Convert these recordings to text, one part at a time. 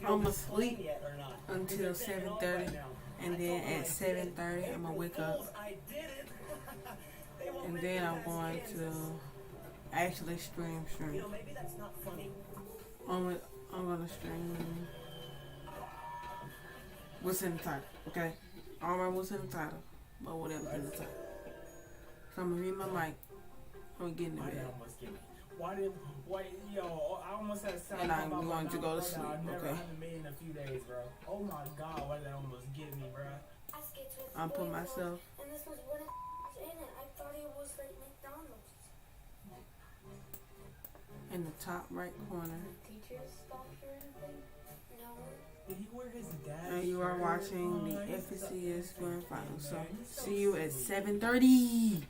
I'm gonna sleep until 7:30, and then at 7:30 I'm gonna wake up, and then I'm going to actually stream. I'm gonna stream what's in the title, okay? I don't remember what's in the title, but whatever's in the title. So I'm gonna read my mic. I'm gonna get in the bed. I almost had sound. And I'm going to go to sleep, okay? I haven't made in a few days, bro. Oh my god, why did that almost get me, bro? I'm putting myself. And this was what in it. I thought it was like McDonald's. In the top right corner. Teachers stopped or anything? No. Did he wear his dad's And you are shirt? watching the FCS Grand Finals. So see you at 7:30.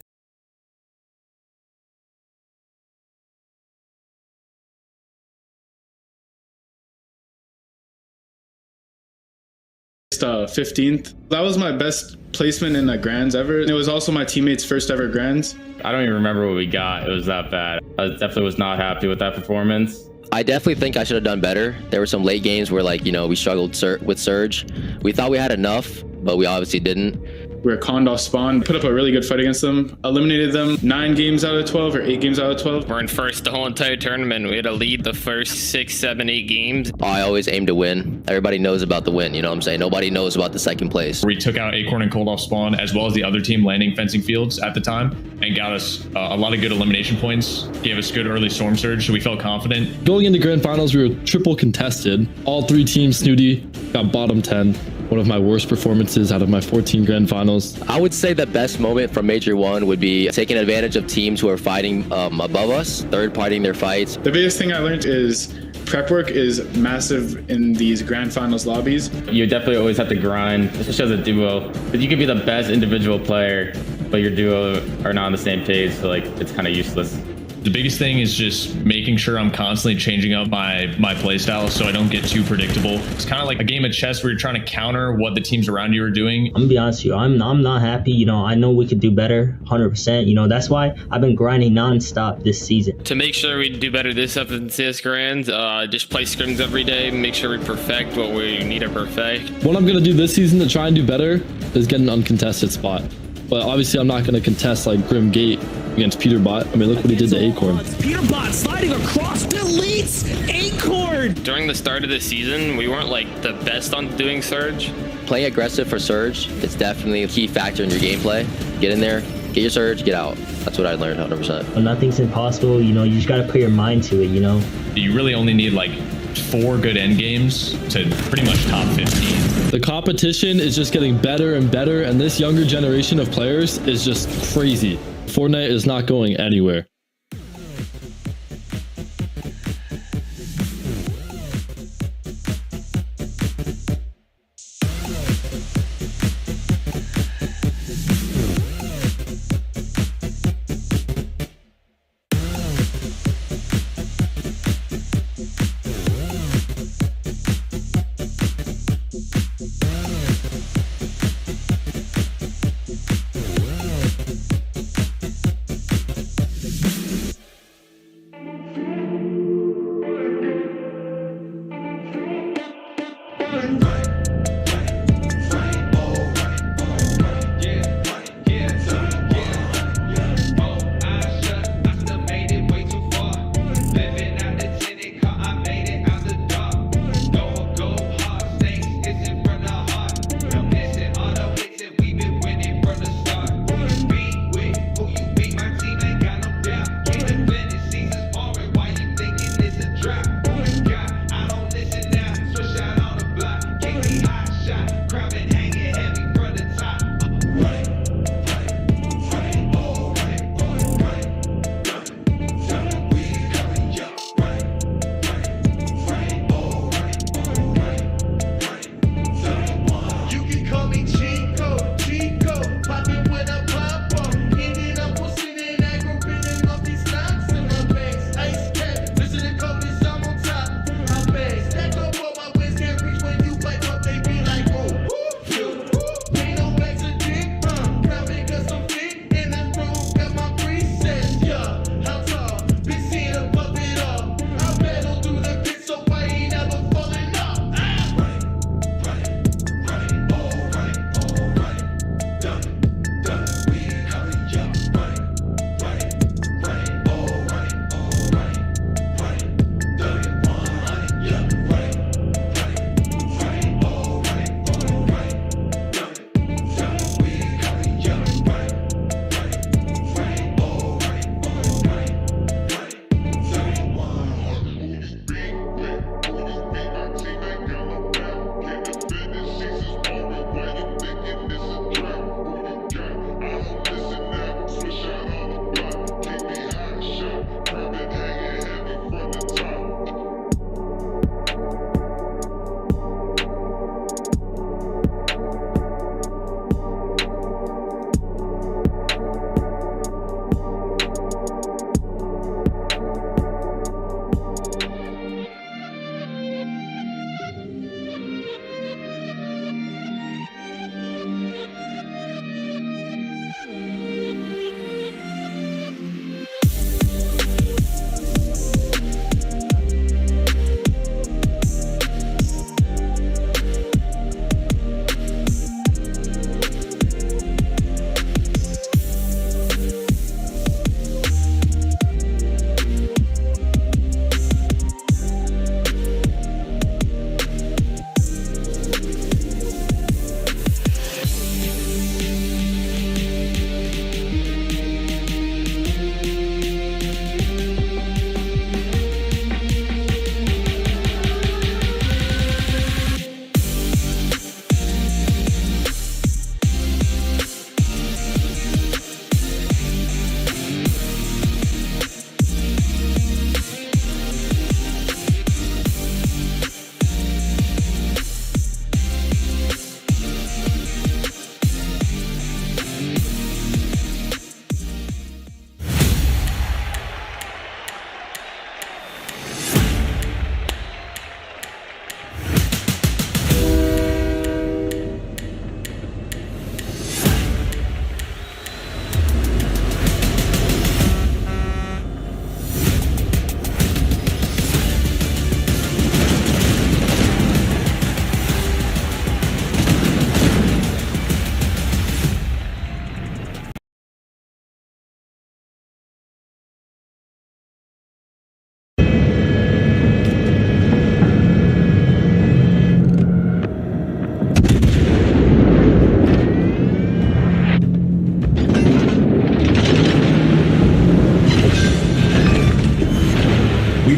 Placed 15th. That was my best placement in the grands ever. It was also my teammate's first ever grands. I don't even remember what we got. It was that bad. I definitely was not happy with that performance. I definitely think I should have done better. There were some late games where, like, you know, we struggled with Surge. We thought we had enough, but we obviously didn't. We were conned off spawn, put up a really good fight against them, eliminated them 9 games out of 12 or 8 games out of 12. We're in first the whole entire tournament. We had to lead the first 6, 7, 8 games. I always aim to win. Everybody knows about the win, you know what I'm saying? Nobody knows about the second place. We took out Acorn and Cold off spawn, as well as the other team landing fencing fields at the time, and got us a lot of good elimination points, gave us good early storm surge, so we felt confident. Going into grand finals, we were triple contested. All 3 teams, Snooty, got bottom 10. One of my worst performances out of my 14 grand finals. I would say the best moment from Major 1 would be taking advantage of teams who are fighting above us, third-partying their fights. The biggest thing I learned is prep work is massive in these grand finals lobbies. You definitely always have to grind, especially as a duo. But you could be the best individual player, but your duo are not on the same page, so like it's kind of useless. The biggest thing is just making sure I'm constantly changing up my playstyle so I don't get too predictable. It's kind of like a game of chess where you're trying to counter what the teams around you are doing. I'm gonna be honest with you, I'm not happy. You know, I know we could do better, 100%. You know, that's why I've been grinding nonstop this season. To make sure we do better this up in CS Grands, just play scrims every day, make sure we perfect what we need to perfect. What I'm gonna do this season to try and do better is get an uncontested spot. But obviously I'm not gonna contest like Grim Gate against Peterbot. I mean, look what he did to Acorn. Peterbot sliding across, deletes Acorn! During the start of the season, we weren't like the best on doing Surge. Playing aggressive for Surge is definitely a key factor in your gameplay. Get in there, get your Surge, get out. That's what I learned 100%. Well, nothing's impossible, you know, you just gotta put your mind to it, you know? You really only need like 4 good end games to pretty much top 15. The competition is just getting better and better, and this younger generation of players is just crazy. Fortnite is not going anywhere.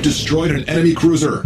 destroyed an enemy cruiser.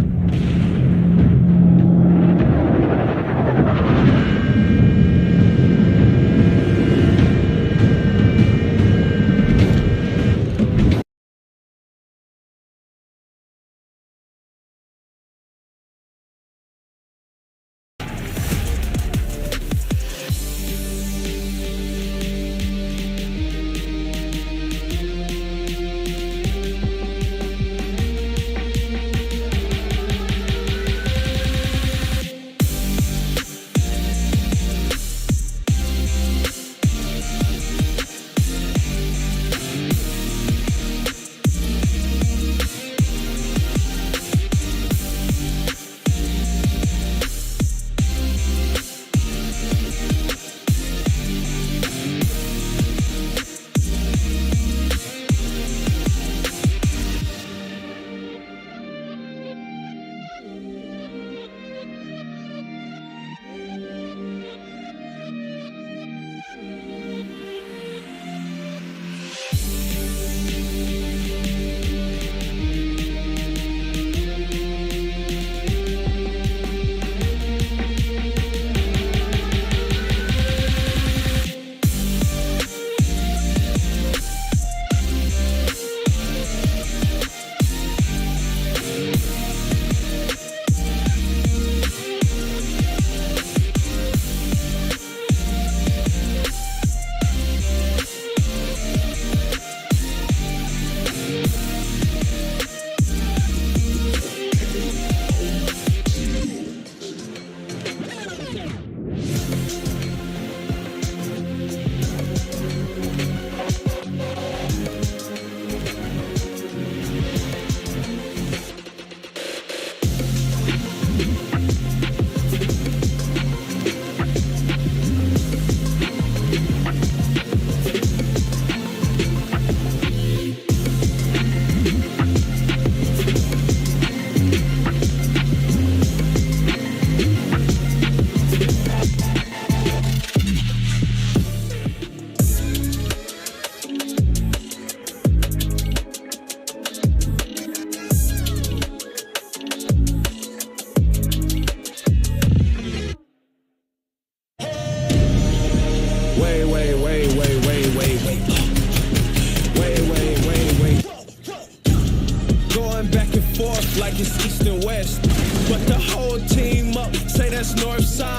like it's east and west. But the whole team up, say that's north side.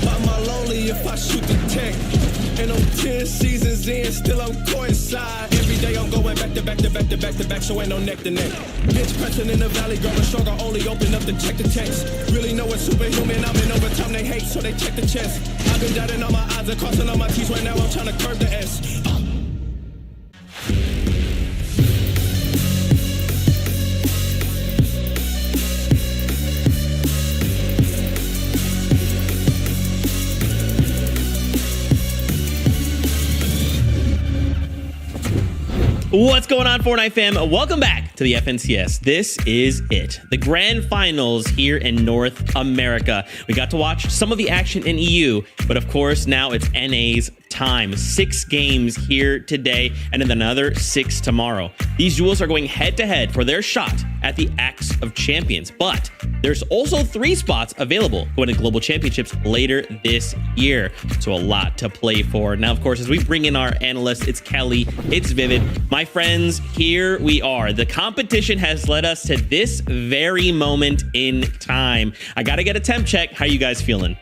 I'm all lonely if I shoot the tech. And I'm 10 seasons in, still I'm courtside. Every day I'm going back to back to back to back to back, so ain't no neck to neck. Bitch pressing in the valley, growing stronger, only open up to check the text. Really know it's superhuman, I'm in overtime, they hate, so they check the chest. I've been doubting all my odds and crossing all my T's, right now I'm trying to curve the S. What's going on, Fortnite fam? Welcome back to the FNCS. This is it. The grand finals here in North America. We got to watch some of the action in EU, but of course now it's NA's time. 6 games here today and then another 6 tomorrow. These duels are going head to head for their shot at the Axe of Champions, but there's also 3 spots available going to Global Championships later this year. So a lot to play for. Now, of course, as we bring in our analysts, it's Kelly, it's Vivid. My friends, here we are. The competition has led us to this very moment in time. I got to get a temp check. How you guys feeling?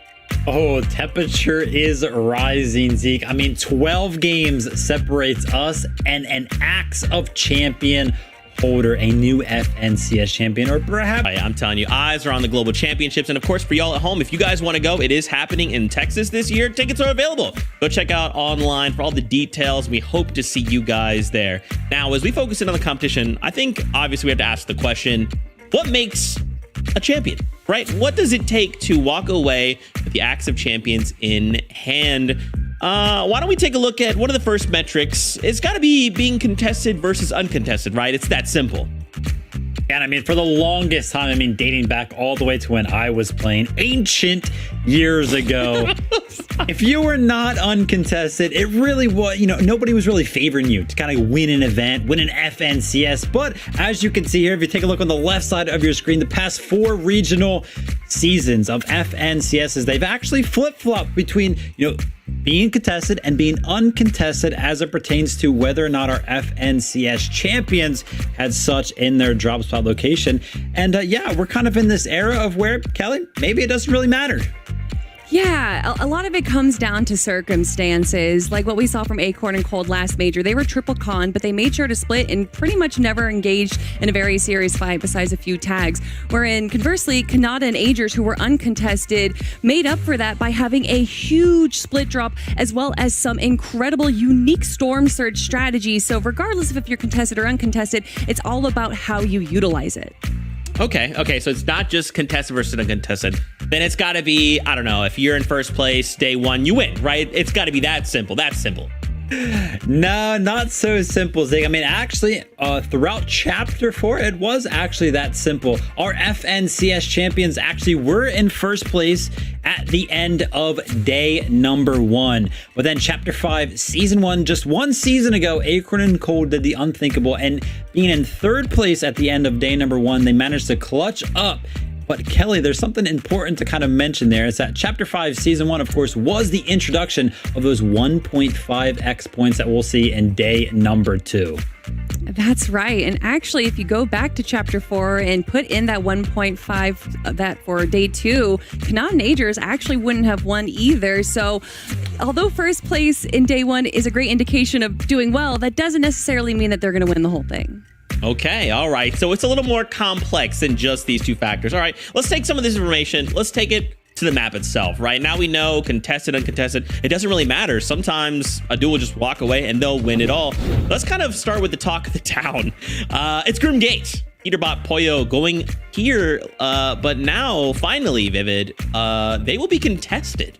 Oh, temperature is rising, Zeke. I mean, 12 games separates us and an Axe of Champion holder, a new FNCS champion, or perhaps... I'm telling you, eyes are on the Global Championships. And of course, for y'all at home, if you guys want to go, it is happening in Texas this year. Tickets are available. Go check out online for all the details. We hope to see you guys there. Now, as we focus in on the competition, I think obviously we have to ask the question, what makes a champion, right? What does it take to walk away with the Axe of Champions in hand? Why don't we take a look at one of the first metrics? It's got to be being contested versus uncontested, right? It's that simple. And I mean, for the longest time, I mean, dating back all the way to when I was playing ancient years ago, if you were not uncontested, it really was, you know, nobody was really favoring you to kind of win an event, win an FNCS. But as you can see here, if you take a look on the left side of your screen, the past 4 regional seasons of FNCSs, they've actually flip-flopped between, you know, being contested and being uncontested as it pertains to whether or not our FNCS champions had such in their drop spot location. And yeah, we're kind of in this era of where, Kelly, maybe it doesn't really matter. Yeah, a lot of it comes down to circumstances, like what we saw from Acorn and Cold last major. They were triple con, but they made sure to split and pretty much never engaged in a very serious fight besides a few tags. Wherein, conversely, Kanata and Agers, who were uncontested, made up for that by having a huge split drop, as well as some incredible, unique storm surge strategies. So regardless of if you're contested or uncontested, it's all about how you utilize it. Okay, so it's not just contested versus uncontested. Then it's got to be, I don't know, if you're in first place, day 1, you win, right? It's got to be that simple. That's simple. No, not so simple, Zig. I mean, actually, throughout Chapter 4, it was actually that simple. Our FNCS champions actually were in first place at the end of day number 1. But then Chapter 5, Season 1, just 1 season ago, Acorn and Cold did the unthinkable. And being in third place at the end of day number 1, they managed to clutch up. But Kelly, there's something important to kind of mention there. Is that Chapter 5, Season 1, of course, was the introduction of those 1.5x points that we'll see in day number 2. That's right. And actually, if you go back to Chapter 4 and put in that 1.5 that for day 2, Kanata and Agers actually wouldn't have won either. So although first place in day 1 is a great indication of doing well, that doesn't necessarily mean that they're going to win the whole thing. Okay, all right. So it's a little more complex than just these 2 factors. All right, let's take some of this information. Let's take it to the map itself, right? Now we know contested, uncontested. It doesn't really matter. Sometimes a duel will just walk away and they'll win it all. Let's kind of start with the talk of the town. It's Grim Gate. Peterbot Pollo going here, but now, finally, Vivid, they will be contested.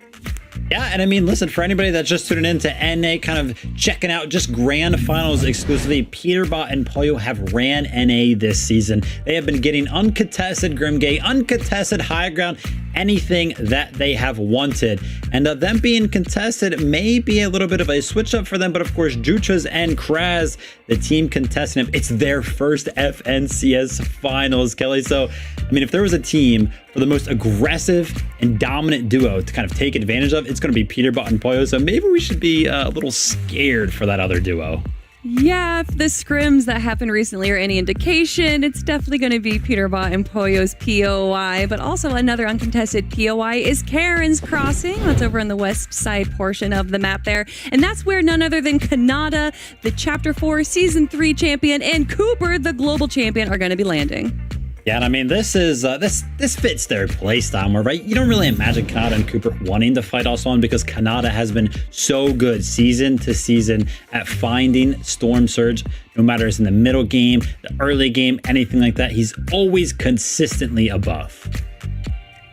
Yeah, and I mean, listen, for anybody that's just tuning in to NA, kind of checking out just grand finals exclusively, Peterbot and Pollo have ran NA this season. They have been getting uncontested Grimgate, uncontested high ground, anything that they have wanted. And them being contested may be a little bit of a switch up for them, but of course, Jutras and Kraz, the team contesting them, it's their first FNCS finals, Kelly. So, I mean, if there was a team for the most aggressive and dominant duo to kind of take advantage of, it's going to be Peterbot and Pollo. So maybe we should be a little scared for that other duo. Yeah, if the scrims that happened recently are any indication, it's definitely going to be Peterbot and Pollo's POI. But also another uncontested POI is Karen's Crossing. That's over on the west side portion of the map there. And that's where none other than Kanata, the Chapter 4 Season 3 champion, and Cooper, the global champion, are going to be landing. Yeah, and I mean, this is this fits their playstyle more, right? You don't really imagine Kanata and Cooper wanting to fight also on, because Kanata has been so good season to season at finding Storm Surge, no matter it's in the middle game, the early game, anything like that. He's always consistently above.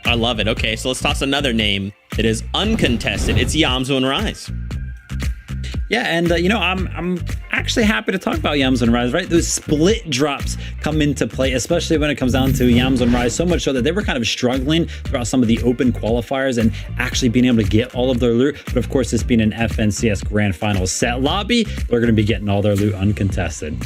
I love it. Okay, so let's toss another name that is uncontested. It's Yamzo and Rise. Yeah, and you know, I'm actually happy to talk about Yams and Rise, right? Those split drops come into play, especially when it comes down to Yams and Rise, so much so that they were kind of struggling throughout some of the open qualifiers and actually being able to get all of their loot. But of course, this being an FNCS Grand Finals set lobby, they're going to be getting all their loot uncontested.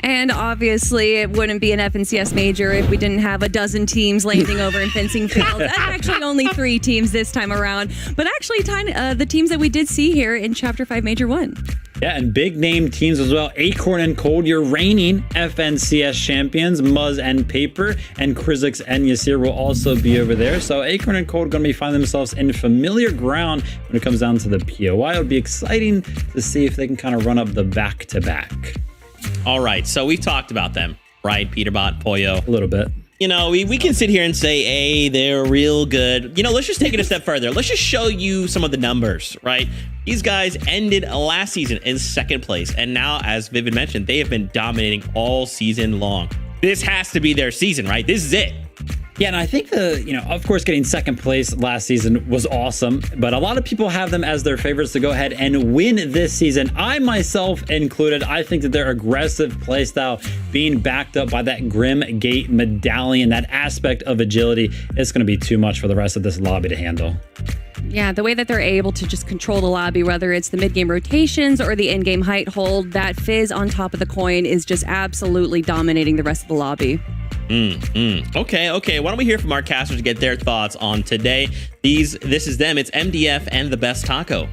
And obviously, it wouldn't be an FNCS major if we didn't have a dozen teams landing over in fencing fields. That's actually only 3 teams this time around. But actually, the teams that we did see here in Chapter 5 Major 1. Yeah, and big name teams as well. Acorn and Cold, your reigning FNCS champions. Muzz and Paper, and Krizix and Yasir will also be over there. So Acorn and Cold going to be finding themselves in familiar ground when it comes down to the POI. It'll be exciting to see if they can kind of run up the back-to-back. All right, so we've talked about them, right? Peterbot, Pollo. A little bit. You know, we can sit here and say, hey, they're real good. You know, let's just take it a step further. Let's just show you some of the numbers, right? These guys ended last season in 2nd place. And now, as Vivid mentioned, they have been dominating all season long. This has to be their season, right? This is it. Yeah, and I think of course, getting second place last season was awesome, but a lot of people have them as their favorites to go ahead and win this season. I myself included. I think that their aggressive playstyle being backed up by that Grim Gate medallion, that aspect of agility, is going to be too much for the rest of this lobby to handle. Yeah, the way that they're able to just control the lobby, whether it's the mid-game rotations or the in-game height hold, that Fizz on top of the coin is just absolutely dominating the rest of the lobby. Okay. Why don't we hear from our casters to get their thoughts on today? This is them. It's MDF and the Best Taco.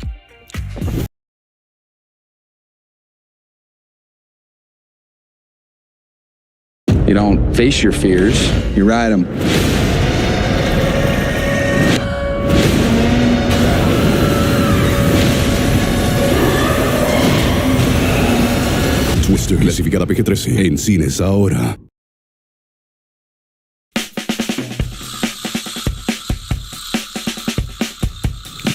You don't face your fears, you ride them. Twister clasificada PG-13 en cines ahora.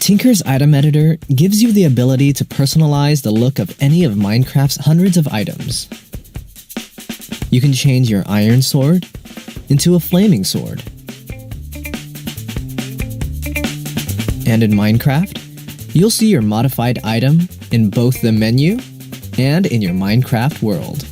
Tinker's Item Editor gives you the ability to personalize the look of any of Minecraft's hundreds of items. You can change your iron sword into a flaming sword. And in Minecraft, you'll see your modified item in both the menu and in your Minecraft world.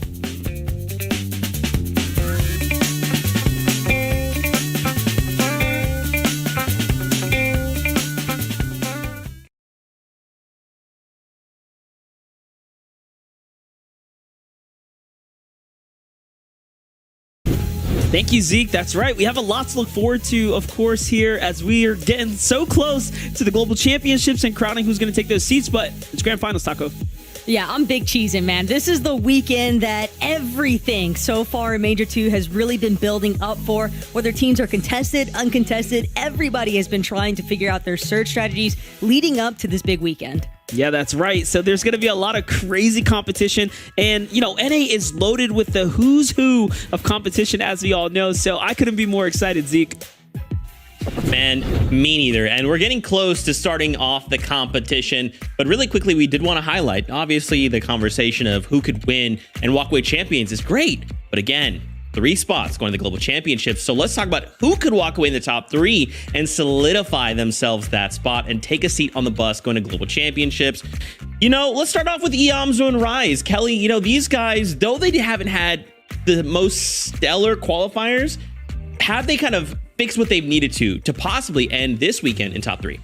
Thank you, Zeke. That's right. We have a lot to look forward to, of course, here as we are getting so close to the Global Championships and crowning who's going to take those seats. But it's Grand Finals, Taco. Yeah, I'm big cheesing, man. This is the weekend that everything so far in Major 2 has really been building up for. Whether teams are contested, uncontested, everybody has been trying to figure out their surge strategies leading up to this big weekend. Yeah, that's right. So there's going to be a lot of crazy competition. And, NA is loaded with the who's who of competition, as we all know. So I couldn't be more excited, Zeke. Man, me neither. And we're getting close to starting off the competition. But really quickly, we did want to highlight, obviously, the conversation of who could win and walk away champions is great. But again, 3 spots going to the Global Championships. So let's talk about who could walk away in the top 3 and solidify themselves that spot and take a seat on the bus going to Global Championships. Let's start off with Eamzo and Rise. Kelly, these guys, though they haven't had the most stellar qualifiers, have they kind of fixed what they've needed to possibly end this weekend in top 3?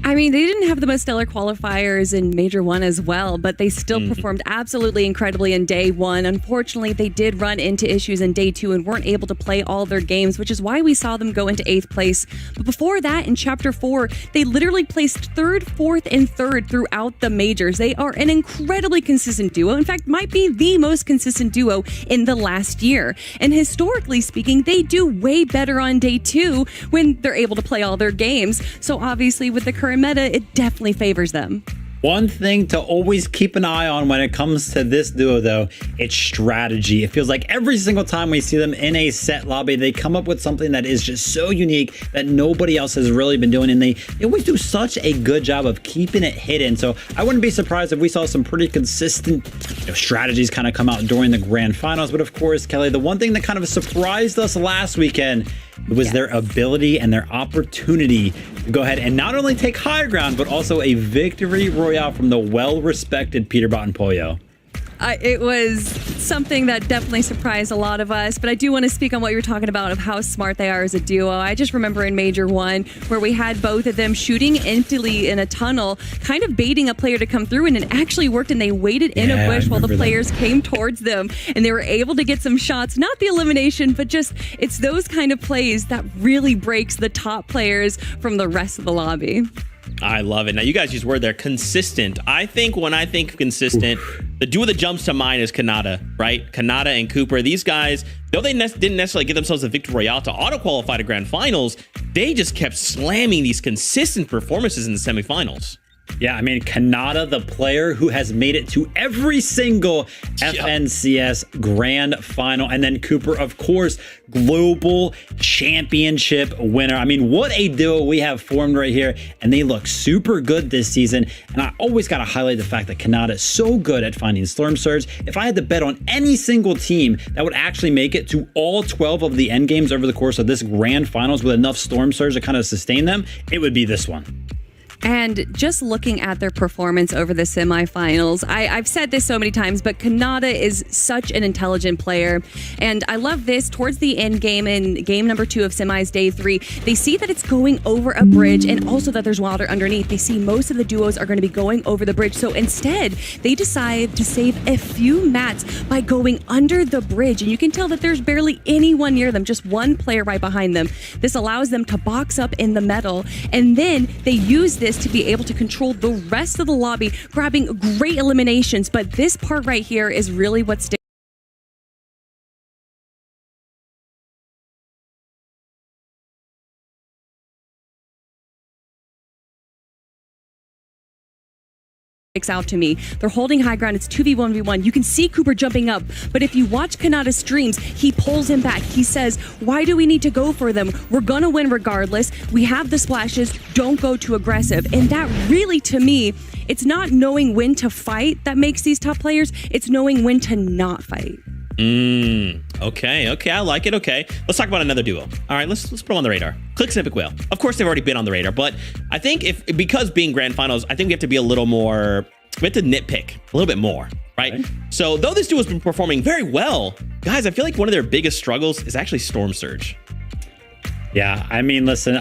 I mean, they didn't have the most stellar qualifiers in Major 1 as well, but they still performed absolutely incredibly in Day 1. Unfortunately, they did run into issues in Day 2 and weren't able to play all their games, which is why we saw them go into 8th place. But before that, in Chapter 4, they literally placed 3rd, 4th, and 3rd throughout the majors. They are an incredibly consistent duo. In fact, might be the most consistent duo in the last year. And historically speaking, they do way better on Day 2 when they're able to play all their games. So obviously, with the current meta, it definitely favors them. One thing to always keep an eye on when it comes to this duo, though, it's strategy. It feels like every single time we see them in a set lobby, they come up with something that is just so unique that nobody else has really been doing, and they always do such a good job of keeping it hidden. So I wouldn't be surprised if we saw some pretty consistent strategies kind of come out during the Grand Finals. But of course, Kelly, the one thing that kind of surprised us last weekend was their ability and their opportunity to go ahead and not only take high ground, but also a victory royale from the well-respected Peterbot and Pollo. It was something that definitely surprised a lot of us, but I do want to speak on what you were talking about of how smart they are as a duo. I just remember in Major 1 where we had both of them shooting emptily in a tunnel, kind of baiting a player to come through, and it actually worked, and they waited in a bush while the players came towards them, and they were able to get some shots. Not the elimination, but just it's those kind of plays that really breaks the top players from the rest of the lobby. I love it. Now, you guys used word there, consistent. I think when I think consistent, the duo that jumps to mind is Kanata, right? Kanata and Cooper. These guys, though they didn't necessarily give themselves a victory royale to auto-qualify to Grand Finals, they just kept slamming these consistent performances in the semifinals. Yeah, I mean, Kanata, the player who has made it to every single FNCS Grand Final. And then Cooper, of course, Global Championship winner. I mean, what a duo we have formed right here. And they look super good this season. And I always got to highlight the fact that Kanata is so good at finding Storm Surge. If I had to bet on any single team that would actually make it to all 12 of the end games over the course of this Grand Finals with enough Storm Surge to kind of sustain them, it would be this one. And just looking at their performance over the semifinals, I've said this so many times, but Kanata is such an intelligent player. And I love this. Towards the end game in game number 2 of semis day 3, they see that it's going over a bridge and also that there's water underneath. They see most of the duos are going to be going over the bridge. So instead, they decide to save a few mats by going under the bridge. And you can tell that there's barely anyone near them, just one player right behind them. This allows them to box up in the metal. And then they use this to be able to control the rest of the lobby, grabbing great eliminations. But this part right here is really what sticks out to me. They're holding high ground. It's 2v1v1. You can see Cooper jumping up, but if you watch Kanata's streams, he pulls him back. He says, why do we need to go for them? We're gonna win regardless. We have the splashes. Don't go too aggressive. And that really, to me, it's not knowing when to fight that makes these top players. It's knowing when to not fight. Okay, I like it. Okay, let's talk about another duo. All right, let's put them on the radar. Clix and Epic Whale. Of course, they've already been on the radar, but I think because being grand finals, I think we have to be a little more. We have to nitpick a little bit more, right? So though this duo has been performing very well, guys, I feel like one of their biggest struggles is actually Storm Surge. Yeah, I mean, listen.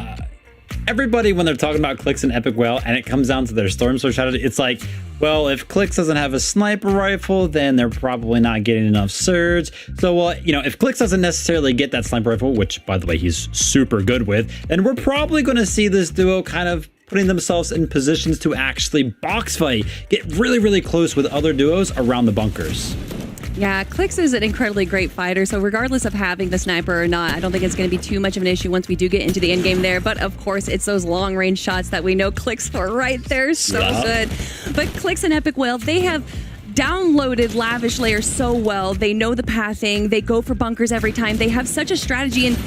Everybody, when they're talking about Clix and Epic Whale, and it comes down to their Storm Surge strategy, it's like, well, if Clix doesn't have a sniper rifle, then they're probably not getting enough Surge. So, if Clix doesn't necessarily get that sniper rifle, which, by the way, he's super good with, then we're probably going to see this duo kind of putting themselves in positions to actually box fight, get really, really close with other duos around the bunkers. Yeah, Clix is an incredibly great fighter, so regardless of having the sniper or not, I don't think it's going to be too much of an issue once we do get into the end game there. But of course, it's those long range shots that we know Clix for right there. So good. But Clix and Epic Whale, they have downloaded Lavish Layer so well. They know the pathing. They go for bunkers every time. They have such a strategy, and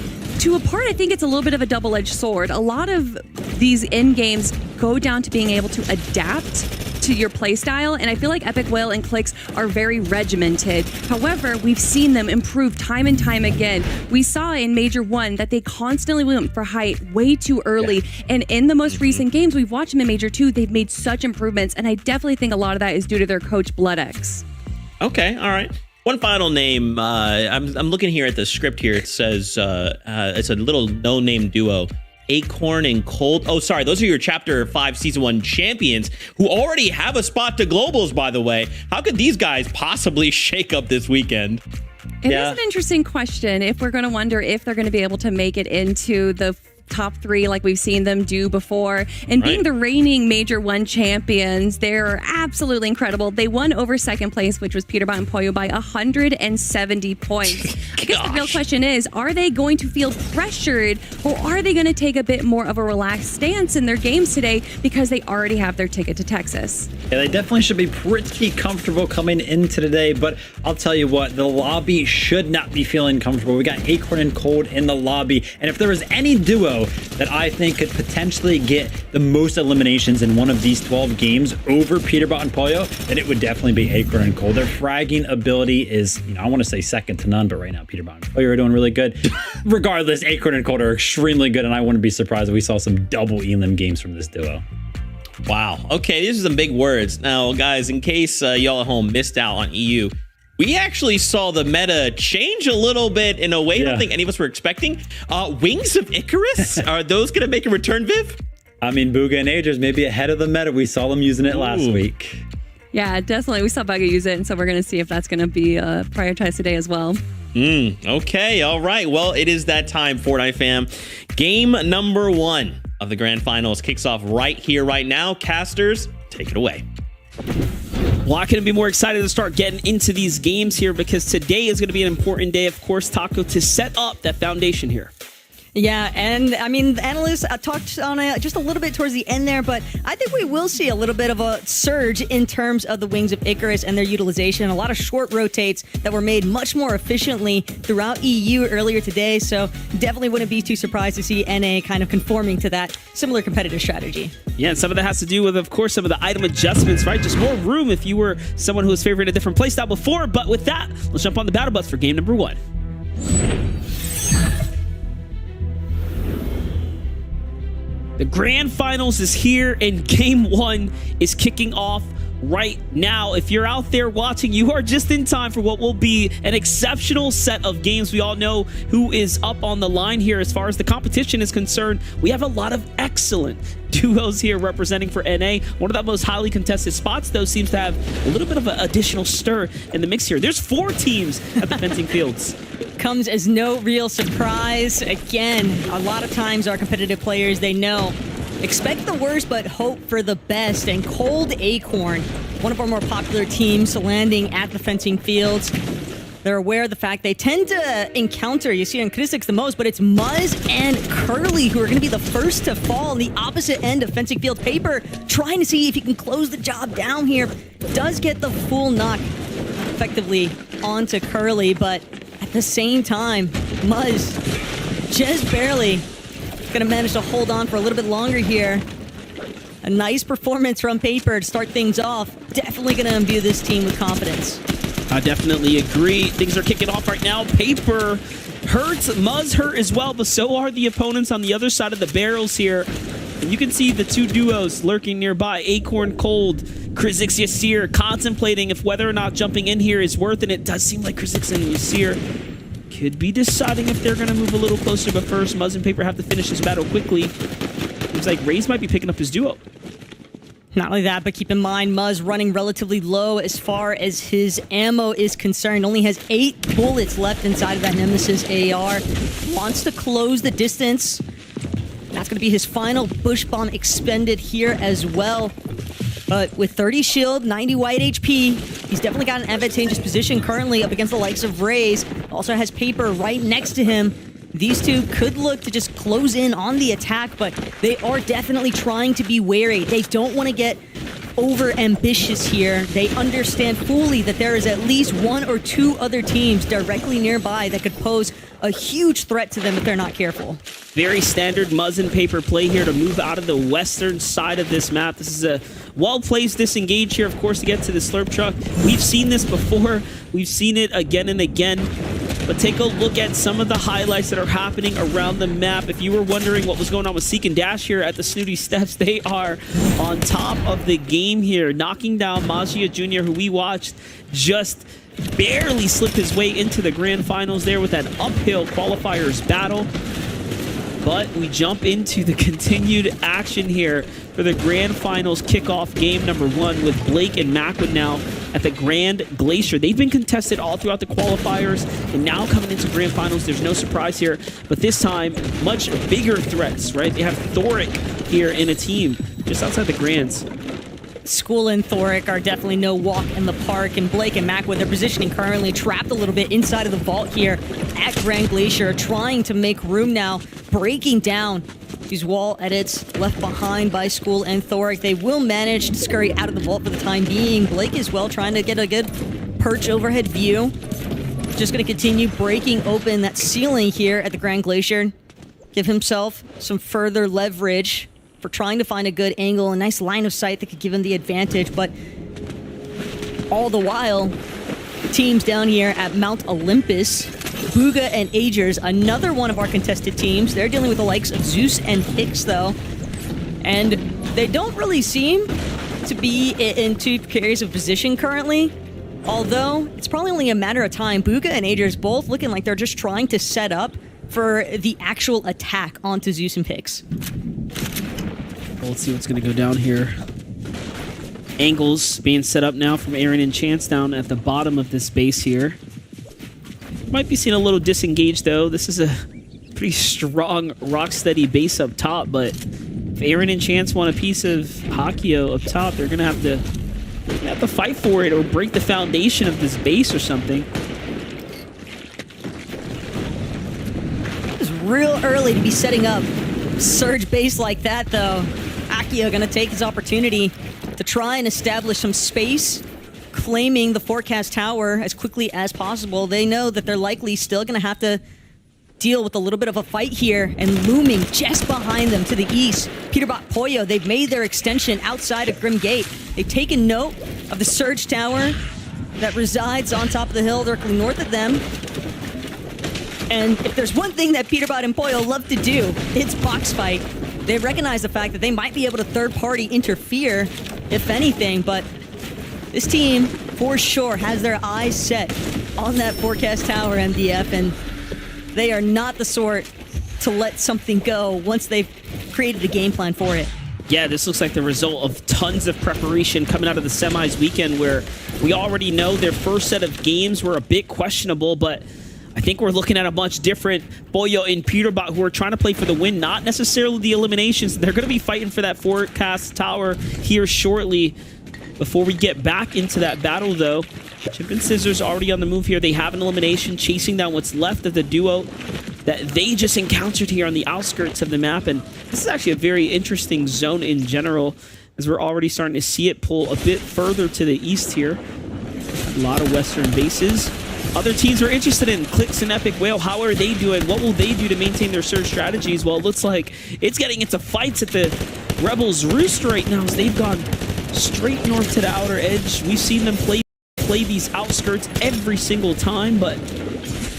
to a part, I think it's a little bit of a double-edged sword. A lot of these end games go down to being able to adapt to your playstyle, and I feel like Epic Whale and Clix are very regimented. However, we've seen them improve time and time again. We saw in Major 1 that they constantly went for height way too early, and in the most recent games we've watched them in Major 2, they've made such improvements, and I definitely think a lot of that is due to their coach BloodX. Okay, all right. One final name. I'm looking here at the script here. It says it's a little no-name duo. Acorn and Cold. Oh, sorry. Those are your Chapter 5 Season 1 champions who already have a spot to Globals, by the way. How could these guys possibly shake up this weekend? It is an interesting question if we're going to wonder if they're going to be able to make it into the top 3 like we've seen them do before. And being the reigning Major 1 champions, they're absolutely incredible. They won over second place, which was Peterbot and Pollo, by 170 points. I guess the real question is, are they going to feel pressured, or are they going to take a bit more of a relaxed stance in their games today because they already have their ticket to Texas? Yeah, they definitely should be pretty comfortable coming into today, but I'll tell you what, the lobby should not be feeling comfortable. We got Acorn and Cold in the lobby, and if there was any duo that I think could potentially get the most eliminations in one of these 12 games over Peterbot and Pollo, then it would definitely be Acorn and Cold. Their fragging ability is, I want to say second to none, but right now Peterbot and Pollo are doing really good. Regardless, Acorn and Cold are extremely good, and I wouldn't be surprised if we saw some double elim games from this duo. Wow. Okay, these are some big words. Now, guys, in case y'all at home missed out on EU, we actually saw the meta change a little bit in a way I don't think any of us were expecting. Wings of Icarus, are those going to make a return, Viv? I mean, Booga and Agers may be ahead of the meta. We saw them using it last week. Yeah, definitely. We saw Bugga use it, and so we're going to see if that's going to be prioritized today as well. Okay, all right. Well, it is that time, Fortnite fam. Game number 1 of the Grand Finals kicks off right here, right now. Casters, take it away. Well, I couldn't be more excited to start getting into these games here because today is going to be an important day, of course, Taco, to set up that foundation here. Yeah, and I mean, the analysts talked on it just a little bit towards the end there, but I think we will see a little bit of a surge in terms of the Wings of Icarus and their utilization. A lot of short rotates that were made much more efficiently throughout EU earlier today, so definitely wouldn't be too surprised to see NA kind of conforming to that similar competitive strategy. Yeah, and some of that has to do with, of course, some of the item adjustments, right? Just more room if you were someone who was favoring a different playstyle before. But with that, let's jump on the battle bus for game number 1. The grand finals is here, and game 1 is kicking off right now. If you're out there watching, you are just in time for what will be an exceptional set of games. We all know who is up on the line here as far as the competition is concerned. We have a lot of excellent duos here representing for NA. One of the most highly contested spots, though, seems to have a little bit of an additional stir in the mix here. There's 4 teams at the fencing fields. Comes as no real surprise. Again, a lot of times our competitive players, they know expect the worst but hope for the best. And Cold Acorn, one of our more popular teams, landing at the fencing fields. They're aware of the fact they tend to encounter, you see on Kristix the most, but it's Muzz and Curly who are going to be the first to fall on the opposite end of fencing field. Paper trying to see if he can close the job down here. Does get the full knock effectively onto Curly, but at the same time, Muzz just barely going to manage to hold on for a little bit longer here. A nice performance from Paper to start things off. Definitely going to imbue this team with confidence. I definitely agree. Things are kicking off right now. Paper hurts, Muzz hurt as well, but so are the opponents on the other side of the barrels here. And you can see the 2 duos lurking nearby. Acorn Cold, Kristix Yasir contemplating if whether or not jumping in here is worth it. It does seem like Kristix and Yasir could be deciding if they're going to move a little closer, but first, Muzz and Paper have to finish this battle quickly. Seems like Raze might be picking up his duo. Not only that, but keep in mind, Muzz running relatively low as far as his ammo is concerned. Only has 8 bullets left inside of that Nemesis AR. Wants to close the distance. That's going to be his final bush bomb expended here as well. But with 30 shield, 90 white HP, he's definitely got an advantageous position currently up against the likes of Raze. Also has Paper right next to him. These two could look to just close in on the attack, but they are definitely trying to be wary. They don't want to get over ambitious here. They understand fully that there is at least 1 or 2 other teams directly nearby that could pose a huge threat to them if they're not careful. Very standard Muzz and Paper play here to move out of the western side of this map. This is a well-placed disengage here, of course, to get to the slurp truck. We've seen this before. We've seen it again and again. But take a look at some of the highlights that are happening around the map. If you were wondering what was going on with Seek and Dash here at the Snooty Steps, they are on top of the game here, knocking down Magia Jr., who we watched just barely slip his way into the grand finals there with that uphill qualifiers battle. But we jump into the continued action here for the grand finals kickoff game number 1 with Blake and Macwood now at the Grand Glacier. They've been contested all throughout the qualifiers, and now coming into grand finals, there's no surprise here. But this time, much bigger threats, right? They have Thoric here in a team just outside the Grands. School and Thoric are definitely no walk in the park, and Blake and Macwood, their positioning currently trapped a little bit inside of the vault here at Grand Glacier, trying to make room now, breaking down these wall edits left behind by School and Thoric. They will manage to scurry out of the vault for the time being. Blake as well, trying to get a good perch overhead view. Just going to continue breaking open that ceiling here at the Grand Glacier. Give himself some further leverage for trying to find a good angle, a nice line of sight that could give him the advantage. But all the while, teams down here at Mount Olympus, Booga and Agers, another one of our contested teams. They're dealing with the likes of Zeus and Pix, though. And they don't really seem to be in too precarious of position currently. Although, it's probably only a matter of time. Booga and Agers both looking like they're just trying to set up for the actual attack onto Zeus and Pix. Well, let's see what's going to go down here. Angles being set up now from Aaron and Chance down at the bottom of this base here. Might be seeing a little disengaged, though. This is a pretty strong, rock-steady base up top, but if Aaron and Chance want a piece of Hakio up top, they're going to have to fight for it or break the foundation of this base or something. Real early to be setting up Surge base like that, though. Akio gonna take his opportunity to try and establish some space, claiming the forecast tower as quickly as possible. They know that they're likely still gonna have to deal with a little bit of a fight here, and looming just behind them to the east, Peterbot Poyo. They've made their extension outside of Grim Gate. They've taken note of the Surge tower that resides on top of the hill directly north of them. And if there's one thing that Peterbot and Poyo love to do, it's box fight. They recognize the fact that they might be able to third-party interfere, if anything, but this team, for sure, has their eyes set on that forecast tower, MDF, and they are not the sort to let something go once they've created a game plan for it. Yeah, this looks like the result of tons of preparation coming out of the semis weekend, where we already know their first set of games were a bit questionable, but I think we're looking at a much different Poyo and Peterbot who are trying to play for the win, not necessarily the eliminations. They're going to be fighting for that forecast tower here shortly. Before we get back into that battle, though, Chip and Scissors already on the move here. They have an elimination, chasing down what's left of the duo that they just encountered here on the outskirts of the map. And this is actually a very interesting zone in general, as we're already starting to see it pull a bit further to the east here. A lot of western bases. Other teams are interested in Clix and Epic Whale. How are they doing? What will they do to maintain their surge strategies? Well, it looks like it's getting into fights at the Rebels' Roost right now, as they've gone straight north to the outer edge. We've seen them play these outskirts every single time, but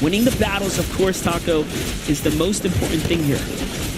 winning the battles, of course, Taco, is the most important thing here.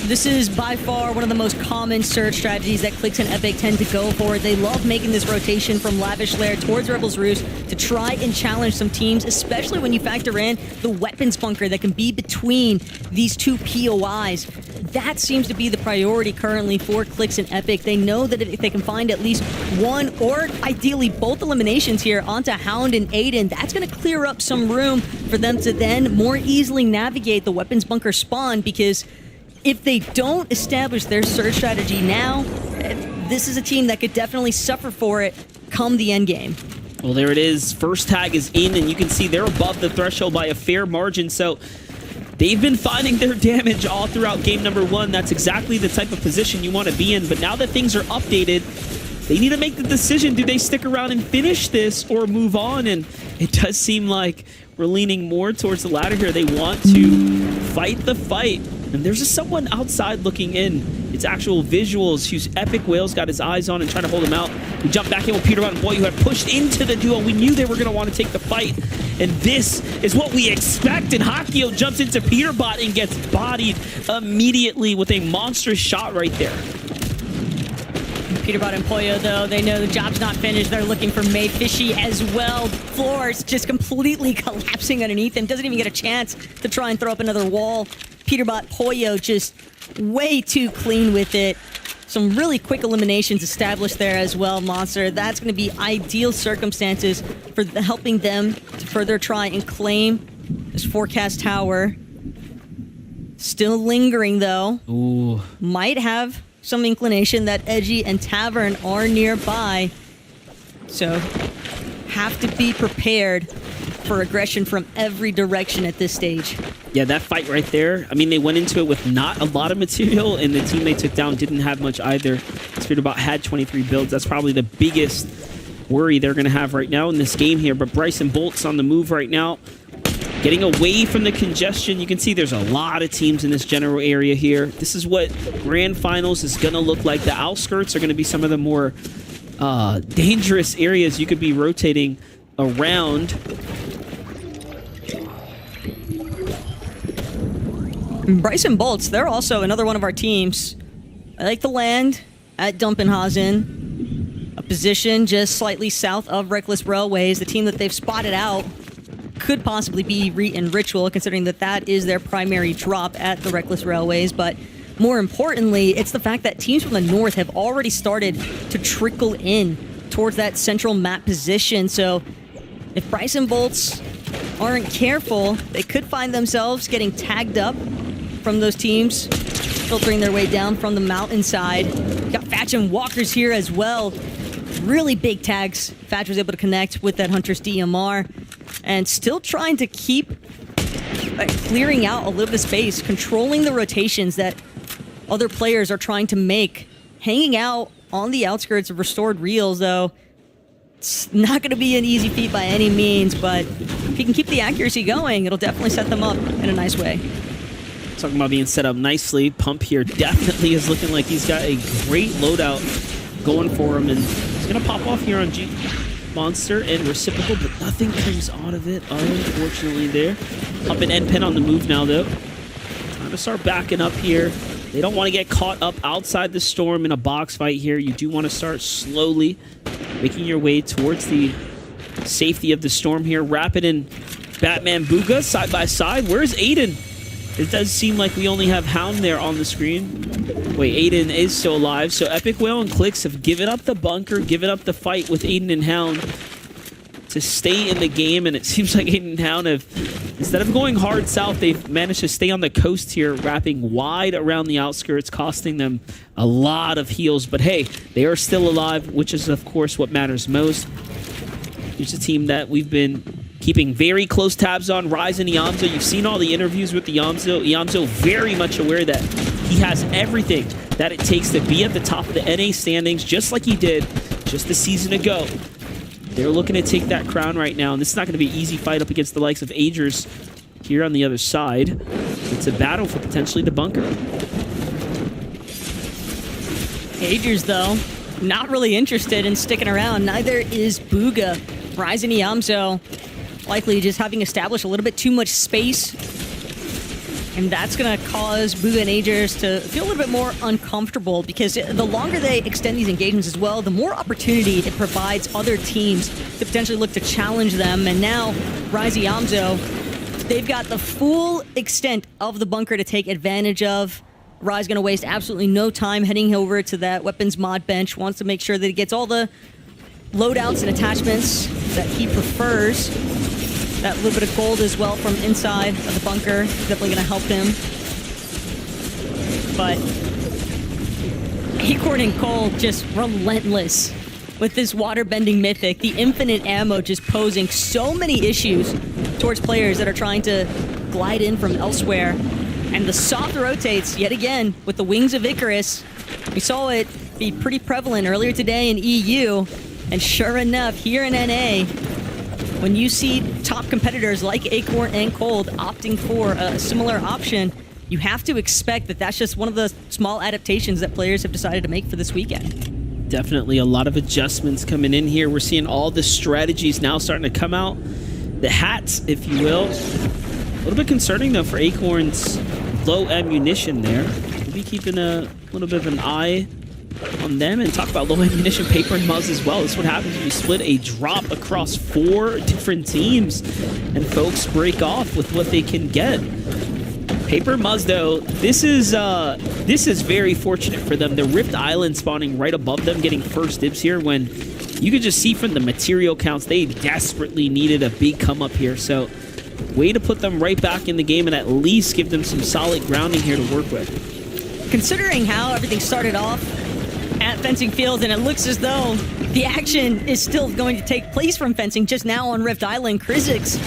This is by far one of the most common surge strategies that Clix and Epic tend to go for. They love making this rotation from Lavish Lair towards Rebels Roost to try and challenge some teams, especially when you factor in the weapons bunker that can be between these two POIs. That seems to be the priority currently for Clix and Epic. They know that if they can find at least one or ideally both eliminations here onto Hound and Aiden, that's going to clear up some room for them to then more easily navigate the weapons bunker spawn, because if they don't establish their surge strategy now, this is a team that could definitely suffer for it come the end game. Well, there it is. First tag is in, and you can see they're above the threshold by a fair margin, so they've been finding their damage all throughout game number one. That's exactly the type of position you want to be in, but now that things are updated, they need to make the decision. Do they stick around and finish this or move on? And it does seem like we're leaning more towards the latter here. They want to fight the fight. And there's just someone outside looking in. It's actual visuals whose Epic Whale's got his eyes on and trying to hold him out. We jump back in with Peterbot and Boy, who had pushed into the duo. We knew they were going to want to take the fight. And this is what we expect. And Hakio jumps into Peterbot and gets bodied immediately with a monstrous shot right there. Peterbot and Poyo, though, they know the job's not finished. They're looking for May Fishy as well. Floors just completely collapsing underneath him. Doesn't even get a chance to try and throw up another wall. Peterbot Poyo just way too clean with it. Some really quick eliminations established there as well, Monster. That's going to be ideal circumstances for helping them to further try and claim this forecast tower. Still lingering, though. Ooh. Might have some inclination that Edgy and Tavern are nearby. So, have to be prepared for aggression from every direction at this stage. Yeah, that fight right there, I mean, they went into it with not a lot of material, and the team they took down didn't have much either. Peterbot had 23 builds. That's probably the biggest worry they're going to have right now in this game here. But Bryson Bolt's on the move right now, getting away from the congestion. You can see there's a lot of teams in this general area here. This is what Grand Finals is going to look like. The outskirts are going to be some of the more dangerous areas you could be rotating around. Bryson Bolts, they're also another one of our teams. I like the land at Dumpenhausen, a position just slightly south of Reckless Railways. The team that they've spotted out could possibly be Reet and Ritual, considering that that is their primary drop at the Reckless Railways. But more importantly, it's the fact that teams from the north have already started to trickle in towards that central map position. So if Bryson Bolts aren't careful, they could find themselves getting tagged up from those teams filtering their way down from the mountainside. Got Fatch and Walkers here as well. Really big tags. Fatch was able to connect with that Hunter's DMR and still trying to keep clearing out a little bit of space, controlling the rotations that other players are trying to make. Hanging out on the outskirts of restored reels, though, it's not going to be an easy feat by any means, but if he can keep the accuracy going, it'll definitely set them up in a nice way. Talking about being set up nicely, Pump here definitely is looking like he's got a great loadout going for him, and he's going to pop off here on Monster and Reciprocal, but nothing comes out of it, unfortunately, there. Pump and N-Pen on the move now, though. Time to start backing up here. They don't want to get caught up outside the storm in a box fight here. You do want to start slowly making your way towards the safety of the storm here. Rapid and Batman Booga side by side. Where's Aiden? It does seem like we only have Hound there on the screen. Wait, Aiden is still alive. So Epic Whale and Clicks have given up the bunker, given up the fight with Aiden and Hound to stay in the game. And it seems like Aiden and Hound have, instead of going hard south, they've managed to stay on the coast here, wrapping wide around the outskirts, costing them a lot of heals. But hey, they are still alive, which is, of course, what matters most. Here's a team that we've been keeping very close tabs on, Rise and Iamzo. You've seen all the interviews with Iamzo. Iamzo very much aware that he has everything that it takes to be at the top of the NA standings, just like he did just a season ago. They're looking to take that crown right now, and this is not going to be an easy fight up against the likes of Agers here on the other side. It's a battle for potentially the bunker. Agers, though, not really interested in sticking around. Neither is Booga. Rise and Iamzo likely just having established a little bit too much space, and that's going to cause Booga and Agers to feel a little bit more uncomfortable, because the longer they extend these engagements as well, the more opportunity it provides other teams to potentially look to challenge them. And now Rise and Iamzo, they've got the full extent of the bunker to take advantage of. Rise going to waste absolutely no time heading over to that weapons mod bench, wants to make sure that he gets all the loadouts and attachments that he prefers. That little bit of gold as well from inside of the bunker, definitely going to help him. But Acorn and Cole just relentless with this water-bending mythic. The infinite ammo just posing so many issues towards players that are trying to glide in from elsewhere. And the soft rotates, yet again, with the wings of Icarus. We saw it be pretty prevalent earlier today in EU. And sure enough, here in NA, when you see top competitors like Acorn and Cold opting for a similar option, you have to expect that that's just one of the small adaptations that players have decided to make for this weekend. Definitely a lot of adjustments coming in here. We're seeing all the strategies now starting to come out. The hats, if you will. A little bit concerning, though, for Acorn's low ammunition there. We'll be keeping a little bit of an eye on them, and talk about low ammunition, Paper and Muzz as well. This is what happens when you split a drop across 4 different teams and folks break off with what they can get. Paper and Muzz, though, this is very fortunate for them. The Rift Island spawning right above them, getting first dibs here, when you could just see from the material counts they desperately needed a big come up here. So way to put them right back in the game and at least give them some solid grounding here to work with. Considering how everything started off at Fencing Field, and it looks as though the action is still going to take place from Fencing just now on Rift Island. Krizik's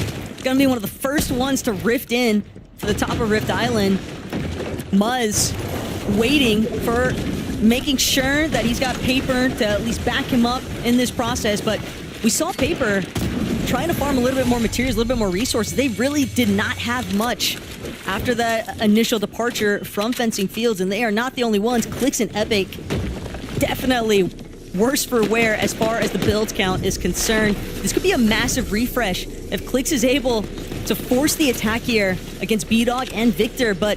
going to be one of the first ones to rift in to the top of Rift Island. Muzz waiting for, making sure that he's got Paper to at least back him up in this process, but we saw Paper trying to farm a little bit more materials, a little bit more resources. They really did not have much after that initial departure from Fencing Fields, and they are not the only ones. Clicks and Epic definitely worse for wear as far as the build count is concerned. This could be a massive refresh if Clicks is able to force the attack here against B-Dog and Victor, but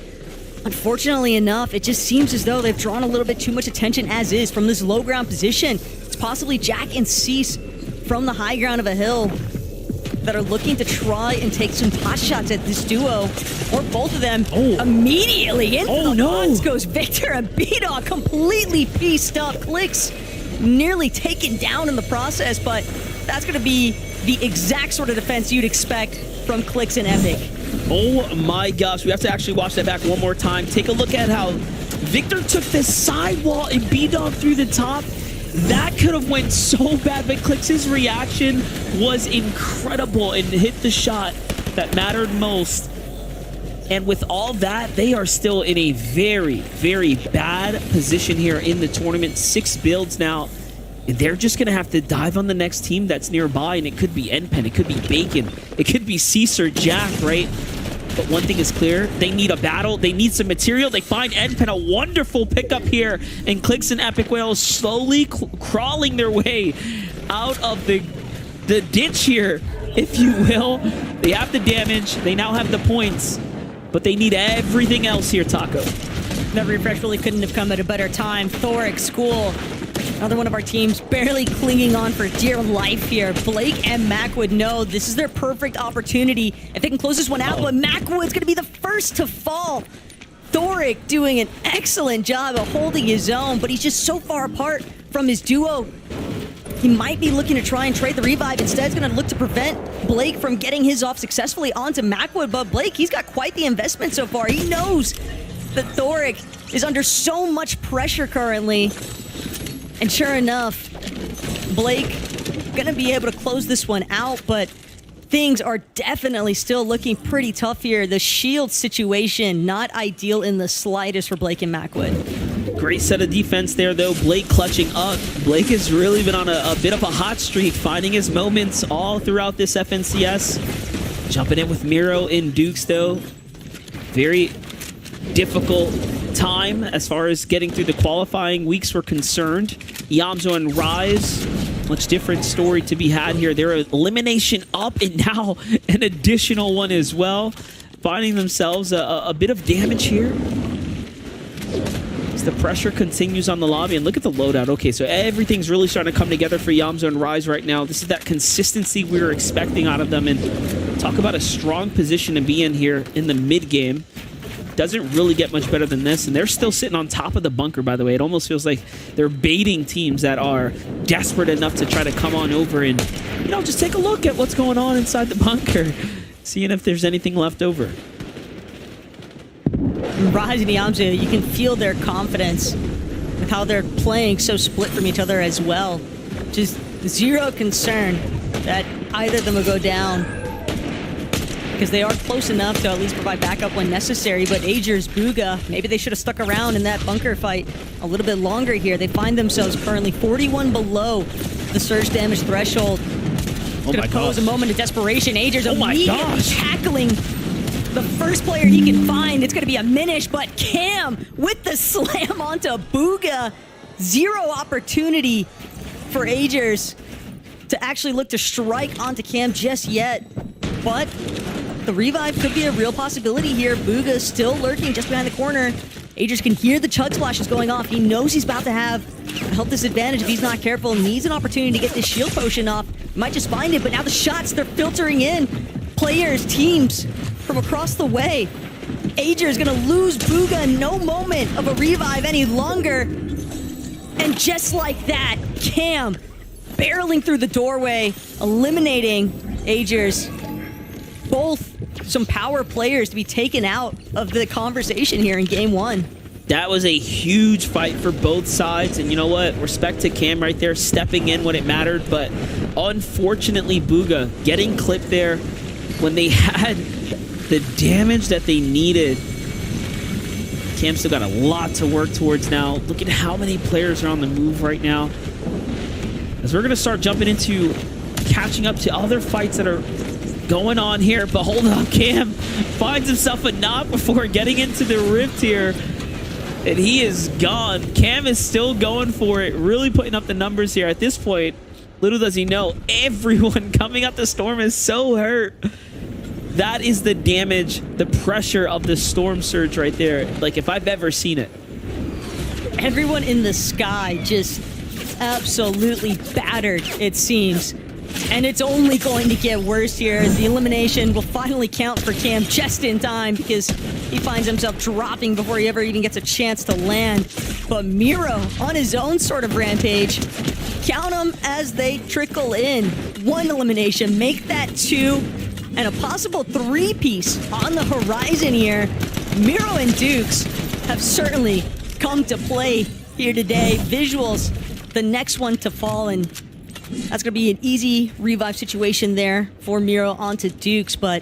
unfortunately enough, it just seems as though they've drawn a little bit too much attention as is from this low ground position. It's possibly Jack and Cease from the high ground of a hill that are looking to try and take some pot shots at this duo, or both of them. Immediately into the odds goes Victor, and B-Dog completely pieced up. Clicks nearly taken down in the process, but that's going to be the exact sort of defense you'd expect from Clicks and Epic. Oh my gosh, we have to actually watch that back one more time. Take a look at how Victor took the sidewall and B-Dog through the top. That could have went so bad, but Clicks' reaction was incredible and hit the shot that mattered most. And with all that, they are still in a very, very bad position here in the tournament. 6 builds now. They're just going to have to dive on the next team that's nearby, and it could be NPen, it could be Bacon, it could be Caesar Jack, right? But one thing is clear, they need a battle, they need some material. They find NPen, a wonderful pickup here, and Clicks and Epic Whales slowly crawling their way out of the ditch here, if you will. They have the damage, they now have the points, but they need everything else here, Taco. That refresh really couldn't have come at a better time. Thoric, School, another one of our teams barely clinging on for dear life here. Blake and Macwood know this is their perfect opportunity if they can close this one out, but Macwood's going to be the first to fall. Thoric doing an excellent job of holding his own, but he's just so far apart from his duo. He might be looking to try and trade the revive. Instead, he's going to look to prevent Blake from getting his off successfully onto Macwood, but Blake, he's got quite the investment so far. He knows that Thoric is under so much pressure currently. And sure enough, Blake gonna be able to close this one out, but things are definitely still looking pretty tough here. The shield situation, not ideal in the slightest for Blake and Macwood. Great set of defense there, though. Blake clutching up. Blake has really been on a bit of a hot streak, finding his moments all throughout this FNCS. Jumping in with Miro in Dukes, though. Very difficult time as far as getting through the qualifying weeks were concerned. Yamzo and Rise, much different story to be had here. Their elimination up, and now an additional one as well. Finding themselves a bit of damage here as the pressure continues on the lobby. And look at the loadout. Okay, so everything's really starting to come together for Yamzo and Rise right now. This is that consistency we were expecting out of them, and talk about a strong position to be in here in the mid game. Doesn't really get much better than this, and they're still sitting on top of the bunker, by the way. It almost feels like they're baiting teams that are desperate enough to try to come on over and, you know, just take a look at what's going on inside the bunker, seeing if there's anything left over. Rise and Yamzu, you can feel their confidence with how they're playing so split from each other as well. Just zero concern that either of them will go down, because they are close enough to at least provide backup when necessary. But Agers, Booga, maybe they should have stuck around in that bunker fight a little bit longer here. They find themselves currently 41 below the surge damage threshold. It's going to pose a moment of desperation. Agers immediately tackling the first player he can find. It's going to be a Minish, but Cam with the slam onto Booga. Zero opportunity for Agers to actually look to strike onto Cam just yet. But the revive could be a real possibility here. Booga still lurking just behind the corner. Agers can hear the chug splashes going off. He knows he's about to have a health disadvantage if he's not careful. Needs an opportunity to get this shield potion off. Might just find it, but now the shots, they're filtering in. Players, teams from across the way. Agers gonna lose Booga. No moment of a revive any longer. And just like that, Cam barreling through the doorway, eliminating Agers. Both some power players to be taken out of the conversation here in game one. That was a huge fight for both sides, and you know what? Respect to Cam right there, stepping in when it mattered, but unfortunately Booga getting clipped there when they had the damage that they needed. Cam still got a lot to work towards now. Look at how many players are on the move right now. As we're going to start jumping into catching up to other fights that are going on here, but hold up, Cam finds himself a knock before getting into the rift here, and he is gone. Cam is still going for it, really putting up the numbers here. At this point, little does he know, everyone coming up the storm is so hurt. That is the damage, the pressure of the storm surge right there, like if I've ever seen it. Everyone in the sky just absolutely battered, it seems. And it's only going to get worse here. The elimination will finally count for Cam just in time, because he finds himself dropping before he ever even gets a chance to land. But Miro on his own sort of rampage. Count them as they trickle in. One elimination, make that 2, and a possible 3-piece on the horizon here. Miro and Dukes have certainly come to play here today. Visuals, the next one to fall, and that's going to be an easy revive situation there for Miro onto Dukes, but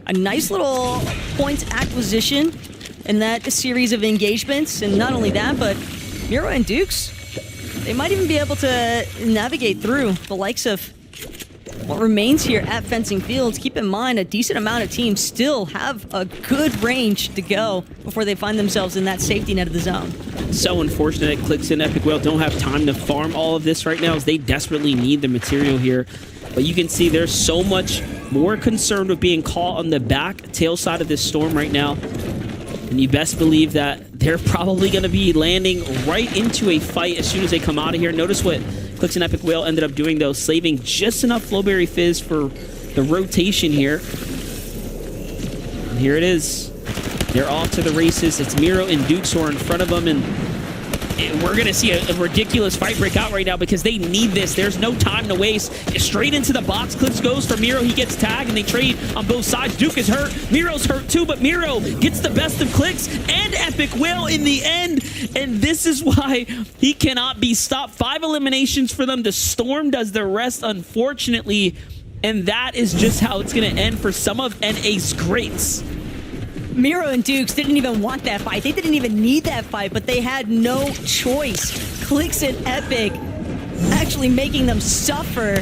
a nice little points acquisition in that series of engagements. And not only that, but Miro and Dukes, they might even be able to navigate through the likes of what remains here at Fencing Fields. Keep in mind, a decent amount of teams still have a good range to go before they find themselves in that safety net of the zone. So unfortunate. Clicks and Epic Whale don't have time to farm all of this right now as they desperately need the material here. But you can see they're so much more concerned with being caught on the back tail side of this storm right now. And you best believe that they're probably going to be landing right into a fight as soon as they come out of here. Notice what Clicks and Epic Whale ended up doing, though, saving just enough Flowberry Fizz for the rotation here. And here it is. They're off to the races. It's Miro and Dukes who are in front of them, and we're going to see a ridiculous fight break out right now because they need this. There's no time to waste. Straight into the box. Clicks goes for Miro. He gets tagged, and they trade on both sides. Duke is hurt. Miro's hurt too, but Miro gets the best of Clicks and Epic Whale in the end, and this is why he cannot be stopped. 5 eliminations for them. The Storm does the rest, unfortunately, and that is just how it's going to end for some of NA's greats. Miro and Dukes didn't even want that fight. They didn't even need that fight, but they had no choice. Clicks and Epic actually making them suffer.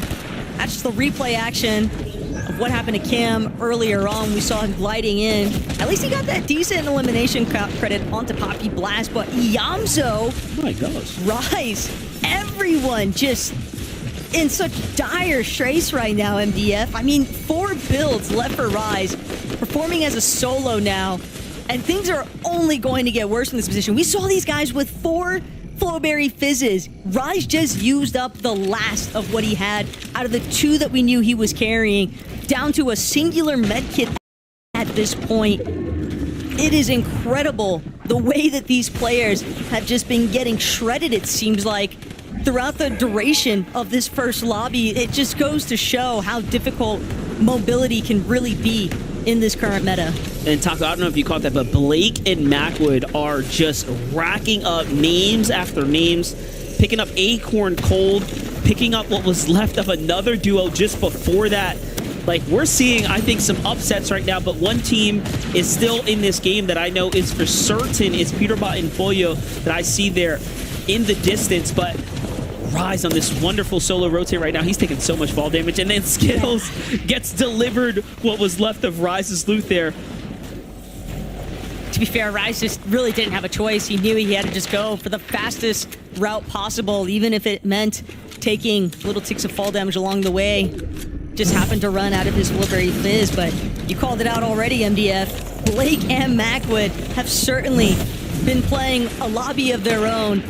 That's just the replay action of what happened to Cam earlier on. We saw him gliding in. At least he got that decent elimination credit onto Poppy Blast, but Yamzo, oh my gosh, Rise, everyone just in such dire straits right now, MDF. I mean, 4 builds left for Rise, performing as a solo now, and things are only going to get worse in this position. We saw these guys with 4 Flowberry Fizzes. Rise just used up the last of what he had out of the 2 that we knew he was carrying, down to a singular medkit at this point. It is incredible the way that these players have just been getting shredded, it seems like, throughout the duration of this first lobby. It just goes to show how difficult mobility can really be in this current meta. And Taco, I don't know if you caught that, but Blake and Macwood are just racking up names after names, picking up Acorn Cold, picking up what was left of another duo just before that. Like, we're seeing, I think, some upsets right now, but one team is still in this game that I know is for certain is Peterbot and Pollo that I see there in the distance, but Rise on this wonderful solo rotate right now. He's taking so much fall damage, and then Skittles gets delivered what was left of Rise's loot there. To be fair, Rise just really didn't have a choice. He knew he had to just go for the fastest route possible, even if it meant taking little ticks of fall damage along the way. Just happened to run out of his Flowberry Fizz, but you called it out already, MDF. Blake and Macwood have certainly been playing a lobby of their own.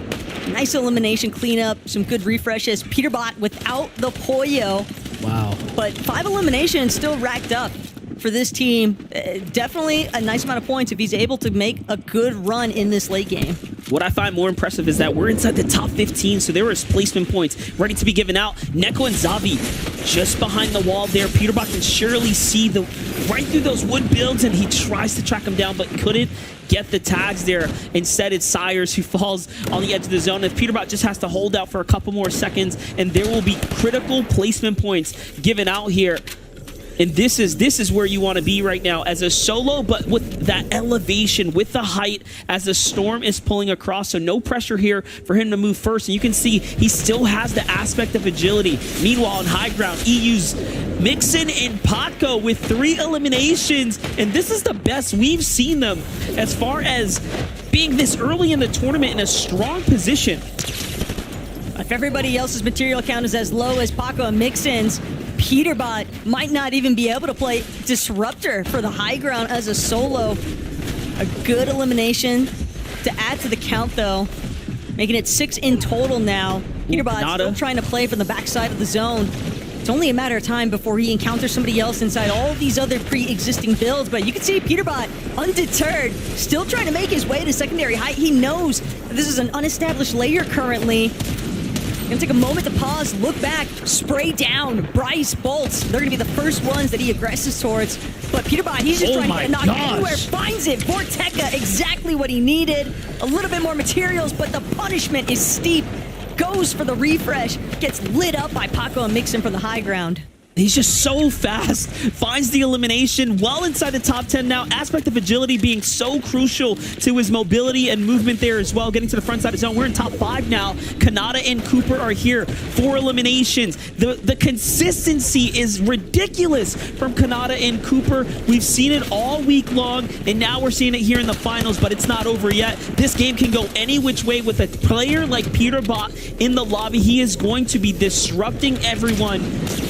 Nice elimination cleanup, some good refreshes. Peterbot without the Pollo. Wow. But 5 eliminations still racked up for this team. Definitely a nice amount of points if he's able to make a good run in this late game. What I find more impressive is that we're inside the top 15, so there is placement points ready to be given out. Neko and Zavi just behind the wall there. Peterbot can surely see right through those wood builds, and he tries to track him down, but couldn't get the tags there. Instead, it's Sires who falls on the edge of the zone. If Peterbot just has to hold out for a couple more seconds, and there will be critical placement points given out here. And this is where you want to be right now as a solo, but with that elevation, with the height as the storm is pulling across. So no pressure here for him to move first. And you can see he still has the aspect of agility. Meanwhile, on high ground, EU's Mixon and Potko with 3 eliminations. And this is the best we've seen them as far as being this early in the tournament in a strong position. If everybody else's material count is as low as Potko and Mixon's, Peterbot might not even be able to play Disruptor for the high ground as a solo. A good elimination to add to the count, though, making it 6 in total now. Peterbot still trying to play from the backside of the zone. It's only a matter of time before he encounters somebody else inside all of these other pre-existing builds, but you can see Peterbot undeterred, still trying to make his way to secondary height. He knows that this is an unestablished layer currently. Gonna take a moment to pause, look back, spray down Bryce bolts. They're gonna be the first ones that he aggresses towards. But Peterbot, he's just trying to get a knock anywhere, finds it. Vorteca, exactly what he needed. A little bit more materials, but the punishment is steep. Goes for the refresh, gets lit up by Paco and Mixon from the high ground. He's just so fast. Finds the elimination well inside the top 10 now. Aspect of agility being so crucial to his mobility and movement there as well. Getting to the front side of zone. We're in top 5 now. Kanata and Cooper are here for eliminations. The consistency is ridiculous from Kanata and Cooper. We've seen it all week long, and now we're seeing it here in the finals, but it's not over yet. This game can go any which way with a player like Peterbot in the lobby. He is going to be disrupting everyone,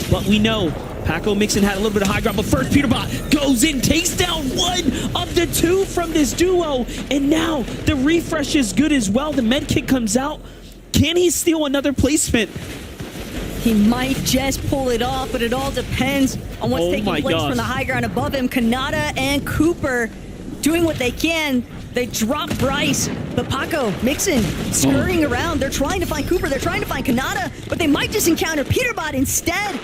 but we know Paco Mixon had a little bit of high ground, but first Peterbot goes in, takes down one of the 2 from this duo, and now the refresh is good as well. The med kit comes out. Can he steal another placement? He might just pull it off, but it all depends on what's taking place from the high ground above him. Kanata and Cooper doing what they can. They drop Bryce, but Paco Mixon scurrying around. They're trying to find Cooper. They're trying to find Kanata, but they might just encounter Peterbot instead.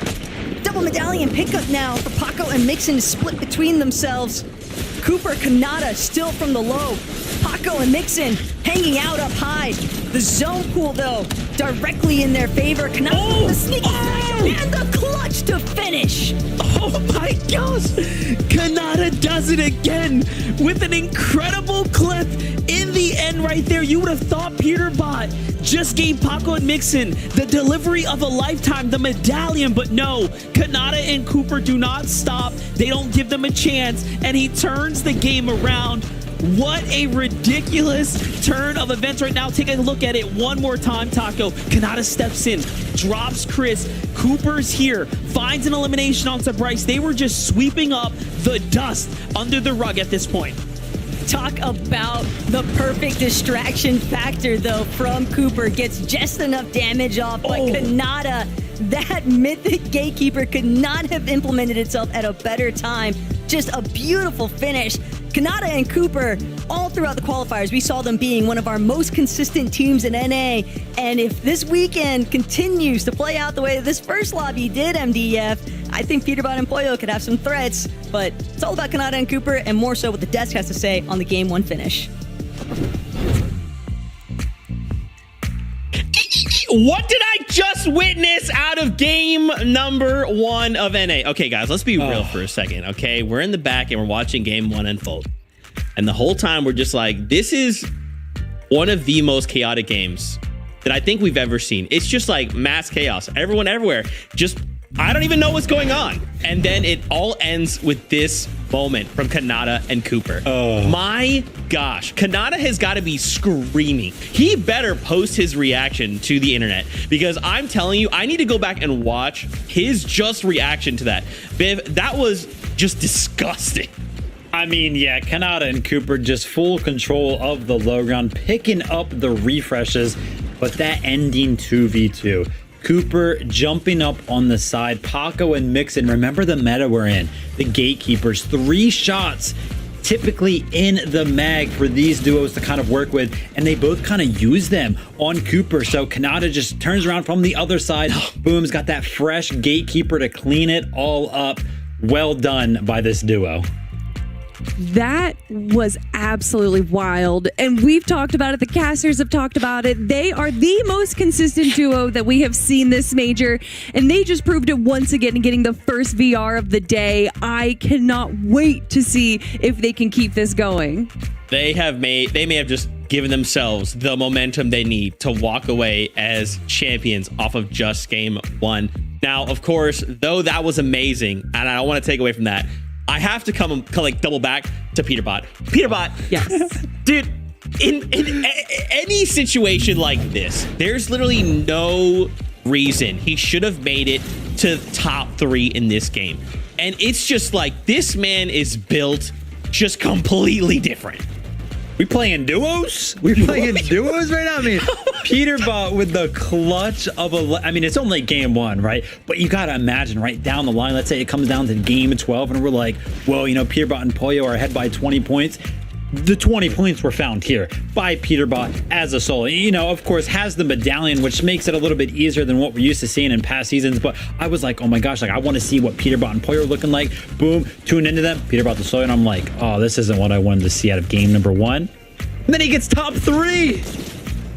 Double medallion pickup now for Paco and Mixon to split between themselves. Cooper, Kanata still from the low. Paco and Mixon hanging out up high. The zone pool, though, directly in their favor. Kanata the sneaky and the clutch to finish. Oh my gosh! Kanata does it again with an incredible clip in the end right there. You would have thought Peterbot just gave Paco and Mixon the delivery of a lifetime, the medallion, but no. Kanata and Cooper do not stop. They don't give them a chance, and he turns the game around. What a ridiculous turn of events right now. Take a look at it one more time, Taco. Kanata steps in, drops Chris. Cooper's here, finds an elimination onto Bryce. They were just sweeping up the dust under the rug at this point. Talk about the perfect distraction factor, though, from Cooper. Gets just enough damage off, but Kanata, that mythic gatekeeper, could not have implemented itself at a better time. Just a beautiful finish. Kanata and Cooper, all throughout the qualifiers, we saw them being one of our most consistent teams in NA. And if this weekend continues to play out the way this first lobby did, MDF, I think Peterbot and Pollo could have some threats. But it's all about Kanata and Cooper, and more so what the desk has to say on the Game 1 finish. What did I just witness out of game number 1 of NA? Okay, guys, let's be real for a second, okay? We're in the back and we're watching game 1 unfold. And the whole time we're just like, this is one of the most chaotic games that I think we've ever seen. It's just like mass chaos. Everyone everywhere. Just, I don't even know what's going on. And then it all ends with this moment from Kanata and Cooper. My gosh, Kanata has got to be screaming. He better post his reaction to the internet, because I'm telling you, I need to go back and watch his just reaction to that. Viv, that was just disgusting. I mean, yeah, Kanata and Cooper just full control of the low ground, picking up the refreshes, but that ending 2v2. Cooper jumping up on the side. Paco and Mixon, remember the meta we're in. The gatekeepers, 3 shots typically in the mag for these duos to kind of work with, and they both kind of use them on Cooper. So Kanata just turns around from the other side. Boom's got that fresh gatekeeper to clean it all up. Well done by this duo. That was absolutely wild. And we've talked about it. The casters have talked about it. They are the most consistent duo that we have seen this major. And they just proved it once again, getting the first VR of the day. I cannot wait to see if they can keep this going. They may have just given themselves the momentum they need to walk away as champions off of just game 1. Now, of course, though that was amazing, and I don't want to take away from that, I have to come like double back to Peterbot. Peterbot, yes, dude. In any situation like this, there's literally no reason he should have made it to top 3 in this game, and it's just like this man is built just completely different. We playing duos? We're playing duos right now? I mean, Peterbot with the clutch of I mean, it's only game 1, right? But you got to imagine right down the line, let's say it comes down to game 12 and we're like, well, you know, Peterbot and Pollo are ahead by 20 points. The 20 points were found here by Peterbot as a solo. You know, of course, has the medallion, which makes it a little bit easier than what we're used to seeing in past seasons. But I was like, oh my gosh, like I want to see what Peterbot and Pollo are looking like. Boom, tune into them, Peterbot the solo, and I'm like, oh, this isn't what I wanted to see out of game number 1. And then he gets top 3.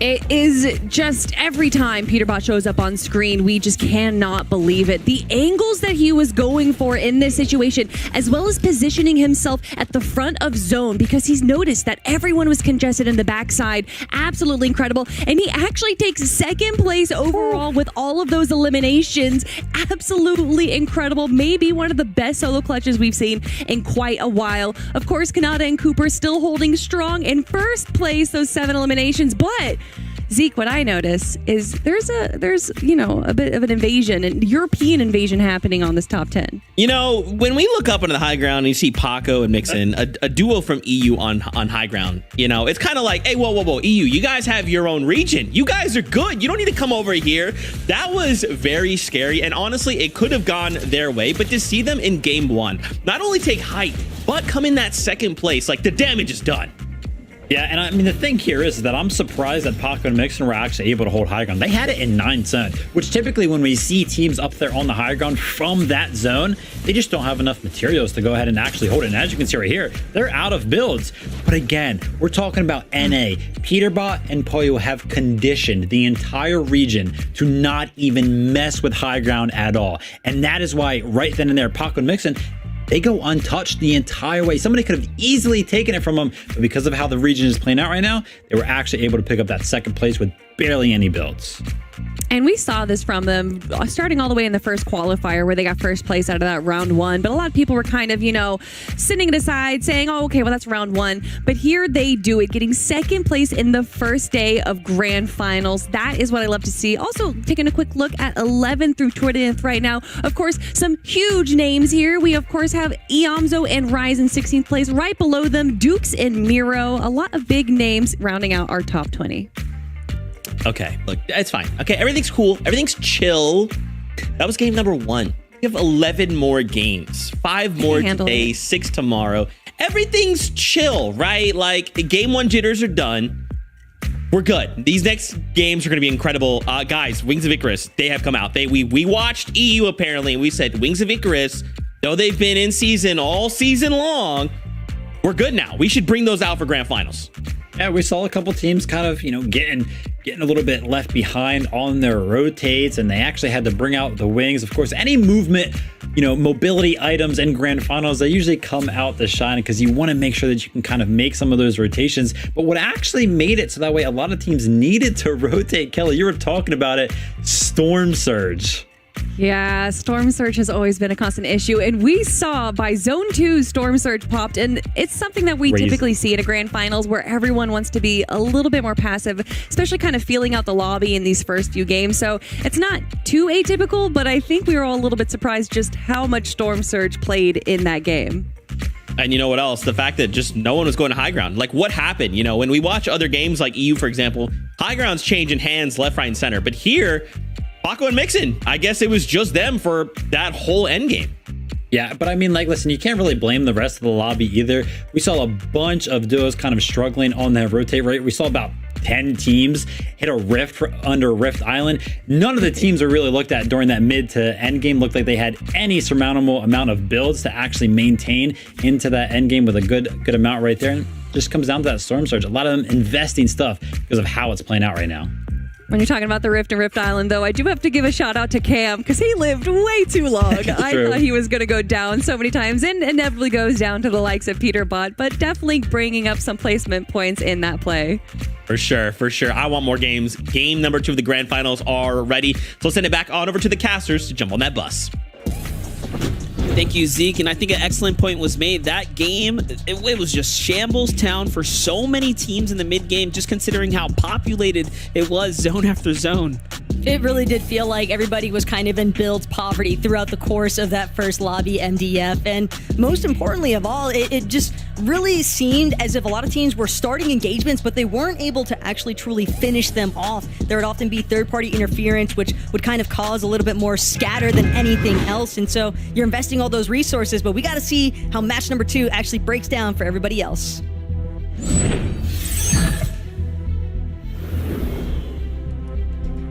It is just every time Peterbot shows up on screen, we just cannot believe it. The angles that he was going for in this situation, as well as positioning himself at the front of zone because he's noticed that everyone was congested in the backside. Absolutely incredible. And he actually takes second place overall with all of those eliminations. Absolutely incredible. Maybe one of the best solo clutches we've seen in quite a while. Of course, Kanata and Cooper still holding strong in first place, those 7 eliminations, but Zeke, what I notice is there's you know, a bit of an invasion, an European invasion happening on this top 10. You know, when we look up into the high ground and you see Paco and Mixon, a duo from EU on high ground, you know, it's kind of like, hey, whoa, EU, you guys have your own region. You guys are good. You don't need to come over here. That was very scary. And honestly, it could have gone their way. But to see them in game 1, not only take height, but come in that second place, like the damage is done. Yeah, and I mean, the thing here is that I'm surprised that Paco and Mixon were actually able to hold high ground. They had it in 9-7, which typically when we see teams up there on the high ground from that zone, they just don't have enough materials to go ahead and actually hold it. And as you can see right here, they're out of builds. But again, we're talking about NA. Peterbot and Poyo have conditioned the entire region to not even mess with high ground at all. And that is why right then and there, Paco and Mixon, they go untouched the entire way. Somebody could have easily taken it from them, but because of how the region is playing out right now, they were actually able to pick up that second place with barely any builds. And we saw this from them starting all the way in the first qualifier where they got first place out of that round 1. But a lot of people were kind of, you know, sitting it aside saying, oh, okay, well, that's round 1. But here they do it, getting second place in the first day of grand finals. That is what I love to see. Also, taking a quick look at 11th through 20th right now. Of course, some huge names here. We, of course, have Iamzo and Rise in 16th place. Right below them, Dukes and Miro. A lot of big names rounding out our top 20. Okay, look, it's fine. Okay, everything's cool. Everything's chill. That was game number 1. We have 11 more games. 5 more today, 6 tomorrow. Everything's chill, right? Like, game 1 jitters are done. We're good. These next games are going to be incredible. Guys, Wings of Icarus, they have come out. We watched EU, apparently, and we said, Wings of Icarus, though they've been in season all season long, we're good now. We should bring those out for grand finals. Yeah, we saw a couple teams kind of, you know, getting a little bit left behind on their rotates, and they actually had to bring out the wings. Of course, any movement, you know, mobility items in grand finals, they usually come out to shine because you want to make sure that you can kind of make some of those rotations. But what actually made it so that way a lot of teams needed to rotate, Kelly, you were talking about it, Storm Surge. Yeah, Storm Surge has always been a constant issue, and we saw by Zone 2 Storm Surge popped, and it's something that we typically see at a grand finals where everyone wants to be a little bit more passive, especially kind of feeling out the lobby in these first few games. So it's not too atypical, but I think we were all a little bit surprised just how much Storm Surge played in that game. And you know what else? The fact that just no one was going to high ground. Like, what happened? You know, when we watch other games like EU, for example, high grounds change in hands left, right, and center. But here, Paco and Mixon, I guess it was just them for that whole end game. Yeah, but I mean, like, listen, you can't really blame the rest of the lobby either. We saw a bunch of duos kind of struggling on that rotate rate. We saw about 10 teams hit a rift under Rift Island. None of the teams are really looked at during that mid to end game looked like they had any surmountable amount of builds to actually maintain into that end game with a good amount right there. And it just comes down to that Storm Surge. A lot of them investing stuff because of how it's playing out right now. When you're talking about the Rift and Rift Island, though, I do have to give a shout out to Cam because he lived way too long. I thought he was going to go down so many times and inevitably goes down to the likes of Peterbot, but definitely bringing up some placement points in that play. For sure, for sure. I want more games. Game number 2 of the grand finals are ready. So let's send it back on over to the casters to jump on that bus. Thank you, Zeke. And I think an excellent point was made. That game, it was just shambles town for so many teams in the mid game, just considering how populated it was zone after zone. It really did feel like everybody was kind of in build poverty throughout the course of that first lobby MDF. And most importantly of all, it just really seemed as if a lot of teams were starting engagements, but they weren't able to actually truly finish them off. There would often be third-party interference, which would kind of cause a little bit more scatter than anything else. And so you're investing all those resources, but we got to see how match number 2 actually breaks down for everybody else.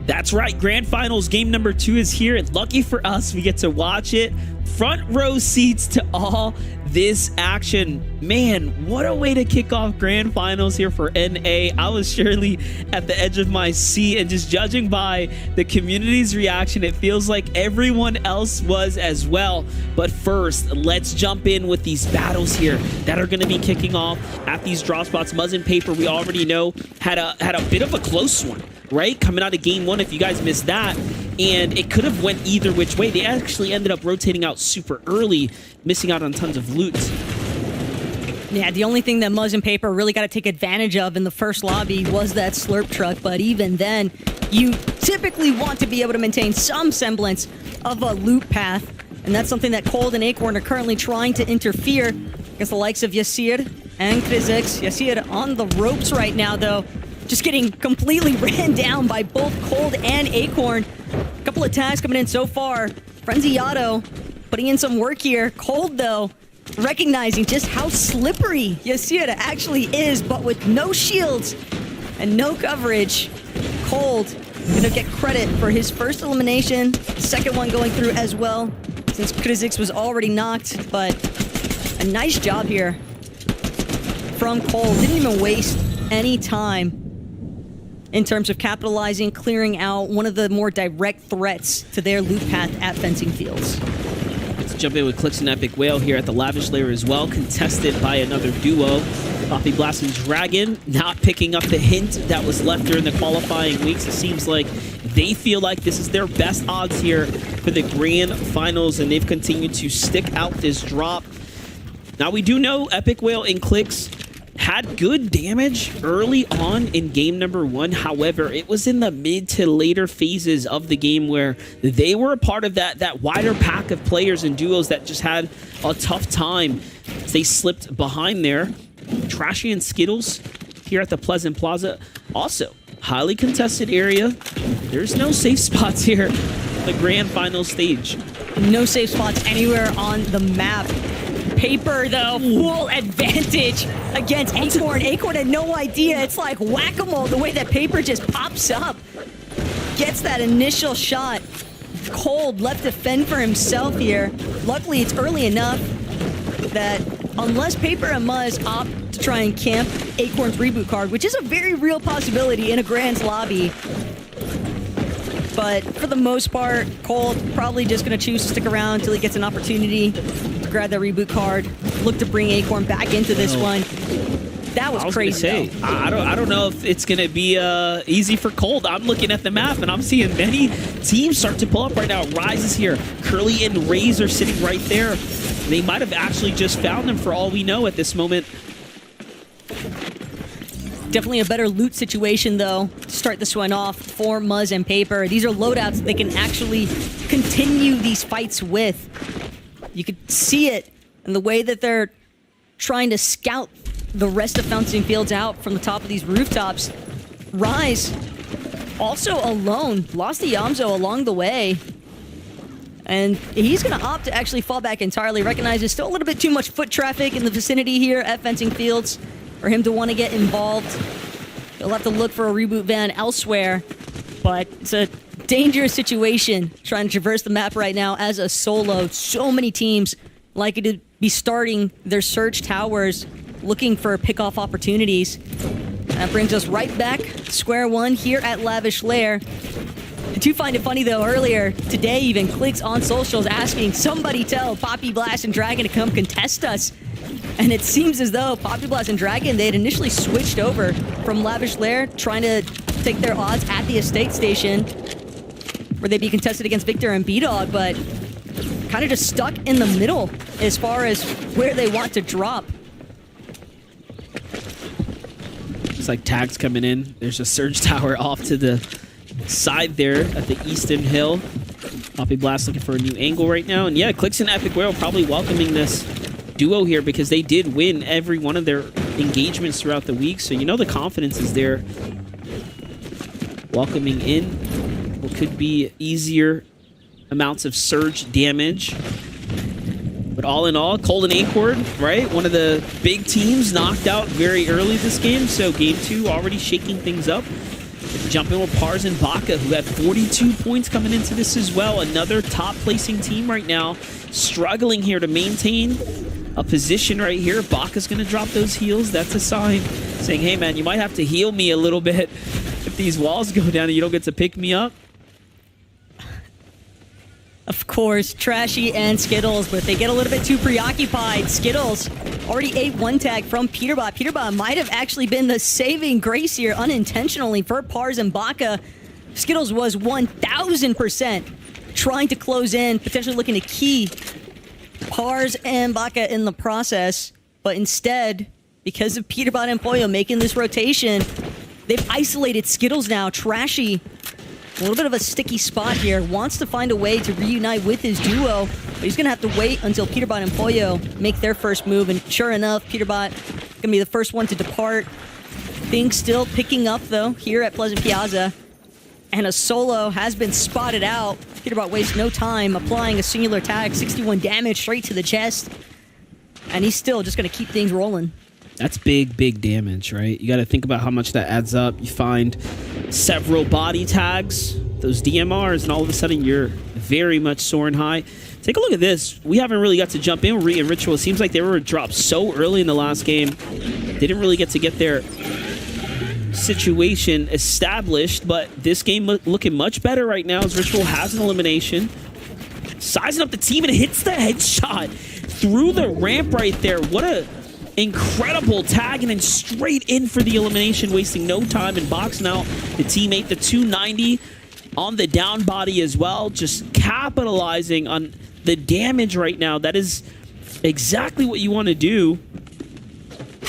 That's right. Grand Finals game number 2 is here. And lucky for us, we get to watch it front row seats to all this action. Man, what a way to kick off grand finals here for NA. I was surely at the edge of my seat, and just judging by the community's reaction, it feels like everyone else was as well. But first, let's jump in with these battles here that are going to be kicking off at these drop spots. Muzz and Paper, we already know, had a bit of a close one, right? Coming out of game one, if you guys missed that, and it could have went either which way. They actually ended up rotating out super early, missing out on tons of loot. Yeah, the only thing that Muzz and Paper really got to take advantage of in the first lobby was that slurp truck, but even then, you typically want to be able to maintain some semblance of a loot path, and that's something that Cold and Acorn are currently trying to interfere against the likes of Yasir and Krizix. Yasir on the ropes right now, though, just getting completely ran down by both Cold and Acorn. A couple of tags coming in so far. Frenzy Otto putting in some work here. Cold, though, recognizing just how slippery Yasir actually is, but with no shields and no coverage, Cold gonna get credit for his first elimination. Second one going through as well, since Krizix was already knocked, but a nice job here from Cold. Didn't even waste any time in terms of capitalizing, clearing out one of the more direct threats to their loot path at Fencing Fields. Let's jump in with Clicks and Epic Whale here at the Lavish Lair as well, contested by another duo. Poppy Blast and Dragon not picking up the hint that was left during the qualifying weeks. It seems like they feel like this is their best odds here for the grand finals, and they've continued to stick out this drop. Now, we do know Epic Whale and Clicks had good damage early on in game number one. However, it was in the mid to later phases of the game where they were a part of that wider pack of players and duos that just had a tough time. They slipped behind there. Trashy and Skittles here at the Pleasant Plaza. Also, highly contested area. There's no safe spots here on the grand final stage. No safe spots anywhere on the map. Paper, though, full advantage against Acorn. Acorn had no idea. It's like whack-a-mole, the way that Paper just pops up. Gets that initial shot. Cold left to fend for himself here. Luckily, it's early enough that unless Paper and Muzz opt to try and camp Acorn's reboot card, which is a very real possibility in a Grand's lobby, but for the most part, Cold probably just going to choose to stick around until he gets an opportunity to grab that reboot card, look to bring Acorn back into this one. That was crazy. I don't know if it's going to be easy for Cold. I'm looking at the map, and I'm seeing many teams start to pull up right now. Rise is here. Curly and Raze are sitting right there. They might have actually just found them for all we know at this moment. Definitely a better loot situation, though, to start this one off for Muzz and Paper. These are loadouts they can actually continue these fights with. You could see it in the way that they're trying to scout the rest of Fencing Fields out from the top of these rooftops. Rise, also alone, lost the Yamzo along the way. And he's going to opt to actually fall back entirely. Recognizes still a little bit too much foot traffic in the vicinity here at Fencing Fields for him to want to get involved. He'll have to look for a reboot van elsewhere, but it's a dangerous situation trying to traverse the map right now as a solo. So many teams likely to be starting their Surge towers, looking for pick-off opportunities. That brings us right back to square one here at Lavish Lair. I do find it funny, though, earlier today even Clicks on socials asking somebody tell Poppy Blast and Dragon to come contest us. And it seems as though Poppy Blast and Dragon, they had initially switched over from Lavish Lair, trying to take their odds at the estate station, where they'd be contested against Victor and B-Dog, but kind of just stuck in the middle as far as where they want to drop. It's like tags coming in. There's a Surge tower off to the side there at the Eastern Hill. Poppy Blast looking for a new angle right now. And yeah, Clicks and Epic Whale probably welcoming this duo here because they did win every one of their engagements throughout the week. So you know the confidence is there. Welcoming in what could be easier amounts of Surge damage. But all in all, Cold and Acorn, right? One of the big teams knocked out very early this game. So game two already shaking things up. Jump in with Pars and Baka, who had 42 points coming into this as well. Another top placing team right now, struggling here to maintain a position right here. Baka's going to drop those heals. That's a sign saying, hey, man, you might have to heal me a little bit if these walls go down and you don't get to pick me up. Of course, Trashy and Skittles, but they get a little bit too preoccupied. Skittles already ate one tag from Peterbot. Peterbot might have actually been the saving grace here unintentionally for Pars and Baka. Skittles was 1,000% trying to close in, potentially looking to key Pars and Baka in the process. But instead, because of Peterbot and Pollo making this rotation, they've isolated Skittles now. Trashy, a little bit of a sticky spot here. Wants to find a way to reunite with his duo, but he's going to have to wait until Peterbot and Pollo make their first move. And sure enough, Peterbot going to be the first one to depart. Things still picking up, though, here at Pleasant Piazza. And a solo has been spotted out. Peterbot wastes no time applying a singular attack, 61 damage straight to the chest. And he's still just going to keep things rolling. That's big, big damage, right? You got to think about how much that adds up. You find several body tags, those DMRs, and all of a sudden you're very much soaring high. Take a look at this. We haven't really got to jump in Re and Ritual. It seems like they were dropped so early in the last game. They didn't really get to get their situation established, but this game looking much better right now as Ritual has an elimination. Sizing up the team and hits the headshot through the ramp right there. What a incredible tag, and then straight in for the elimination, wasting no time and boxing out the teammate. The 290 on the down body as well, just capitalizing on the damage right now. That is exactly what you want to do.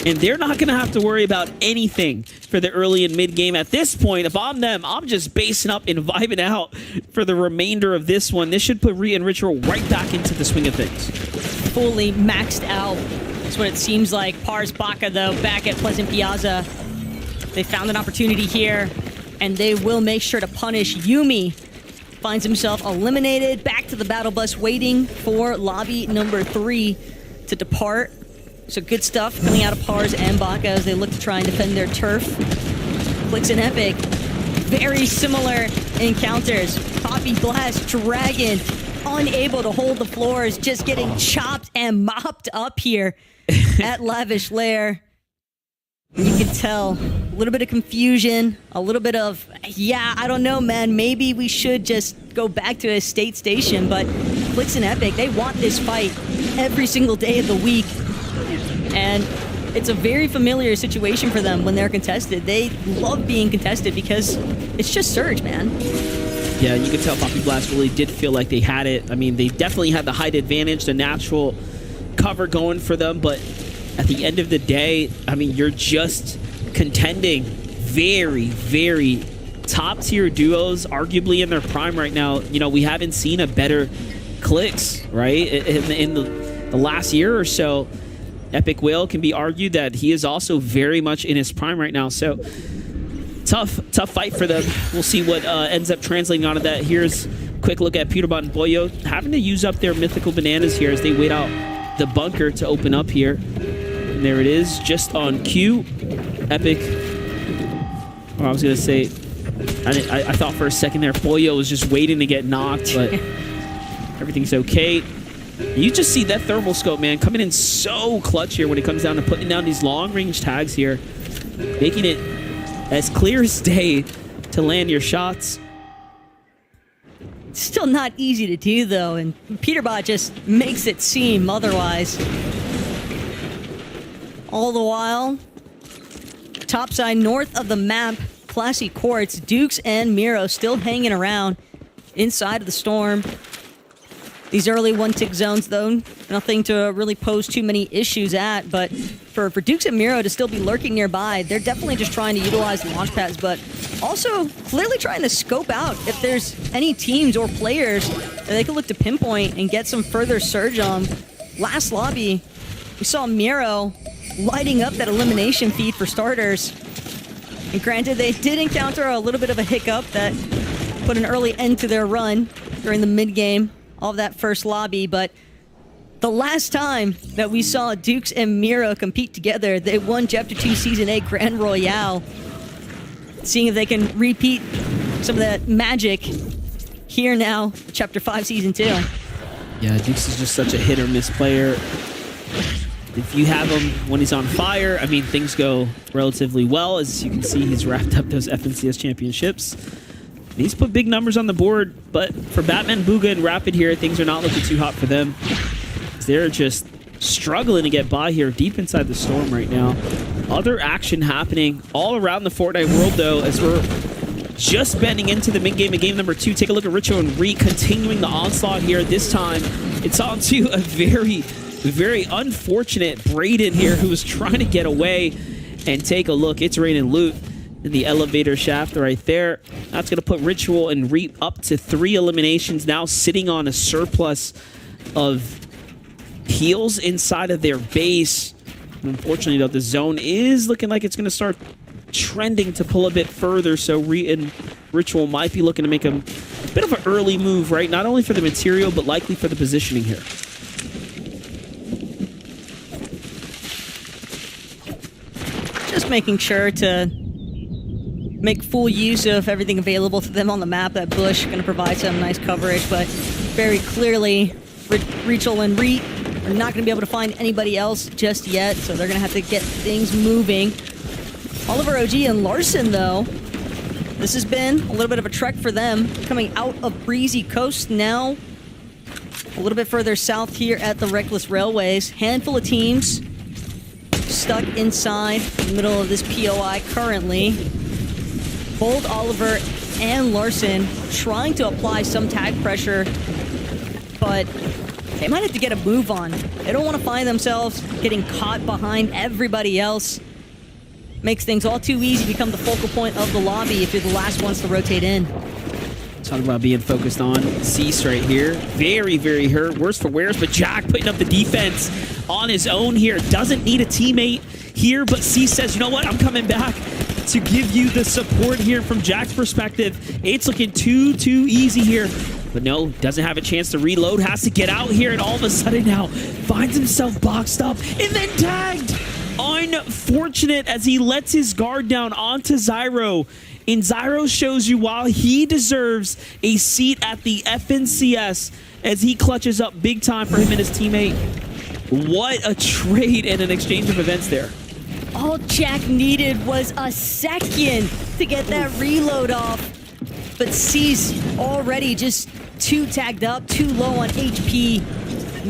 And they're not going to have to worry about anything for the early and mid game. At this point, if I'm them, I'm just basing up and vibing out for the remainder of this one. This should put Re and Ritual right back into the swing of things. Fully maxed out. That's what it seems like. Pars Baka, though, back at Pleasant Piazza. They found an opportunity here, and they will make sure to punish Yumi. Finds himself eliminated. Back to the battle bus, waiting for lobby number 3 to depart. So good stuff coming out of Pars and Baka as they look to try and defend their turf. Clicks and Epic. Very similar encounters. Poppy Blast, Dragon, unable to hold the floors, just getting chopped and mopped up here at Lavish Lair. You can tell a little bit of confusion, a little bit of, yeah, I don't know, man, maybe we should just go back to a state station, but Clicks and Epic, they want this fight every single day of the week. And it's a very familiar situation for them when they're contested. They love being contested because it's just Surge, man. Yeah, you can tell Poppy Blast really did feel like they had it. I mean, they definitely had the height advantage, the natural cover going for them, but at the end of the day, I mean, you're just contending very, very top-tier duos, arguably in their prime right now. You know, we haven't seen a better Clicks, right? In the last year or so. Epic Whale can be argued that he is also very much in his prime right now. So tough fight for them. We'll see what ends up translating onto that. Here's a quick look at Peterbot and Pollo having to use up their mythical bananas here as they wait out the bunker to open up here. And there it is, just on cue. Epic. Oh, I was gonna say, I thought for a second there Pollo was just waiting to get knocked, but everything's okay. You just see that thermal scope, man, coming in so clutch here when it comes down to putting down these long-range tags here, making it as clear as day to land your shots. Still not easy to do, though, and Peterbot just makes it seem otherwise. All the while, topside north of the map, Classy Courts, Dukes and Miro still hanging around inside of the storm. These early one-tick zones, though, nothing to really pose too many issues at, but for Dukes and Miro to still be lurking nearby, they're definitely just trying to utilize the launch pads, but also clearly trying to scope out if there's any teams or players that they could look to pinpoint and get some further surge on. Last lobby, we saw Miro lighting up that elimination feed for starters. And granted, they did encounter a little bit of a hiccup that put an early end to their run during the mid-game of that first lobby, but the last time that we saw Dukes and Miro compete together, they won Chapter 2 Season 8 Grand Royale. seeing if they can repeat some of that magic here now, Chapter 5, Season 2. Yeah, Dukes is just such a hit or miss player. If you have him when he's on fire, I mean, things go relatively well. As you can see, he's wrapped up those FNCS championships. And he's put big numbers on the board, but for Batman, Booga, and Rapid here, things are not looking too hot for them. They're just struggling to get by here deep inside the storm right now. Other action happening all around the Fortnite world, though, as we're just bending into the mid-game of game number 2. Take a look at Richo and Reek continuing the onslaught here. This time, it's on to a very unfortunate Brayden here, who was trying to get away. And take a look. It's raining loot in the elevator shaft right there. That's going to put Ritual and Reap up to 3 eliminations, now sitting on a surplus of heals inside of their base. Unfortunately, though, the zone is looking like it's going to start trending to pull a bit further, so Ritual might be looking to make a bit of an early move, right? Not only for the material, but likely for the positioning here. Just making sure to make full use of everything available to them on the map. That bush going to provide some nice coverage, but very clearly, Ritual and Reet are not going to be able to find anybody else just yet, so they're going to have to get things moving. Oliver OG and Larson, though, this has been a little bit of a trek for them, coming out of Breezy Coast now, a little bit further south here at the Reckless Railways. Handful of teams stuck inside the middle of this POI currently. Bold, Oliver, and Larson trying to apply some tag pressure, but they might have to get a move on. They don't want to find themselves getting caught behind everybody else. Makes things all too easy to become the focal point of the lobby if you're the last ones to rotate in. Talking about being focused on Cease right here. Very, very hurt. Worse for wears, but Jack putting up the defense on his own here. Doesn't need a teammate here, but Cease says, you know what? I'm coming back to give you the support here from Jack's perspective. It's looking too easy here. But no, doesn't have a chance to reload. Has to get out here, and all of a sudden now finds himself boxed up and then tagged. Unfortunate as he lets his guard down onto Zyro. And Zyro shows you why he deserves a seat at the FNCS as he clutches up big time for him and his teammate. What a trade and an exchange of events there. All Jack needed was a second to get that reload off. But C's already just too tagged up, too low on HP.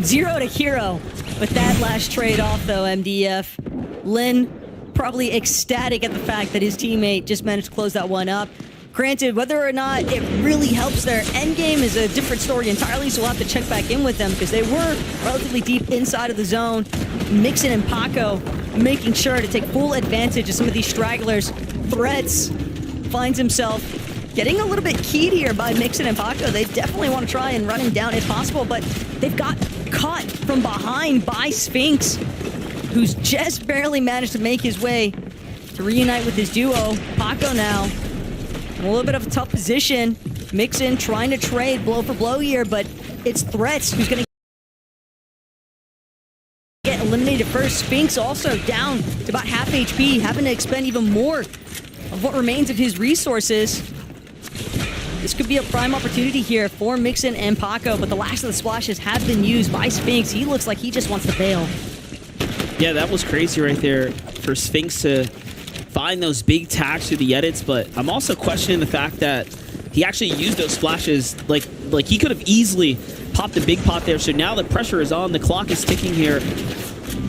0 to hero with that last trade off, though, MDF. Lin probably ecstatic at the fact that his teammate just managed to close that one up. Granted, whether or not it really helps their endgame is a different story entirely, so we'll have to check back in with them because they were relatively deep inside of the zone. Mixon and Paco making sure to take full advantage of some of these stragglers. Threats finds himself getting a little bit keyed here by Mixon and Paco. They definitely want to try and run him down if possible, but they've got caught from behind by Sphinx, who's just barely managed to make his way to reunite with his duo. Paco now in a little bit of a tough position. Mixon trying to trade blow for blow here, but it's Threats who's going to get eliminated first. Sphinx also down to about half HP, having to expend even more of what remains of his resources. This could be a prime opportunity here for Mixon and Paco, but the last of the splashes have been used by Sphinx. He looks like he just wants to bail. Yeah, that was crazy right there for Sphinx to find those big tags through the edits, but I'm also questioning the fact that he actually used those splashes like he could have easily popped a big pot there. So now the pressure is on, the clock is ticking here,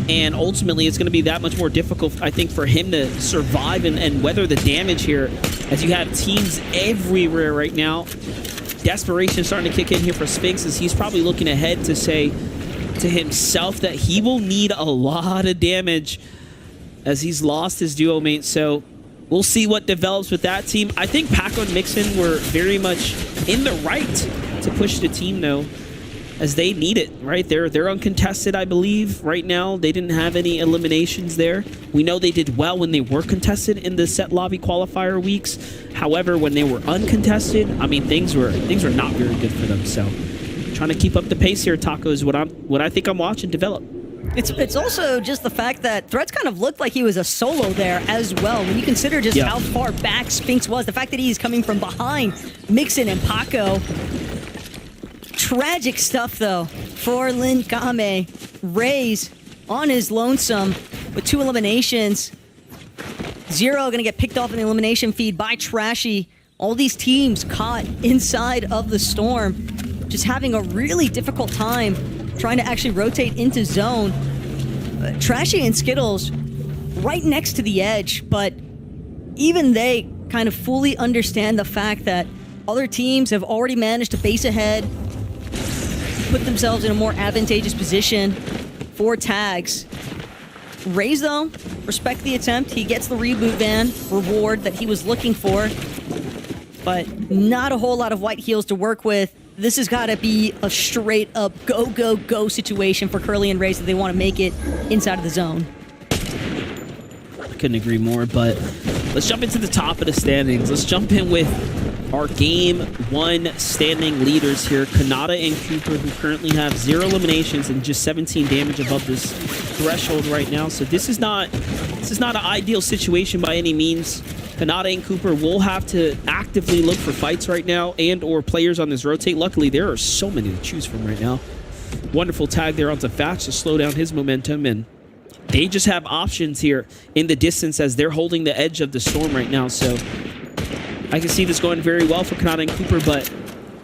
and ultimately it's going to be that much more difficult, I think, for him to survive and weather the damage here as you have teams everywhere right now. Desperation starting to kick in here for Sphinx as he's probably looking ahead to say to himself that he will need a lot of damage as he's lost his duo mate. So we'll see what develops with that team. I think Paco and Mixon were very much in the right to push the team, though, as they need it, right? They're uncontested, I believe, right now. They didn't have any eliminations there. We know they did well when they were contested in the set lobby qualifier weeks. However, when they were uncontested, I mean, things were not very good for them. So trying to keep up the pace here, Taco, is what I think I'm watching develop. It's also just the fact that Threats kind of looked like he was a solo there as well. When you consider just how far back Spinks was, the fact that he's coming from behind Mixon and Paco. Tragic stuff, though, for Lin Kame. Raze on his lonesome with 2 eliminations. Zero going to get picked off in the elimination feed by Trashy. All these teams caught inside of the storm, just having a really difficult time trying to actually rotate into zone. Trashy and Skittles right next to the edge, but even they kind of fully understand the fact that other teams have already managed to base ahead, put themselves in a more advantageous position for tags. Raze, though, respect the attempt. He gets the reboot van reward that he was looking for, but not a whole lot of white heels to work with. This has got to be a straight up go, go, go situation for Curly and Raze if they want to make it inside of the zone. I couldn't agree more, but let's jump into the top of the standings. Let's jump in with our Game 1 standing leaders here. Kanata and Cooper, who currently have 0 eliminations and just 17 damage above this threshold right now. So this is not an ideal situation by any means. Kanata and Cooper will have to actively look for fights right now and or players on this rotate. Luckily, there are so many to choose from right now. Wonderful tag there onto Fatch to slow down his momentum, and they just have options here in the distance as they're holding the edge of the storm right now. So I can see this going very well for Kanata and Cooper, but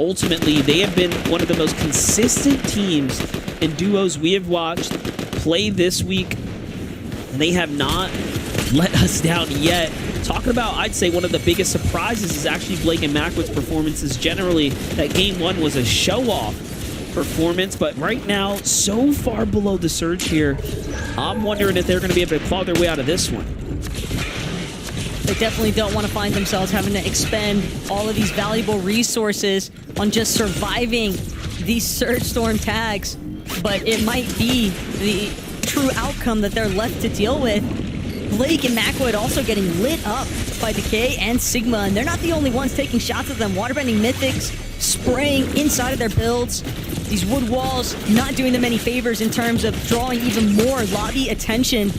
ultimately they have been one of the most consistent teams and duos we have watched play this week, and they have not let us down yet. Talking about, I'd say one of the biggest surprises is actually Blake and Macwood's performances. Generally, that Game 1 was a show-off performance, but right now, so far below the surge here, I'm wondering if they're going to be able to claw their way out of this one. They definitely don't want to find themselves having to expend all of these valuable resources on just surviving these Surge Storm tags, but it might be the true outcome that they're left to deal with. Blake and Macwood also getting lit up by Decay and Sigma, and they're not the only ones taking shots at them. Waterbending Mythics spraying inside of their builds. These wood walls not doing them any favors in terms of drawing even more lobby attention.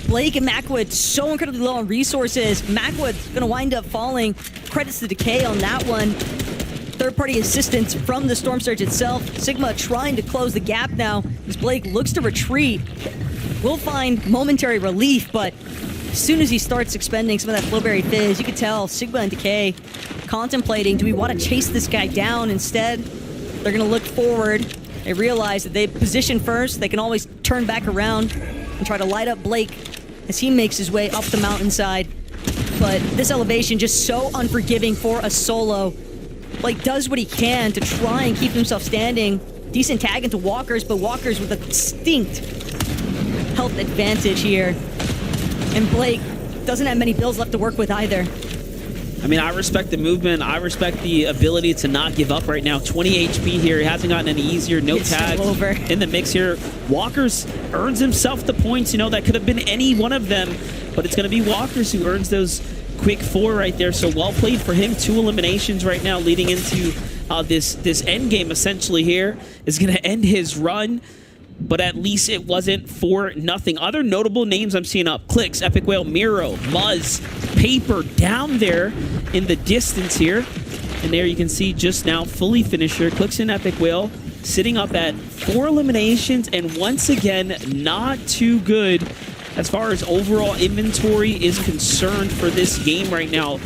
Blake and Macwood so incredibly low on resources. Macwood's gonna wind up falling. Credits to Decay on that one. Third-party assistance from the Storm Surge itself. Sigma trying to close the gap now as Blake looks to retreat. Will find momentary relief, but as soon as he starts expending some of that Flowberry Fizz, you can tell Sigma and Decay contemplating, do we want to chase this guy down? Instead, they're going to look forward. They realize that they position first. They can always turn back around and try to light up Blake as he makes his way up the mountainside. But this elevation just so unforgiving for a solo. Blake does what he can to try and keep himself standing. Decent tag into Walkers, but Walkers with a distinct health advantage here. And Blake doesn't have many builds left to work with either. I mean, I respect the movement. I respect the ability to not give up right now. 20 HP here. He hasn't gotten any easier. No tags in the mix here. Walkers earns himself the points. You know, that could have been any one of them, but it's going to be Walkers who earns those quick 4 right there. So well played for him. 2 eliminations right now leading into this end game essentially here is going to end his run. But at least it wasn't for nothing. Other notable names I'm seeing up: Clicks, Epic Whale, Miro, Muzz, Paper down there in the distance here. And there you can see just now, fully finished here. Clicks and Epic Whale sitting up at 4 eliminations, and once again, not too good as far as overall inventory is concerned for this game right now.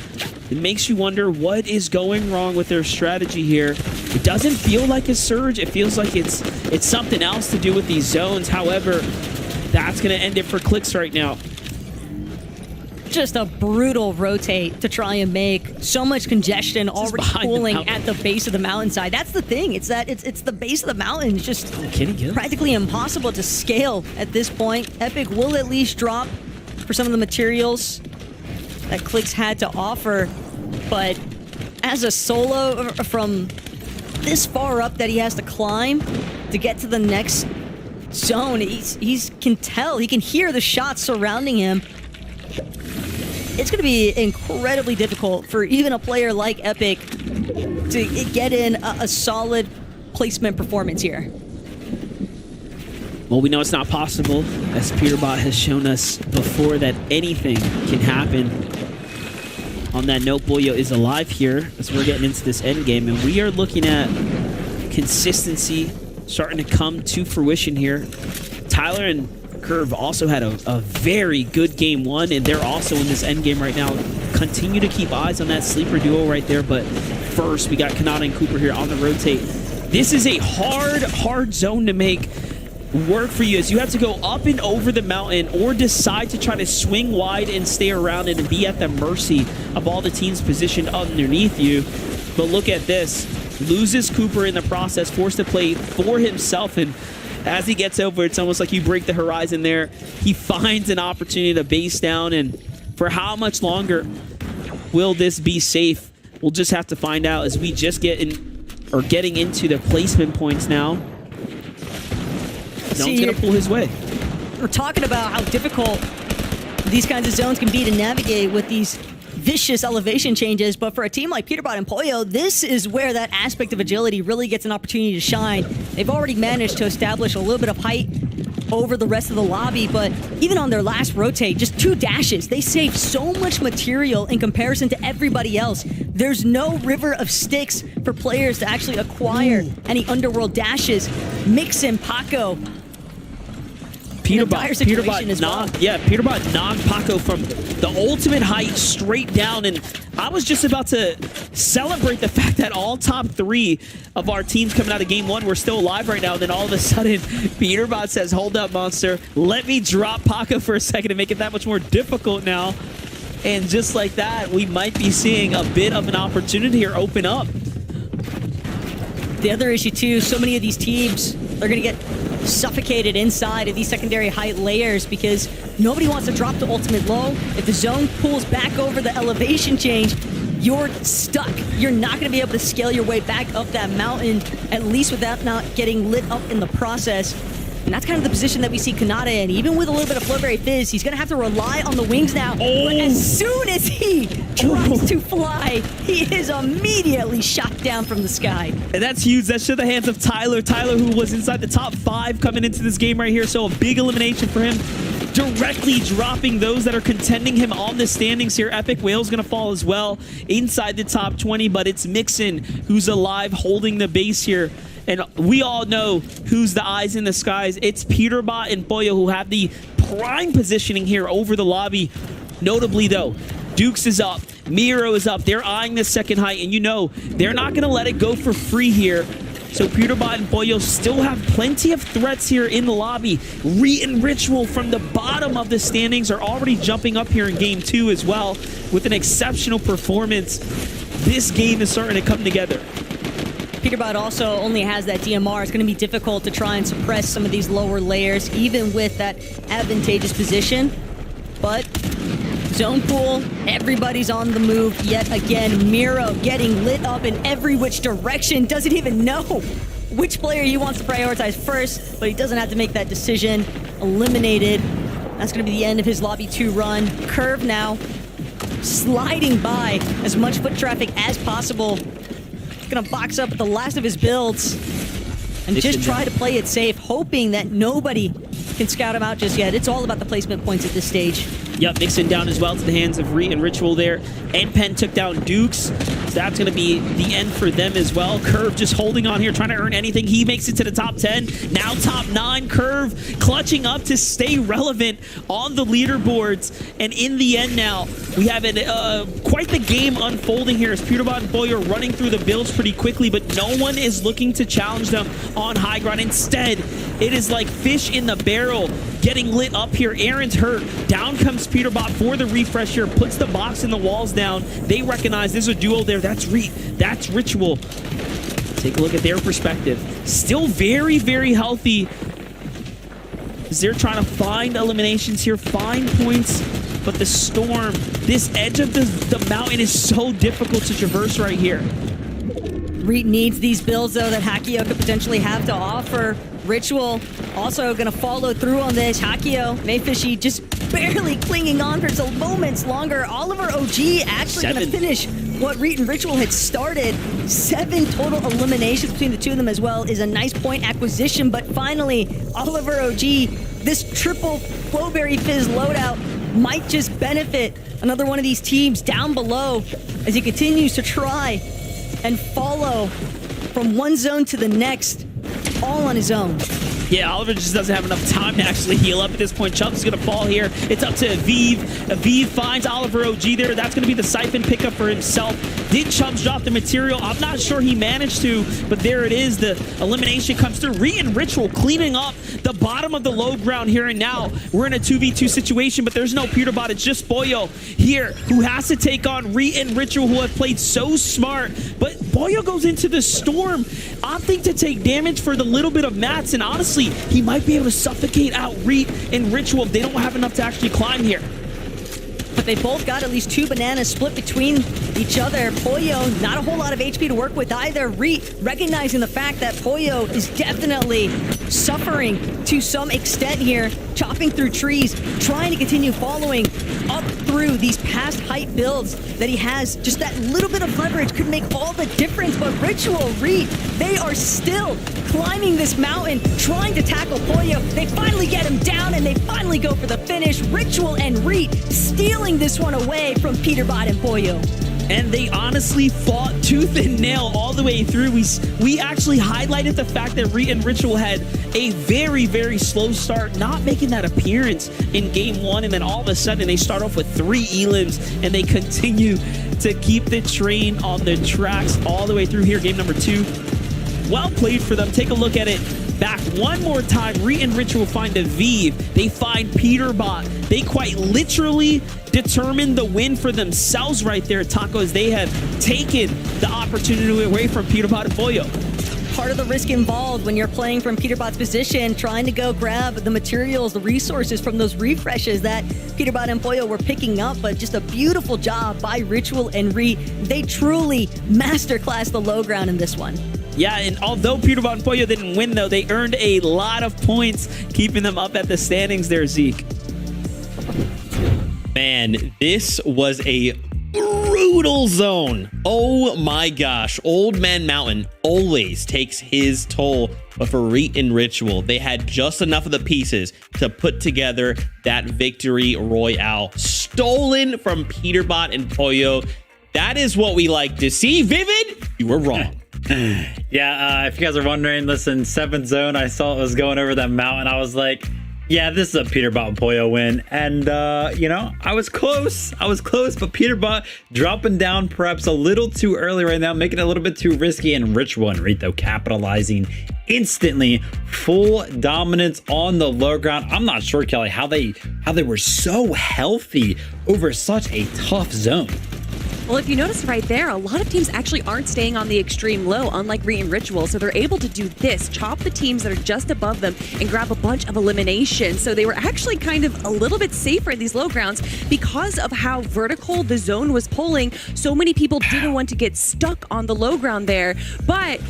It makes you wonder what is going wrong with their strategy here. It doesn't feel like a surge. It feels like it's something else to do with these zones. However, that's going to end it for Clicks right now. Just a brutal rotate to try and make. So much congestion already pooling at the base of the mountainside. That's the thing. It's that it's the base of the mountain. It's just practically impossible to scale at this point. Epic will at least drop for some of the materials that Clicks had to offer, but as a solo from this far up that he has to climb to get to the next zone, he can hear the shots surrounding him. It's going to be incredibly difficult for even a player like Epic to get in a solid placement performance here. Well, we know it's not possible, as Peterbot has shown us before that anything can happen. On that note, Boyo is alive here as we're getting into this end game, and we are looking at consistency starting to come to fruition here. Tyler and Curve also had a very good game one, and they're also in this end game right now. Continue to keep eyes on that sleeper duo right there, but first we got Kanata and Cooper here on the rotate. This is a hard zone to make work for you, as you have to go up and over the mountain or decide to try to swing wide and stay around it and be at the mercy of all the teams positioned underneath you. But look at this. Loses Cooper in the process, forced to play for himself, and as he gets over, it's almost like you break the horizon there. He finds an opportunity to base down, and for how much longer will this be safe? We'll just have to find out as we just getting into the placement points now. Zone's gonna pull his way. We're talking about how difficult these kinds of zones can be to navigate with these vicious elevation changes, but for a team like Peterbot and Pollo, this is where that aspect of agility really gets an opportunity to shine. They've already managed to establish a little bit of height over the rest of the lobby, but even on their last rotate, just 2 dashes, they save so much material in comparison to everybody else. There's no river of sticks for players to actually acquire any underworld dashes. Mixin, Paco, Peterbot knocked Paco from the ultimate height straight down, and I was just about to celebrate the fact that all top 3 of our teams coming out of game 1 were still alive right now. Then all of a sudden, Peterbot says, hold up, monster. Let me drop Paco for a second and make it that much more difficult now. And just like that, we might be seeing a bit of an opportunity here open up. The other issue too, so many of these teams are going to get suffocated inside of these secondary height layers because nobody wants to drop the ultimate low. If the zone pulls back over the elevation change, you're stuck. You're not going to be able to scale your way back up that mountain, at least without not getting lit up in the process. And that's kind of the position that we see Kanata in. Even with a little bit of Flowberry Fizz, he's going to have to rely on the wings now. But as soon as he tries to fly, he is immediately shot down from the sky. And that's huge. That's to the hands of Tyler. Tyler, who was inside the top 5 coming into this game right here. So a big elimination for him. Directly dropping those that are contending him on the standings here. Epic Whale's going to fall as well inside the top 20, but it's Mixin who's alive holding the base here. And we all know who's the eyes in the skies. It's Peterbot and Boyo who have the prime positioning here over the lobby. Notably, though, Dukes is up. Miro is up. They're eyeing the second height, and you know they're not going to let it go for free here. So Peterbot and Boyo still have plenty of threats here in the lobby. Reet and Ritual from the bottom of the standings are already jumping up here in game 2 as well with an exceptional performance. This game is starting to come together. Peterbot also only has that DMR. It's going to be difficult to try and suppress some of these lower layers, even with that advantageous position. But zone pool, everybody's on the move yet again. Miro getting lit up in every which direction. Doesn't even know which player he wants to prioritize first, but he doesn't have to make that decision. Eliminated. That's going to be the end of his Lobby 2 run. Curve now sliding by as much foot traffic as possible. Gonna box up the last of his builds and just try to play it safe, hoping that nobody can scout him out just yet. It's all about the placement points at this stage. Yep, Mixin down as well to the hands of Reet and Ritual there. And Penn took down Dukes. So that's going to be the end for them as well. Curve just holding on here, trying to earn anything. He makes it to the top 10. Now top 9. Curve clutching up to stay relevant on the leaderboards. And in the end now, we have quite the game unfolding here as Peterbot and Boyo are running through the builds pretty quickly, but no one is looking to challenge them on high ground. Instead, it is like fish in the barrel getting lit up here. Aaron's hurt. Down comes Peterbot for the refresh here. Puts the box and the walls down. They recognize there's a duo there. That's Reet. That's Ritual. Take a look at their perspective. Still very, very healthy. As they're trying to find eliminations here, find points. But the storm, this edge of the mountain is so difficult to traverse right here. Reet needs these builds, though, that Hakio could potentially have to offer. Ritual also going to follow through on this. Hakio, Mayfishy just barely clinging on for some moments longer. Oliver OG actually going to finish what Reet and Ritual had started. 7 total eliminations between the two of them as well is a nice point acquisition, but finally, Oliver OG, this triple Flowberry Fizz loadout might just benefit another one of these teams down below as he continues to try and follow from one zone to the next, all on his own. Yeah, Oliver just doesn't have enough time to actually heal up at this point. Chubb's going to fall here. It's up to Aviv. Aviv finds Oliver OG there. That's going to be the Siphon pickup for himself. Did Chubbs drop the material? I'm not sure he managed to, but there it is. The elimination comes through. Reet and Ritual cleaning up the bottom of the low ground here and now. We're in a 2v2 situation, but there's no Peterbot. It's just Boyo here who has to take on Reet and Ritual, who have played so smart. But Boyo goes into the storm, opting to take damage for the little bit of mats, and honestly, he might be able to suffocate out Reet and Ritual if they don't have enough to actually climb here. But they both got at least 2 bananas split between each other. Pollo, not a whole lot of HP to work with either. Reet, recognizing the fact that Pollo is definitely suffering to some extent here, chopping through trees, trying to continue following up through these past height builds that he has. Just that little bit of leverage could make all the difference, but Ritual, Reet, they are still climbing this mountain, trying to tackle Pollo. They finally get him down, and they finally go for the finish. Ritual and Reet stealing this one away from Peterbot and Pollo. And they honestly fought tooth and nail all the way through. We actually highlighted the fact that Reet and Ritual had a very, very slow start, not making that appearance in game 1, and then all of a sudden they start off with 3 elims, and they continue to keep the train on the tracks all the way through here. Game number 2. Well played for them. Take a look at it. Back one more time. Reet and Ritual find Aviv. They find Peterbot. They quite literally determine the win for themselves right there, Taco, as they have taken the opportunity away from Peterbot and Pollo. Part of the risk involved when you're playing from Peterbot's position, trying to go grab the materials, the resources from those refreshes that Peterbot and Pollo were picking up, but just a beautiful job by Ritual and Reet. They truly masterclass the low ground in this one. Yeah, and although Peterbot and Pollo didn't win, though, they earned a lot of points, keeping them up at the standings there, Zeke. Man, this was a brutal zone. Oh my gosh. Old Man Mountain always takes his toll. But for Reet and Ritual, they had just enough of the pieces to put together that victory royale. Stolen from Peterbot and Pollo. That is what we like to see. Vivid, you were wrong. Yeah, if you guys are wondering, listen, 7th zone, I saw it was going over that mountain. I was like, yeah, this is a Peterbot and Pollo win. And, you know, I was close, but Peterbot dropping down perhaps a little too early right now, making it a little bit too risky. And Ritual and Reet, though, capitalizing instantly. Full dominance on the low ground. I'm not sure, Kelly, how they were so healthy over such a tough zone. Well, if you notice right there, a lot of teams actually aren't staying on the extreme low, unlike Reet and Ritual. So they're able to do this, chop the teams that are just above them and grab a bunch of eliminations. So they were actually kind of a little bit safer in these low grounds because of how vertical the zone was pulling. So many people didn't want to get stuck on the low ground there. But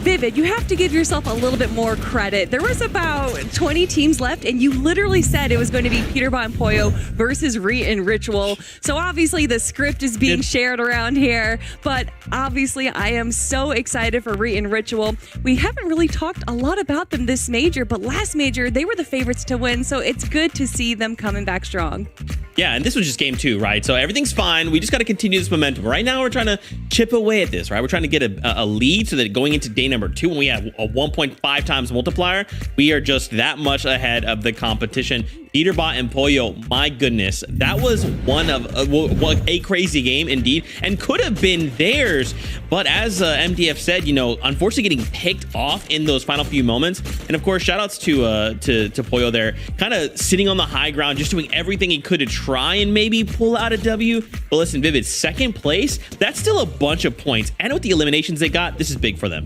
Vivid, you have to give yourself a little bit more credit. There was about 20 teams left, and you literally said it was going to be Peterbot and Pollo versus Reet and Ritual. So obviously the script is being shared around here, but obviously I am so excited for Reet and Ritual. We haven't really talked a lot about them this major, but last major, they were the favorites to win, so it's good to see them coming back strong. Yeah, and this was just game 2, right? So everything's fine. We just got to continue this momentum. Right now, we're trying to chip away at this, right? We're trying to get a lead so that going into day number 2, when we have a 1.5 times multiplier, we are just that much ahead of the competition. Peterbot and Pollo, my goodness, that was one of a crazy game indeed, and could have been theirs. But as MDF said, you know, unfortunately getting picked off in those final few moments. And of course, shout outs to Pollo there, kind of sitting on the high ground, just doing everything he could to try and maybe pull out a W. But listen, Vivid, 2nd place, that's still a bunch of points. And with the eliminations they got, this is big for them.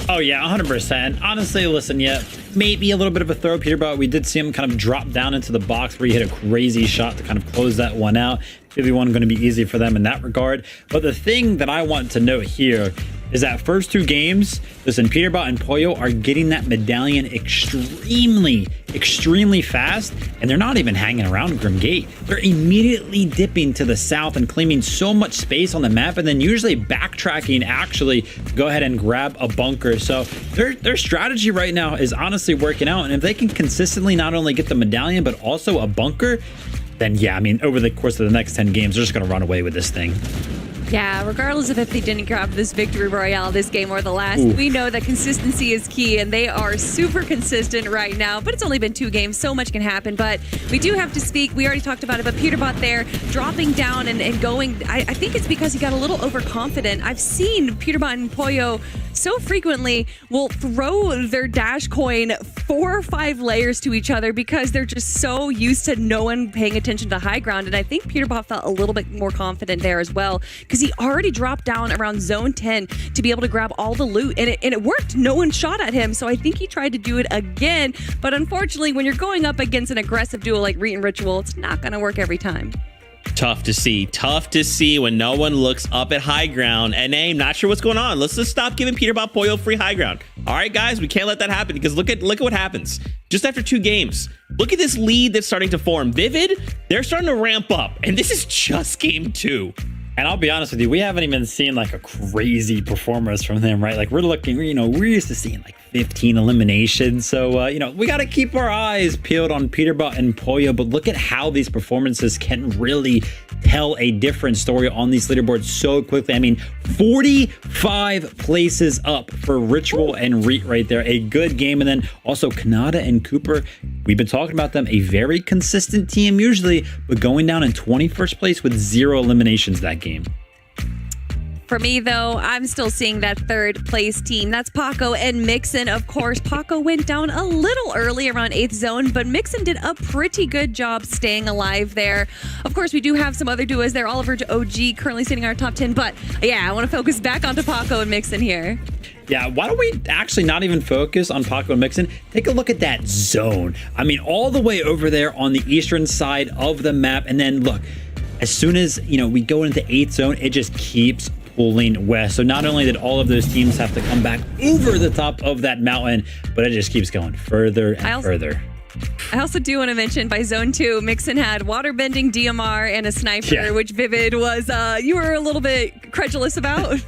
Oh, yeah, 100%. Honestly, listen, yeah, maybe a little bit of a throw, Peterbot. We did see him kind of drop down into the box where he hit a crazy shot to kind of close that one out. 2v1 going to be easy for them in that regard. But the thing that I want to note here is that first 2 games, listen, Peterbot and Pollo are getting that medallion extremely fast, and they're not even hanging around Grim Gate. They're immediately dipping to the south and claiming so much space on the map, and then usually backtracking actually to go ahead and grab a bunker. So their strategy right now is honestly working out, and if they can consistently not only get the medallion but also a bunker, then yeah, I mean, over the course of the next 10 games, they're just going to run away with this thing. Yeah, regardless of if they didn't grab this victory royale this game or the last, we know that consistency is key, and they are super consistent right now. But it's only been 2 games, so much can happen. But we do have to speak. We already talked about it, but Peterbot there dropping down and going. I think it's because he got a little overconfident. I've seen Peterbot and Pollo so frequently will throw their dash coin 4 or 5 layers to each other because they're just so used to no one paying attention to high ground. And I think Peterbot felt a little bit more confident there as well, because he already dropped down around zone 10 to be able to grab all the loot, and it worked. No one shot at him, so I think he tried to do it again. But unfortunately, when you're going up against an aggressive duo like Reet and Ritual, it's not going to work every time. Tough to see when no one looks up at high ground. And I'm not sure what's going on. Let's just stop giving Peterbot Pollo free high ground. All right, guys, we can't let that happen, because look at what happens just after 2 games. Look at this lead that's starting to form. Vivid, they're starting to ramp up, and this is just game 2. And I'll be honest with you, we haven't even seen like a crazy performance from them, right? Like we're used to seeing like 15 eliminations. So, we got to keep our eyes peeled on Peterbot and Pollo, but look at how these performances can really tell a different story on these leaderboards so quickly. I mean, 45 places up for Ritual and Reet right there. A good game. And then also Kanata and Cooper, we've been talking about them, a very consistent team usually, but going down in 21st place with 0 eliminations that game. For me, though, I'm still seeing that 3rd place team. That's Paco and Mixon. Of course, Paco went down a little early around 8th zone, but Mixon did a pretty good job staying alive there. Of course, we do have some other duos there. Oliver OG currently sitting in our top 10, but yeah, I want to focus back onto Paco and Mixon here. Yeah, why don't we actually not even focus on Paco and Mixon? Take a look at that zone. I mean, all the way over there on the eastern side of the map. And then look, as soon as, we go into 8th zone, it just keeps pulling west. So not only did all of those teams have to come back over the top of that mountain, but it just keeps going further and further. I also do want to mention by zone 2, Mixon had waterbending, DMR, and a sniper, which Vivid was, you were a little bit credulous about.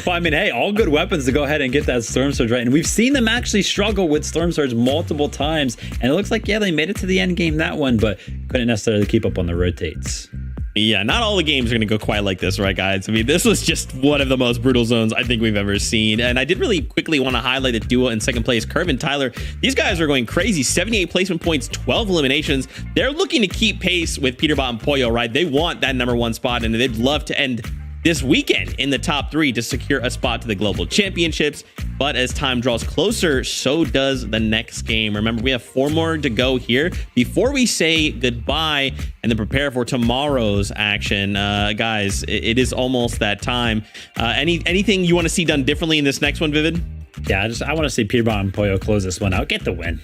Well, I mean, hey, all good weapons to go ahead and get that Storm Surge right. And we've seen them actually struggle with Storm Surge multiple times. And it looks like, yeah, they made it to the end game that one, but couldn't necessarily keep up on the rotates. Yeah, not all the games are going to go quite like this, right, guys? I mean, this was just one of the most brutal zones I think we've ever seen. And I did really quickly want to highlight the duo in 2nd place, Curve and Tyler. These guys are going crazy. 78 placement points, 12 eliminations. They're looking to keep pace with Peterbot and Pollo, right? They want that #1 spot, and they'd love to end this weekend in the top 3 to secure a spot to the global championships. But as time draws closer, so does the next game. Remember, we have 4 more to go here before we say goodbye and then prepare for tomorrow's action. Guys, it is almost that time. Anything you want to see done differently in this next one, Vivid? Yeah, I want to see Peterbot and Pollo close this one out. Get the win.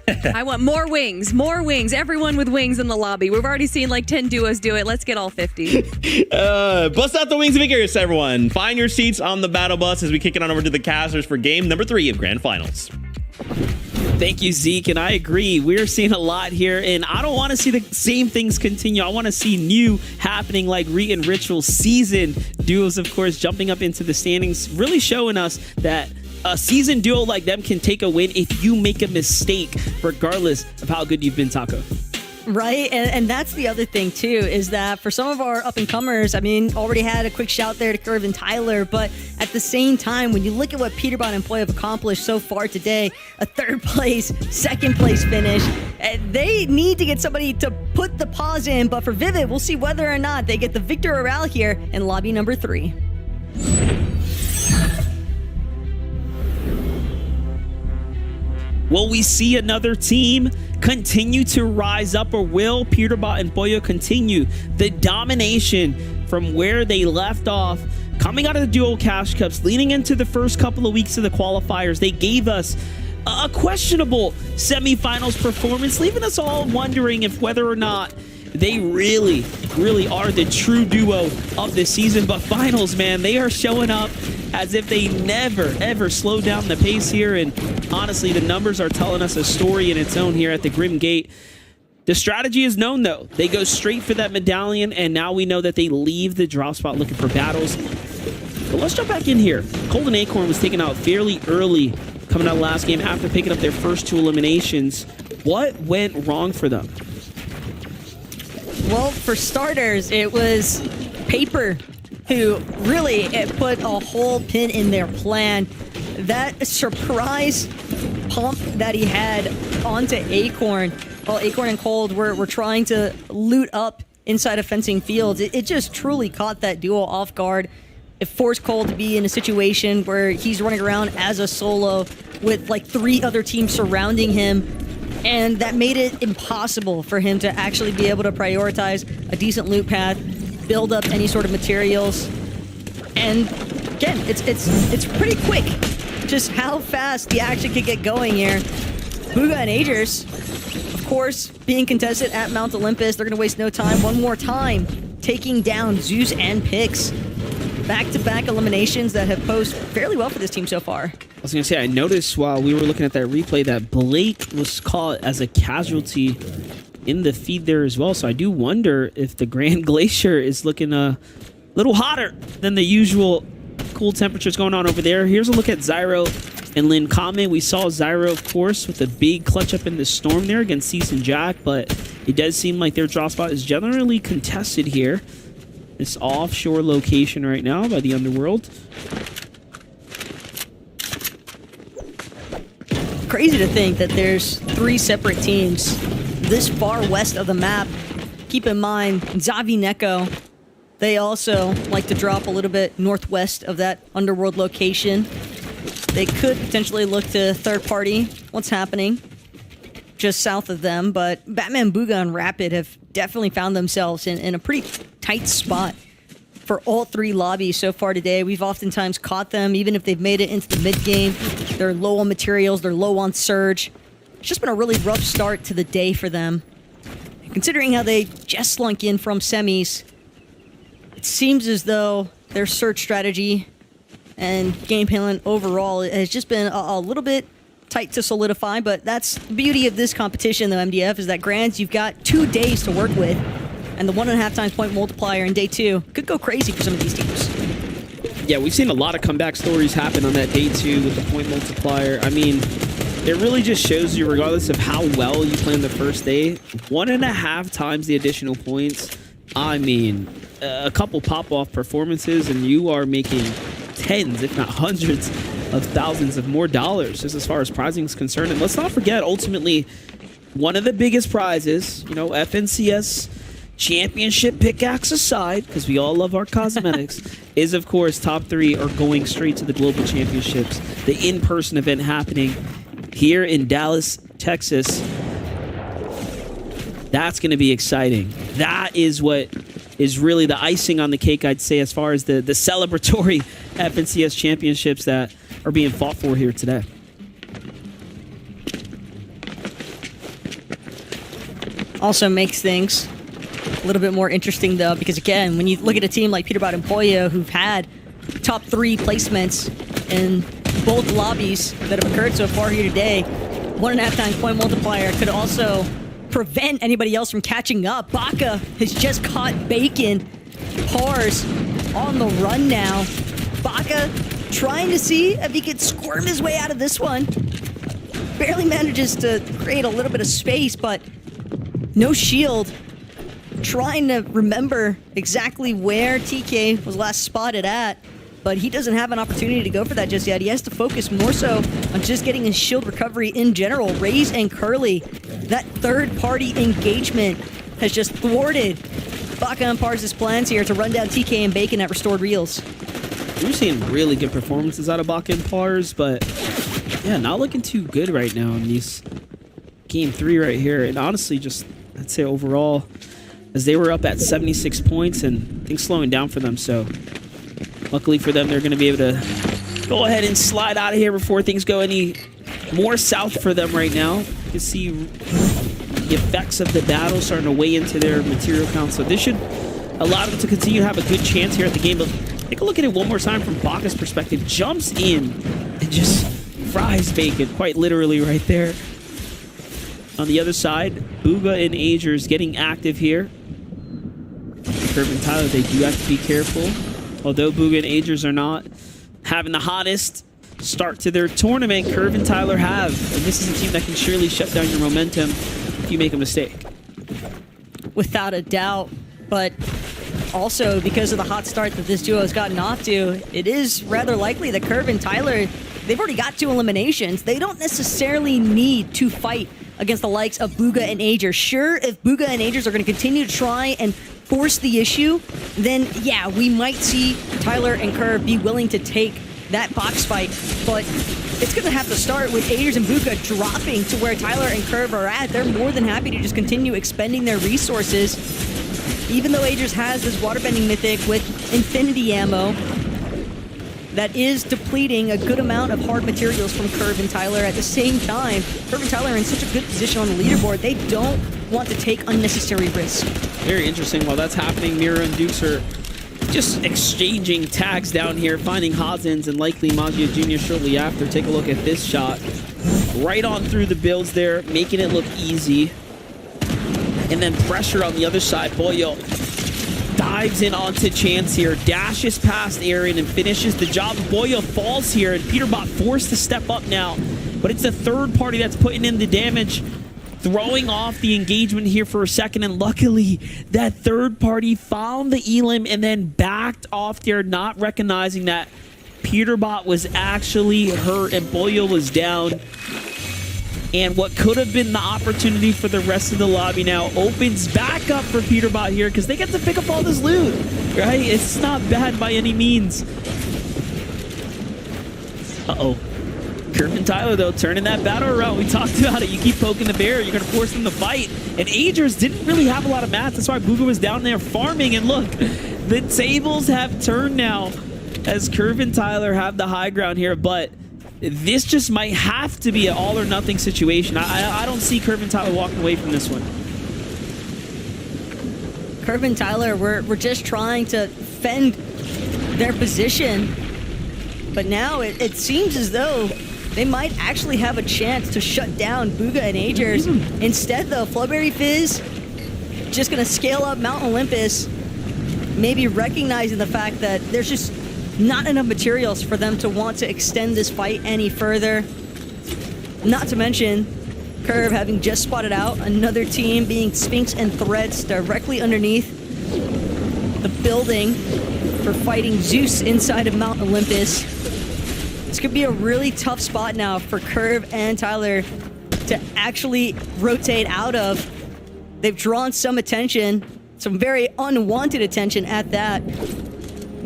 I want more wings. Everyone with wings in the lobby. We've already seen like 10 duos do it. Let's get all 50. Bust out the wings and fingers, everyone. Find your seats on the battle bus as we kick it on over to the casters for game number 3 of Grand Finals. Thank you, Zeke, and I agree. We're seeing a lot here, and I don't want to see the same things continue. I want to see new happening, like Reet and Ritual season duos, of course, jumping up into the standings, really showing us that a seasoned duo like them can take a win if you make a mistake, regardless of how good you've been, Taco. Right, and that's the other thing too, is that for some of our up-and-comers, I mean, already had a quick shout there to Curve and Tyler, but at the same time, when you look at what Peterbot and Pollo have accomplished so far today, a 3rd place, 2nd place finish, they need to get somebody to put the pause in, but for Vivid, we'll see whether or not they get the victor morale here in lobby number 3. Will we see another team continue to rise up, or will Peterbot and Pollo continue the domination from where they left off? Coming out of the dual cash cups, leading into the first couple of weeks of the qualifiers, they gave us a questionable semifinals performance, leaving us all wondering if whether or not They really, really are the true duo of the season. But finals, man, they are showing up as if they never, ever slow down the pace here. And honestly, the numbers are telling us a story in its own here at the Grim Gate. The strategy is known, though. They go straight for that medallion, and now we know that they leave the drop spot looking for battles. But let's jump back in here. Cold and Acorn was taken out fairly early coming out of last game after picking up their first 2 eliminations. What went wrong for them? Well, for starters, it was Paper who really put a whole pin in their plan. That surprise pump that he had onto Acorn, while Acorn and Cold were trying to loot up inside of fencing fields, it just truly caught that duo off guard. It forced Cold to be in a situation where he's running around as a solo with like 3 other teams surrounding him. And that made it impossible for him to actually be able to prioritize a decent loot path, build up any sort of materials. And again, it's pretty quick just how fast the action could get going here. Booga and Agers, of course, being contested at Mount Olympus. They're going to waste no time. One more time, taking down Zeus and Pix. Back-to-back eliminations that have posed fairly well for this team so far. I was going to say, I noticed while we were looking at that replay that Blake was caught as a casualty in the feed there as well. So I do wonder if the Grand Glacier is looking a little hotter than the usual cool temperatures going on over there. Here's a look at Zyro and Lin Kame. We saw Zyro, of course, with a big clutch up in the storm there against Cease and Jack, but it does seem like their drop spot is generally contested here. This offshore location right now by the Underworld. Crazy to think that there's 3 separate teams this far west of the map. Keep in mind, Zavi Neko, they also like to drop a little bit northwest of that Underworld location. They could potentially look to third party what's happening just south of them, but Batman, Booga, and Rapid have definitely found themselves in a pretty tight spot for all 3 lobbies so far today. We've oftentimes caught them, even if they've made it into the mid-game. They're low on materials, they're low on Surge. It's just been a really rough start to the day for them. And considering how they just slunk in from semis, it seems as though their search strategy and game plan overall has just been a little bit tight to solidify, but that's the beauty of this competition, though, MDF, is that Grands, you've got 2 days to work with, and the 1.5 times point multiplier in day 2 could go crazy for some of these teams. Yeah, we've seen a lot of comeback stories happen on that day 2 with the point multiplier. I mean, it really just shows you, regardless of how well you play on the first day, 1.5 times the additional points. I mean, a couple pop-off performances, and you are making tens, if not hundreds, of thousands of more dollars just as far as prizing is concerned. And let's not forget, ultimately, one of the biggest prizes, you know, FNCS championship pickaxe aside, because we all love our cosmetics, is, of course, top 3 are going straight to the Global Championships, the in-person event happening here in Dallas, Texas. That's going to be exciting. That is what is really the icing on the cake, I'd say, as far as the celebratory FNCS championships that are being fought for here today. Also makes things a little bit more interesting, though, because again, when you look at a team like Peterbot and Pollo, who've had top 3 placements in both lobbies that have occurred so far here today, 1.5 times point multiplier could also prevent anybody else from catching up. Baka has just caught Bacon. Pars on the run now. Baka trying to see if he could squirm his way out of this one. Barely manages to create a little bit of space, but no shield. Trying to remember exactly where TK was last spotted at, but he doesn't have an opportunity to go for that just yet. He has to focus more so on just getting his shield recovery in general. Raze and Curly, that third-party engagement has just thwarted Baka and Pars' plans here to run down TK and Bacon at restored reels. We're seeing really good performances out of Baka and Pars, but yeah, not looking too good right now in these game 3 right here. And honestly, just I'd say overall, as they were up at 76 points and things slowing down for them. So luckily for them, they're going to be able to go ahead and slide out of here before things go any more south for them right now. You can see The effects of the battle starting to weigh into their material count. So this should allow them to continue to have a good chance here at the game. But take a look at it one more time from Baka's perspective. Jumps in and just fries bacon, quite literally right there. On the other side, Bugha and Agers getting active here. Curve and Tyler, they do have to be careful. Although Bugha and Agers are not having the hottest start to their tournament, Curve and Tyler have. And this is a team that can surely shut down your momentum if you make a mistake. Without a doubt. But also, because of the hot start that this duo has gotten off to, it is rather likely that Curve and Tyler, they've already got 2 eliminations. They don't necessarily need to fight against the likes of Bugha and Agers. Sure, if Bugha and Agers are going to continue to try and force the issue, then yeah, we might see Tyler and Curve be willing to take that box fight, but it's going to have to start with Agers and Bugha dropping to where Tyler and Curve are at. They're more than happy to just continue expending their resources. Even though Agers has this waterbending mythic with infinity ammo, that is depleting a good amount of hard materials from Curve and Tyler. At the same time, Curve and Tyler are in such a good position on the leaderboard, they don't want to take unnecessary risks. Very interesting. While that's happening, Mira and Dukes are just exchanging tags down here, finding Hazins and likely Magia Jr. shortly after. Take a look at this shot. Right on through the builds there, making it look easy. And then pressure on the other side. Boyo dives in onto Chance here, dashes past Aaron and finishes the job. Boyo falls here, and Peterbot forced to step up now. But it's the third party that's putting in the damage, throwing off the engagement here for a second. And luckily, that third party found the Elim and then backed off there, not recognizing that Peterbot was actually hurt and Boyo was down. And what could have been the opportunity for the rest of the lobby now opens back up for Peterbot here because they get to pick up all this loot, right? It's not bad by any means. Uh-oh. Curve and Tyler, though, turning that battle around. We talked about it. You keep poking the bear, you're going to force them to fight. And Agers didn't really have a lot of mats. That's why Bugha was down there farming. And look, the tables have turned now as Curve and Tyler have the high ground here. But this just might have to be an all-or-nothing situation. I don't see Curve and Tyler walking away from this one. Curve and Tyler, we're just trying to fend their position. But now it seems as though they might actually have a chance to shut down Bugha and Agers. Instead, though, Flowberry Fizz just going to scale up Mount Olympus, maybe recognizing the fact that there's just not enough materials for them to want to extend this fight any further. Not to mention, Curve having just spotted out another team being Sphinx and Threads directly underneath the building for fighting Zeus inside of Mount Olympus. This could be a really tough spot now for Curve and Tyler to actually rotate out of. They've drawn some attention, some very unwanted attention at that.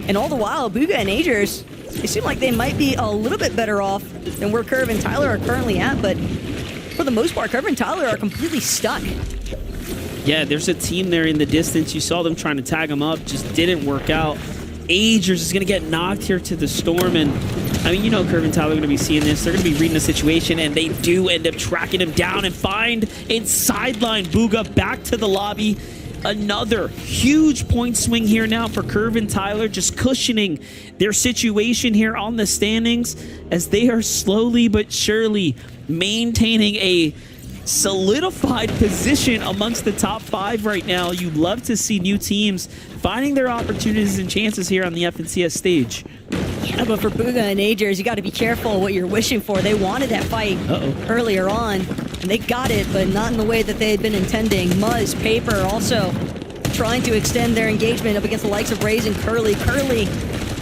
And all the while, Bugha and Agers, they seem like they might be a little bit better off than where Curve and Tyler are currently at, but for the most part, Curve and Tyler are completely stuck. Yeah, there's a team there in the distance. You saw them trying to tag them up, just didn't work out. Agers is going to get knocked here to the storm, and I mean, you know Curve and Tyler are going to be seeing this. They're going to be reading the situation, and they do end up tracking him down and find and sideline Bugha back to the lobby. Another huge point swing here now for Curve and Tyler, just cushioning their situation here on the standings as they are slowly but surely maintaining a solidified position amongst the top 5 right now. You love to see new teams finding their opportunities and chances here on the FNCS stage. Yeah, but for Bugha and Agers, you got to be careful what you're wishing for. They wanted that fight earlier on, and they got it, but not in the way that they had been intending. Muzz, Paper also trying to extend their engagement up against the likes of Raze and Curly. Curly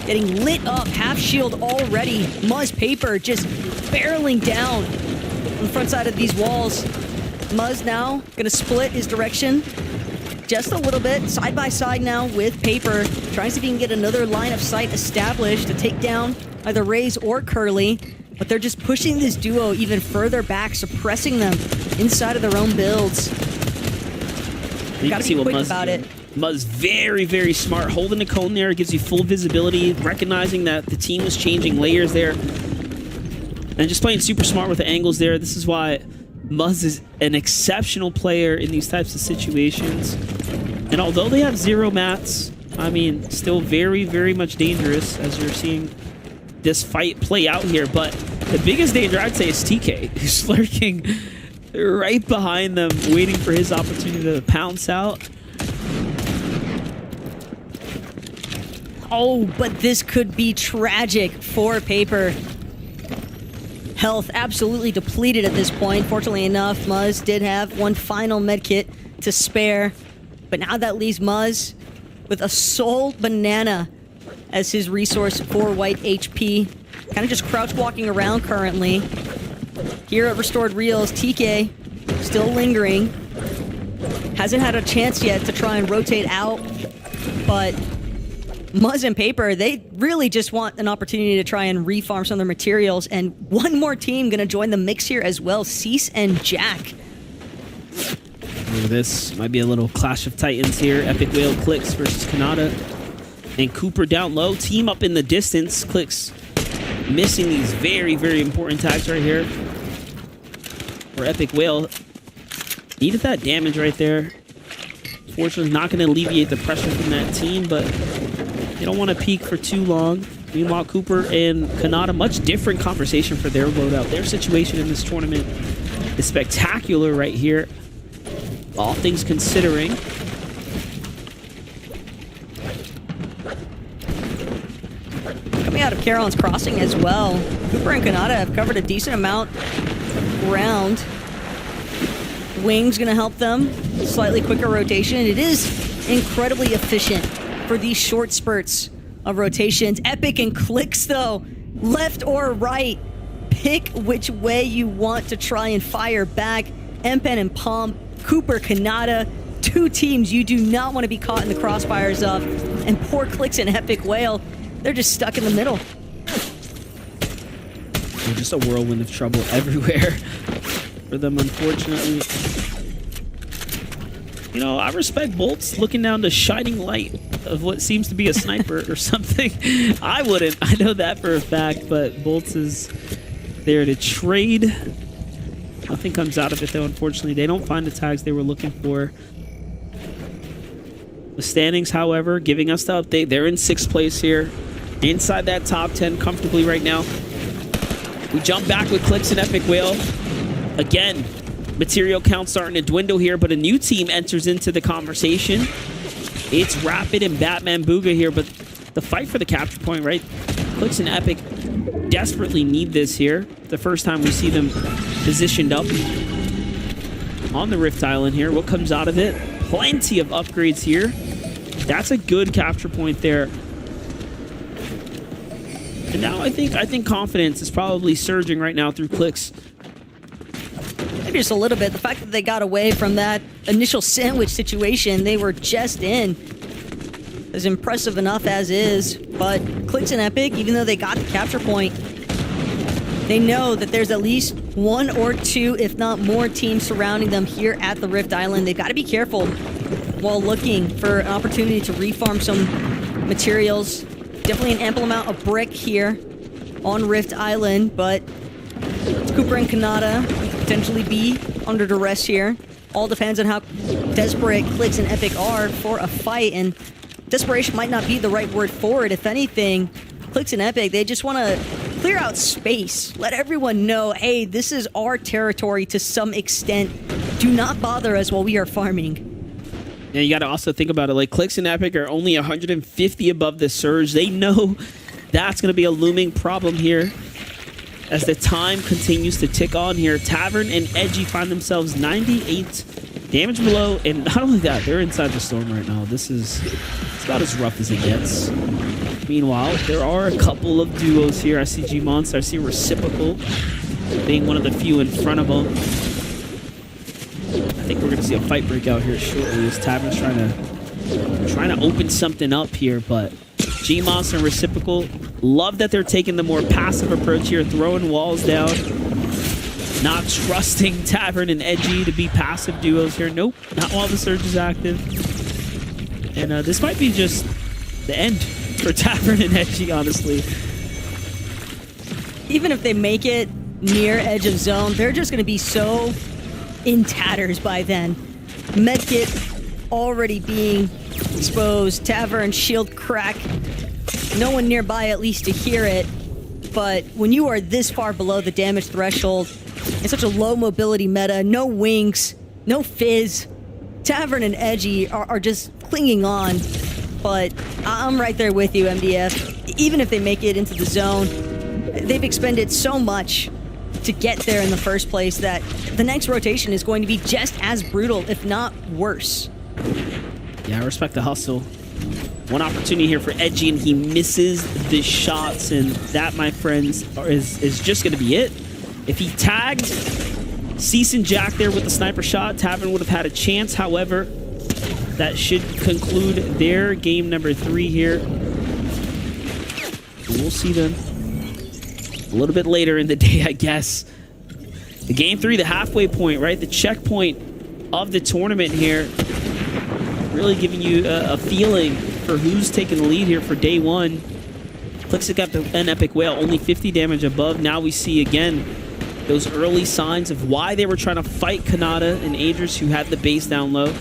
getting lit up, half shield already. Muzz, Paper just barreling down on the front side of these walls. Muzz now gonna split his direction just a little bit, side by side now with Paper, trying to see if he can get another line of sight established to take down either Raze or Curly, but they're just pushing this duo even further back, suppressing them inside of their own builds. You gotta be quick about it. Muzz very, very smart, holding the cone there, gives you full visibility, recognizing that the team was changing layers there, and just playing super smart with the angles there. This is why Muzz is an exceptional player in these types of situations. And although they have 0 mats, I mean, still very, very much dangerous as you're seeing this fight play out here. But the biggest danger, I'd say, is TK, who's lurking right behind them, waiting for his opportunity to pounce out. Oh, but this could be tragic for Paper. Health absolutely depleted at this point. Fortunately enough, Muzz did have one final medkit to spare. But now that leaves Muzz with a soul banana as his resource for white HP. Kind of just crouch walking around currently. Here at Restored Reels, TK still lingering. Hasn't had a chance yet to try and rotate out, but Muzz and Paper, they really just want an opportunity to try and refarm some of their materials, and one more team gonna join the mix here as well, Cease and Jack. This might be a little clash of titans here. Epic Whale Clicks versus Kanata. And Cooper down low, team up in the distance. Clicks missing these very, very important tags right here. For Epic Whale, needed that damage right there. Fortunately, not going to alleviate the pressure from that team, but they don't want to peek for too long. Meanwhile, Cooper and Kanata, much different conversation for their loadout. Their situation in this tournament is spectacular right here, all things considering. Coming out of Carolyn's Crossing as well, Cooper and Kanata have covered a decent amount of ground. Wing's gonna help them. Slightly quicker rotation. It is incredibly efficient for these short spurts of rotations. Epic and Clicks though, left or right, pick which way you want to try and fire back. Empen and Palm, Cooper, Kanata, two teams you do not want to be caught in the crossfires of. And poor Clicks and Epic Whale, they're just stuck in the middle. Just a whirlwind of trouble everywhere for them, unfortunately. You know, I respect Bolts looking down the shining light of what seems to be a sniper or something. I wouldn't. I know that for a fact, but Bolts is there to trade. Nothing comes out of it, though, unfortunately. They don't find the tags they were looking for. The standings, however, giving us the update. They're in 6th place here. Inside that top 10 comfortably right now. We jump back with Clicks and Epic Whale. Again, material count starting to dwindle here, but a new team enters into the conversation. It's Rapid and Batman Booga here, but the fight for the capture point, right? Clicks and Epic desperately need this here. The first time we see them positioned up on the Rift Island here. What comes out of it? Plenty of upgrades here. That's a good capture point there. And now I think confidence is probably surging right now through Clicks. Maybe just a little bit. The fact that they got away from that initial sandwich situation they were just in is impressive enough as is. But Clicks and Epic, even though they got the capture point, they know that there's at least 1 or 2, if not more, teams surrounding them here at the Rift Island. They've got to be careful while looking for an opportunity to refarm some materials. Definitely an ample amount of brick here on Rift Island, but Cooper and Kanata potentially be under duress here. All depends on how desperate Clicks and Epic are for a fight, and desperation might not be the right word for it. If anything, Clicks and Epic, they just want to clear out space. Let everyone know, hey, this is our territory to some extent. Do not bother us while we are farming. Yeah, you got to also think about it. Like, Clicks and Epic are only 150 above the surge. They know that's going to be a looming problem here as the time continues to tick on here. Tavern and Edgy find themselves 98 damage below, and not only that, they're inside the storm right now. It's about as rough as it gets. Meanwhile, there are a couple of duos here. I see G-Monster, I see Reciprocal being one of the few in front of them. I think we're going to see a fight break out here shortly as Tavern's trying to open something up here, but G-Monster and Reciprocal, love that they're taking the more passive approach here, throwing walls down, not trusting Tavern and Edgy to be passive duos here. Nope, not while the surge is active. And this might be just the end for Tavern and Edgy, honestly. Even if they make it near edge of zone, they're just going to be so in tatters by then. Medkit already being exposed. Tavern, shield crack. No one nearby at least to hear it. But when you are this far below the damage threshold, in such a low mobility meta, no wings, no fizz, Tavern and Edgy are just clinging on. But I'm right there with you, MDF. Even if they make it into the zone, they've expended so much to get there in the first place that the next rotation is going to be just as brutal, if not worse. Yeah, I respect the hustle. One opportunity here for Edgy, and he misses the shots, and that, my friends, is just going to be it. If he tagged Cease and Jack there with the sniper shot, Tavern would have had a chance. However, that should conclude their game number 3 here. We'll see them a little bit later in the day, I guess. The game 3, the halfway point, right? The checkpoint of the tournament here. Really giving you a feeling for who's taking the lead here for day 1. Clix got an epic whale, only 50 damage above. Now we see again those early signs of why they were trying to fight Kanata and Adris, who had the base down low.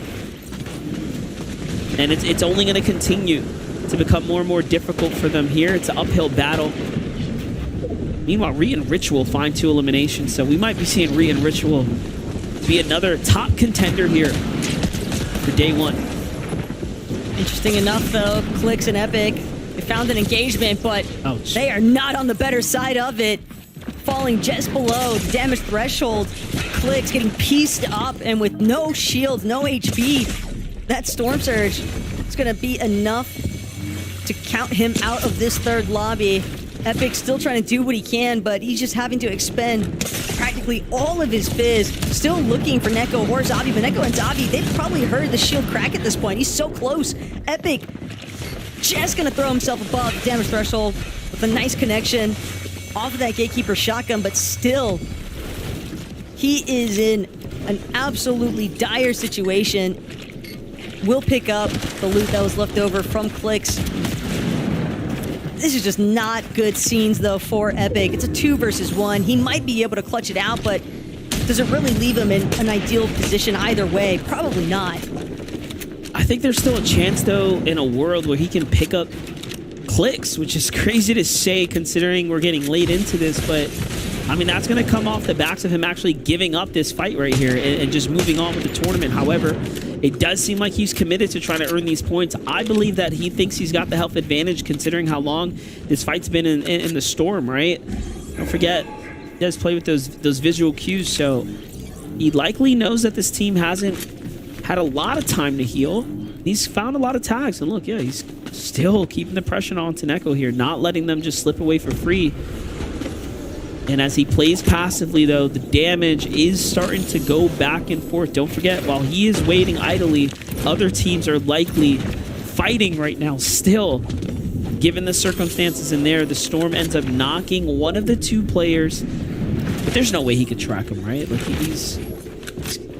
And it's only going to continue to become more and more difficult for them here. It's an uphill battle. Meanwhile, Re and Ritual find 2 eliminations, so we might be seeing Re and Ritual be another top contender here for day 1. Interesting enough, though, Clix and Epic, they found an engagement, but they are not on the better side of it. Falling just below the damage threshold. Clix getting pieced up, and with no shields, no HP, that Storm Surge is going to be enough to count him out of this third lobby. Epic still trying to do what he can, but he's just having to expend practically all of his fizz. Still looking for Neko or Zavi, but Neko and Zavi, they've probably heard the shield crack at this point. He's so close. Epic just gonna throw himself above the damage threshold with a nice connection off of that Gatekeeper shotgun, but still, he is in an absolutely dire situation. Will pick up the loot that was left over from Clix. This is just not good scenes, though, for Epic. It's a 2 versus 1. He might be able to clutch it out, but does it really leave him in an ideal position either way? Probably not. I think there's still a chance, though, in a world where he can pick up Clix, which is crazy to say considering we're getting late into this, but I mean, that's going to come off the backs of him actually giving up this fight right here and just moving on with the tournament. However, it does seem like he's committed to trying to earn these points. I believe that he thinks he's got the health advantage considering how long this fight's been in the storm, right? Don't forget, he does play with those visual cues, so he likely knows that this team hasn't had a lot of time to heal. He's found a lot of tags, and look, yeah, he's still keeping the pressure on Neko here, not letting them just slip away for free. And as he plays passively, though, the damage is starting to go back and forth. Don't forget, while he is waiting idly, other teams are likely fighting right now still. Given the circumstances in there, the Storm ends up knocking one of the 2 players. But there's no way he could track him, right? Like, he's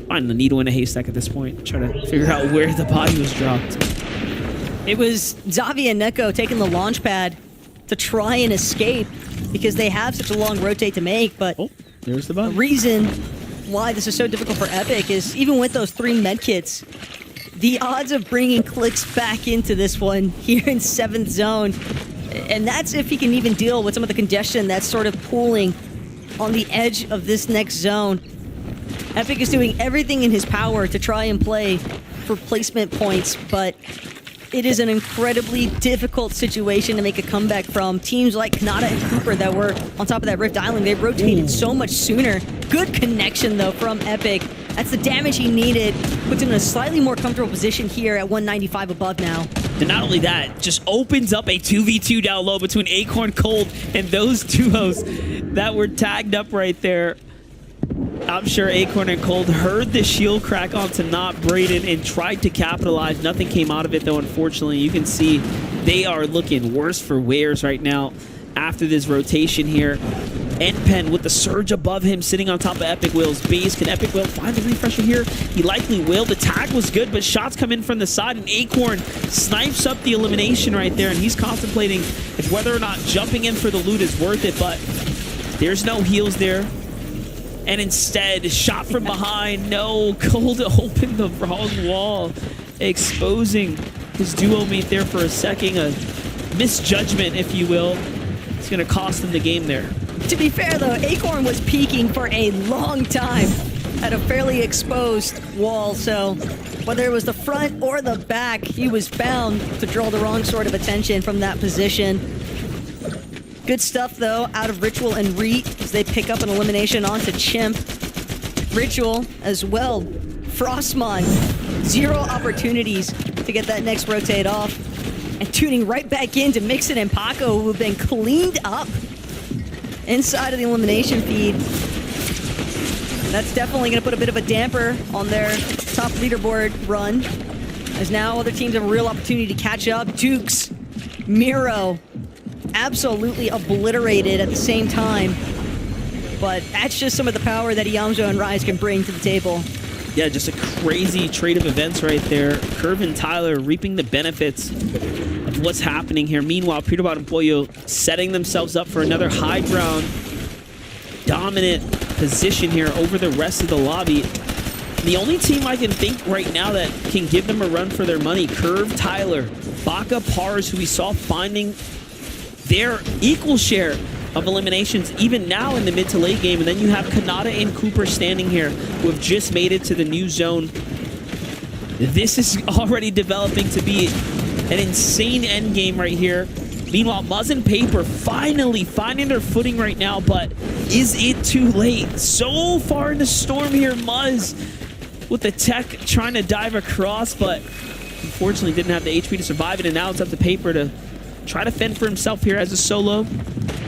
finding the needle in a haystack at this point, trying to figure out where the body was dropped. It was Zavi and Neko taking the launch pad to try and escape because they have such a long rotate to make, but there's the reason why this is so difficult for Epic is even with those 3 medkits, the odds of bringing Clix back into this one here in 7th zone, and that's if he can even deal with some of the congestion that's sort of pooling on the edge of this next zone. Epic is doing everything in his power to try and play for placement points, but it is an incredibly difficult situation to make a comeback from. Teams like Kanata and Cooper that were on top of that Rift Island, they rotated so much sooner. Good connection, though, from Epic. That's the damage he needed. Puts him in a slightly more comfortable position here at 195 above now. And not only that, just opens up a 2v2 down low between Acorn Cold and those duos that were tagged up right there. I'm sure Acorn and Cold heard the shield crack onto Not Brayden and tried to capitalize. Nothing came out of it, though, unfortunately. You can see they are looking worse for wears right now after this rotation here. Endpen with the surge above him, sitting on top of Epic Will's base. Can Epic Will find the refresher here? He likely will. The tag was good, but shots come in from the side, and Acorn snipes up the elimination right there, and he's contemplating if whether or not jumping in for the loot is worth it, but there's no heals there. And instead, shot from behind. No, Cold opened the wrong wall, exposing his duo mate there for a second. A misjudgment, if you will. It's going to cost him the game there. To be fair, though, Acorn was peeking for a long time at a fairly exposed wall, so whether it was the front or the back, he was bound to draw the wrong sort of attention from that position. Good stuff, though, out of Ritual and Reet as they pick up an elimination onto Chimp. Ritual as well. Frostmon, 0 opportunities to get that next rotate off. And tuning right back into Mixit and Paco, who have been cleaned up inside of the elimination feed. And that's definitely going to put a bit of a damper on their top leaderboard run, as now other teams have a real opportunity to catch up. Dukes, Miro, absolutely obliterated at the same time. But that's just some of the power that Iamzo and Rise can bring to the table. Yeah, just a crazy trade of events right there. Curve and Tyler reaping the benefits of what's happening here. Meanwhile, Peterbot and Pollo setting themselves up for another high ground, dominant position here over the rest of the lobby. The only team I can think right now that can give them a run for their money, Curve, Tyler, Baka, Pars, who we saw finding their equal share of eliminations even now in the mid to late game. And then you have Kanata and Cooper standing here who have just made it to the new zone. This is already developing to be an insane endgame right here. Meanwhile, Muzz and Paper finally finding their footing right now, but is it too late? So far in the storm here, Muzz with the tech trying to dive across, but unfortunately didn't have the HP to survive it, and now it's up to Paper to try to fend for himself here as a solo.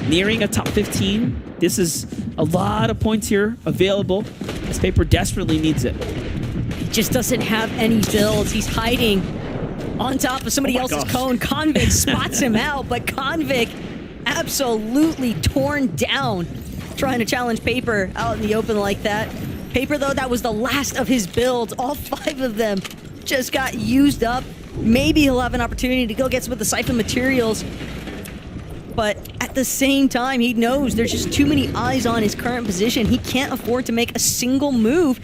Nearing a top 15. This is a lot of points here available, as Paper desperately needs it. He just doesn't have any builds. He's hiding on top of somebody else's cone. Convict spots him out, but Convict absolutely torn down trying to challenge Paper out in the open like that. Paper, though, that was the last of his builds. All 5 of them just got used up. Maybe he'll have an opportunity to go get some of the Siphon materials, but at the same time, he knows there's just too many eyes on his current position. He can't afford to make a single move.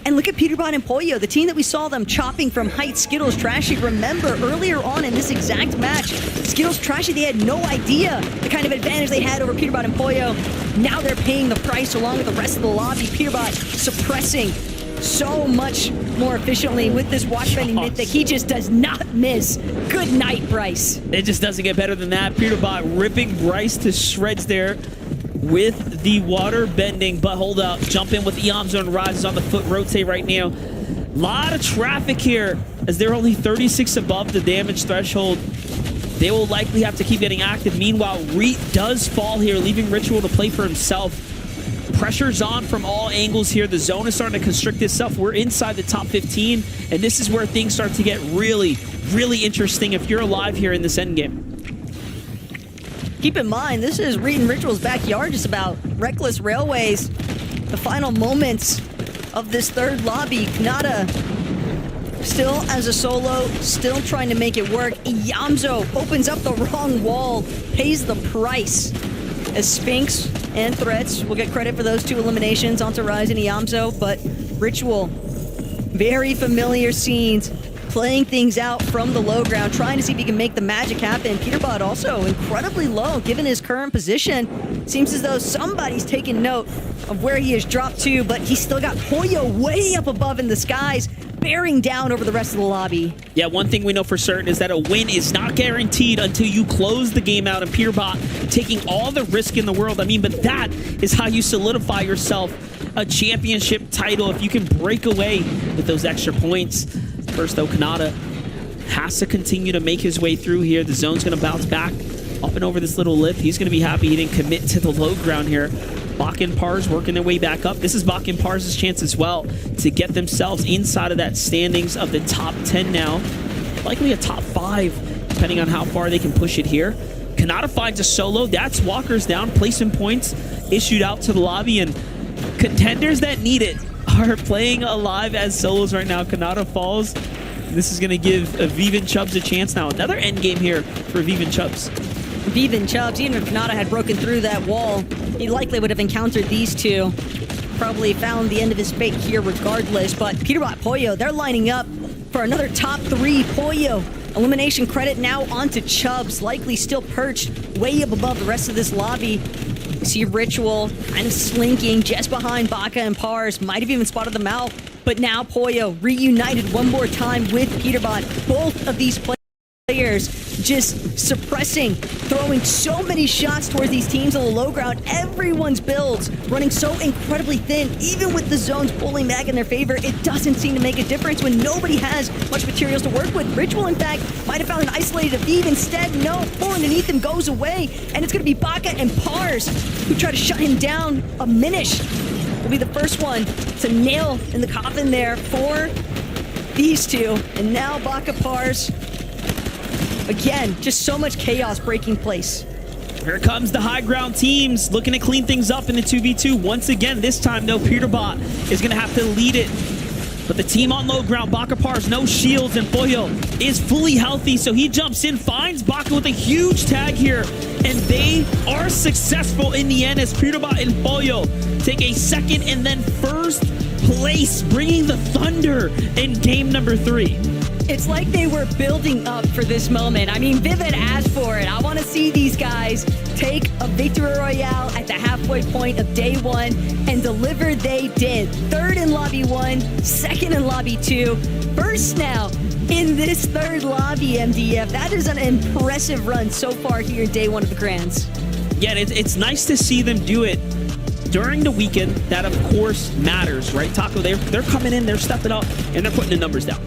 And look at Peterbot and Pollo, the team that we saw them chopping from height. Skittles, Trashy. Remember, earlier on in this exact match, Skittles, Trashy, they had no idea the kind of advantage they had over Peterbot and Pollo. Now they're paying the price along with the rest of the lobby. Peterbot suppressing so much more efficiently with this watch bending mythic. He just does not miss. Good night, Bryce. It just doesn't get better than that. Peterbot ripping Bryce to shreds there with the water bending, but hold up. Jump in with Iamzo and Rise on the foot rotate right now. Lot of traffic here as they're only 36 above the damage threshold. They will likely have to keep getting active. Meanwhile, Reet does fall here, leaving Ritual to play for himself. Pressure's on from all angles here. The zone is starting to constrict itself. We're inside the top 15, and this is where things start to get really, really interesting if you're alive here in this endgame. Keep in mind, this is Reet and Ritual's backyard, just about. Reckless Railways, the final moments of this third lobby. Kanata still as a solo, still trying to make it work. Iamzo opens up the wrong wall, pays the price, as Sphinx and Threats will get credit for those 2 eliminations onto Rise and Iamzo, but Ritual, very familiar scenes, playing things out from the low ground, trying to see if he can make the magic happen. Peterbot also incredibly low given his current position. Seems as though somebody's taking note of where he has dropped to, but he's still got Pollo way up above in the skies, bearing down over the rest of the lobby. Yeah, one thing we know for certain is that a win is not guaranteed until you close the game out, and Peterbot taking all the risk in the world. I mean, but that is how you solidify yourself a championship title, if you can break away with those extra points. First, though, Kanata has to continue to make his way through here. The zone's going to bounce back up and over this little lift. He's going to be happy he didn't commit to the low ground here. Bak and Pars working their way back up. This is Bak and Pars' chance as well to get themselves inside of that standings of the top 10 now. Likely a top 5, depending on how far they can push it here. Kanata finds a solo. That's Walker's down. Placing points issued out to the lobby, and contenders that need it are playing alive as solos right now. Kanata falls. This is going to give Viv and Chubbs a chance now. Another end game here for Viv and Chubbs. Viv and Chubbs, even if Kanata had broken through that wall, he likely would have encountered these 2. probably found the end of his fate here regardless, but Peterbot, Pollo, they're lining up for another top 3. Pollo, elimination credit now onto Chubbs, likely still perched way up above the rest of this lobby. You see Ritual kind of slinking just behind Baka and Pars, might have even spotted them out, but now Pollo reunited one more time with Peterbot. Both of these players just suppressing, throwing so many shots towards these teams on the low ground. Everyone's builds running so incredibly thin, even with the zones pulling back in their favor. It doesn't seem to make a difference when nobody has much materials to work with. Ritual, in fact, might have found an isolated Aviv. Instead, no, pull underneath him goes away, and it's going to be Baka and Pars who try to shut him down. A Minish will be the first one to nail in the coffin there for these two, and now Baka, Pars. Again, just so much chaos breaking place. Here comes the high ground teams looking to clean things up in the 2v2. Once again, this time, though, Peterbot is going to have to lead it. But the team on low ground, Baka, Pars, no shields, and Pollo is fully healthy, so he jumps in, finds Baka with a huge tag here, and they are successful in the end as Peterbot and Pollo take a second and then first place, bringing the Thunder in game number 3. It's like they were building up for this moment. I mean, Vivid asked for it. I want to see these guys take a victory royale at the halfway point of day 1, and deliver they did. 3rd in lobby 1, 2nd in lobby 2, first now in this 3rd lobby, MDF. That is an impressive run so far here in day 1 of the Grands. Yeah, it's nice to see them do it during the weekend. That, of course, matters, right? Taco, they're coming in, they're stepping up, and they're putting the numbers down.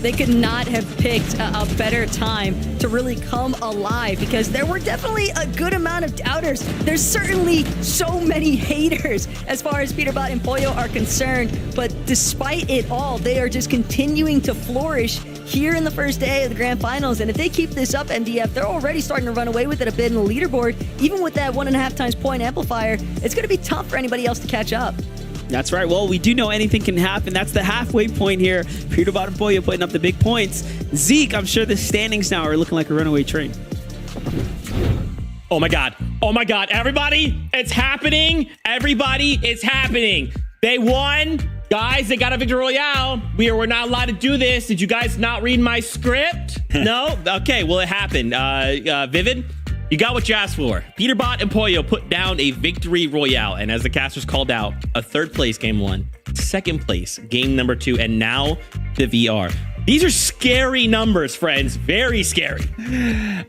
They could not have picked a better time to really come alive, because there were definitely a good amount of doubters. There's certainly so many haters as far as Peterbot and Pollo are concerned, but despite it all, they are just continuing to flourish here in the first day of the Grand Finals. And if they keep this up, MDF, they're already starting to run away with it a bit in the leaderboard. Even with that 1.5 times point amplifier, it's going to be tough for anybody else to catch up. That's right. Well, we do know anything can happen. That's the halfway point here. Peterbot and Pollo putting up the big points. Zeke, I'm sure the standings now are looking like a runaway train. Oh my God. Oh my God. Everybody, it's happening. Everybody, it's happening. They won. Guys, they got a victory royale. We're not allowed to do this. Did you guys not read my script? No? Okay, well, it happened. Vivid, you got what you asked for. Peterbot and Pollo put down a victory royale, and as the casters called out, a 3rd place game 1, 2nd place game number 2, and now the VR. These are scary numbers, friends. Very scary.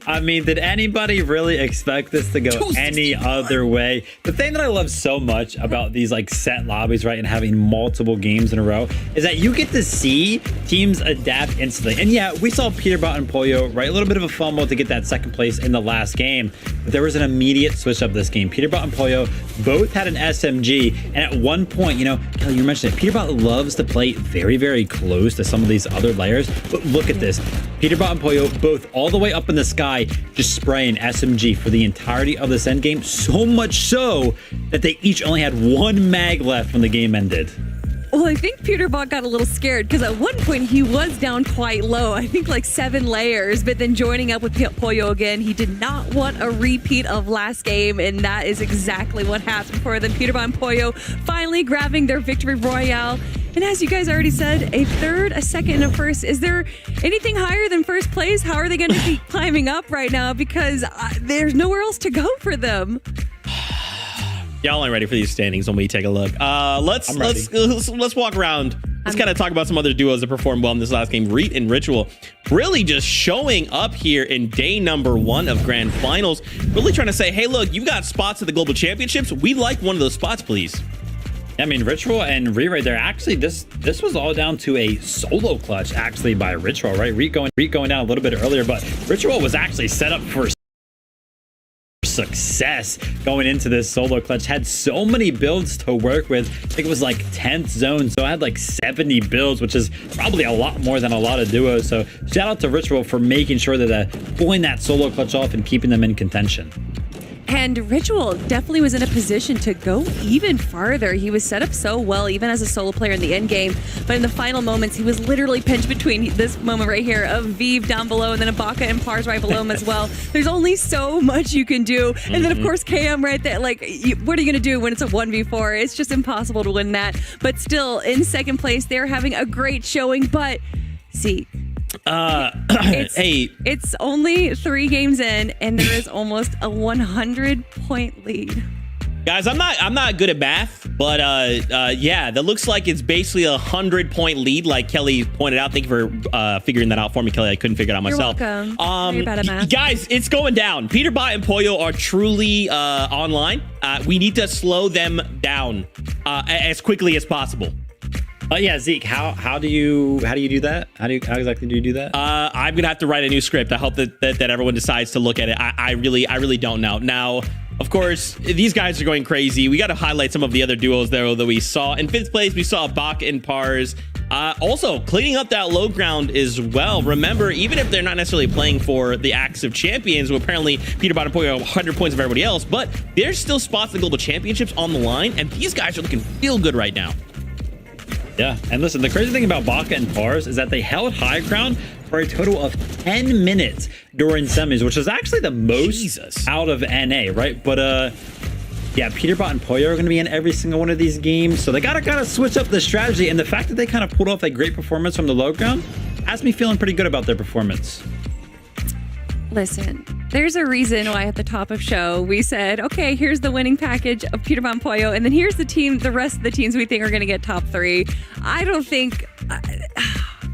I mean, did anybody really expect this to go any other way? The thing that I love so much about these like set lobbies, right, and having multiple games in a row is that you get to see teams adapt instantly. And yeah, we saw Peterbot and Pollo, right, a little bit of a fumble to get that 2nd place in the last game, but there was an immediate switch up this game. Peterbot and Pollo both had an SMG, and at one point, you know, Kelly, you mentioned it, Peterbot loves to play very, very close to some of these other layers. But look at this. Peterbot and Pollo both all the way up in the sky, just spraying SMG for the entirety of this end game. So much so that they each only had 1 mag left when the game ended. Well, I think Peterbot got a little scared because at one point he was down quite low. I think like 7 layers, but then joining up with Pollo again, he did not want a repeat of last game, and that is exactly what happened for them. Peterbot and Pollo finally grabbing their victory royale. And as you guys already said, a 3rd, a 2nd, and a 1st. Is there anything higher than 1st place? How are they going to keep climbing up right now? Because there's nowhere else to go for them. Y'all ain't ready for these standings when we take a look. Let's walk around. Let's kind of talk about some other duos that performed well in this last game. Reet and Ritual really just showing up here in day number 1 of Grand Finals. Really trying to say, hey, look, you've got spots at the Global Championships. We'd like one of those spots, please. I mean, Ritual and Reet right there. Actually, this was all down to a solo clutch, actually, by Ritual, right? Reet going down a little bit earlier, but Ritual was actually set up for success going into this solo clutch. Had so many builds to work with. I think it was like 10th zone, so I had like 70 builds, which is probably a lot more than a lot of duos. So shout out to Ritual for making sure that pulling that solo clutch off and keeping them in contention. And Ritual definitely was in a position to go even farther. He was set up so well, even as a solo player in the end game. But in the final moments, he was literally pinched between this moment right here of Vive down below and then Ibaka and Pars right below him as well. There's only so much you can do. And then, of course, KM right there. Like, what are you going to do when it's a 1v4? It's just impossible to win that. But still, in second place, they're having a great showing. But, see... it's only 3 games in, and there is almost a 100-point lead. Guys, I'm not good at math, but yeah, that looks like it's basically a 100-point lead, like Kelly pointed out. Thank you for figuring that out for me, Kelly. I couldn't figure it out myself. You're welcome. You're bad at math. Guys, it's going down. Peterbot and Pollo are truly online. We need to slow them down as quickly as possible. Yeah, Zeke, how do you do that? How exactly do you do that? I'm gonna have to write a new script. I hope that everyone decides to look at it. I really don't know. Now, of course, these guys are going crazy. We got to highlight some of the other duos there that we saw. In 5th place, we saw Bach and Pars. Also, cleaning up that low ground as well. Remember, even if they're not necessarily playing for the Axe of Champions, who apparently Peterbot and Pollo have 100 points of everybody else, but there's still spots in the Global Championships on the line, and these guys are looking real good right now. Yeah, and listen, the crazy thing about Baka and Pars is that they held high ground for a total of 10 minutes during semis, which is actually the most out of NA, right? But yeah, Peterbot and Pollo are going to be in every single one of these games, so they gotta switch up the strategy. And the fact that they kind of pulled off a great performance from the low ground has me feeling pretty good about their performance. Listen, there's a reason why at the top of show we said, okay, here's the winning package of Peterbot and Pollo, and then here's the rest of the teams we think are going to get top 3. I don't think...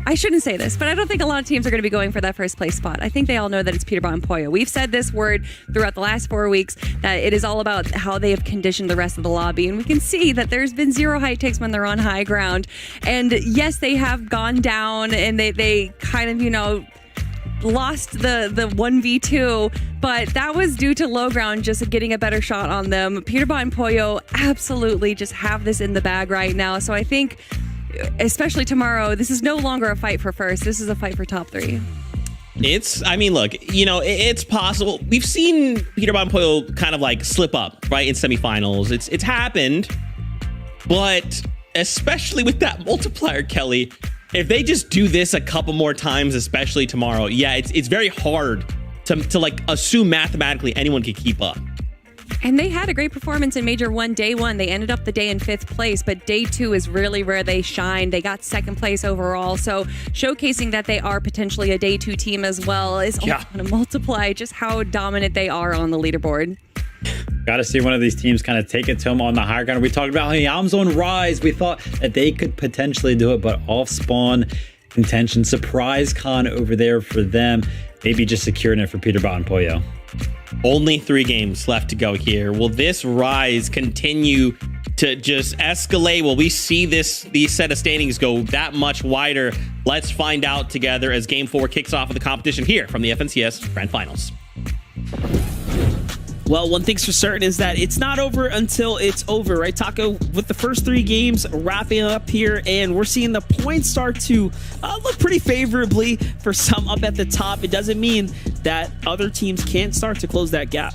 I shouldn't say this, but I don't think a lot of teams are going to be going for that first place spot. I think they all know that it's Peterbot and Pollo. We've said this word throughout the last 4 weeks, that it is all about how they have conditioned the rest of the lobby. And we can see that there's been 0 high takes when they're on high ground. And yes, they have gone down and they kind of, lost the 1v2, but that was due to low ground just getting a better shot on them. Peterbot and Pollo absolutely just have this in the bag right now. So I think, especially tomorrow, this is no longer a fight for first. This is a fight for top 3. Look, it's possible. We've seen Peterbot and Pollo kind of like slip up, right, in semifinals. It's happened, but especially with that multiplier, Kelly, if they just do this a couple more times, especially tomorrow, yeah, it's very hard to like assume mathematically anyone can keep up. And they had a great performance in Major 1, day 1. They ended up the day in 5th place, but day 2 is really where they shine. They got 2nd place overall. So showcasing that they are potentially a day 2 team as well is going to multiply just how dominant they are on the leaderboard. Got to see one of these teams kind of take it to them on the higher ground. We talked about Yamzo and Rise. We thought that they could potentially do it, but off spawn contention, surprise con over there for them. Maybe just securing it for Peterbot and Pollo. Only 3 games left to go here. Will this Rise continue to just escalate? Will we see these set of standings go that much wider? Let's find out together as Game 4 kicks off of the competition here from the FNCS Grand Finals. Well, one thing's for certain is that it's not over until it's over, right, Taco? With the first 3 games wrapping up here, and we're seeing the points start to look pretty favorably for some up at the top. It doesn't mean that other teams can't start to close that gap.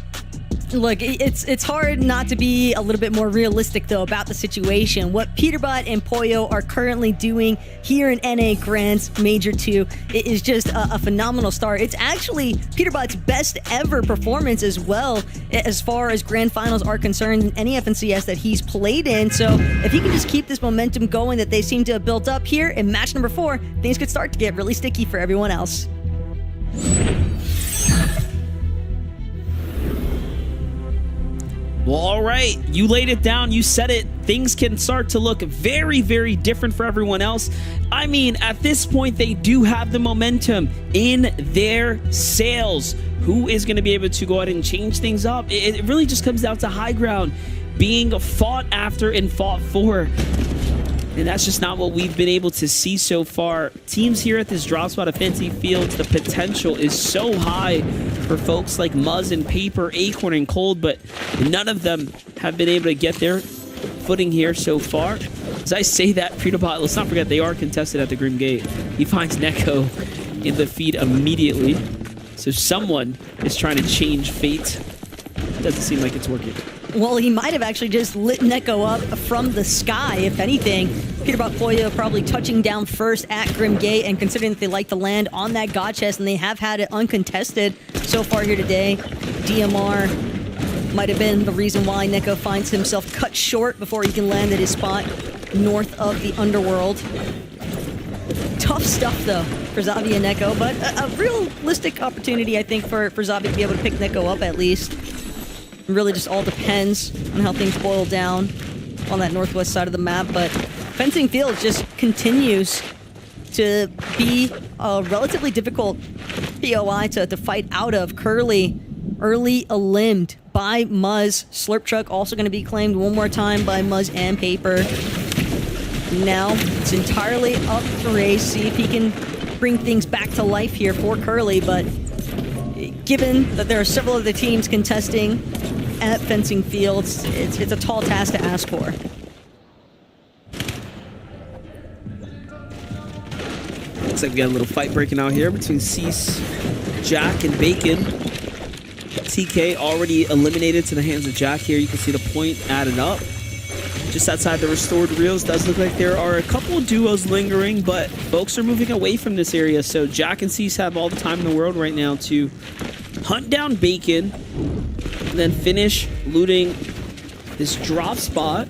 Look, it's hard not to be a little bit more realistic, though, about the situation. What Peterbot and Pollo are currently doing here in NA Grands Major 2 is just a phenomenal start. It's actually Peterbot's best ever performance as well, as far as Grand Finals are concerned in any FNCS that he's played in. So if he can just keep this momentum going that they seem to have built up here in match number 4, things could start to get really sticky for everyone else. Well, all right, you laid it down, you said it. Things can start to look very, very different for everyone else. I mean, at this point, they do have the momentum in their sails. Who is going to be able to go ahead and change things up? It really just comes down to high ground being fought after and fought for. And that's just not what we've been able to see so far. Teams here at this drop spot of Fancy Fields, the potential is so high for folks like Muzz and Paper, Acorn and Cold, but none of them have been able to get their footing here so far. As I say that, Peterbot, let's not forget they are contested at the Grim Gate. He finds Neko in the feed immediately. So someone is trying to change fate. Doesn't seem like it's working. Well, he might have actually just lit Neko up from the sky, if anything. Peterbot Poyo probably touching down first at Grim Gate, and considering that they like to land on that God chest, and they have had it uncontested so far here today, DMR might have been the reason why Neko finds himself cut short before he can land at his spot north of the underworld. Tough stuff, though, for Zabi and Neko, but a realistic opportunity, I think, for Zabi to be able to pick Neko up at least. It really just all depends on how things boil down on that northwest side of the map, but Fencing Fields just continues to be a relatively difficult POI to fight out of. Curly early elimed by Muzz. Slurp Truck also going to be claimed one more time by Muzz and Paper. Now it's entirely up for Race, see if he can bring things back to life here for Curly, but given that there are several other teams contesting at Fencing Fields, it's a tall task to ask for. Looks like we got a little fight breaking out here between Cease, Jack, and Bacon. TK already eliminated to the hands of Jack here. You can see the point added up. Just outside the restored reels, does look like there are a couple of duos lingering, but folks are moving away from this area. So Jack and Cease have all the time in the world right now to hunt down Bacon, and then finish looting this drop spot.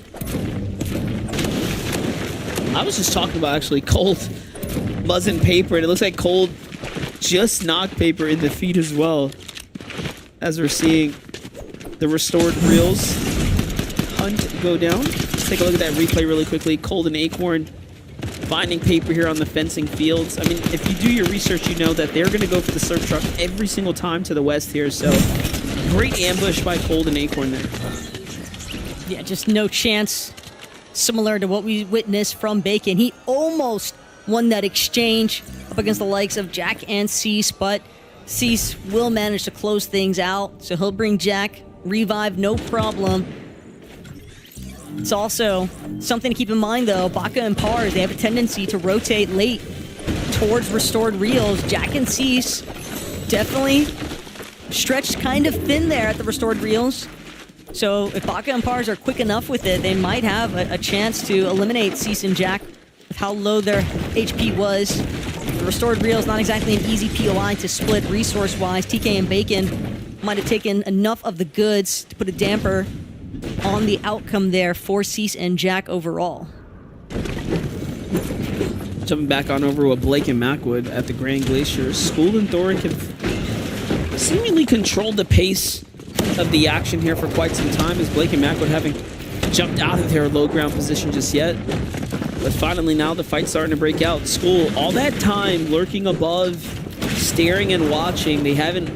I was just talking about actually Cold, Muzz, and Paper, and it looks like Cold just knocked Paper in the feet as well, as we're seeing the restored reels hunt go down. Let's take a look at that replay really quickly. Cold and Acorn finding Paper here on the Fencing Fields. I mean, if you do your research, you know that they're going to go for the Surf Truck every single time to the west here. So great ambush by Cold and Acorn there. Yeah, just no chance. Similar to what we witnessed from Bacon. He almost won that exchange up against the likes of Jack and Cease, but Cease will manage to close things out. So he'll bring Jack revive, no problem. It's also something to keep in mind, though. Baka and Pars, they have a tendency to rotate late towards restored reels. Jack and Cease definitely stretched kind of thin there at the restored reels. So if Baka and Pars are quick enough with it, they might have a chance to eliminate Cease and Jack with how low their HP was. The restored reels, not exactly an easy POI to split resource-wise. TK and Bacon might have taken enough of the goods to put a damper on the outcome there for Cease and Jack overall. Jumping back on over with Blake and Macwood at the Grand Glacier. School and Thoric have seemingly controlled the pace of the action here for quite some time, as Blake and Macwood haven't jumped out of their low ground position just yet. But finally now the fight's starting to break out. School, all that time lurking above, staring and watching, they haven't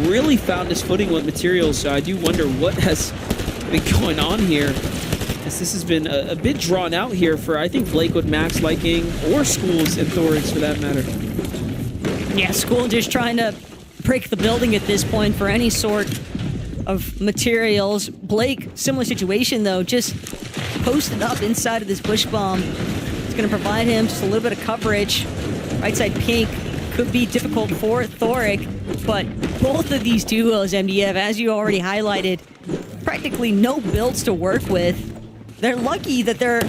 really found his footing with materials, so I do wonder what has been going on here, as this has been a bit drawn out here for, I think, Blake with Max liking, or Schools and Thorix for that matter. Yeah, School just trying to break the building at this point for any sort of materials. Blake, similar situation though, just posted up inside of this bush bomb. It's going to provide him just a little bit of coverage. Right side pink could be difficult for Thoric, but both of these duos, MDF, as you already highlighted, practically no builds to work with. They're lucky that they're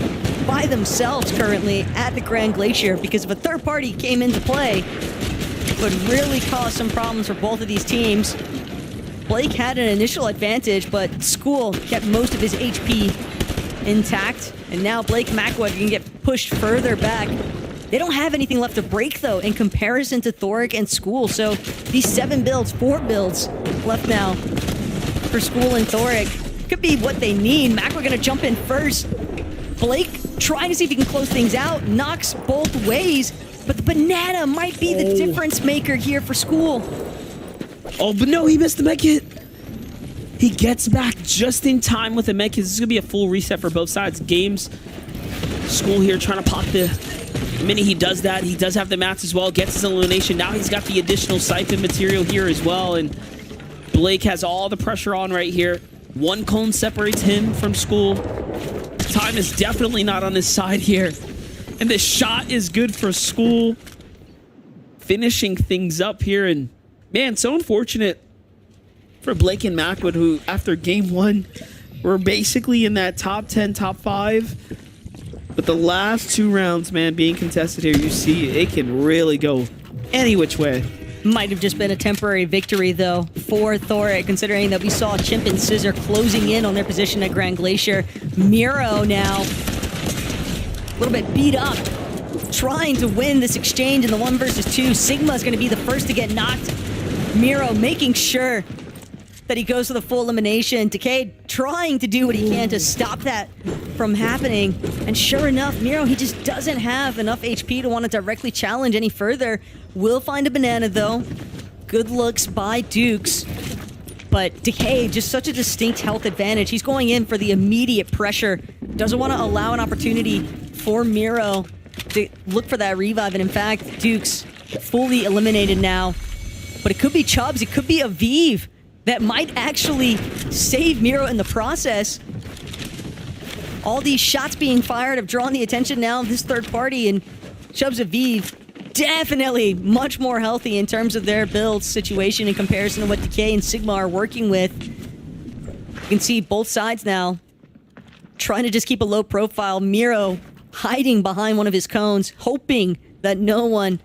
by themselves currently at the Grand Glacier, because if a third party came into play, it would really cause some problems for both of these teams. Blake had an initial advantage, but School kept most of his HP intact, and now Blake Macwood can get pushed further back. They don't have anything left to break, though, in comparison to Thoric and School, so these 4 builds left now for School and Thoric could be what they need. Macwood gonna jump in first. Blake trying to see if he can close things out, knocks both ways, but the banana might be the difference maker here for School. Oh, but no, he missed the med kit. He gets back just in time with the med kit. This is going to be a full reset for both sides. Games, School here trying to pop the mini. He does that. He does have the mats as well. Gets his elimination. Now he's got the additional siphon material here as well. And Blake has all the pressure on right here. One cone separates him from School. Time is definitely not on his side here. And the shot is good for School. Finishing things up here. And man, so unfortunate for Blake and Macwood, who after game 1 were basically in that top 10, top 5. But the last 2 rounds, man, being contested here, you see it can really go any which way. Might have just been a temporary victory, though, for Thoric, considering that we saw Chimp and Scissor closing in on their position at Grand Glacier. Miro now a little bit beat up, trying to win this exchange in the 1 versus 2. Sigma is going to be the first to get knocked. Miro making sure that he goes for the full elimination. Decay trying to do what he can to stop that from happening. And sure enough, Miro, he just doesn't have enough HP to want to directly challenge any further. Will find a banana, though. Good looks by Dukes. But Decay, just such a distinct health advantage. He's going in for the immediate pressure. Doesn't want to allow an opportunity for Miro to look for that revive. And in fact, Dukes fully eliminated now. But it could be Chubbs, it could be Aviv that might actually save Miro in the process. All these shots being fired have drawn the attention now of this third party, and Chubbs Aviv definitely much more healthy in terms of their build situation in comparison to what Decay and Sigma are working with. You can see both sides now trying to just keep a low profile. Miro hiding behind one of his cones, hoping that no one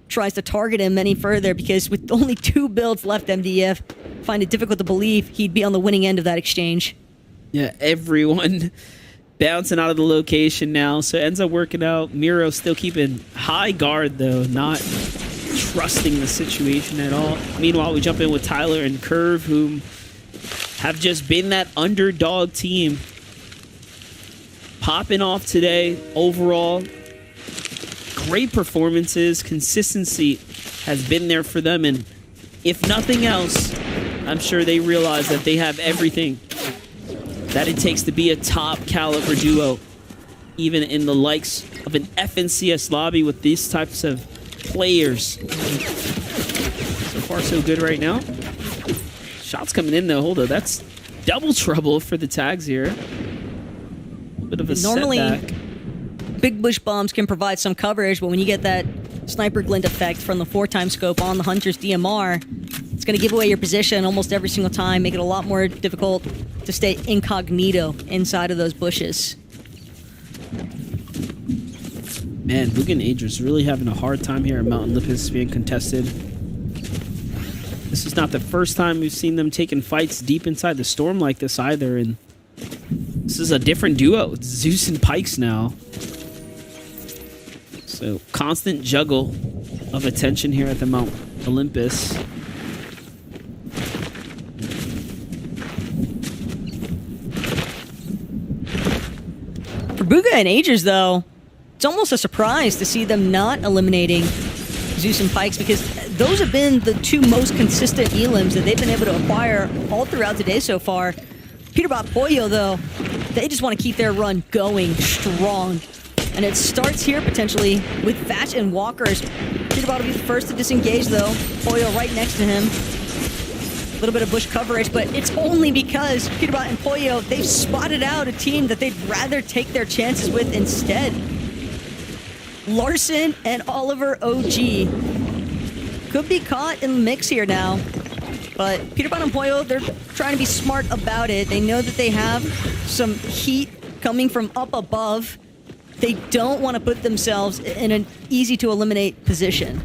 tries to target him any further, because with only 2 builds left, MDF find it difficult to believe he'd be on the winning end of that exchange. Yeah, everyone bouncing out of the location now, so it ends up working out. Miro still keeping high guard, though, not trusting the situation at all. Meanwhile, we jump in with Tyler and Curve, who have just been that underdog team. Popping off today, overall. Great performances, consistency has been there for them, and if nothing else, I'm sure they realize that they have everything that it takes to be a top caliber duo, even in the likes of an FNCS lobby with these types of players. So far, so good right now. Shots coming in though. Hold on, that's double trouble for the tags here. Bit of a setback. Big bush bombs can provide some coverage, but when you get that sniper glint effect from the 4x scope on the Hunter's DMR, it's going to give away your position almost every single time, make it a lot more difficult to stay incognito inside of those bushes. Man, Lugan Ager's really having a hard time here at Mount Olympus being contested. This is not the first time we've seen them taking fights deep inside the storm like this either, and this is a different duo. It's Zeus and Pikes now. So, constant juggle of attention here at the Mount Olympus. For Bugha and Agers, though, it's almost a surprise to see them not eliminating Zeus and Pikes, because those have been the 2 most consistent elims that they've been able to acquire all throughout today so far. Peterbot Pollo, though, they just want to keep their run going strong. And it starts here, potentially, with Thatch and Walkers. Peterbot will be the first to disengage, though. Pollo right next to him. A little bit of bush coverage, but it's only because Peterbot and Pollo, they've spotted out a team that they'd rather take their chances with instead. Larson and Oliver OG could be caught in the mix here now. But Peterbot and Pollo, they're trying to be smart about it. They know that they have some heat coming from up above. They don't want to put themselves in an easy-to-eliminate position.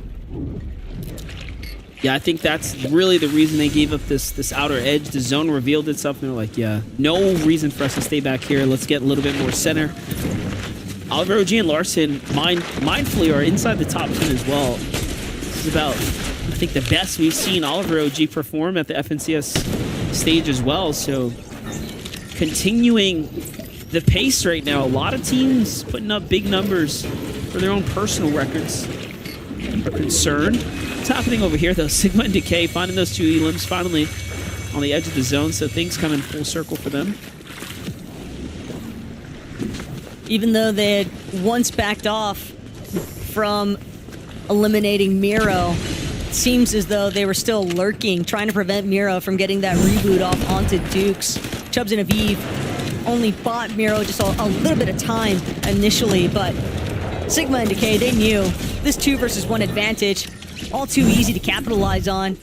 Yeah, I think that's really the reason they gave up this outer edge. The zone revealed itself, and they're like, yeah, no reason for us to stay back here. Let's get a little bit more center. Oliver OG and Larson mindfully are inside the top 10 as well. This is about, I think, the best we've seen Oliver OG perform at the FNCS stage as well. So continuing the pace right now. A lot of teams putting up big numbers for their own personal records. Are concerned. What's happening over here, though? Sigma and Decay finding those 2 elims finally on the edge of the zone, so things come in full circle for them. Even though they had once backed off from eliminating Miro, it seems as though they were still lurking, trying to prevent Miro from getting that reboot off onto Dukes. Chubbs and Aviv only bought Miro just a little bit of time initially, but Sigma and Decay, they knew this 2 versus 1 advantage, all too easy to capitalize on.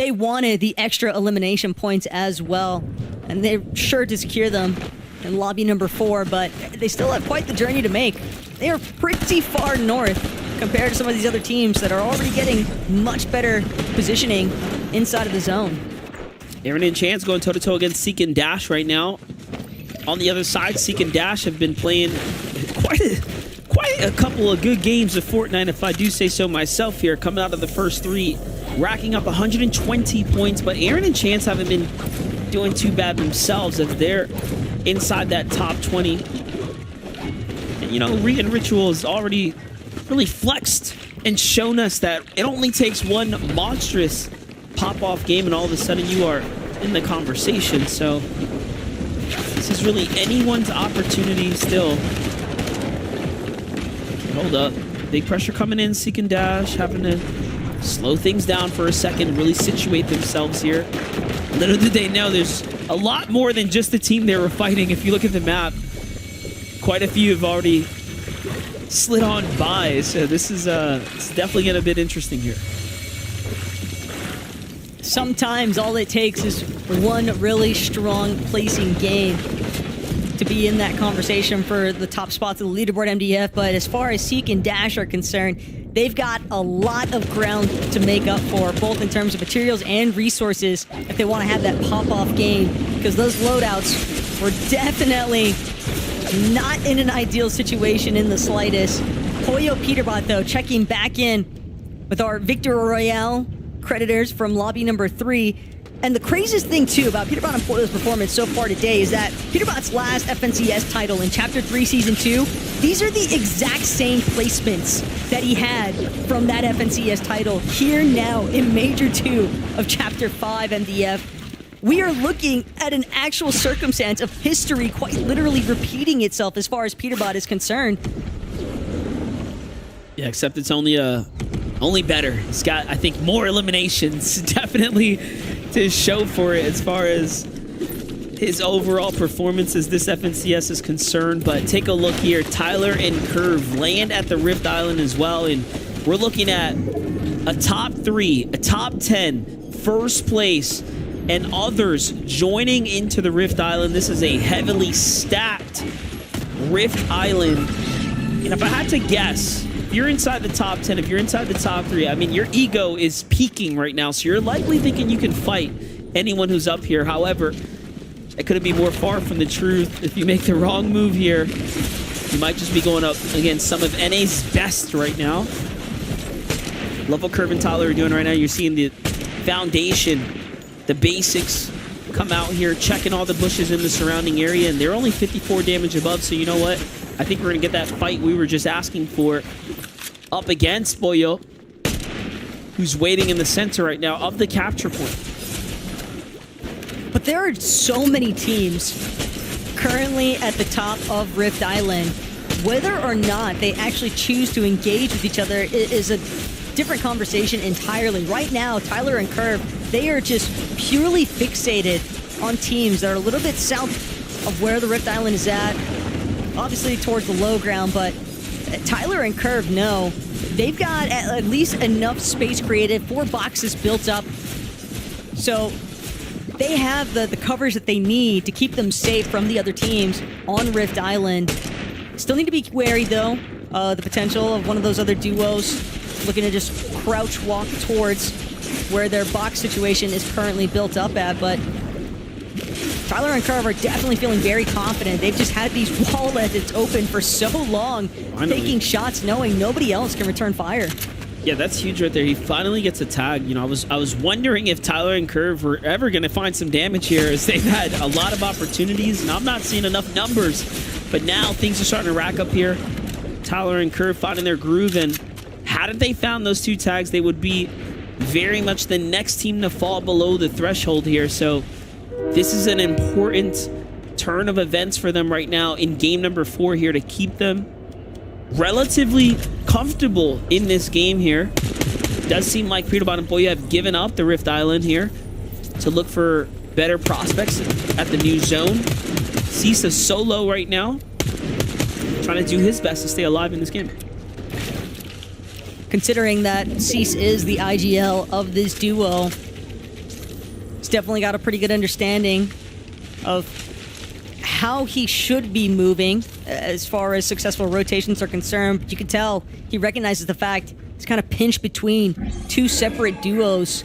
they wanted the extra elimination points as well, and they're sure to secure them in lobby number 4, but they still have quite the journey to make. They are pretty far north compared to some of these other teams that are already getting much better positioning inside of the zone. Aaron and Chance going toe-to-toe against Seek and Dash right now. On the other side, Seek and Dash have been playing quite a couple of good games of Fortnite, if I do say so myself here, coming out of the first 3, racking up 120 points, but Aaron and Chance haven't been doing too bad themselves as they're inside that top 20. And, you know, Re and Ritual has already really flexed and shown us that it only takes one monstrous pop-off game and all of a sudden you are in the conversation. So this is really anyone's opportunity still. Hold up. Big pressure coming in. Seek and Dash having to slow things down for a second, really situate themselves here. Little did they know there's a lot more than just the team they were fighting. If you look at the map, quite a few have already slid on by. So this is it's definitely getting a bit interesting here. Sometimes all it takes is one really strong placing game to be in that conversation for the top spots of the leaderboard MDF, but as far as Seek and Dash are concerned, they've got a lot of ground to make up for, both in terms of materials and resources, if they want to have that pop-off game, because those loadouts were definitely not in an ideal situation in the slightest. Pollo Peterbot, though, checking back in with our Victor Royale creditors from lobby number 3. And the craziest thing, too, about Peterbot and Pollo's performance so far today is that Peterbot's last FNCS title in Chapter 3 Season 2, these are the exact same placements that he had from that FNCS title here now in Major 2 of Chapter 5 MDF. We are looking at an actual circumstance of history quite literally repeating itself as far as Peterbot is concerned. Yeah, except it's only better. He's got, I think, more eliminations definitely to show for it as far as his overall performance as this FNCS is concerned. But take a look here. Tyler and Curve land at the Rift Island as well, and we're looking at a top 3, a top 10, first place, and others joining into the Rift Island. This is a heavily stacked Rift Island. And if I had to guess, if you're inside the top 10, if you're inside the top 3, I mean, your ego is peaking right now, so you're likely thinking you can fight anyone who's up here. However, it couldn't be more far from the truth. If you make the wrong move here, you might just be going up against some of NA's best right now. Love what Curve and Tyler are doing right now. You're seeing the foundation, the basics come out here, checking all the bushes in the surrounding area, and they're only 54 damage above, so you know what? I think we're going to get that fight we were just asking for up against Pollo, who's waiting in the center right now of the capture point. But there are so many teams currently at the top of Rift Island. Whether or not they actually choose to engage with each other is a different conversation entirely. Right now, Tyler and Curve, they are just purely fixated on teams that are a little bit south of where the Rift Island is at. Obviously towards the low ground, but Tyler and Curve know they've got at least enough space created, 4 boxes built up. So they have the covers that they need to keep them safe from the other teams on Rift Island. Still need to be wary, though, the potential of one of those other duos looking to just crouch walk towards where their box situation is currently built up at, but Tyler and Curve are definitely feeling very confident. They've just had these wall edges open for so long, taking shots knowing nobody else can return fire. Yeah, that's huge right there. He finally gets a tag. You know, I was wondering if Tyler and Curve were ever going to find some damage here, as they've had a lot of opportunities, and I'm not seeing enough numbers. But now things are starting to rack up here. Tyler and Curve finding their groove, and had they found those 2 tags, they would be very much the next team to fall below the threshold here. So this is an important turn of events for them right now in game number 4 here to keep them relatively comfortable in this game here. Does seem like Peterbot and Pollo have given up the Rift Island here to look for better prospects at the new zone. Cisa solo right now, trying to do his best to stay alive in this game. Considering that Cease is the IGL of this duo, definitely got a pretty good understanding of how he should be moving as far as successful rotations are concerned. But you can tell he recognizes the fact he's kind of pinched between two separate duos.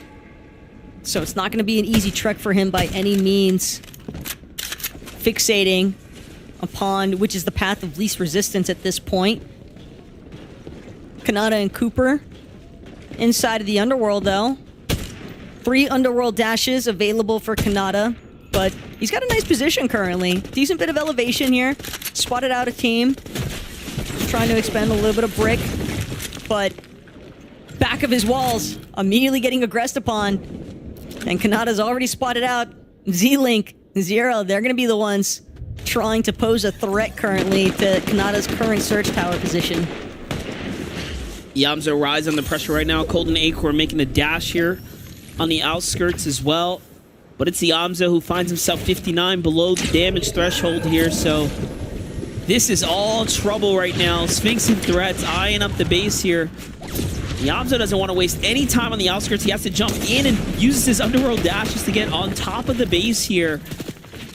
So it's not going to be an easy trek for him by any means. Fixating upon which is the path of least resistance at this point. Kanata and Cooper inside of the Underworld, though. 3 Underworld dashes available for Kanata, but he's got a nice position currently. Decent bit of elevation here. Spotted out a team. Trying to expend a little bit of brick, but back of his walls, immediately getting aggressed upon. And Kanata's already spotted out Z-Link, Zero. They're going to be the ones trying to pose a threat currently to Kanata's current Surge Tower position. Yamzo rise under pressure right now. Cold and Acorn making a dash here on the outskirts as well. But it's Yamzo who finds himself 59 below the damage threshold here. So this is all trouble right now. Sphinx and threats eyeing up the base here. Yamzo doesn't want to waste any time on the outskirts. He has to jump in and uses his Underworld dashes to get on top of the base here.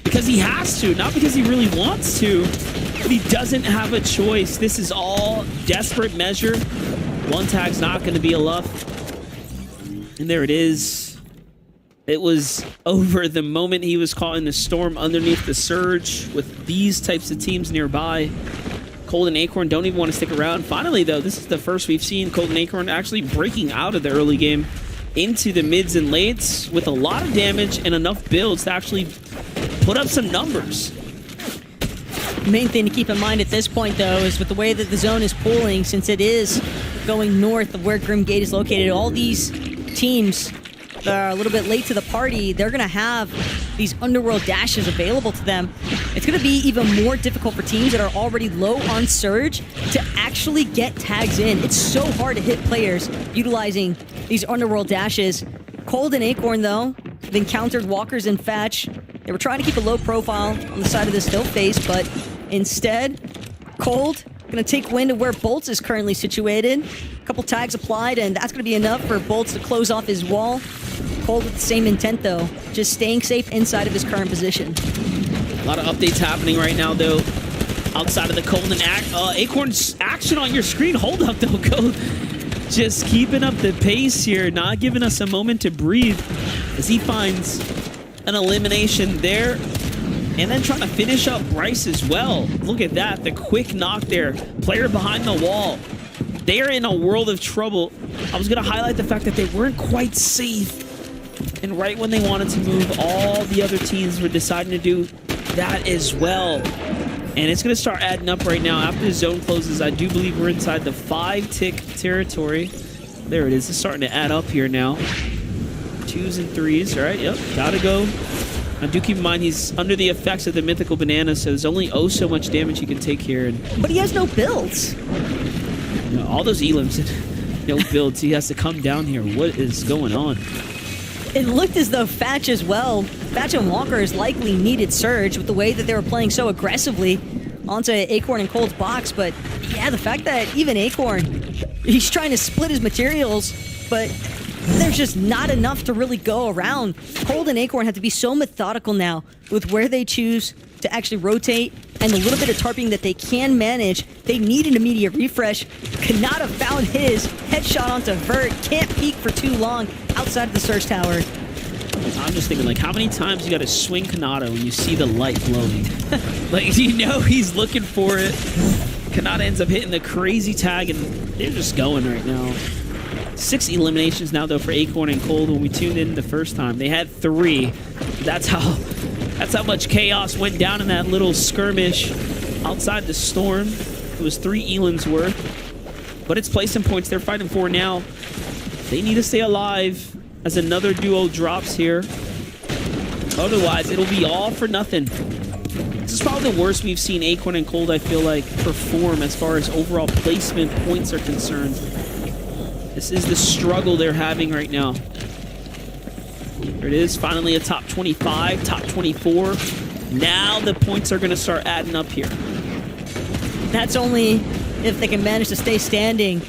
Because he has to, not because he really wants to. But he doesn't have a choice. This is all desperate measure. One tag's not going to be enough. And there it is. It was over the moment he was caught in the storm underneath the surge with these types of teams nearby. Cold and Acorn don't even want to stick around. Finally, though, this is the first we've seen Cold and Acorn actually breaking out of the early game into the mids and lates with a lot of damage and enough builds to actually put up some numbers. Main thing to keep in mind at this point, though, is with the way that the zone is pulling, since it is going north of where Grim Gate is located, all these teams that are a little bit late to the party, they're going to have these Underworld dashes available to them. It's going to be even more difficult for teams that are already low on Surge to actually get tags in. It's so hard to hit players utilizing these Underworld dashes. Cold and Acorn, though, have encountered Walkers and Fetch. They were trying to keep a low profile on the side of this still face, but instead, Cold going to take wind of where Bolts is currently situated. A couple tags applied, and that's going to be enough for Bolts to close off his wall. Cold with the same intent, though, just staying safe inside of his current position. A lot of updates happening right now, though, outside of the Cold and Acorn's action on your screen. Hold up, though, Cold. Just keeping up the pace here, not giving us a moment to breathe as he finds an elimination there. And then trying to finish up Bryce as well. Look at that, the quick knock there. Player behind the wall. They are in a world of trouble. I was going to highlight the fact that they weren't quite safe. And right when they wanted to move, all the other teams were deciding to do that as well. And it's going to start adding up right now. After the zone closes, I do believe we're inside the 5-tick territory. There it is. It's starting to add up here now. 2s and 3s, all right? Yep, gotta go. Now, do keep in mind, he's under the effects of the Mythical Banana, so there's only so much damage he can take here. But he has no builds. You know, all those elims and no builds. He has to come down here. What is going on? It looked as though Fatch as well. Fatch and Walkers likely needed Surge with the way that they were playing so aggressively onto Acorn and Cold's box. But yeah, the fact that even Acorn, he's trying to split his materials, but there's just not enough to really go around. Cold and Acorn have to be so methodical now with where they choose to actually rotate and the little bit of tarping that they can manage. They need an immediate refresh. Kanata found his headshot onto Vert. Can't peek for too long outside of the Surge Tower. I'm just thinking, like, how many times you got to swing Kanata when you see the light glowing? Like, you know he's looking for it. Kanata ends up hitting the crazy tag, and they're just going right now. 6 eliminations now, though, for Acorn and Cold. When we tuned in the first time, they had 3. That's how much chaos went down in that little skirmish outside the storm. It was 3 elims worth, but it's placing points they're fighting for now. They need to stay alive as another duo drops here. Otherwise, it'll be all for nothing. This is probably the worst we've seen Acorn and Cold, I feel like, perform as far as overall placement points are concerned. This is the struggle they're having right now. There it is, finally a top 25, top 24. Now the points are going to start adding up here. That's only if they can manage to stay standing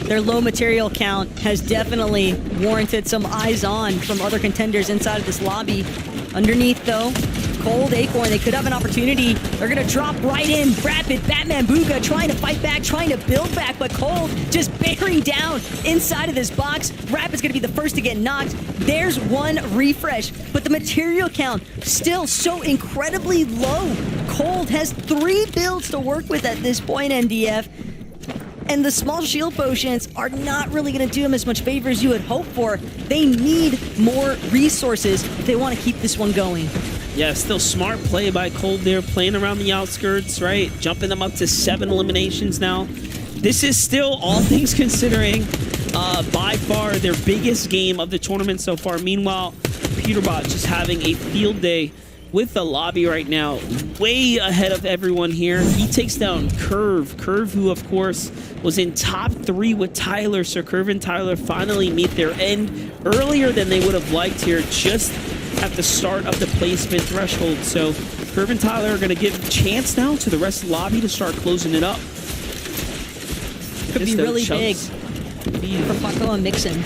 Their low material count has definitely warranted some eyes on from other contenders inside of this lobby. Underneath, though, Cold, Acorn, they could have an opportunity. They're going to drop right in. Rapid, Batman, Booga trying to fight back, trying to build back, but Cold just bearing down inside of this box. Rapid's going to be the first to get knocked. There's one refresh, but the material count still so incredibly low. Cold has 3 builds to work with at this point, NDF. And the small shield potions are not really going to do them as much favor as you would hope for. They need more resources if they want to keep this one going. Yeah, still smart play by Cold there, playing around the outskirts, right? Jumping them up to 7 eliminations now. This is still, all things considering, by far their biggest game of the tournament so far. Meanwhile, Peterbot just having a field day with the lobby right now, way ahead of everyone here. He takes down Curve. Curve, who, of course, was in top 3 with Tyler. So Curve and Tyler finally meet their end earlier than they would have liked here, just at the start of the placement threshold. So Curve and Tyler are going to give a chance now to the rest of the lobby to start closing it up. Could be really big for Paco and Mixon.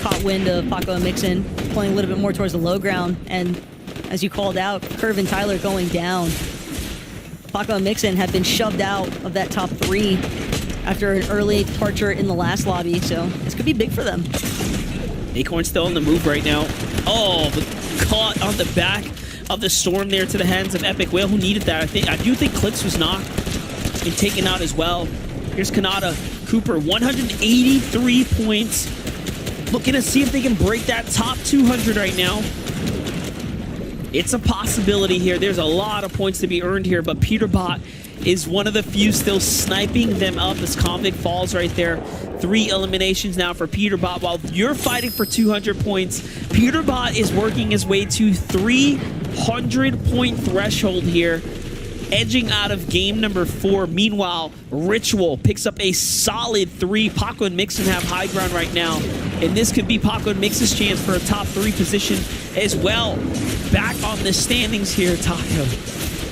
Caught wind of Paco and Mixon playing a little bit more towards the low ground, and as you called out, Curve and Tyler going down. Paco and Mixon have been shoved out of that top 3 after an early departure in the last lobby, so this could be big for them. Acorn still on the move right now. Oh, but caught on the back of the storm there to the hands of Epic Whale, who needed that. I do think Clicks was knocked and taken out as well. Here's Kanata Cooper, 183 points. Looking to see if they can break that top 200 right now. It's a possibility here. There's a lot of points to be earned here, but Peterbot is one of the few still sniping them up as Convict falls right there. 3 eliminations now for Peterbot. While you're fighting for 200 points, Peterbot is working his way to 300-point threshold here, edging out of game number 4. Meanwhile, Ritual picks up a solid 3. Paco and Mixon have high ground right now, and this could be Paco and Mixon's chance for a top 3 position as well. Back on the standings here, Taco.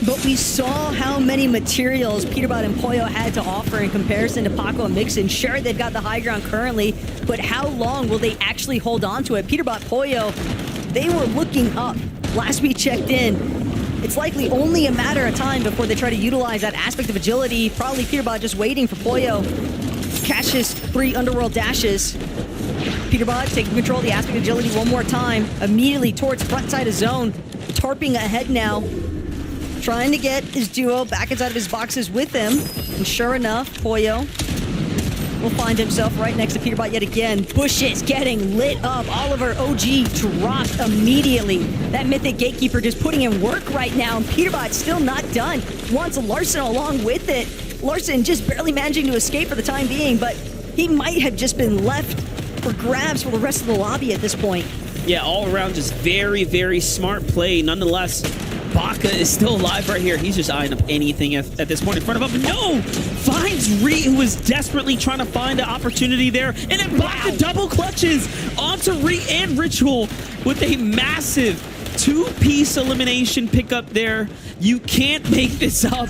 But we saw how many materials Peterbot and Pollo had to offer in comparison to Paco and Mixon. Sure, they've got the high ground currently, but how long will they actually hold on to it? Peterbot, Pollo, they were looking up. Last we checked in, it's likely only a matter of time before they try to utilize that aspect of agility. Probably Peterbot just waiting for Pollo. Catches 3 underworld dashes. Peterbot taking control of the aspect of agility one more time. Immediately towards front side of zone. Tarping ahead now. Trying to get his duo back inside of his boxes with him. And sure enough, Pollo will find himself right next to Peterbot yet again. Bushes getting lit up. Oliver OG dropped immediately. That Mythic Gatekeeper just putting in work right now. And Peterbot's still not done. Wants Larson along with it. Larson just barely managing to escape for the time being, but he might have just been left for grabs for the rest of the lobby at this point. Yeah, all around just very, very smart play. Nonetheless, Baka is still alive right here. He's just eyeing up anything at this point in front of him. No! Finds Ree, who was desperately trying to find an opportunity there. And then Baka double clutches onto Ree and Ritual with a massive 2-piece elimination pickup there. You can't make this up.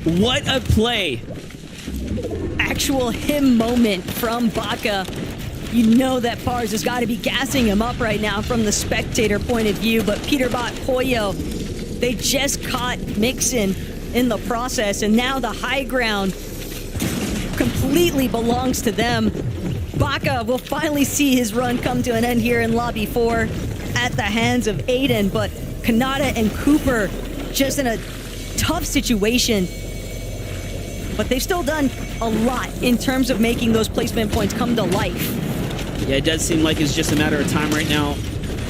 What a play. Actual him moment from Baka. You know that Pars has got to be gassing him up right now from the spectator point of view, but Peterbot, Pollo, they just caught Mixon in the process, and now the high ground completely belongs to them. Baka will finally see his run come to an end here in Lobby 4 at the hands of Aiden, but Kanata and Cooper just in a tough situation. But they've still done a lot in terms of making those placement points come to life. Yeah, it does seem like it's just a matter of time right now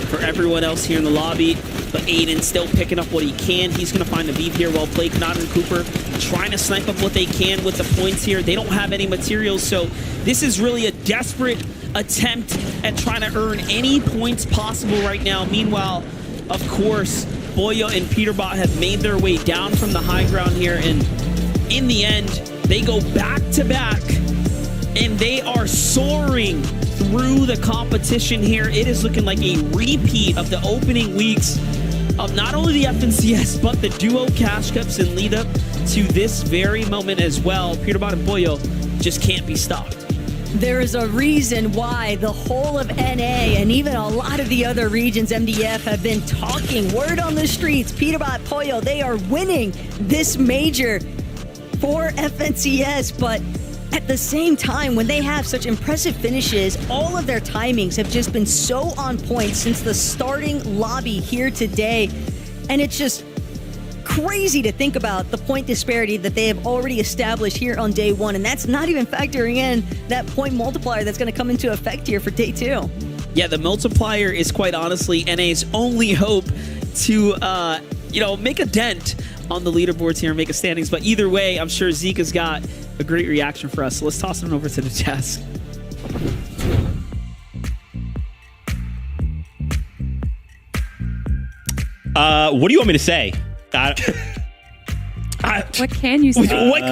for everyone else here in the lobby. But Aiden still picking up what he can. He's going to find a beat here. Well played, Kanata and Cooper trying to snipe up what they can with the points here. They don't have any materials, so this is really a desperate attempt at trying to earn any points possible right now. Meanwhile, of course, Boyo and Peterbot have made their way down from the high ground here, and in the end, they go back-to-back, and they are soaring through the competition here. It is looking like a repeat of the opening weeks of not only the FNCS, but the duo cash cups and lead up to this very moment as well. Peterbot and Pollo just can't be stopped. There is a reason why the whole of NA and even a lot of the other regions, MDF, have been talking word on the streets. Peterbot, Pollo, they are winning this major for FNCS, but at the same time, when they have such impressive finishes, all of their timings have just been so on point since the starting lobby here today. And it's just crazy to think about the point disparity that they have already established here on day one. And that's not even factoring in that point multiplier that's going to come into effect here for day two. Yeah, the multiplier is quite honestly NA's only hope to, make a dent on the leaderboards here and make a standings. But either way, I'm sure Zeke has got a great reaction for us. So let's toss it over to the desk. What do you want me to say? What can you say? What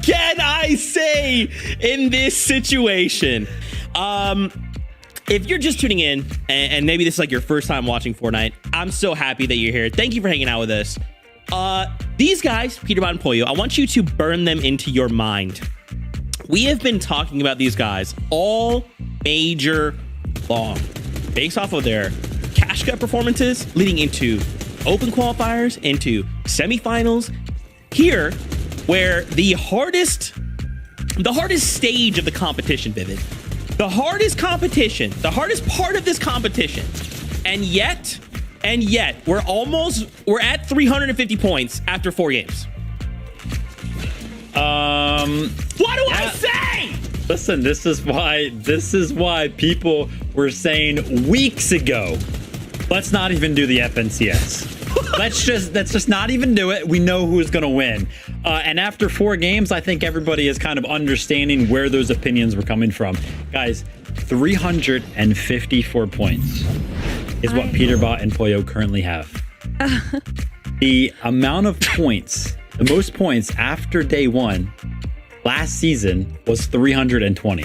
can I say in this situation? If you're just tuning in and maybe this is like your first time watching Fortnite, I'm so happy that you're here. Thank you for hanging out with us. These guys, Peterbot and Pollo, I want you to burn them into your mind. We have been talking about these guys all major long, based off of their cash cup performances leading into open qualifiers, into semifinals. Here, where the hardest stage of the competition, Vivid, the hardest competition, the hardest part of this competition, and yet we're at 350 points after 4 games. What do I say? Listen, this is why people were saying weeks ago, let's not even do the FNCS. let's just not even do it. We know who's going to win. And after 4 games, I think everybody is kind of understanding where those opinions were coming from. Guys, 354 points is what Peterbot and Pollo currently have. The amount of points, the most points after day one last season was 320.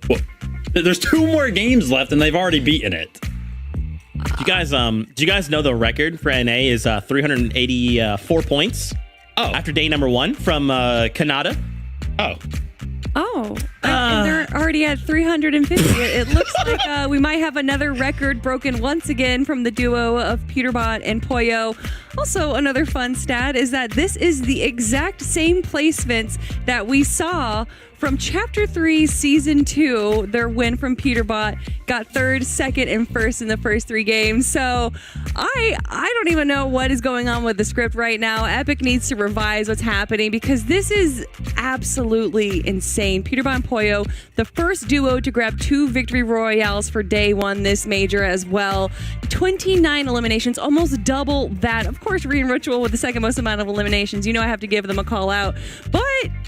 Well, there's 2 more games left and they've already beaten it. Do you guys know the record for NA is 384 points? Oh, after day number 1 from Canada. And they're already at 350. It looks like we might have another record broken once again from the duo of Peterbot and Pollo. Also, another fun stat is that this is the exact same placements that we saw from Chapter 3, Season 2, their win from Peterbot, got 3rd, 2nd, and 1st in the first 3 games. So I don't even know what is going on with the script right now. Epic needs to revise what's happening because this is absolutely insane. Peterbot and Pollo, the first duo to grab 2 victory royales for day 1 this major as well. 29 eliminations, almost double that. Of course, Re and Ritual with the second most amount of eliminations. You know I have to give them a call out. But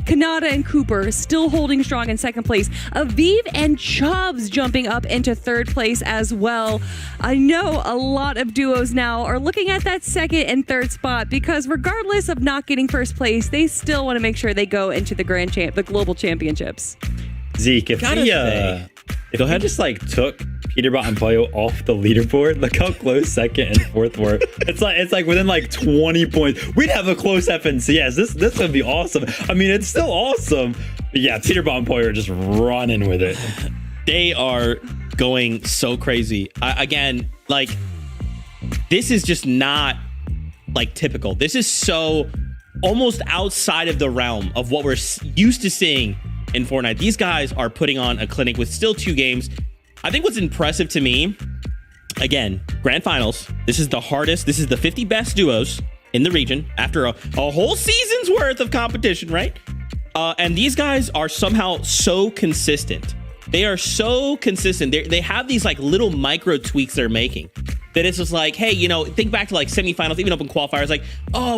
Kanata and Cooper still holding strong in 2nd place. Aviv and Chubbs jumping up into 3rd place as well. I know a lot of duos now are looking at that 2nd and 3rd spot because regardless of not getting 1st place, they still want to make sure they go into the the global championships. Zeke, if we just took Peterbot and Pollo off the leaderboard, look how close 2nd and 4th were. It's like within 20 points. We'd have a close FNCS. This would be awesome. I mean, it's still awesome. But yeah, Peterbot and Pollo are just running with it. They are going so crazy. This is just not typical. This is so almost outside of the realm of what we're used to seeing in Fortnite. These guys are putting on a clinic with still 2 games. I think what's impressive to me, again, grand finals. This is the hardest. This is the 50 best duos in the region after a whole season's worth of competition, right? And these guys are somehow so consistent. They are so consistent. They have these little micro tweaks they're making that it's just hey, think back to semifinals, even open qualifiers.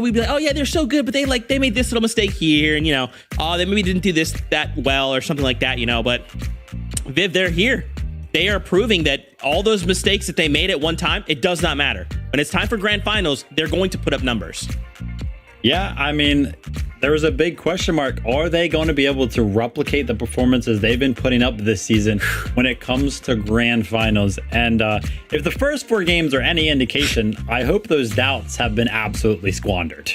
We'd be oh yeah, they're so good, but they made this little mistake here, and they maybe didn't do this that well or something like that, But Viv, they're here. They are proving that all those mistakes that they made at one time, it does not matter. When it's time for grand finals, they're going to put up numbers. Yeah, I mean, there was a big question mark. Are they going to be able to replicate the performances they've been putting up this season when it comes to grand finals? And if the first 4 games are any indication, I hope those doubts have been absolutely squandered.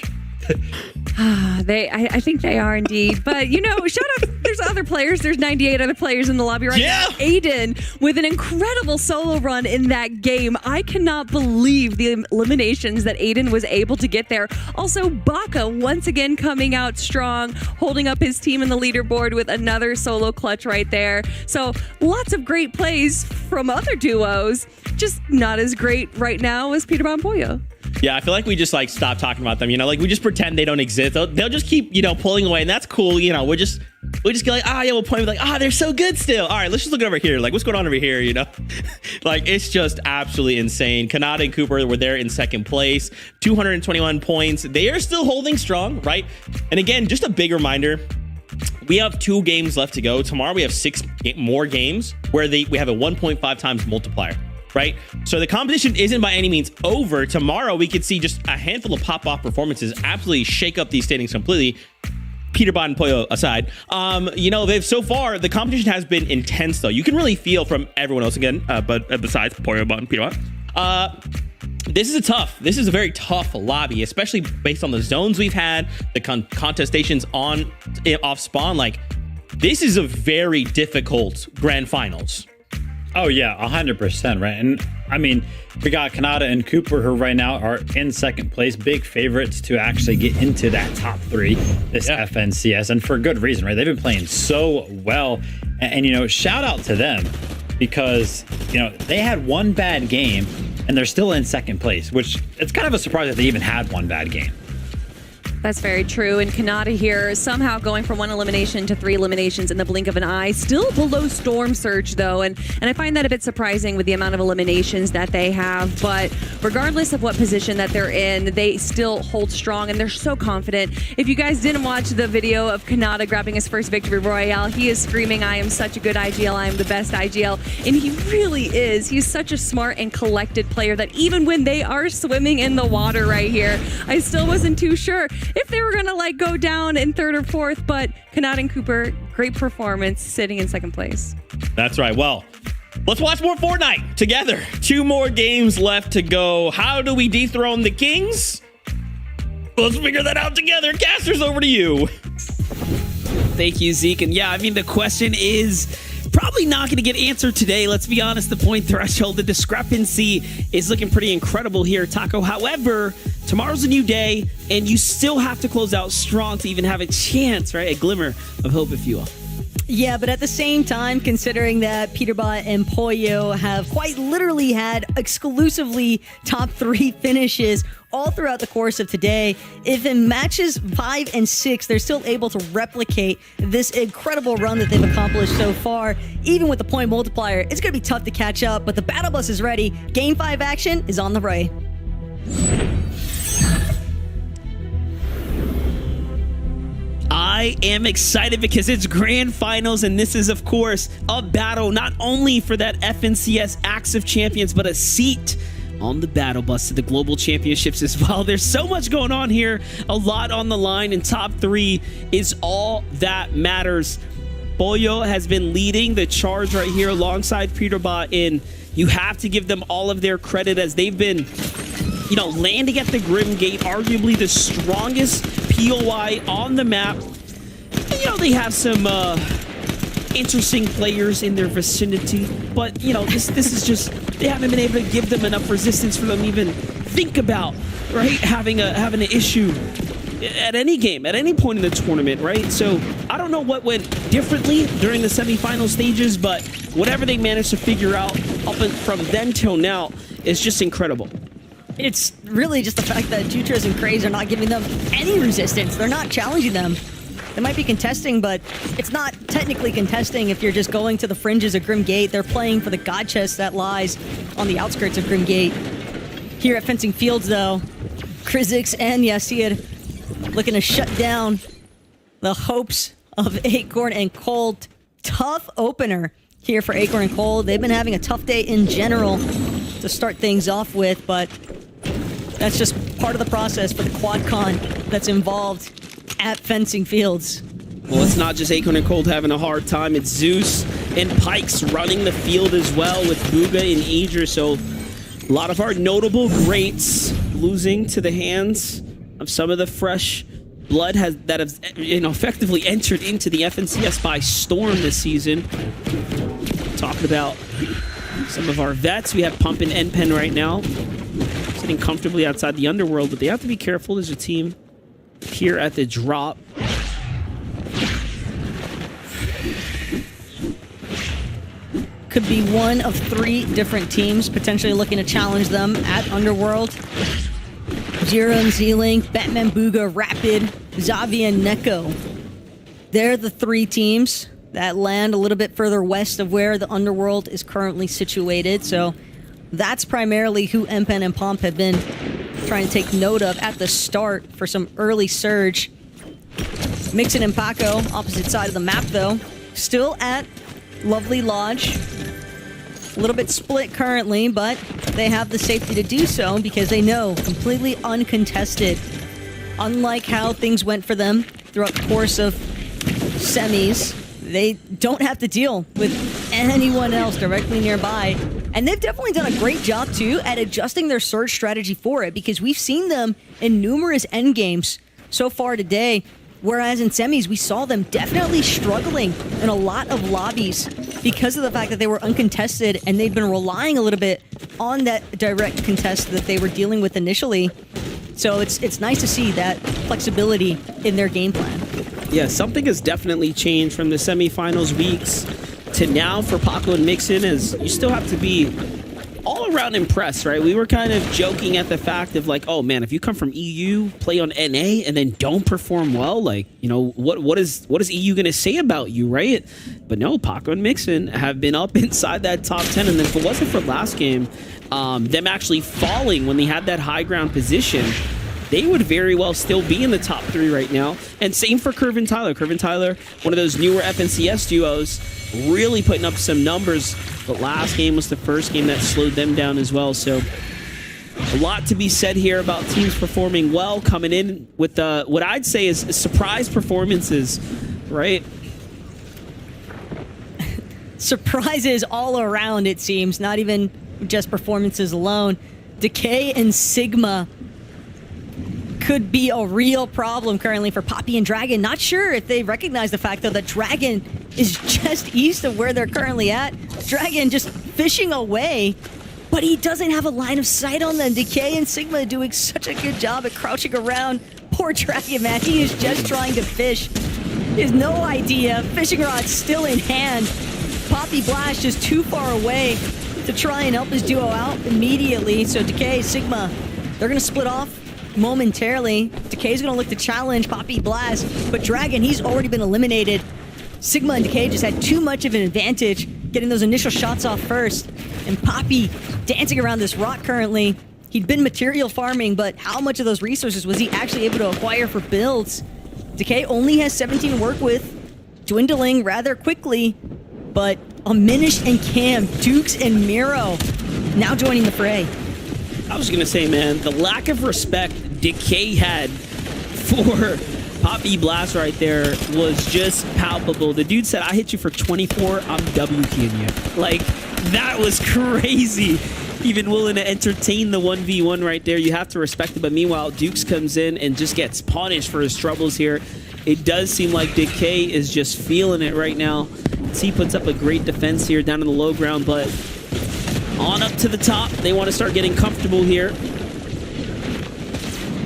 I think they are indeed. But, shout out, there's other players. There's 98 other players in the lobby right now. Aiden with an incredible solo run in that game. I cannot believe the eliminations that Aiden was able to get there. Also, Baka once again coming out strong, holding up his team in the leaderboard with another solo clutch right there. So lots of great plays from other duos, just not as great right now as Peter and Pollo. Yeah, I feel like we just stop talking about them. We just pretend they don't exist. They'll just keep pulling away, and that's cool. We'll just get we'll point they're so good still. All right, let's just look over here. What's going on over here? It's just absolutely insane. Kanata and Cooper were there in second place, 221 points. They are still holding strong, right? And again, just a big reminder. We have 2 games left to go. Tomorrow we have 6 more games where we have a 1.5 times multiplier. Right? So the competition isn't by any means over. Tomorrow, we could see just a handful of pop-off performances absolutely shake up these standings completely. Peterbot and Pollo aside. So far, the competition has been intense, though. You can really feel from everyone else again, but besides Pollo and Peterbot. This is a very tough lobby, especially based on the zones we've had, the contestations off spawn. This is a very difficult grand finals. Oh, yeah, 100%, right? And I mean, we got Kanata and Cooper, who right now are in second place, big favorites to actually get into that top 3 this FNCS, and for good reason, right? They've been playing so well. And shout out to them because, they had one bad game and they're still in second place, which it's kind of a surprise that they even had one bad game. That's very true. And Kanata here somehow going from 1 elimination to 3 eliminations in the blink of an eye. Still below Storm Surge, though. And I find that a bit surprising with the amount of eliminations that they have. But regardless of what position that they're in, they still hold strong and they're so confident. If you guys didn't watch the video of Kanata grabbing his first victory royale, he is screaming, "I am such a good IGL. I am the best IGL." And he really is. He's such a smart and collected player that even when they are swimming in the water right here, I still wasn't too sure if they were gonna go down in 3rd or 4th, but Kanata and Cooper, great performance, sitting in 2nd place. That's right. Well, let's watch more Fortnite together. 2 more games left to go. How do we dethrone the Kings? Let's figure that out together. Casters, over to you. Thank you, Zeke. And yeah, the question is probably not going to get answered today. Let's be honest, the point threshold, the discrepancy is looking pretty incredible here, Taco. However, tomorrow's a new day, and you still have to close out strong to even have a chance, right? A glimmer of hope, if you will. Yeah, but at the same time, considering that Peterbot and Pollo have quite literally had exclusively top 3 finishes all throughout the course of today, if in matches 5 and 6, they're still able to replicate this incredible run that they've accomplished so far, even with the point multiplier, it's going to be tough to catch up, but the battle bus is ready. Game 5 action is on the way. I am excited because it's grand finals, and this is, of course, a battle not only for that FNCS Axe of Champions, but a seat on the battle bus to the global championships as well. There's so much going on here, a lot on the line, and top 3 is all that matters. Pollo has been leading the charge right here alongside Peterbot, and you have to give them all of their credit as they've been landing at the Grim Gate, arguably the strongest POI on the map. They have some interesting players in their vicinity, but this is just, they haven't been able to give them enough resistance for them to even think about, right, having an issue at any game, at any point in the tournament, right? So I don't know what went differently during the semifinal stages, but whatever they managed to figure out up from then till now is just incredible. It's really just the fact that Jutras and Craze are not giving them any resistance. They're not challenging them. They might be contesting, but it's not technically contesting if you're just going to the fringes of Grim Gate. They're playing for the God Chest that lies on the outskirts of Grim Gate. Here at Fencing Fields, though, Krizix and Yasir looking to shut down the hopes of Acorn and Cold. Tough opener here for Acorn and Cold. They've been having a tough day in general to start things off with, but that's just part of the process for the QuadCon that's involved. at Fencing Fields. Well, it's not just Acorn and Cold having a hard time. It's Zeus and Pikes running the field as well with Booga and Ager. So a lot of our notable greats losing to the hands of some of the fresh blood that have effectively entered into the FNCS by storm this season. Talking about some of our vets. We have Pump and N-Pen right now, sitting comfortably outside the underworld, but they have to be careful. There's a team here at the drop. Could be one of 3 different teams potentially looking to challenge them at Underworld. Zero and Z-Link, Batman Booga, Rapid, Zavi, and Neko. They're the 3 teams that land a little bit further west of where the Underworld is currently situated. So that's primarily who N-Pen and Pomp have been trying to take note of at the start for some early surge. Mixin and Paco, opposite side of the map though, still at Lovely Lodge. A little bit split currently, but they have the safety to do so because they know completely uncontested. Unlike how things went for them throughout the course of semis, they don't have to deal with anyone else directly nearby. And they've definitely done a great job too at adjusting their surge strategy for it, because we've seen them in numerous endgames so far today. Whereas in semis, we saw them definitely struggling in a lot of lobbies because of the fact that they were uncontested and they'd been relying a little bit on that direct contest that they were dealing with initially. So it's nice to see that flexibility in their game plan. Yeah, something has definitely changed from the semifinals weeks to now for Paco and Mixin, as you still have to be all around impressed, right? We were kind of joking at the fact of like, oh man, if you come from EU, play on NA, and then don't perform well, like, what is EU gonna say about you, right? But no, Paco and Mixin have been up inside that top 10, and if it wasn't for last game, them actually falling when they had that high ground position, they would very well still be in the top 3 right now. And same for Curve and Tyler. Curve and Tyler, one of those newer FNCS duos, really putting up some numbers. But last game was the first game that slowed them down as well. So a lot to be said here about teams performing well, coming in with what I'd say is surprise performances, right? Surprises all around, it seems, not even just performances alone. Decay and Sigma could be a real problem currently for Poppy and Dragon. Not sure if they recognize the fact, though, that Dragon is just east of where they're currently at. Dragon just fishing away, but he doesn't have a line of sight on them. Decay and Sigma doing such a good job at crouching around. Poor Dragon, man. He is just trying to fish. He has no idea. Fishing rod still in hand. Poppy Blast just too far away to try and help his duo out immediately. So Decay, Sigma, they're going to split off momentarily. Decay's gonna look to challenge Poppy Blast, but Dragon, he's already been eliminated. Sigma and Decay just had too much of an advantage getting those initial shots off first, and Poppy dancing around this rock currently. He'd been material farming, but how much of those resources was he actually able to acquire for builds? Decay only has 17 to work with, dwindling rather quickly, but Aminish and Cam, Dukes and Miro now joining the fray. I was gonna say, man, the lack of respect Decay had for Poppy Blast right there was just palpable. The dude said, I hit you for 24, I'm W-keying you. Like, that was crazy. Even willing to entertain the 1v1 right there. You have to respect it. But meanwhile, Dukes comes in and just gets punished for his troubles here. It does seem like Decay is just feeling it right now. He puts up a great defense here down in the low ground, but on up to the top. They want to start getting comfortable here.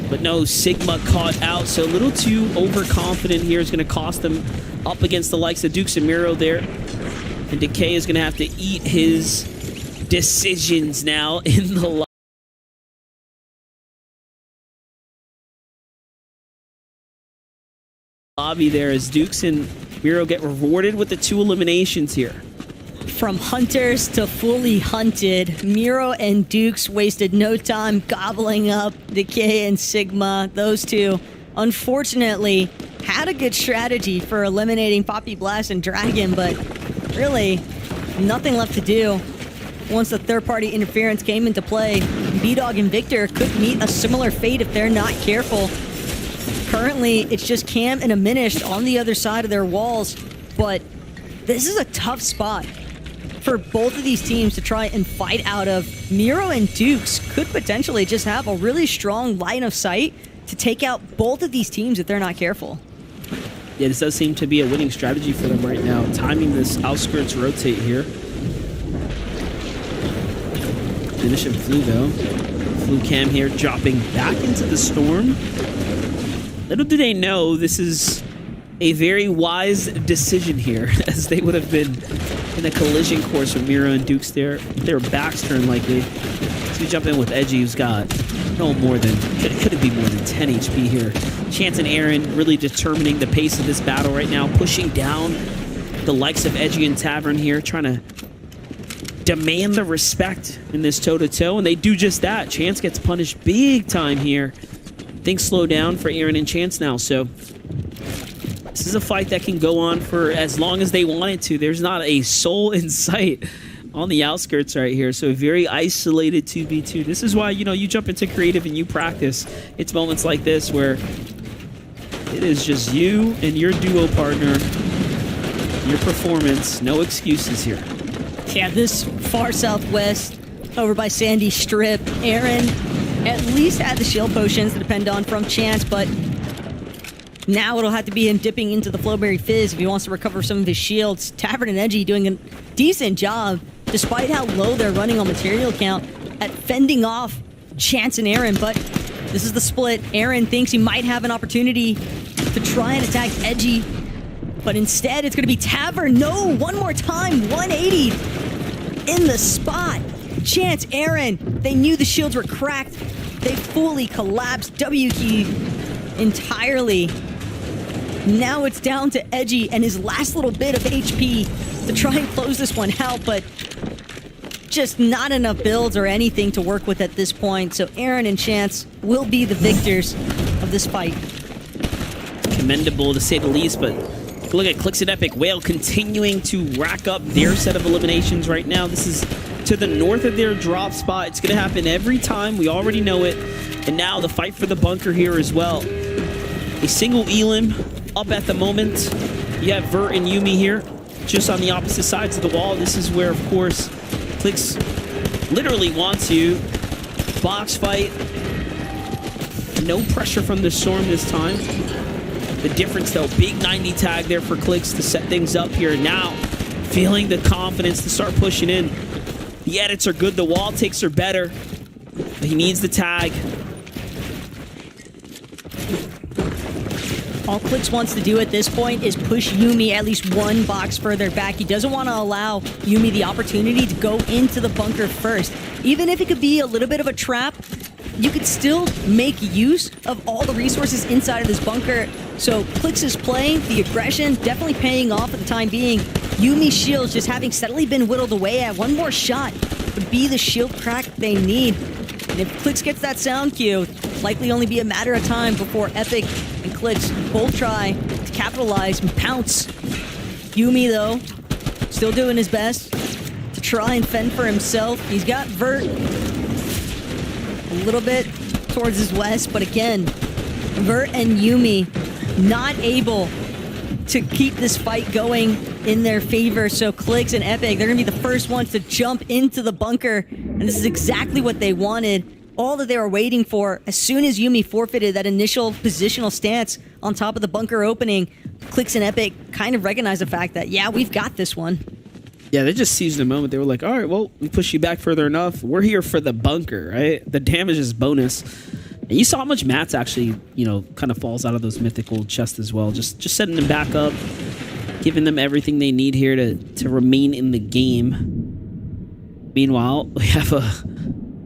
But no, Sigma caught out, so a little too overconfident here is going to cost them up against the likes of Dukes and Miro there. And Decay is going to have to eat his decisions now in the lobby there as Dukes and Miro get rewarded with the 2 eliminations here. From hunters to fully hunted, Miro and Dukes wasted no time gobbling up Decay and Sigma. Those two, unfortunately, had a good strategy for eliminating Poppy Blast and Dragon, but really nothing left to do. Once the third-party interference came into play, B-Dog and Victor could meet a similar fate if they're not careful. Currently, it's just Cam and Aminish on the other side of their walls, but this is a tough spot for both of these teams to try and fight out of. Miro and Dukes could potentially just have a really strong line of sight to take out both of these teams if they're not careful. Yeah, this does seem to be a winning strategy for them right now. Timing this outskirts rotate here. Finishing Flu though. Flu Cam here dropping back into the storm. Little do they know this is a very wise decision here, as they would have been in a collision course with Miro and Dukes there. Their backs turned likely. So we jump in with Edgy, who's got no more than, couldn't be more than 10 HP here. Chance and Aaron really determining the pace of this battle right now, pushing down the likes of Edgy and Tavern here, trying to demand the respect in this toe-to-toe, and they do just that. Chance gets punished big time here. Things slow down for Aaron and Chance now, so this is a fight that can go on for as long as they want it to. There's not a soul in sight on the outskirts right here, so a very isolated 2v2. This is why, you know, you jump into creative and you practice. It's moments like this where it is just you and your duo partner, your performance, no excuses here. Yeah, this far southwest over by Sandy Strip, Aaron at least had the shield potions to depend on from Chance, but now it'll have to be him dipping into the Flowberry Fizz if he wants to recover some of his shields. Tavern and Edgy doing a decent job, despite how low they're running on material count, at fending off Chance and Aaron, but this is the split. Aaron thinks he might have an opportunity to try and attack Edgy, but instead it's going to be Tavern. No, one more time, 180 in the spot. Chance, Aaron, they knew the shields were cracked. They fully collapsed W key entirely. Now it's down to Edgy and his last little bit of HP to try and close this one out, but just not enough builds or anything to work with at this point. So Aaron and Chance will be the victors of this fight. Commendable to say the least, but look at Clix and Epic Whale continuing to rack up their set of eliminations right now. This is to the north of their drop spot. It's going to happen every time. We already know it. And now the fight for the bunker here as well. A single Elim up at the moment. You have Vert and Yumi here, just on the opposite sides of the wall. This is where, of course, Clix literally wants you. Box fight. No pressure from the Storm this time. The difference, though, big 90 tag there for Clix to set things up here. Now, feeling the confidence to start pushing in. The edits are good. The wall takes are better. But he needs the tag. All Clix wants to do at this point is push Yumi at least one box further back. He doesn't want to allow Yumi the opportunity to go into the bunker first. Even if it could be a little bit of a trap, you could still make use of all the resources inside of this bunker. So Clix's play, the aggression, definitely paying off for the time being. Yumi's shields just having steadily been whittled away at. One more shot would be the shield crack they need. And if Clix gets that sound cue, likely only be a matter of time before Epic and Clix both try to capitalize and pounce. Yumi, though, still doing his best to try and fend for himself. He's got Vert a little bit towards his west, but again, Vert and Yumi not able to keep this fight going in their favor. So Clix and Epic, they're gonna be the first ones to jump into the bunker, and this is exactly what they wanted, all that they were waiting for. As soon as Yumi forfeited that initial positional stance on top of the bunker opening, Clix and Epic kind of recognized the fact that, yeah, we've got this one. Yeah, they just seized the moment. They were like, all right, well, we push you back further enough. We're here for the bunker, right? The damage is bonus. And you saw how much mats actually, you know, kind of falls out of those mythical chests as well. Just setting them back up, giving them everything they need here to remain in the game. Meanwhile, we have a,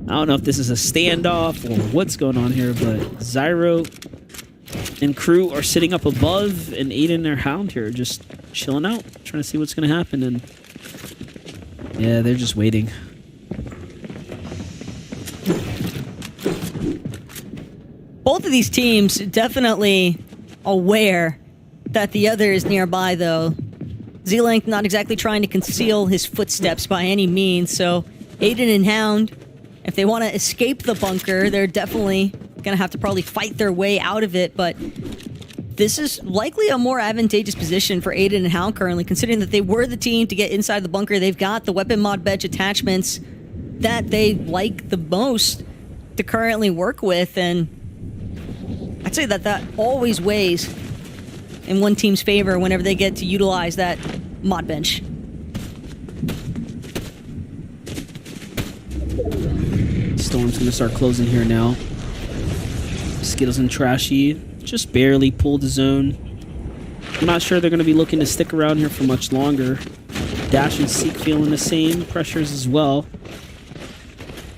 I don't know if this is a standoff or what's going on here, but Zyro and crew are sitting up above, and Aiden and their Hound here just chilling out, trying to see what's going to happen. And yeah, they're just waiting. Both of these teams definitely aware that the other is nearby, though. Z-Link not exactly trying to conceal his footsteps by any means, so Aiden and Hound, if they want to escape the bunker, they're definitely going to have to probably fight their way out of it, but this is likely a more advantageous position for Aiden and Hound currently, considering that they were the team to get inside the bunker. They've got the weapon mod bench attachments that they like the most to currently work with, and I'd say that always weighs in one team's favor whenever they get to utilize that mod bench. Storm's gonna start closing here now. Skittles and Trashy just barely pulled the zone. I'm not sure they're gonna be looking to stick around here for much longer. Dash and Seek feeling the same pressures as well.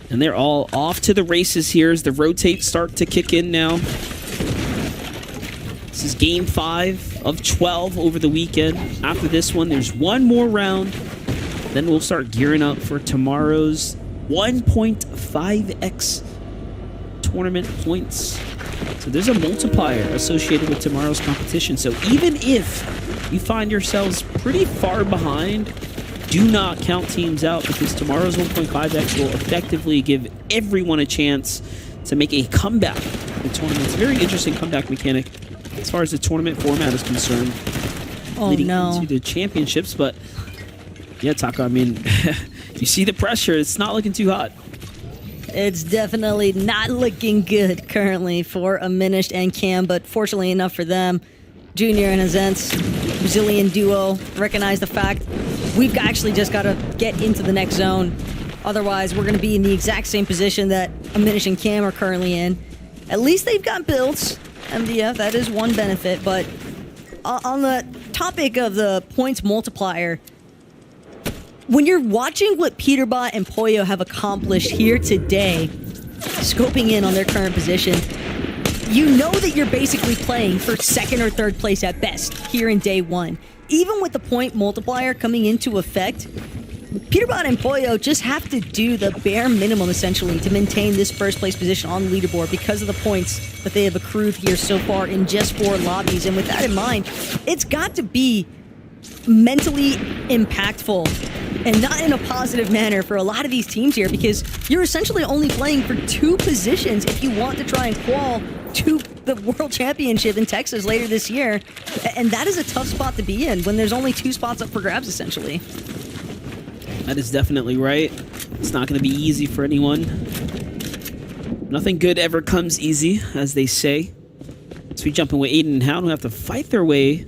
And they're all off to the races here as the rotates start to kick in now. This is game 5 of 12 over the weekend. After this one, there's one more round. Then we'll start gearing up for tomorrow's 1.5x tournament points. So there's a multiplier associated with tomorrow's competition. So even if you find yourselves pretty far behind, do not count teams out, because tomorrow's 1.5x will effectively give everyone a chance to make a comeback in the tournament. It's a very interesting comeback mechanic as far as the tournament format is concerned. Leading into the championships, but yeah, Taka, I mean, you see the pressure. It's not looking too hot. It's definitely not looking good currently for Aminished and Cam, but fortunately enough for them, Junior and Azent's Brazilian duo recognize the fact we've actually just got to get into the next zone. Otherwise, we're going to be in the exact same position that Aminished and Cam are currently in. At least they've got builds, MDF, that is one benefit, but on the topic of the points multiplier, when you're watching what Peterbot and Pollo have accomplished here today, scoping in on their current position, you know that you're basically playing for second or third place at best here in day 1. Even with the point multiplier coming into effect, Peterbot and Pollo just have to do the bare minimum, essentially, to maintain this first place position on the leaderboard because of the points that they have accrued here so far in just 4 lobbies. And with that in mind, it's got to be mentally impactful and not in a positive manner for a lot of these teams here, because you're essentially only playing for 2 positions if you want to try and qual to the World Championship in Texas later this year. And that is a tough spot to be in when there's only 2 spots up for grabs, essentially. That is definitely right. It's not going to be easy for anyone. Nothing good ever comes easy, as they say. So we jump in with Aiden and Hound, who have to fight their way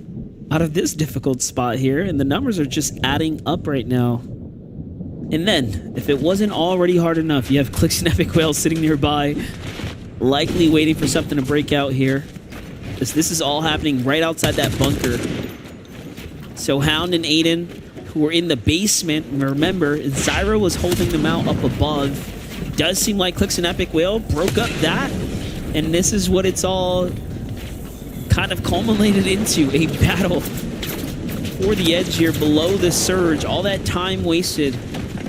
out of this difficult spot here, and the numbers are just adding up right now. And then, if it wasn't already hard enough, you have Clicks and Epic Whale sitting nearby, likely waiting for something to break out here. This is all happening right outside that bunker. So Hound and Aiden, who were in the basement, remember, Zyro was holding them out up above. Does seem like Clicks and Epic Whale broke up that, and this is what it's all kind of culminated into, a battle for the edge here below the surge. All that time wasted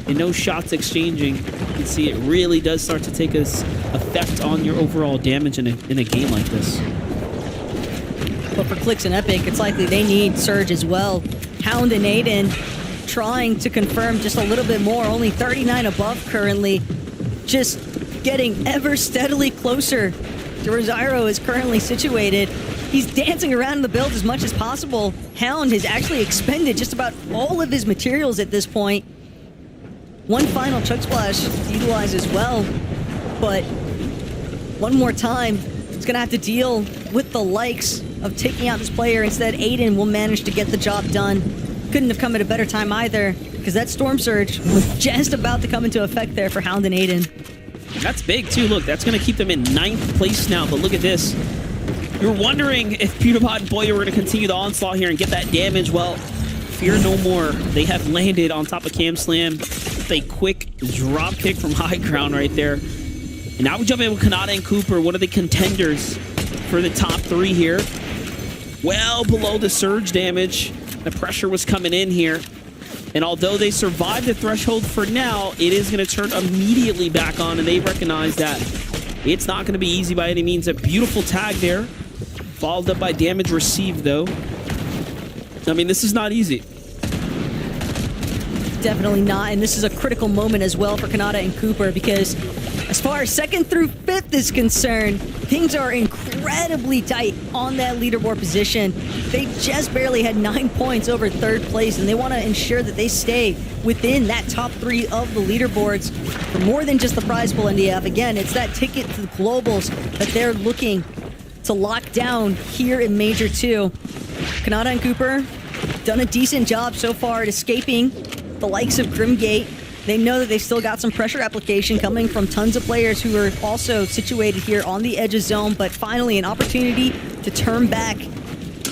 and no shots exchanging. You can see it really does start to take effect on your overall damage in a game like this. But for Clicks and Epic, it's likely they need surge as well. Hound and Aiden trying to confirm just a little bit more, only 39 above currently, just getting ever steadily closer to where Zyro is currently situated. He's dancing around in the build as much as possible. Hound has actually expended just about all of his materials at this point. One final Chug Splash to utilize as well, but one more time, he's gonna have to deal with the likes of taking out this player. Instead, Aiden will manage to get the job done. Couldn't have come at a better time either, because that Storm Surge was just about to come into effect there for Hound and Aiden. That's big too. Look, that's gonna keep them in 9th place now, but look at this. You're wondering if Peterbot and Pollo were going to continue the onslaught here and get that damage. Well, fear no more. They have landed on top of Cam Slam with a quick drop kick from high ground right there. And now we jump in with Kanata and Cooper, one of the contenders for the top 3 here. Well below the surge damage. The pressure was coming in here. And although they survived the threshold for now, it is going to turn immediately back on, and they recognize that it's not going to be easy by any means. A beautiful tag there. Followed up by damage received, though. I mean, this is not easy. Definitely not, and this is a critical moment as well for Kanata and Cooper, because As far as 2nd through 5th is concerned, things are incredibly tight on that leaderboard position. They just barely had 9 points over 3rd place, and they want to ensure that they stay within that top 3 of the leaderboards for more than just the prize pool, NDF. Again, it's that ticket to the globals that they're looking to lock down here in Major 2. Kanata and Cooper done a decent job so far at escaping the likes of Grimgate. They know that they still got some pressure application coming from tons of players who are also situated here on the edge of zone, but finally an opportunity to turn back,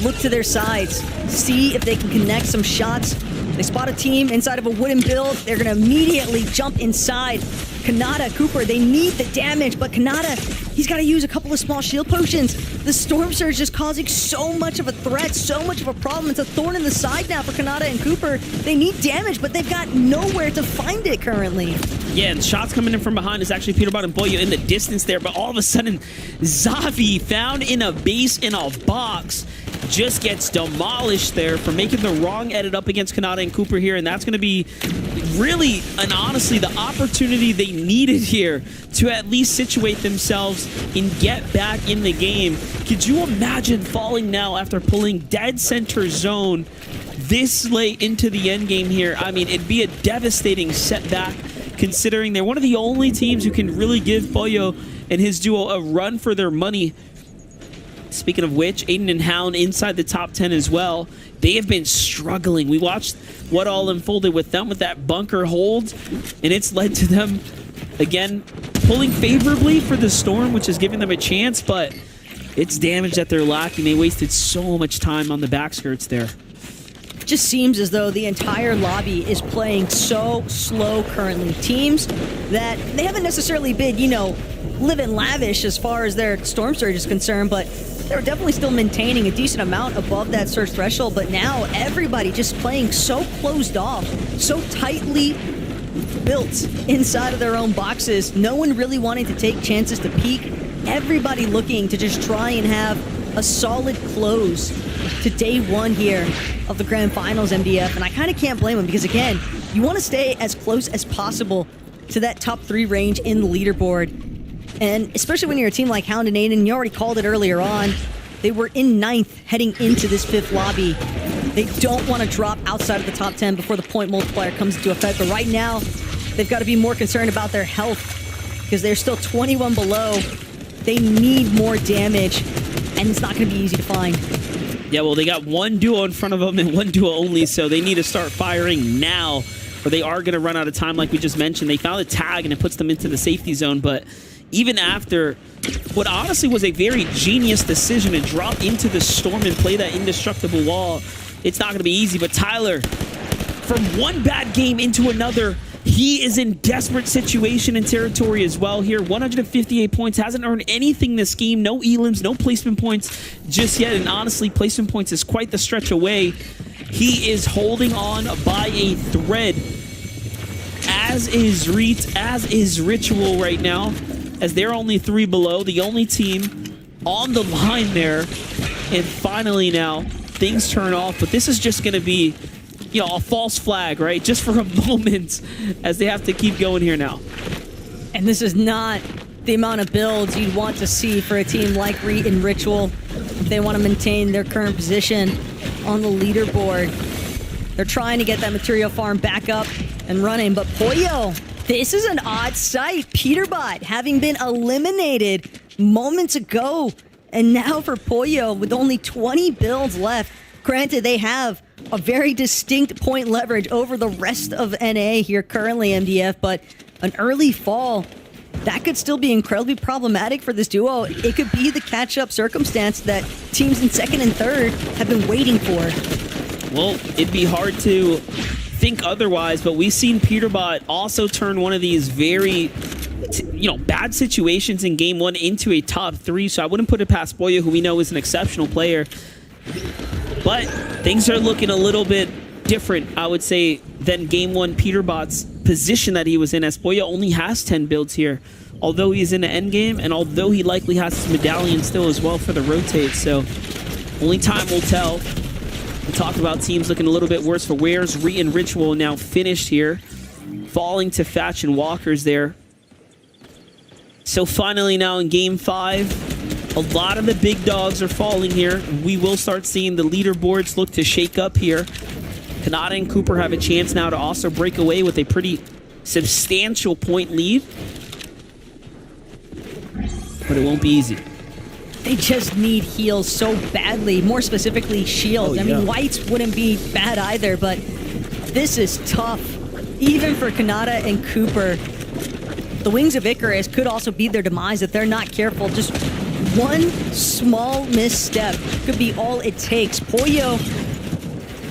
look to their sides, see if they can connect some shots. They spot a team inside of a wooden build. They're going to immediately jump inside. Kanata, Cooper, they need the damage, but Kanata, he's got to use a couple of small shield potions. The Storm Surge is causing so much of a threat, so much of a problem. It's a thorn in the side now for Kanata and Cooper. They need damage, but they've got nowhere to find it currently. Yeah, and shots coming in from behind is actually Peterbot and Boyo in the distance there, but all of a sudden, Zavi found in a base in a box just gets demolished there for making the wrong edit up against Kanata and Cooper here, and that's going to be really and honestly the opportunity they needed here to at least situate themselves and get back in the game. Could you imagine falling now after pulling dead center zone this late into the end game here? I mean, it'd be a devastating setback considering they're one of the only teams who can really give Boyo and his duo a run for their money. Speaking of which, Aiden and Hound inside the top 10 as well. They have been struggling. We watched what all unfolded with them with that bunker hold, and it's led to them, again, pulling favorably for the Storm, which is giving them a chance, but it's damage that they're lacking. They wasted so much time on the back skirts there. It just seems as though the entire lobby is playing so slow currently. Teams that they haven't necessarily been, you know, living lavish as far as their Storm Surge is concerned, but they're definitely still maintaining a decent amount above that surge threshold. But now everybody just playing so closed off, so tightly built inside of their own boxes. No one really wanting to take chances to peek. Everybody looking to just try and have a solid close to day 1 here of the Grand Finals, MDF. And I kind of can't blame them because, again, you want to stay as close as possible to that top 3 range in the leaderboard. And especially when you're a team like Hound and Aiden, you already called it earlier on, they were in 9th heading into this 5th lobby. They don't want to drop outside of the top 10 before the point multiplier comes into effect. But right now, they've got to be more concerned about their health because they're still 21 below. They need more damage, and it's not going to be easy to find. Yeah, well, they got one duo in front of them and one duo only, so they need to start firing now, or they are going to run out of time like we just mentioned. They found a tag, and it puts them into the safety zone, but even after what honestly was a very genius decision to drop into the Storm and play that indestructible wall, it's not going to be easy. But Tyler, from one bad game into another, he is in desperate situation and territory as well here. 158 points, hasn't earned anything this game. No elims, no placement points just yet. And honestly, placement points is quite the stretch away. He is holding on by a thread, as is Reet, as is Ritual right now, as they're only 3 below, the only team on the line there. And finally now, things turn off, but this is just going to be, you know, a false flag, right? Just for a moment, as they have to keep going here now. And this is not the amount of builds you'd want to see for a team like Reet and Ritual if they want to maintain their current position on the leaderboard. They're trying to get that material farm back up and running, but Boyo, this is an odd sight. Peterbot having been eliminated moments ago, and now for Boyo with only 20 builds left. Granted, they have a very distinct point leverage over the rest of NA here currently, MDF, but an early fall, that could still be incredibly problematic for this duo. It could be the catch-up circumstance that teams in 2nd and 3rd have been waiting for. Well, it'd be hard to think otherwise, but we've seen Peterbot also turn one of these very, bad situations in game 1 into a top 3, so I wouldn't put it past Boyo, who we know is an exceptional player. But things are looking a little bit different, I would say, than game 1 Peterbot's position that he was in, as Boyo only has 10 builds here, although he's in the end game, and although he likely has his medallion still as well for the rotate, so only time will tell. We talked about teams looking a little bit worse for wears. Re and Ritual now finished here, falling to Thatch and Walkers there. So finally now in game 5, a lot of the big dogs are falling here. We will start seeing the leaderboards look to shake up here. Kanata and Cooper have a chance now to also break away with a pretty substantial point lead. But it won't be easy. They just need heals so badly, more specifically shields. I mean, whites wouldn't be bad either, but this is tough, even for Kanata and Cooper. The Wings of Icarus could also be their demise if they're not careful. Just one small misstep could be all it takes. Pollo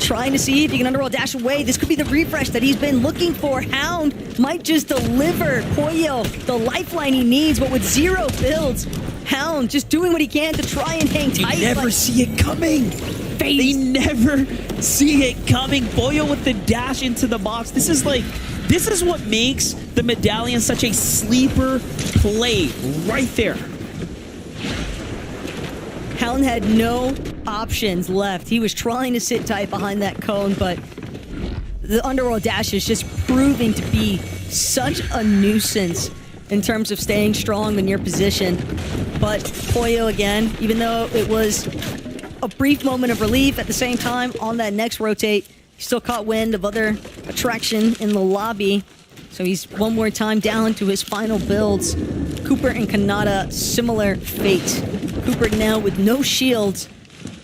trying to see if he can underworld dash away. This could be the refresh that he's been looking for. Hound might just deliver Pollo the lifeline he needs, but with 0 builds, Hound just doing what he can to try and hang tight. They never see it coming. They never see it coming. Pollo with the dash into the box. This is what makes the medallion such a sleeper play right there. Hound had no options left. He was trying to sit tight behind that cone, but the underworld dash is just proving to be such a nuisance in terms of staying strong in your position. But Pollo again, even though it was a brief moment of relief, at the same time, on that next rotate, he still caught wind of other attraction in the lobby. So he's one more time down to his final builds. Cooper and Kanata, similar fate. Cooper now with no shields.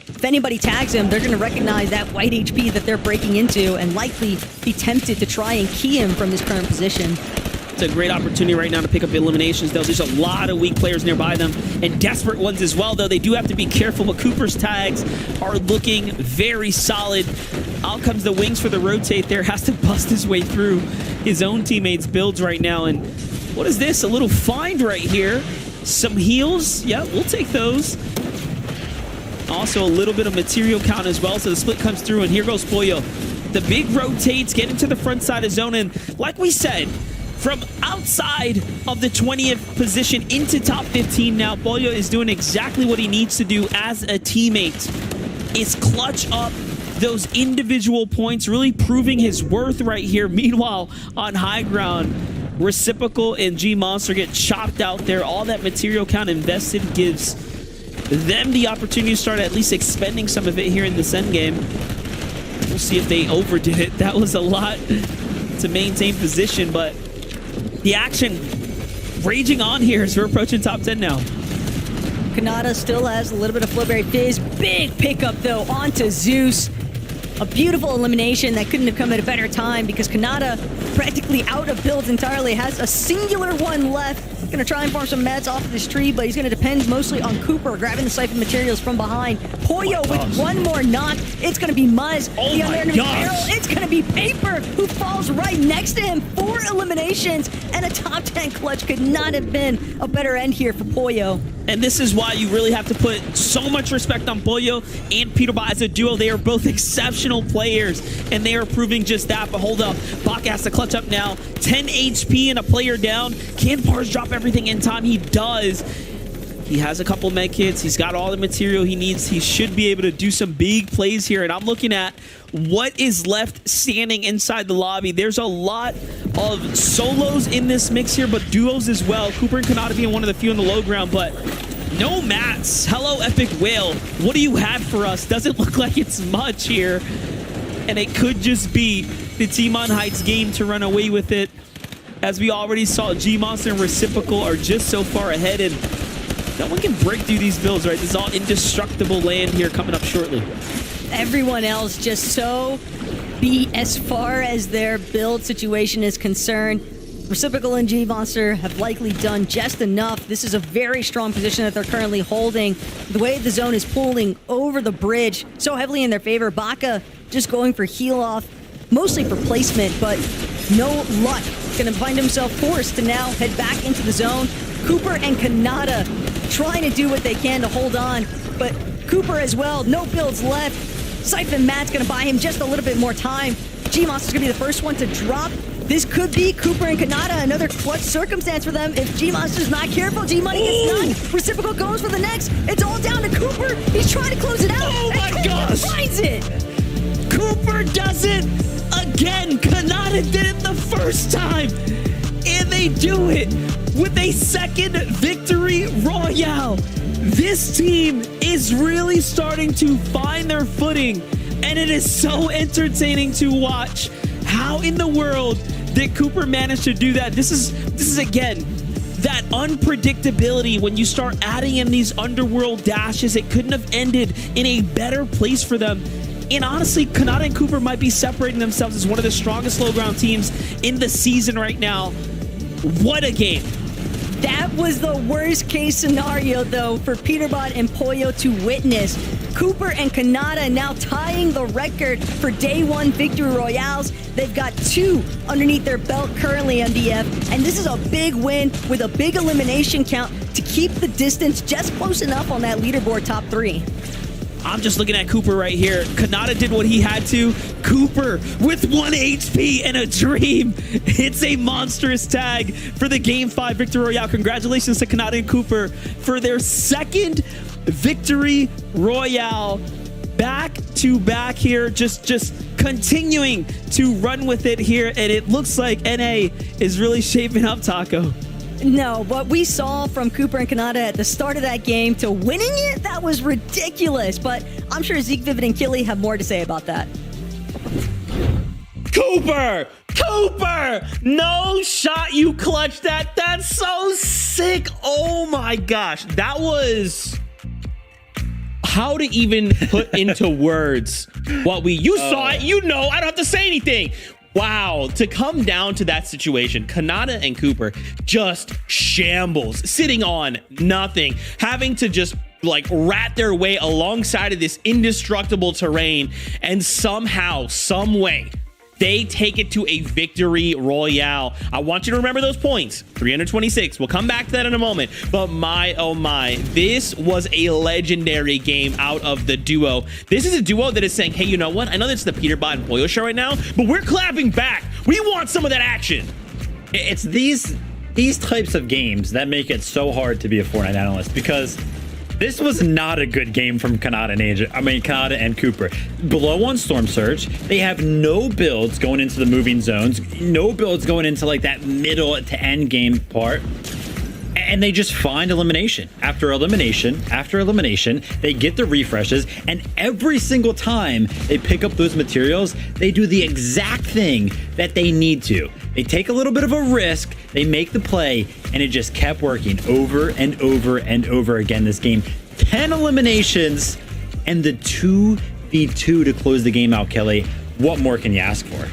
If anybody tags him, they're going to recognize that white HP that they're breaking into and likely be tempted to try and key him from this current position. It's a great opportunity right now to pick up eliminations, though. There's a lot of weak players nearby them, and desperate ones as well, though. They do have to be careful, but Cooper's tags are looking very solid. Out comes the Wings for the rotate there. Has to bust his way through his own teammates' builds right now. And what is this? A little find right here. Some heals. Yeah, we'll take those. Also, a little bit of material count as well, so the split comes through, and here goes Pollo. The big rotates, getting to the front side of zone, and like we said, from outside of the 20th position into top 15 now, Pollo is doing exactly what he needs to do as a teammate. Is clutch up those individual points, really proving his worth right here. Meanwhile, on high ground, Reciprocal and G-Monster get chopped out there. All that material count invested gives them the opportunity to start at least expending some of it here in this end game. We'll see if they overdid it. That was a lot to maintain position, but the action raging on here as we're approaching top 10 now. Kanata still has a little bit of Flowberry Fizz. Big pickup, though, onto Zeus. A beautiful elimination that couldn't have come at a better time because Kanata, practically out of builds entirely, has a singular one left. Gonna try and farm some mats off of this tree, but he's gonna depend mostly on Cooper grabbing the siphon materials from behind. Pollo with one more knock. It's gonna be Muzz. Oh my gosh. It's gonna be Paper, who falls right next to him. 4 eliminations and a top 10 clutch. Could not have been a better end here for Pollo. And this is why you really have to put so much respect on Pollo and Peterbot as a duo. They are both exceptional players, and they are proving just that. But hold up, Bach has to clutch up now. 10 HP and a player down. Can Pars drop everything in time? He does. He has a couple med kits. He's got all the material he needs. He should be able to do some big plays here. And I'm looking at what is left standing inside the lobby. There's a lot of solos in this mix here, but duos as well. Cooper and Kanata being one of the few in the low ground, but no mats. Hello, Epic Whale. What do you have for us? Doesn't look like it's much here. And it could just be the Team on Heights game to run away with it. As we already saw, G-Monster and Reciprocal are just so far ahead, and no one can break through these builds, right? This is all indestructible land here coming up shortly. Everyone else just so beat as far as their build situation is concerned. Reciprocal and G-Monster have likely done just enough. This is a very strong position that they're currently holding. The way the zone is pulling over the bridge so heavily in their favor. Baka just going for heal off, mostly for placement, but no luck. Gonna find himself forced to now head back into the zone. Cooper and Kanata trying to do what they can to hold on, but Cooper as well, no builds left. Siphon Matt's gonna buy him just a little bit more time. G-Monster's gonna be the first one to drop. This could be Cooper and Kanata, another clutch circumstance for them. If G-Monster's not careful, G-Money gets none. Reciprocal goes for the next. It's all down to Cooper. He's trying to close it out. Oh my gosh! Finds it! Cooper does it again. Kanata did it the first time. And they do it with a second victory royale. This team is really starting to find their footing, and it is so entertaining to watch. How in the world did Cooper manage to do that? This is again, that unpredictability when you start adding in these underworld dashes. It couldn't have ended in a better place for them. And honestly, Kanata and Cooper might be separating themselves as one of the strongest low ground teams in the season right now. What a game. That was the worst case scenario, though, for Peterbot and Pollo to witness. Cooper and Kanata now tying the record for day one victory royales. They've got 2 underneath their belt currently, MDF, and this is a big win with a big elimination count to keep the distance just close enough on that leaderboard top 3. I'm just looking at Cooper right here. Kanata did what he had to. Cooper with 1 HP and a dream. It's a monstrous tag for the Game 5 Victory Royale. Congratulations to Kanata and Cooper for their second Victory Royale. Back to back here. Just continuing to run with it here. And it looks like NA is really shaping up, Taco. No, what we saw from Cooper and Kanata at the start of that game to winning it, that was ridiculous. But I'm sure Zeke, Vivid, and Killy have more to say about that. Cooper! No shot, you clutched that. That's so sick. Oh my gosh. That was... How to even put into words what you saw it, you know, I don't have to say anything. Wow, to come down to that situation, Kanata and Cooper just shambles, sitting on nothing, having to just like rat their way alongside of this indestructible terrain, and somehow, some way, they take it to a victory royale. I want you to remember those points. 326. We'll come back to that in a moment. But my, oh my, this was a legendary game out of the duo. This is a duo that is saying, hey, you know what? I know that's the Peterbot and Pollo show right now, but we're clapping back. We want some of that action. It's these types of games that make it so hard to be a Fortnite analyst, because this was not a good game from Kanata and Cooper. Below on Storm Surge, they have no builds going into the moving zones, no builds going into like that middle to end game part. And they just find elimination after elimination after elimination. They get the refreshes, and every single time they pick up those materials, they do the exact thing that they need to. They take a little bit of a risk, they make the play, and it just kept working over and over and over again this game. 10 eliminations and the 2v2 to close the game out, Kelly. What more can you ask for?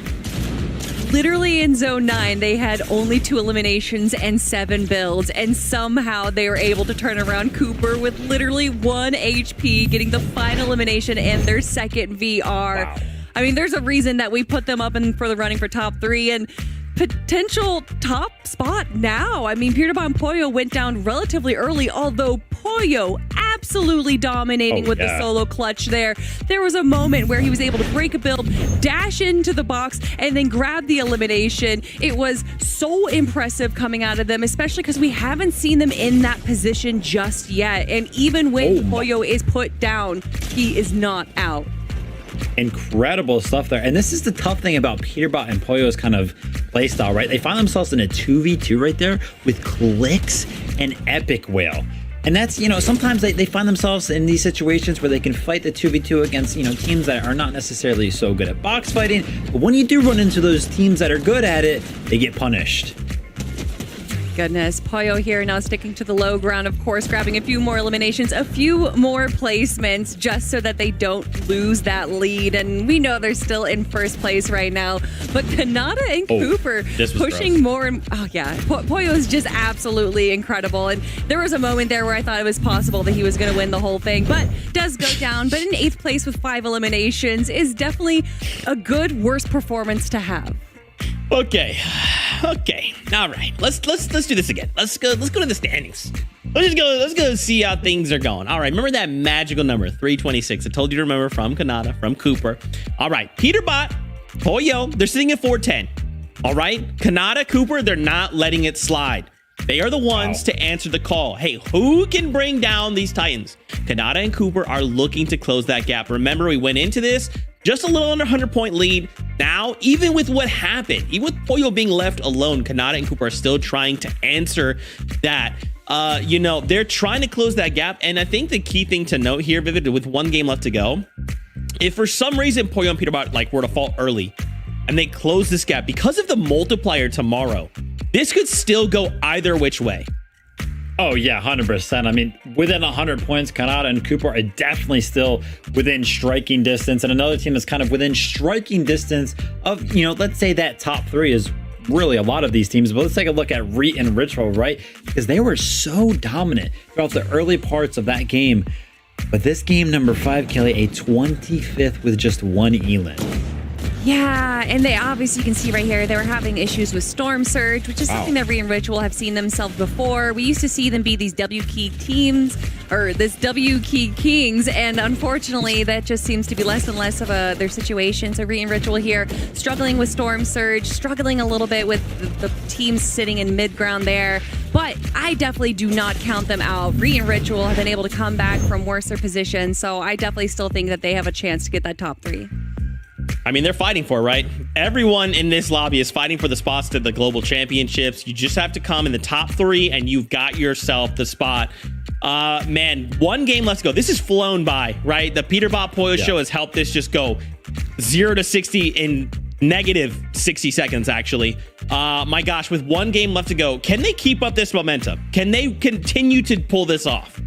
Literally in Zone 9, they had only 2 eliminations and 7 builds, and somehow they were able to turn around Cooper with literally 1 HP, getting the final elimination and their second VR. Wow. I mean, there's a reason that we put them up for the running for top 3 and potential top spot now. I mean, Peterbot and Pollo went down relatively early, although Pollo absolutely dominating with the solo clutch there. There was a moment where he was able to break a build, dash into the box, and then grab the elimination. It was so impressive coming out of them, especially because we haven't seen them in that position just yet. And even when Pollo is put down, he is not out. Incredible stuff there. And this is the tough thing about Peterbot and Pollo's kind of playstyle, right? They find themselves in a 2v2 right there with Clicks and Epic Whale. And that's, you know, sometimes they find themselves in these situations where they can fight the 2v2 against, you know, teams that are not necessarily so good at box fighting. But when you do run into those teams that are good at it, they get punished. Goodness, Pollo here now sticking to the low ground, of course, grabbing a few more eliminations, a few more placements just so that they don't lose that lead. And we know they're still in first place right now. But Kanata and Cooper pushing more. Oh, yeah. Pollo is just absolutely incredible. And there was a moment there where I thought it was possible that he was going to win the whole thing, but does go down. But in 8th place with 5 eliminations is definitely a good, worst performance to have. Okay. All right. Let's do this again. Let's go to the standings. Let's go see how things are going. All right. Remember that magical number 326? I told you to remember from Kanata, from Cooper. All right. Peterbot, Pollo, they're sitting at 410. All right. Kanata, Cooper, they're not letting it slide. They are the ones to answer the call. Hey, who can bring down these Titans? Kanata and Cooper are looking to close that gap. Remember, we went into this just a little under 100-point lead. now, even with what happened, even with Pollo being left alone, Kanata and Cooper are still trying to answer that. You know, they're trying to close that gap. And I think the key thing to note here, Vivid, with 1 game left to go, if for some reason Pollo and Peterbot like were to fall early and they close this gap because of the multiplier tomorrow, this could still go either which way. Oh, yeah, 100%. I mean, within 100 points, Kanata and Cooper are definitely still within striking distance. And another team that's kind of within striking distance of, you know, let's say that top 3 is really a lot of these teams. But let's take a look at Reet and Ritual, right? Because they were so dominant throughout the early parts of that game. But this game, number 5, Kelly, a 25th with just 1 Elin. Yeah, and they obviously, you can see right here, they were having issues with Storm Surge, which is something that Re and Ritual have seen themselves before. We used to see them be these W key teams, or this W key kings, and unfortunately, that just seems to be less and less of their situation. So Re and Ritual here, struggling with Storm Surge, struggling a little bit with the teams sitting in mid-ground there. But I definitely do not count them out. Re and Ritual have been able to come back from worser positions, so I definitely still think that they have a chance to get that top 3. I mean, they're fighting for it, right? Everyone in this lobby is fighting for the spots to the global championships. You just have to come in the top 3 and you've got yourself the spot. Man, 1 game left to go. This is flown by, right? The Peterbot Pollo show has helped this just go 0 to 60 in negative 60 seconds, actually. My gosh, with 1 game left to go, can they keep up this momentum? Can they continue to pull this off?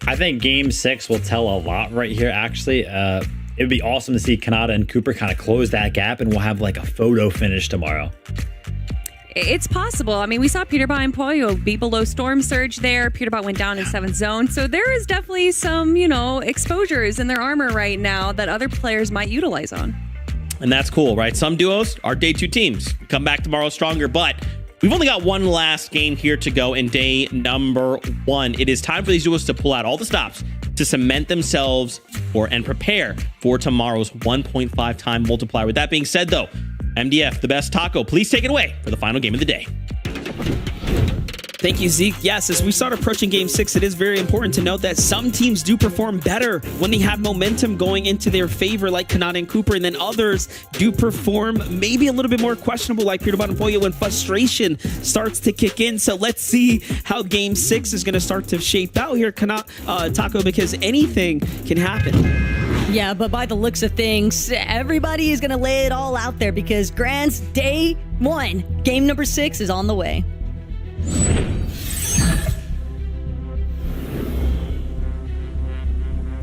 I think game 6 will tell a lot right here, actually. It would be awesome to see Kanata and Cooper kind of close that gap, and we'll have like a photo finish tomorrow. It's possible. I mean, we saw Peterbot and Pollo be below Storm Surge there. Peterbot went down in 7th zone. So there is definitely some, you know, exposures in their armor right now that other players might utilize on. And that's cool, right? Some duos are day 2 teams. Come back tomorrow stronger, but we've only got 1 last game here to go in day number 1. It is time for these duos to pull out all the stops to cement themselves and prepare for tomorrow's 1.5 time multiplier. With that being said, though, MDF, the best taco, please take it away for the final game of the day. Thank you, Zeke. Yes, as we start approaching Game 6, it is very important to note that some teams do perform better when they have momentum going into their favor, like Kanata and Cooper, and then others do perform maybe a little bit more questionable, like Peterbot and Pollo, when frustration starts to kick in. So let's see how Game 6 is going to start to shape out here, Taco, because anything can happen. Yeah, but by the looks of things, everybody is going to lay it all out there because Grand's day 1, game number 6 is on the way.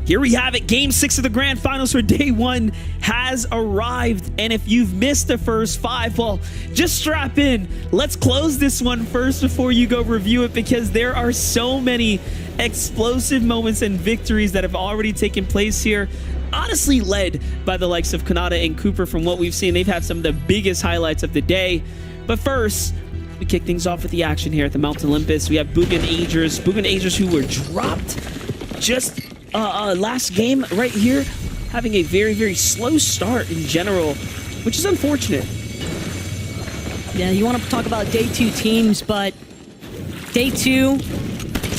Here we have it. Game 6 of the Grand Finals for day 1 has arrived. And if you've missed the first 5, well, just strap in. Let's close this one first before you go review it, because there are so many explosive moments and victories that have already taken place here. Honestly, led by the likes of Kanata and Cooper. From what we've seen, they've had some of the biggest highlights of the day. But first, we kick things off with the action here at the Mount Olympus. We have Boogan Agers who were dropped just last game right here, having a very, very slow start in general, which is unfortunate. Yeah, you want to talk about day 2 teams, but day 2,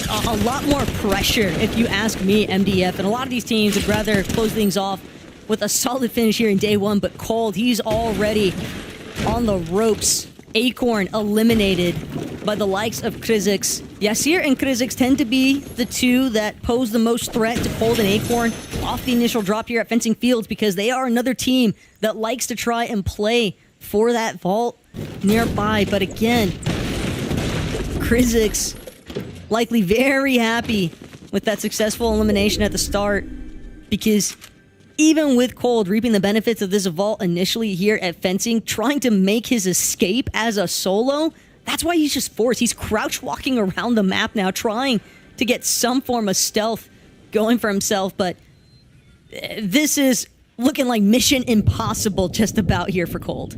a lot more pressure, if you ask me, MDF. And a lot of these teams would rather close things off with a solid finish here in day 1, but Cold, he's already on the ropes. Acorn eliminated by the likes of Krizix. Yasir and Krizix tend to be the 2 that pose the most threat to Cold and Acorn off the initial drop here at Fencing Fields, because they are another team that likes to try and play for that vault nearby. But again, Krizix likely very happy with that successful elimination at the start, because even with Cold reaping the benefits of this vault initially here at Fencing, trying to make his escape as a solo, that's why he's just forced. He's crouch walking around the map now, trying to get some form of stealth going for himself, but this is looking like mission impossible just about here for Cold.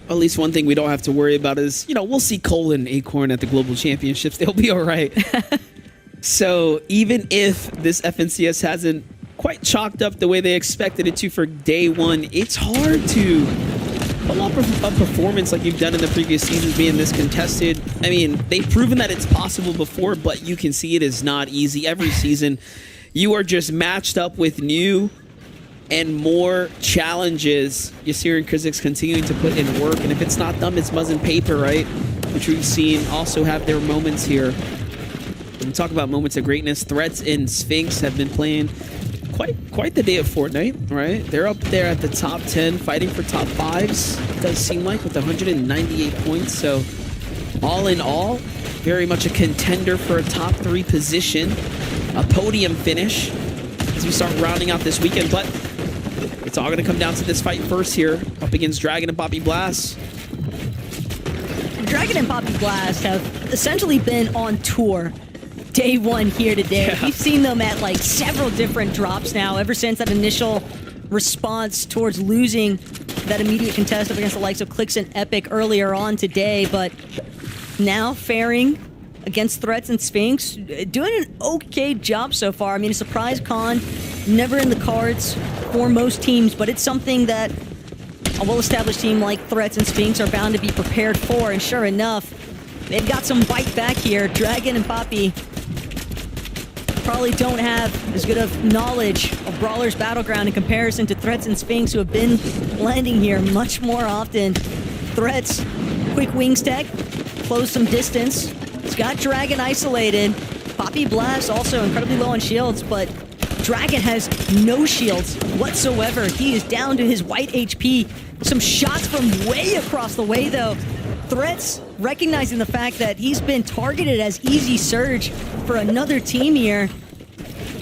At least one thing we don't have to worry about is, you know, we'll see Cole and Acorn at the Global Championships. They'll be all right. So even if this FNCS hasn't quite chalked up the way they expected it to for day 1, it's hard to pull off a performance like you've done in the previous seasons being this contested. I mean, they've proven that it's possible before, but you can see it is not easy. Every season, you are just matched up with new and more challenges. Yasir and Krizix continuing to put in work, and if it's not them, it's Muzz and Paper, right? Which we've seen also have their moments here. When we talk about moments of greatness, Threats and Sphinx have been playing quite the day of Fortnite, right? They're up there at the top 10, fighting for top 5s, it does seem like, with 198 points. So all in all, very much a contender for a top 3 position, a podium finish as we start rounding out this weekend. But it's all going to come down to this fight first here, up against Dragon and Poppy Blast. Dragon and Poppy Blast have essentially been on tour day one here today. Yeah. We've seen them at like several different drops now ever since that initial response towards losing that immediate contest up against the likes of Clix and Epic earlier on today, but now faring against Threats and Sphinx, doing an okay job so far. I mean, a surprise con, never in the cards for most teams, but it's something that a well-established team like Threats and Sphinx are bound to be prepared for, and sure enough, they've got some bite back here. Dragon and Poppy probably don't have as good of knowledge of Brawler's Battleground in comparison to Threats and Sphinx, who have been landing here much more often. Threats, quick wings tech, close some distance. He's got Dragon isolated. Poppy Blast also incredibly low on shields, but Dragon has no shields whatsoever. He is down to his white HP. Some shots from way across the way, though. Threats recognizing the fact that he's been targeted as easy surge for another team here.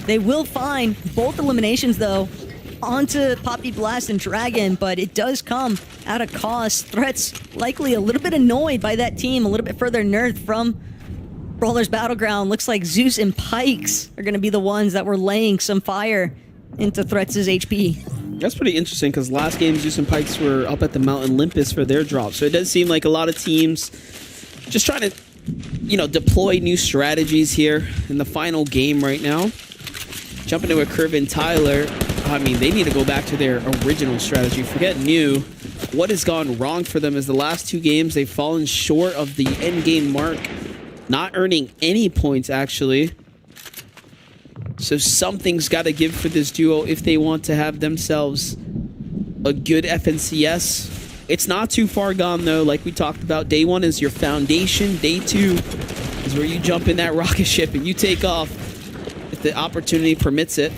They will find both eliminations, though, onto Poppy Blast and Dragon, but it does come at a cost. Threats likely a little bit annoyed by that team, a little bit further nerfed from Brawler's Battleground. Looks like Zeus and Pikes are going to be the ones that were laying some fire into Threats' HP. That's pretty interesting, because last game Zeus and Pikes were up at the Mount Olympus for their drop. So it does seem like a lot of teams just trying to, deploy new strategies here in the final game right now. Jumping to a curve in Tyler. I mean, they need to go back to their original strategy. Forget new. What has gone wrong for them is the last 2 games they've fallen short of the end game mark, not earning any points actually. So something's got to give for this duo if they want to have themselves a good FNCS. It's not too far gone, though. Like we talked about, day 1 is your foundation. Day 2 is where you jump in that rocket ship and you take off if the opportunity permits it.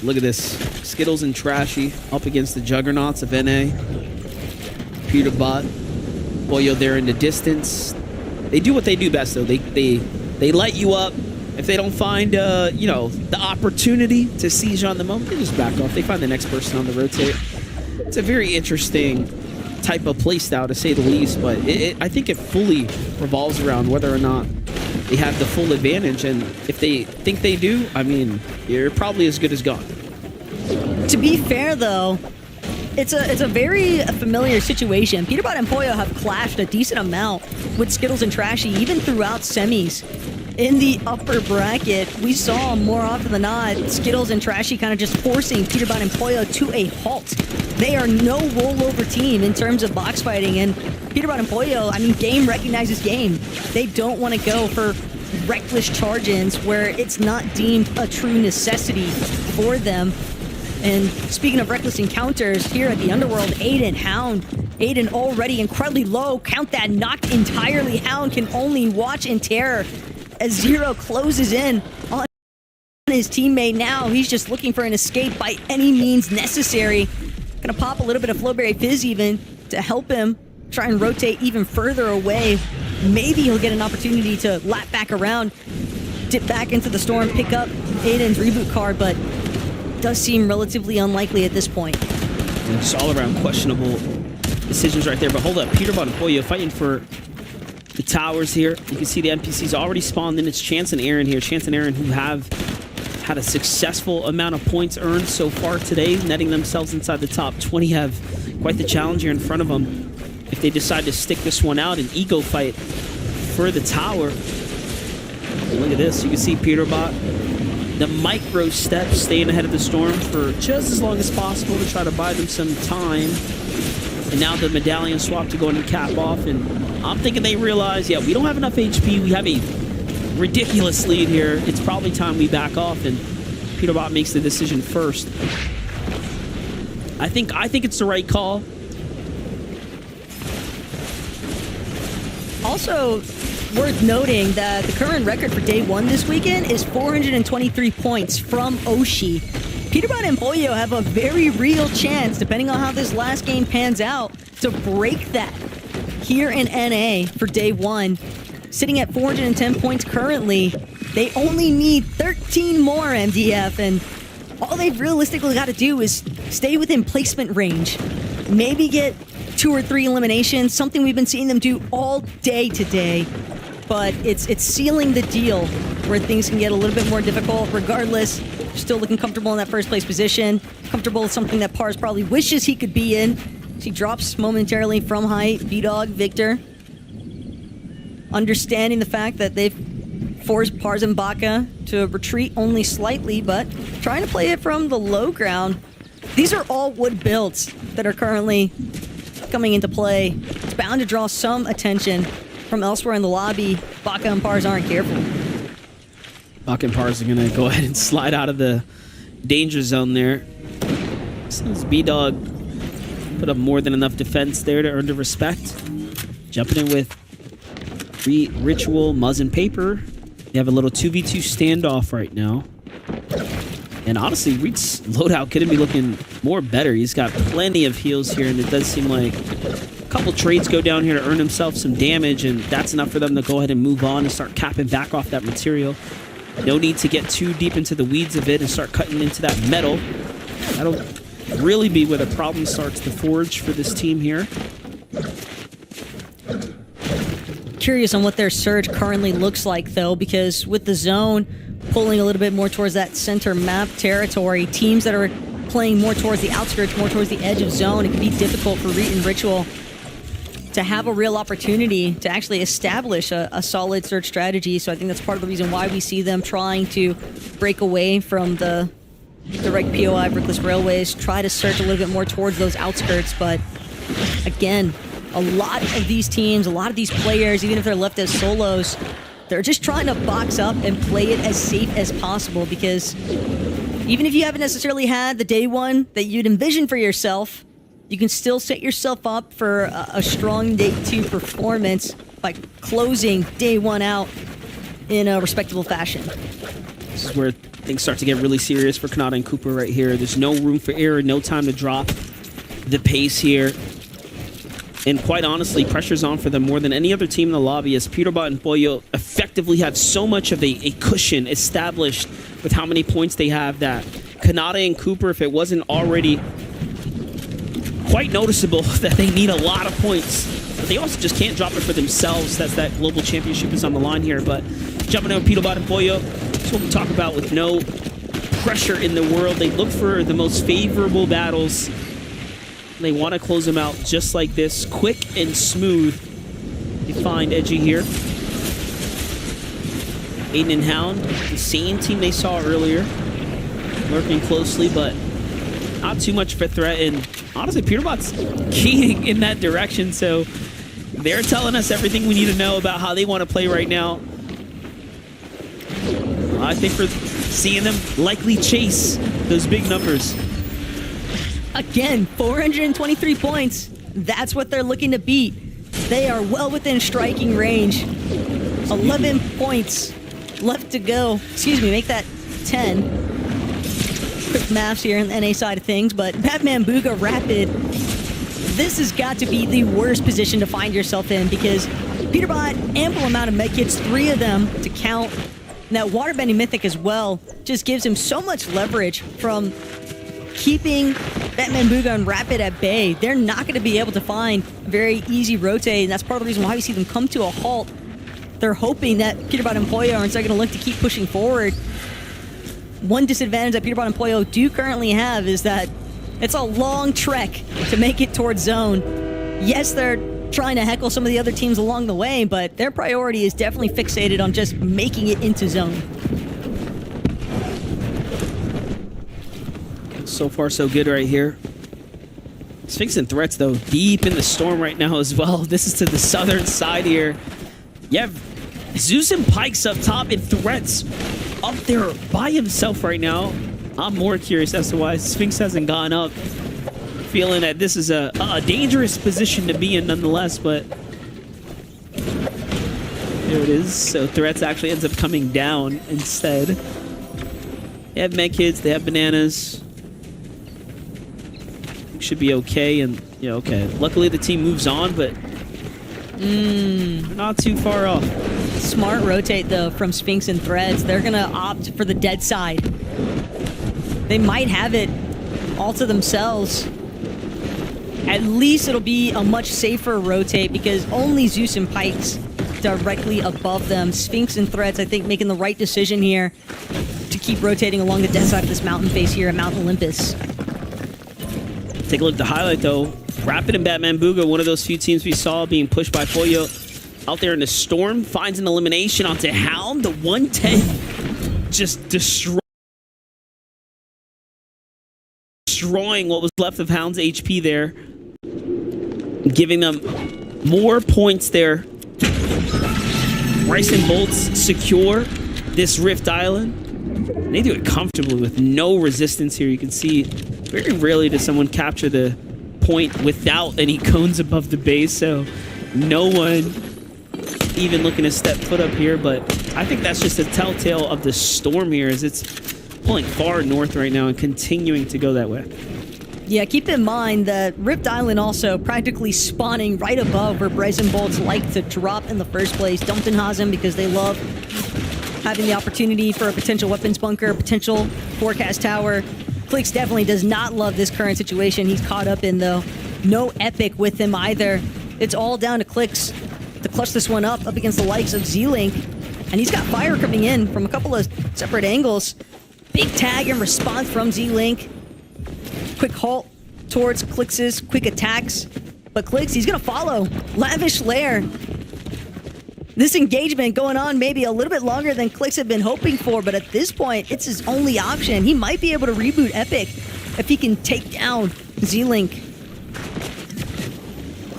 Look at this. Skittles and Trashy up against the juggernauts of NA. Peterbot. Boyo there in the distance. They do what they do best, though. They light you up. If they don't find, the opportunity to siege on the moment, they just back off. They find the next person on the rotate. It's a very interesting type of playstyle, to say the least, but I think it fully revolves around whether or not they have the full advantage, and if they think they do, I mean, you're probably as good as gone. To be fair, though, it's a very familiar situation. Peterbot and Poyo have clashed a decent amount with Skittles and Trashy, even throughout semis. In the upper bracket, we saw more often than not Skittles and Trashy kind of just forcing Peterbot and Poyo to a halt. They are no rollover team in terms of box fighting, and Peterbot and Poyo, I mean, game recognizes game. They don't want to go for reckless charge-ins where it's not deemed a true necessity for them. And speaking of reckless encounters, here at the Underworld, Aiden, Hound. Aiden already incredibly low. Count that, knocked entirely. Hound can only watch in terror as Zero closes in on his teammate now. He's just looking for an escape by any means necessary. Gonna pop a little bit of Flowberry Fizz even to help him try and rotate even further away. Maybe he'll get an opportunity to lap back around, dip back into the storm, pick up Aiden's reboot card, but does seem relatively unlikely at this point. It's all around questionable decisions right there, but hold up. Peterbot and Poyo fighting for the towers here. You can see the NPCs already spawned in. It's Chance and Aaron here. Chance and Aaron, who have had a successful amount of points earned so far today, netting themselves inside the top 20, have quite the challenge here in front of them if they decide to stick this one out, an ego fight for the tower. Look at this. You can see Peterbot, the micro steps, staying ahead of the storm for just as long as possible to try to buy them some time. And now the medallion swap to go in and cap off, and I'm thinking they realize, yeah, we don't have enough HP. We have a ridiculous lead here. It's probably time we back off, and Peterbot makes the decision first. I think it's the right call. Also, worth noting that the current record for day one this weekend is 423 points from Oshi. Peterbot and Pollo have a very real chance, depending on how this last game pans out, to break that here in NA for day one. Sitting at 410 points currently, they only need 13 more MDF, and all they've realistically got to do is stay within placement range. Maybe get 2 or 3 eliminations, something we've been seeing them do all day today. But it's sealing the deal where things can get a little bit more difficult. Regardless, still looking comfortable in that first place position. Comfortable with something that Pars probably wishes he could be in. He drops momentarily from height. B-Dog, Victor. Understanding the fact that they've forced Pars and Baka to retreat only slightly, but trying to play it from the low ground. These are all wood builds that are currently coming into play. It's bound to draw some attention from elsewhere in the lobby. Baka and Pars aren't careful. Baka and Pars are going to go ahead and slide out of the danger zone there. Since B-Dog put up more than enough defense there to earn the respect. Jumping in with Ritual, Muzz, and Paper. They have a little 2v2 standoff right now. And honestly, Reed's loadout couldn't be looking more better. He's got plenty of heals here, and it does seem like a couple trades go down here to earn himself some damage, and that's enough for them to go ahead and move on and start capping back off that material. No need to get too deep into the weeds of it and start cutting into that metal. That'll really be where the problem starts to forge for this team here. Curious on what their surge currently looks like, though, because with the zone pulling a little bit more towards that center map territory, teams that are playing more towards the outskirts, more towards the edge of zone, it can be difficult for Reed and Ritual to have a real opportunity to actually establish a solid search strategy. So I think that's part of the reason why we see them trying to break away from the direct POI, Brickless Railways, try to search a little bit more towards those outskirts. But again, a lot of these teams, a lot of these players, even if they're left as solos, they're just trying to box up and play it as safe as possible, because even if you haven't necessarily had the day one that you'd envision for yourself, you can still set yourself up for a strong day two performance by closing day one out in a respectable fashion. This is where things start to get really serious for Kanata and Cooper right here. There's no room for error, no time to drop the pace here. And quite honestly, pressure's on for them more than any other team in the lobby, as Peterbot and Pollo effectively have so much of a cushion established with how many points they have that Kanata and Cooper, if it wasn't already quite noticeable that they need a lot of points, but they also just can't drop it for themselves. That's that global championship is on the line here. But jumping in with Peterbot and Pollo, that's what we talk about with no pressure in the world. They look for the most favorable battles. They want to close them out just like this, quick and smooth. They find Edgy here. Aiden and Hound, the same team they saw earlier, lurking closely, but not too much of a threat. And honestly, Peterbot's keying in that direction, so they're telling us everything we need to know about how they want to play right now. I think we're seeing them likely chase those big numbers. Again, 423 points. That's what they're looking to beat. They are well within striking range. 11 points left to go. Excuse me, make that 10. Quick maths here on the NA side of things, but Batman Booga Rapid, this has got to be the worst position to find yourself in, because Peterbot, ample amount of medkits, 3 of them to count. And that Waterbending Mythic as well just gives him so much leverage from keeping Batman Booga and Rapid at bay. They're not going to be able to find a very easy rotate, and that's part of the reason why we see them come to a halt. They're hoping that Peterbot and Pollo are instead going to look to keep pushing forward. One disadvantage that Peterbot and Pollo do currently have is that it's a long trek to make it towards zone. Yes, they're trying to heckle some of the other teams along the way, but their priority is definitely fixated on just making it into zone. So far, so good right here. Sphinx and Threats, though, deep in the storm right now as well. This is to the southern side here. You have Zeus and Pikes up top, and Threats up there by himself right now. I'm more curious as to why Sphinx hasn't gone up. Feeling that this is a dangerous position to be in nonetheless, but there it is. So Threats actually ends up coming down instead. They have med kits, they have bananas. Should be okay, and yeah, okay. Luckily the team moves on, but not too far off. Smart rotate though from Sphinx and Threads. They're gonna opt for the dead side. They might have it all to themselves. At least it'll be a much safer rotate because only Zeus and Pikes directly above them. Sphinx and Threads, I think, making the right decision here to keep rotating along the dead side of this mountain face here at Mount Olympus. Take a look at the highlight though. Rapid and Batman Booga, one of those few teams we saw being pushed by Pollo out there in the storm, finds an elimination onto Hound. The 110 just destroying what was left of Hound's HP there, giving them more points there. Rice and Bolts secure this Rift Island. They do it comfortably with no resistance here. You can see very rarely does someone capture the point without any cones above the base, so no one even looking to step foot up here, but I think that's just a telltale of the storm here as it's pulling far north right now and continuing to go that way. Yeah, keep in mind that Rift Island also practically spawning right above where Brazen Bolts like to drop in the first place. Dumpton because they love having the opportunity for a potential weapons bunker, potential forecast tower. Clix definitely does not love this current situation he's caught up in, though. No Epic with him either. It's all down to Clix to clutch this one up against the likes of Z-Link. And he's got fire coming in from a couple of separate angles. Big tag in response from Z-Link. Quick halt towards Clix's quick attacks. But Clix, he's going to follow. Lavish Lair. This engagement going on maybe a little bit longer than Clix had been hoping for, but at this point, it's his only option. He might be able to reboot Epic if he can take down Z-Link.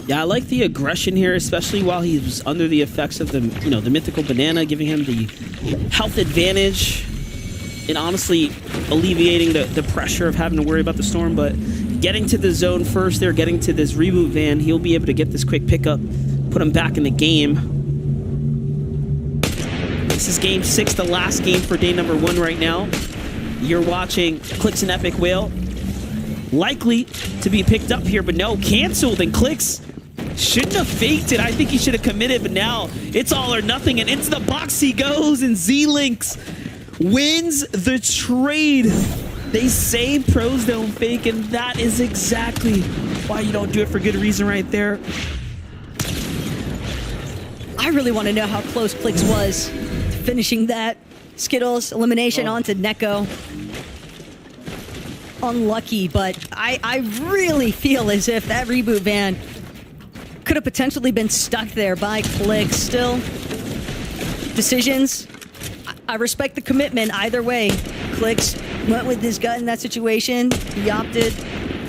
Yeah, I like the aggression here, especially while he was under the effects of the, the mythical banana, giving him the health advantage and honestly alleviating the pressure of having to worry about the storm. But getting to the zone first there, getting to this reboot van, he'll be able to get this quick pickup, put him back in the game. This is game 6, the last game for day number 1 right now. You're watching Clix and Epic Whale. Likely to be picked up here, but no, canceled, and Clix shouldn't have faked it. I think he should have committed, but now it's all or nothing, and into the box he goes, and Z-Links wins the trade. They say pros don't fake, and that is exactly why you don't do it for good reason right there. I really want to know how close Clix was to finishing that. Skittles elimination onto Neko. Unlucky, but I really feel as if that reboot van could have potentially been stuck there by Clix. Still, decisions. I respect the commitment either way. Clix went with his gut in that situation. He opted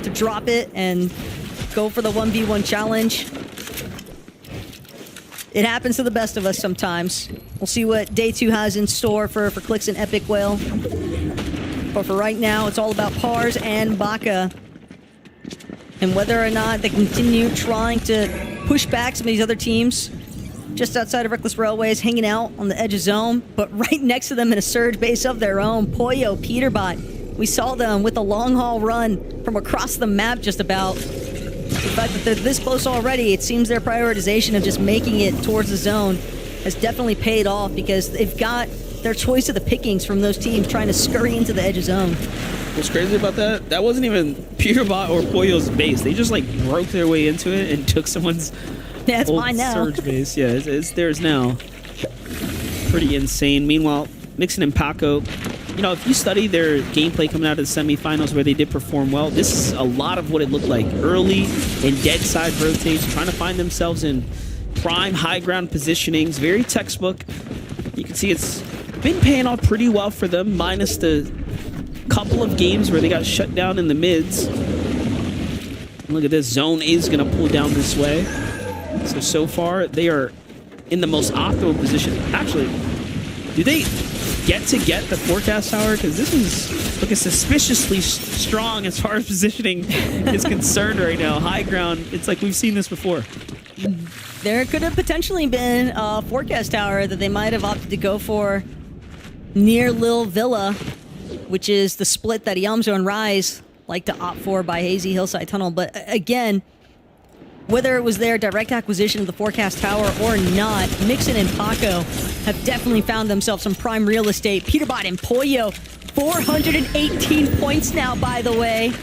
to drop it and go for the 1v1 challenge. It happens to the best of us sometimes. We'll see what day 2 has in store for Clix and Epic Whale. But for right now, it's all about Pars and Baka. And whether or not they continue trying to push back some of these other teams just outside of Reckless Railways, hanging out on the edge of zone, but right next to them in a surge base of their own, Pollo, Peterbot. We saw them with a long haul run from across the map just about. The fact that they're this close already, it seems their prioritization of just making it towards the zone has definitely paid off because they've got their choice of the pickings from those teams trying to scurry into the edge of zone. What's crazy about that? That wasn't even Peterbot or Pollo's base. They just like broke their way into it and took someone's it's old mine now. surge base. Yeah, it's theirs now. Pretty insane. Meanwhile, Mixon and Paco, if you study their gameplay coming out of the semifinals where they did perform well, this is a lot of what it looked like early in dead side rotates, trying to find themselves in prime high ground positionings, very textbook. You can see it's been paying off pretty well for them, minus the couple of games where they got shut down in the mids. Look at this, zone is going to pull down this way. So far they are in the most optimal position. Actually, Do they get the forecast tower? Because this is looking suspiciously strong as far as positioning is concerned right now. High ground, it's like we've seen this before. There could have potentially been a forecast tower that they might have opted to go for near Lil Villa, which is the split that Yamzo and Rise like to opt for by Hazy Hillside Tunnel. But again, whether it was their direct acquisition of the forecast tower or not, Mixon and Paco have definitely found themselves some prime real estate. Peterbot and Pollo, 418 points now, by the way.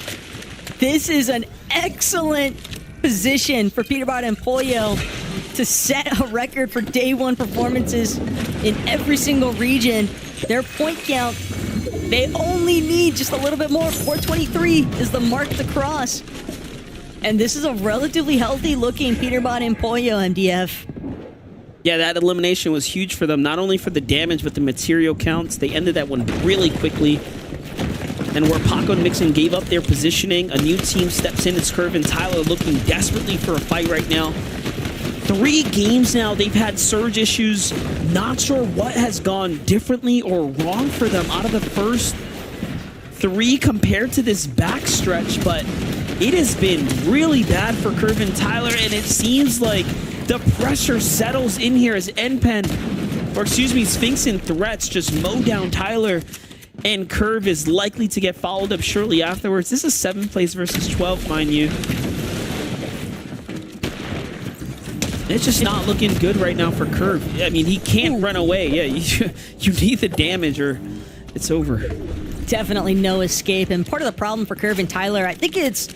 This is an excellent position for Peterbot and Pollo to set a record for day one performances in every single region. Their point count, they only need just a little bit more. 423 is the mark to cross. And this is a relatively healthy looking Peterbot and Pollo MDF. Yeah, that elimination was huge for them, not only for the damage, but the material counts. They ended that one really quickly. And where Paco and Mixon gave up their positioning, a new team steps in. It's Curve and Tyler looking desperately for a fight right now. 3 games now, they've had surge issues. Not sure what has gone differently or wrong for them out of the first 3 compared to this backstretch, but it has been really bad for Curve and Tyler, and it seems like the pressure settles in here as Sphinx and Threats just mow down Tyler, and Curve is likely to get followed up shortly afterwards. This is 7th place versus 12th, mind you. It's just not looking good right now for Curve. I mean, he can't run away. Yeah, you need the damage or it's over. Definitely no escape. And part of the problem for Curve and Tyler, I think it's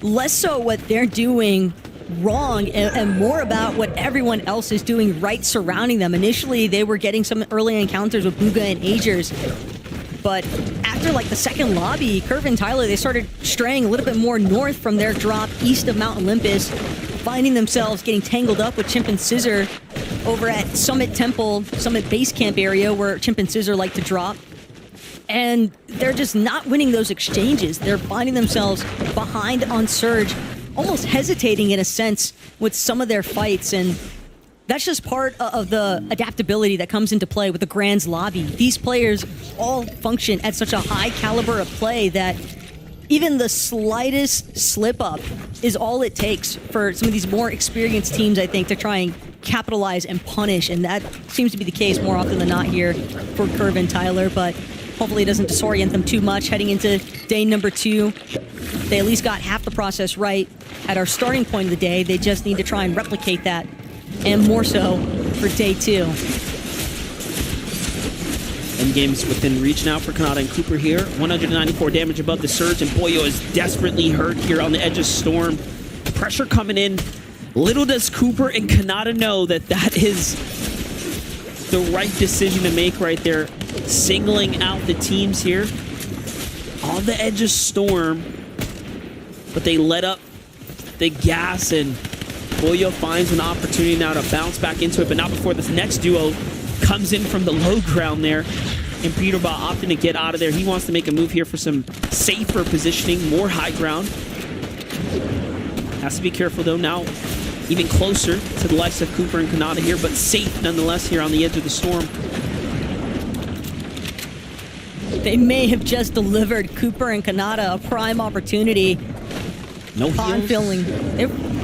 less so what they're doing wrong and more about what everyone else is doing right surrounding them. Initially, they were getting some early encounters with Booga and Agers. But after like the second lobby, Curve and Tyler, they started straying a little bit more north from their drop east of Mount Olympus, finding themselves getting tangled up with Chimp and Scissor over at Summit Temple, Summit Base Camp area where Chimp and Scissor like to drop. And they're just not winning those exchanges. They're finding themselves behind on Surge, almost hesitating in a sense with some of their fights. And that's just part of the adaptability that comes into play with the Grand's lobby. These players all function at such a high caliber of play that even the slightest slip up is all it takes for some of these more experienced teams, I think, to try and capitalize and punish. And that seems to be the case more often than not here for Curve and Tyler. But hopefully it doesn't disorient them too much heading into day number 2. They at least got half the process right at our starting point of the day. They just need to try and replicate that, and more so for day 2. Endgame's within reach now for Kanata and Cooper here. 194 damage above the Surge, and Pollo is desperately hurt here on the edge of Storm. Pressure coming in. Little does Cooper and Kanata know that that is the right decision to make right there. Singling out the teams here on the edge of Storm, but they let up the gas, and Pollo finds an opportunity now to bounce back into it, but not before this next duo comes in from the low ground there, and Peterbot opting to get out of there. He wants to make a move here for some safer positioning, more high ground. Has to be careful though. Now even closer to the likes of Cooper and Kanata here, but safe nonetheless here on the edge of the Storm. They may have just delivered Cooper and Kanata a prime opportunity. No Pawn filling.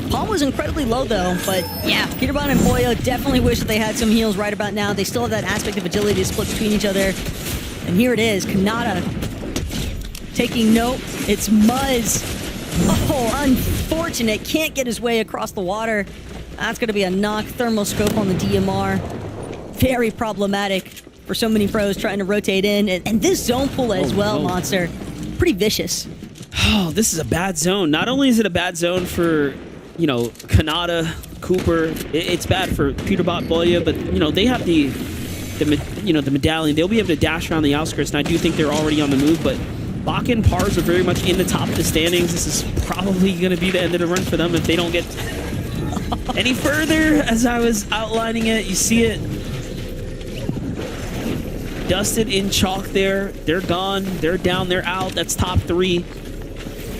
Pawn was incredibly low though, but yeah, Peterbot and Pollo definitely wish that they had some heals right about now. They still have that aspect of agility to split between each other. And here it is, Kanata taking note. It's Muzz. Oh, unfortunate. Can't get his way across the water. That's going to be a knock. Thermal scope on the DMR. Very problematic for so many pros trying to rotate in. And this zone pull as well, no. Monster. Pretty vicious. Oh, this is a bad zone. Not only is it a bad zone for, you know, Kanata, Cooper, it's bad for Peterbot, Pollo, but, you know, they have the medallion. They'll be able to dash around the outskirts, and I do think they're already on the move, but Baka and Pars are very much in the top of the standings. This is probably going to be the end of the run for them if they don't get any further. As I was outlining it, you see it. Dusted in chalk there. They're gone. They're down. They're out. That's top 3.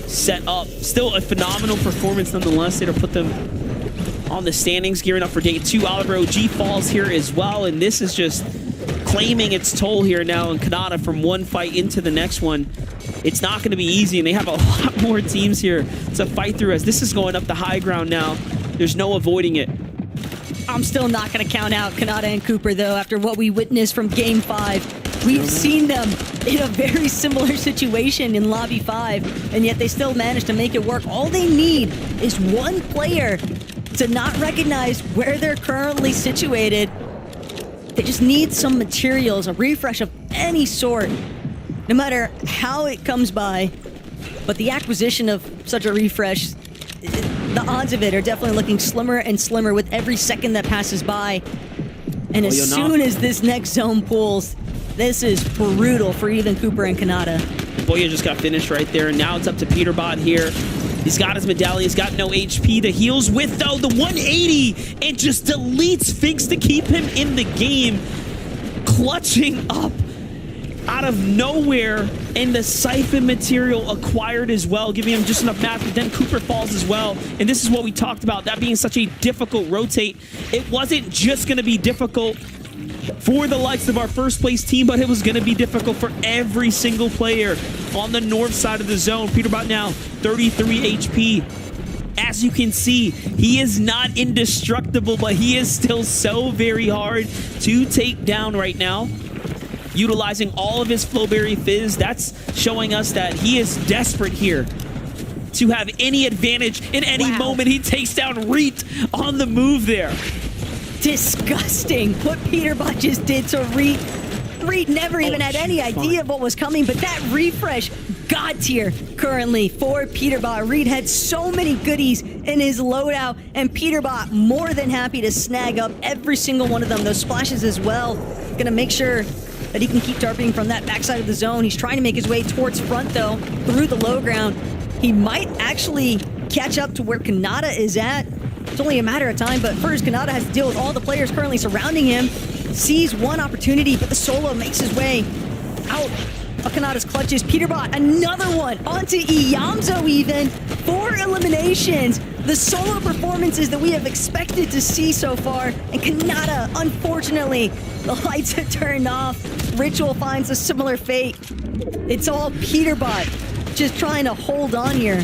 Set up. Still a phenomenal performance nonetheless. It'll put them on the standings, gearing up for day 2. Oliver OG falls here as well, and this is just claiming its toll here now in Kanata from one fight into the next one. It's not going to be easy, and they have a lot more teams here to fight through as this is going up the high ground now. There's no avoiding it. I'm still not going to count out Kanata and Cooper, though, after what we witnessed from Game 5. We've seen them in a very similar situation in Lobby 5, and yet they still managed to make it work. All they need is one player to not recognize where they're currently situated. They just need some materials, a refresh of any sort, no matter how it comes by. But the acquisition of such a refresh, the odds of it are definitely looking slimmer and slimmer with every second that passes by. And as soon as this next zone pulls, this is brutal for even Cooper and Kanata. Boya just got finished right there, and now it's up to Peterbot here. He's got his medallion, he's got no HP. The heals with, though, the 180, and just deletes Finks to keep him in the game. Clutching up out of nowhere, and the siphon material acquired as well, giving him just enough math, but then Cooper falls as well. And this is what we talked about, that being such a difficult rotate. It wasn't just going to be difficult for the likes of our first place team, but it was going to be difficult for every single player on the north side of the zone. Peterbot now 33 HP. As you can see, he is not indestructible, but he is still so very hard to take down right now. Utilizing all of his Flowberry Fizz, that's showing us that he is desperate here to have any advantage in any moment. He takes down Reet on the move there. Disgusting what Peterbot just did to Reet. Reet never even had any idea of what was coming, but that refresh, God tier currently for Peterbot. Reet had so many goodies in his loadout, and Peterbot more than happy to snag up every single one of them. Those splashes as well. Gonna make sure that he can keep targeting from that backside of the zone. He's trying to make his way towards front, though, through the low ground. He might actually catch up to where Kanata is at. It's only a matter of time, but first, Kanata has to deal with all the players currently surrounding him. Sees one opportunity, but the solo makes his way out of Kanata's clutches. Peterbot, another one, onto Iyamzo even. 4 eliminations. The solo performances that we have expected to see so far. And Kanata, unfortunately, the lights have turned off. Ritual finds a similar fate. It's all Peterbot just trying to hold on here.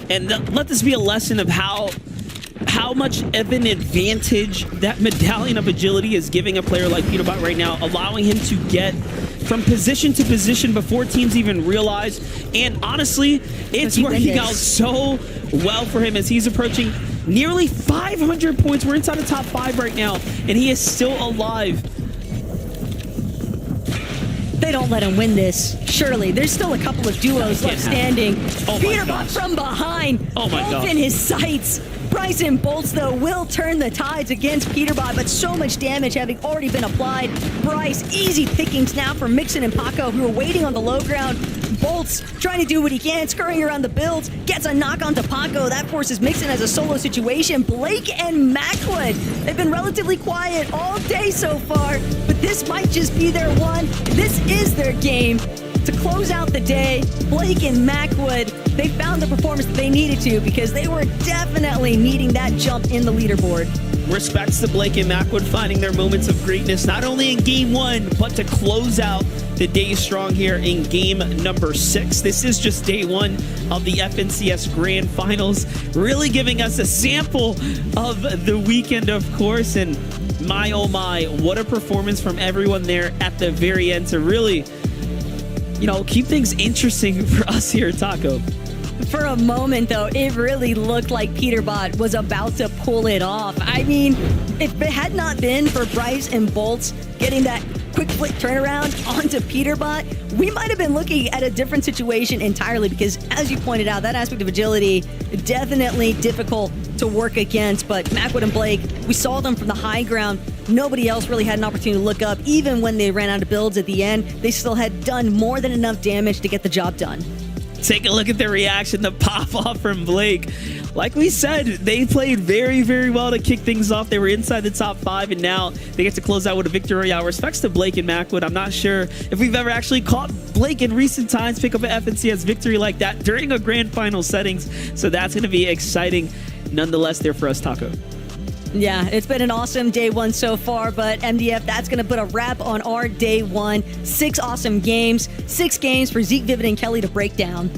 And let this be a lesson of how much of an advantage that medallion of agility is giving a player like Peterbot right now, allowing him to get from position to position before teams even realize. And honestly, it's working out so well for him as he's approaching nearly 500 points. We're inside the top 5 right now, and he is still alive. They don't let him win this. Surely, there's still a couple of duos left standing. Peterbot from behind. Oh my God. Both in his sights. Bryce and Bolts, though, will turn the tides against Peterbot, but so much damage having already been applied. Bryce, easy pickings now for Mixon and Paco, who are waiting on the low ground. Bolts trying to do what he can, scurrying around the builds, gets a knock onto Paco. That forces Mixon as a solo situation. Blake and Macwood, they've been relatively quiet all day so far, but this might just be their one. This is their game to close out the day. Blake and Macwood, they found the performance that they needed to because they were definitely needing that jump in the leaderboard. Respects to Blake and Macwood finding their moments of greatness, not only in game 1, but to close out the day strong here in game number 6. This is just day 1 of the FNCS Grand Finals, really giving us a sample of the weekend, of course. And my, oh my, what a performance from everyone there at the very end to really, keep things interesting for us here at Taco. For a moment, though, it really looked like Peterbot was about to pull it off. I mean, if it had not been for Bryce and Bolts getting that quick flick turnaround onto Peterbot, we might have been looking at a different situation entirely because, as you pointed out, that aspect of agility, definitely difficult to work against. But Macwood and Blake, we saw them from the high ground. Nobody else really had an opportunity to look up. Even when they ran out of builds at the end, they still had done more than enough damage to get the job done. Take a look at the reaction, the pop off from Blake. Like we said, they played very, very well to kick things off. They were inside the top 5, and now they get to close out with a victory royale. Respects to Blake and Macwood. I'm not sure if we've ever actually caught Blake in recent times pick up an FNCS victory like that during a grand final settings. So that's going to be exciting nonetheless there for us, Taco. Yeah, it's been an awesome day one so far, but MDF, that's going to put a wrap on our day one. 6 awesome games, 6 games for Zeke, Vivid, and Kelly to break down.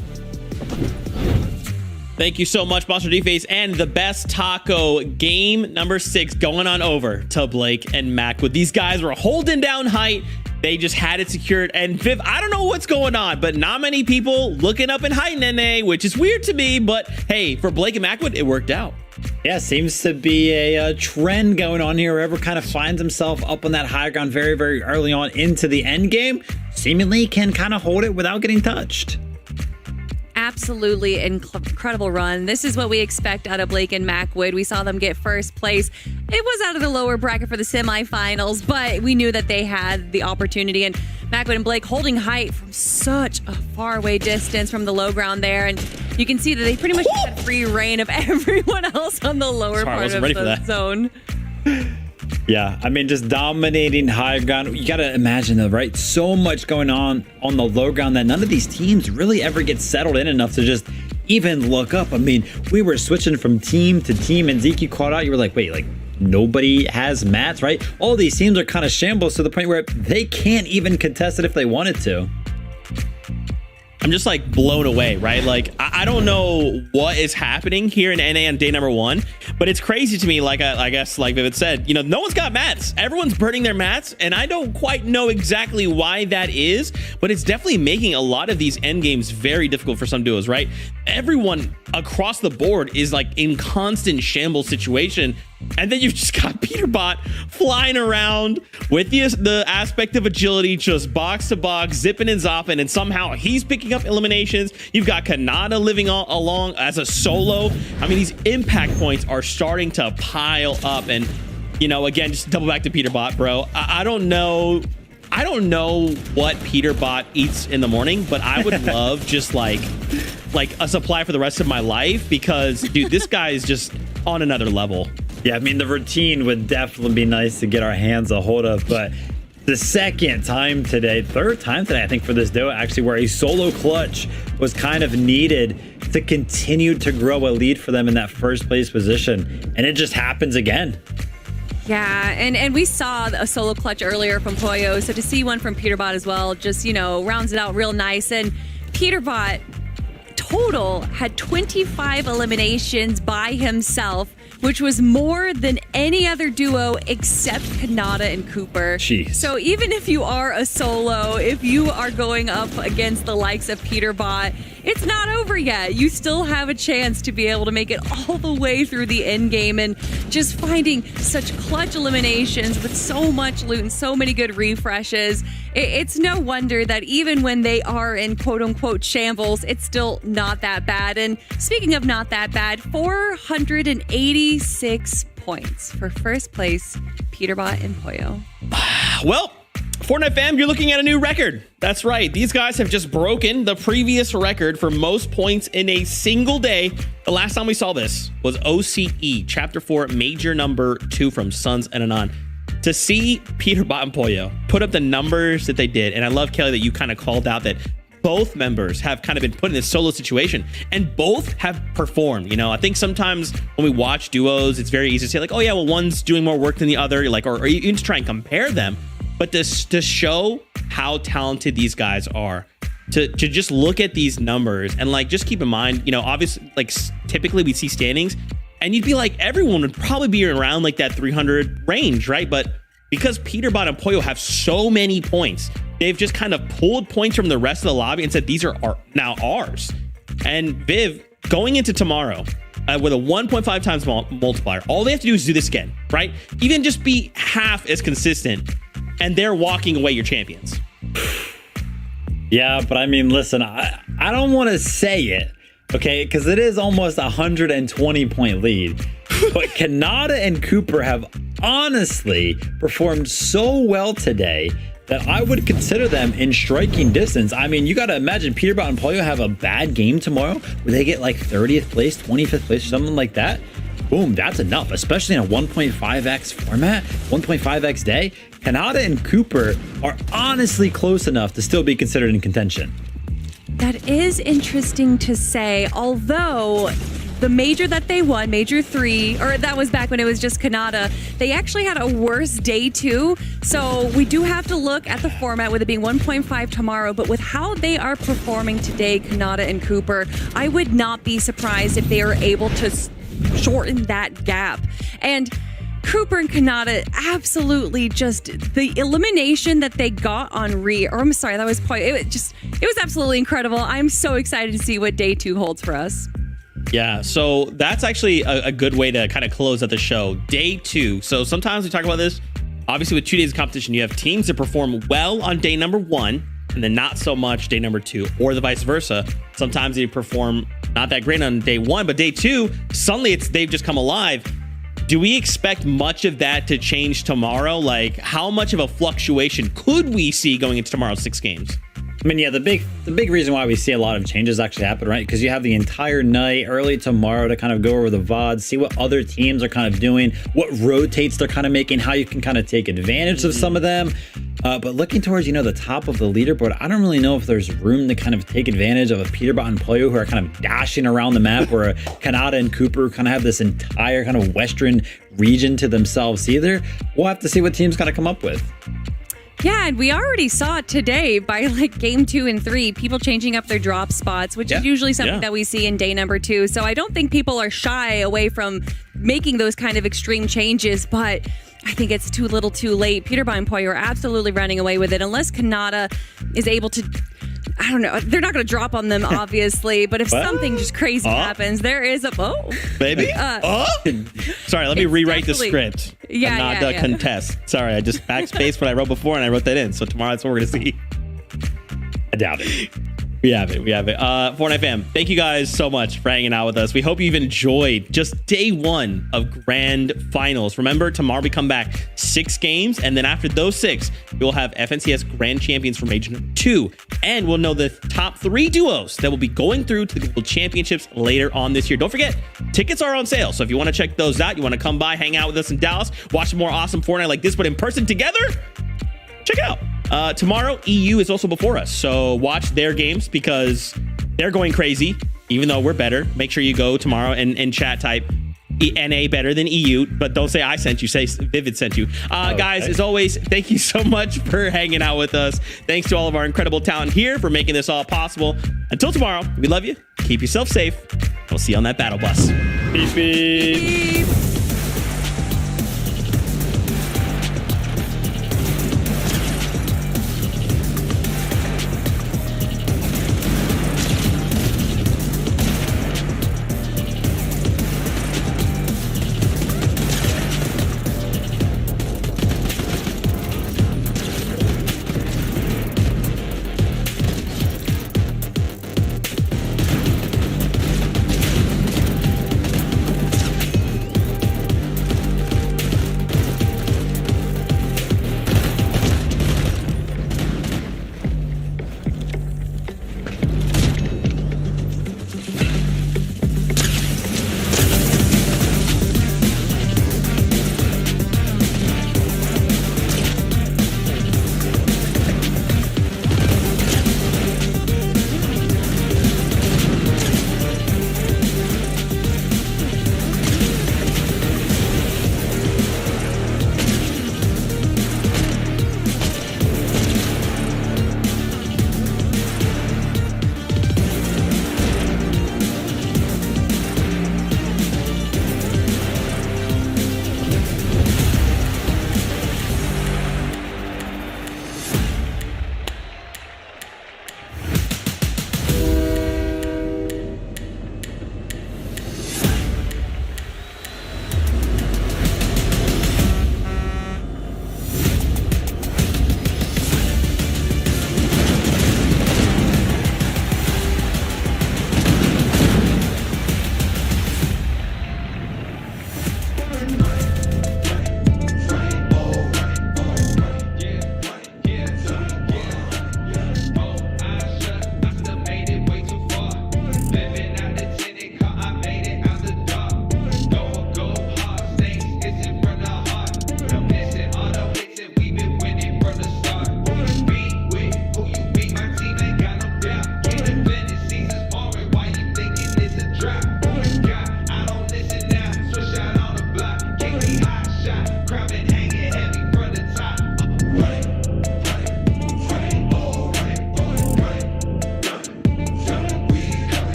Thank you so much, Monster D-Face, and the best taco game number 6 going on over to Blake and Macwood. These guys were holding down height. They just had it secured. And Viv, I don't know what's going on, but not many people looking up in height, Nene, which is weird to me. But hey, for Blake and Macwood, it worked out. Yeah, seems to be a trend going on here. Whoever kind of finds himself up on that high ground very, very early on into the end game, seemingly can kind of hold it without getting touched. Absolutely incredible run. This is what we expect out of Blake and Macwood. We saw them get first place. It was out of the lower bracket for the semifinals, but we knew that they had the opportunity. And Macwood and Blake holding height from such a far away distance from the low ground there. And you can see that they pretty much had free reign of everyone else on the lower part of the zone. Yeah, I mean, just dominating high ground. You got to imagine, though, right? So much going on the low ground that none of these teams really ever get settled in enough to just even look up. I mean, we were switching from team to team, and Zeke, you caught out. You were like, wait, like nobody has mats, right? All these teams are kind of shambles to the point where they can't even contest it if they wanted to. I'm just like blown away, right? Like, I don't know what is happening here in NA on day number 1, but it's crazy to me. Like, I guess, like Vivid said, you know, no one's got mats. Everyone's burning their mats, and I don't quite know exactly why that is, but it's definitely making a lot of these end games very difficult for some duos, right? Everyone across the board is like in constant shambles situation. And then you've just got Peterbot flying around with the aspect of agility, just box to box, zipping and zopping, and somehow he's picking up eliminations. You've got Kanata living along as a solo. I mean, these impact points are starting to pile up. And, you know, again, just double back to Peterbot, bro. I don't know what Peterbot eats in the morning, but I would love just like a supply for the rest of my life, because, dude, this guy is just on another level. Yeah, I mean, the routine would definitely be nice to get our hands a hold of, but the third time today, I think, for this duo, actually, where a solo clutch was kind of needed to continue to grow a lead for them in that first place position. And it just happens again. Yeah, and we saw a solo clutch earlier from Poyo, so to see one from Peterbot as well, just, you know, rounds it out real nice. And Peterbot total had 25 eliminations by himself, which was more than any other duo except Kanata and Cooper. Jeez. So even if you are a solo, if you are going up against the likes of Peterbot, it's not over yet. You still have a chance to be able to make it all the way through the end game, and just finding such clutch eliminations with so much loot and so many good refreshes. It's no wonder that even when they are in quote-unquote shambles, it's still not that bad. And speaking of not that bad, 486 points for first place, Peterbot and Poyo. Well, Fortnite fam, you're looking at a new record. That's right. These guys have just broken the previous record for most points in a single day. The last time we saw this was OCE Chapter 4 Major number 2 from Suns and Anon. To see Peterbot and Poyo put up the numbers that they did, and I love, Kelly, that you kind of called out that both members have kind of been put in this solo situation, and both have performed. You know, I think sometimes when we watch duos, it's very easy to say like, oh yeah, well, one's doing more work than the other, like, or even to try and compare them. But to show how talented these guys are, to just look at these numbers and like just keep in mind, you know, obviously, like typically we see standings and you'd be like, everyone would probably be around like that 300 range, right? But because Peterbot and Poyo have so many points, they've just kind of pulled points from the rest of the lobby and said these are now ours. And Viv, going into tomorrow with a 1.5 times multiplier, all they have to do is do this again, right? Even just be half as consistent, and they're walking away your champions. Yeah, but I mean, listen, I don't want to say it, okay, because it is almost a 120-point lead. But Kanata and Cooper have honestly performed so well today that I would consider them in striking distance. I mean, you got to imagine Peterbot and Poyo have a bad game tomorrow where they get like 30th place, 25th place, or something like that. Boom, that's enough, especially in a 1.5x format, 1.5x day. Kanata and Cooper are honestly close enough to still be considered in contention. That is interesting to say, although the major that they won, Major 3, or that was back when it was just Canada, they actually had a worse day too. So we do have to look at the format with it being 1.5 tomorrow, but with how they are performing today, Canada and Cooper, I would not be surprised if they are able to shorten that gap. And Cooper and Canada, absolutely just the elimination that they got on I'm sorry, that was it was absolutely incredible. I'm so excited to see what day 2 holds for us. Yeah, so that's actually a good way to kind of close out the show. Day 2. So sometimes we talk about this. Obviously, with 2 days of competition, you have teams that perform well on day number 1 and then not so much day number 2, or the vice versa. Sometimes they perform not that great on day 1, but day 2, suddenly they've just come alive. Do we expect much of that to change tomorrow? Like, how much of a fluctuation could we see going into tomorrow's 6 games? I mean, yeah, the big reason why we see a lot of changes actually happen, right? Because you have the entire night early tomorrow to kind of go over the VODs, see what other teams are kind of doing, what rotates they're kind of making, how you can kind of take advantage of some of them. But looking towards, the top of the leaderboard, I don't really know if there's room to kind of take advantage of a Peterbot and Pollo who are kind of dashing around the map, where Canada and Cooper kind of have this entire kind of western region to themselves either. We'll have to see what teams kind of come up with. Yeah, and we already saw it today by game 2 and 3, people changing up their drop spots, which is usually something that we see in day number 2. So I don't think people are shy away from making those kind of extreme changes, but I think it's too little too late. Peterbot and Pollo are absolutely running away with it unless Canada is able to. I don't know. They're not going to drop on them, obviously. But if something just crazy happens, there is a baby. Sorry, let me rewrite the script. Yeah, not contest. Sorry, I just backspaced what I wrote before and I wrote that in. So tomorrow that's what we're going to see. I doubt it. We have it. Fortnite fam, thank you guys so much for hanging out with us. We hope you've enjoyed just day 1 of grand finals. Remember, tomorrow we come back 6 games, and then after those 6, we'll have FNCS grand champions for Major 2, and we'll know the top 3 duos that will be going through to the Global Championships later on this year. Don't forget, tickets are on sale, so if you want to check those out, you want to come by, hang out with us in Dallas, watch more awesome Fortnite like this, but in person together, check it out. Tomorrow, EU is also before us, so watch their games because they're going crazy, even though we're better. Make sure you go tomorrow and chat type NA better than EU, but don't say I sent you, say Vivid sent you. Guys, as always, thank you so much for hanging out with us. Thanks to all of our incredible talent here for making this all possible. Until tomorrow, we love you. Keep yourself safe. We'll see you on that battle bus. Peace, peace.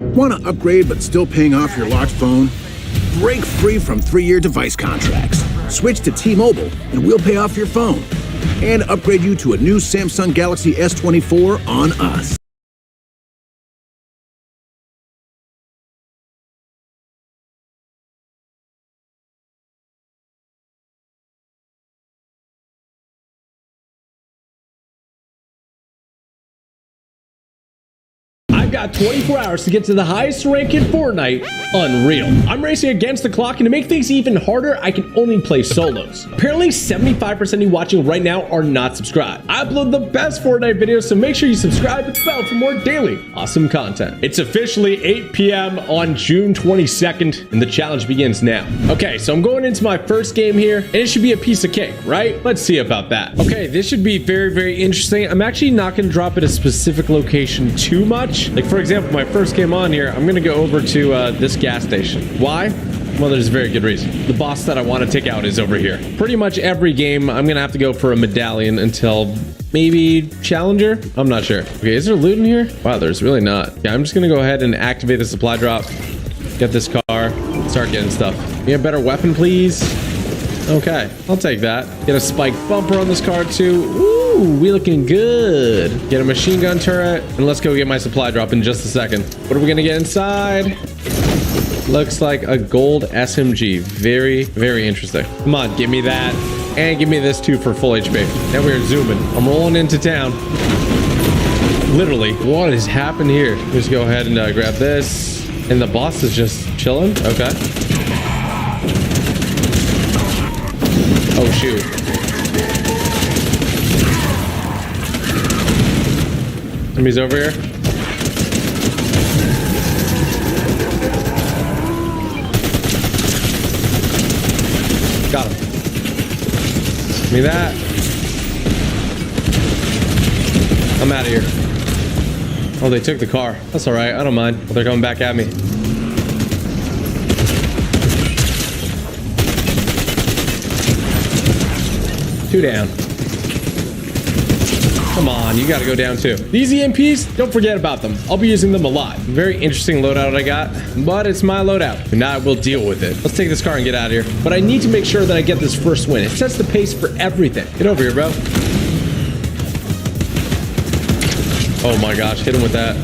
Want to upgrade but still paying off your locked phone? Break free from 3-year device contracts. Switch to T-Mobile and we'll pay off your phone. And upgrade you to a new Samsung Galaxy S24 on us. I've got 24 hours to get to the highest rank in Fortnite. Unreal. I'm racing against the clock, and to make things even harder, I can only play solos. Apparently, 75% of you watching right now are not subscribed. I upload the best Fortnite videos, so make sure you subscribe with the bell for more daily awesome content. It's officially 8 p.m. on June 22nd, and the challenge begins now. Okay, so I'm going into my first game here, and it should be a piece of cake, right? Let's see about that. Okay, this should be very, very interesting. I'm actually not going to drop at a specific location too much. Like, for example, my first game on here, I'm going to go over to this gas station. Why? Well, there's a very good reason. The boss that I want to take out is over here. Pretty much every game, I'm going to have to go for a medallion until maybe Challenger? I'm not sure. Okay, is there loot in here? Wow, there's really not. Yeah, I'm just going to go ahead and activate the supply drop. Get this car. Start getting stuff. Give me a better weapon, please. Okay, I'll take that. Get a spike bumper on this car, too. Ooh, we looking good. Get a machine gun turret, and let's go get my supply drop in just a second. What are we gonna get inside? Looks like a gold SMG. Very, very interesting. Come on, give me that. And give me this, too, for full HP. Now we're zooming. I'm rolling into town. Literally, what has happened here? Just go ahead and grab this. And the boss is just chilling. Okay. Oh, shoot. Enemies over here. Got him. Give me that. I'm out of here. Oh, they took the car. That's all right. I don't mind. Well, they're coming back at me. 2 down. Come on, you gotta go down too. These EMPs, don't forget about them. I'll be using them a lot. Very interesting loadout I got, but it's my loadout. And now we'll deal with it. Let's take this car and get out of here. But I need to make sure that I get this first win. It sets the pace for everything. Get over here, bro. Oh my gosh, hit him with that.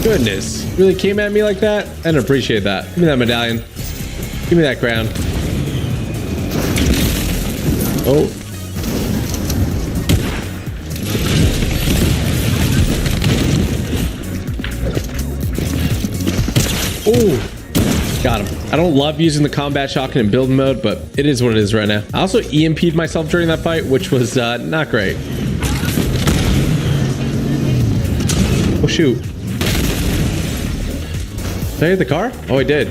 Goodness, really came at me like that? I didn't appreciate that. Give me that medallion. Give me that crown. Oh. Oh. Got him. I don't love using the combat shotgun in build mode, but it is what it is right now. I also EMP'd myself during that fight, which was not great. Oh, shoot. Did I hit the car? Oh, I did.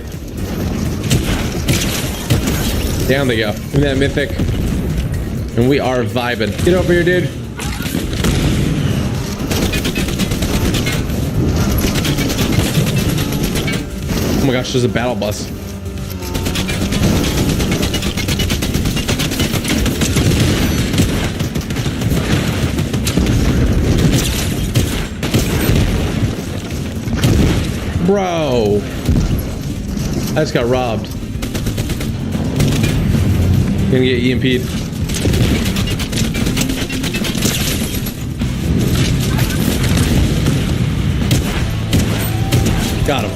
Down they go. Give me that mythic. And we are vibing. Get over here, dude. Oh my gosh, there's a battle bus. Bro. I just got robbed. Gonna get EMP'd. Got him.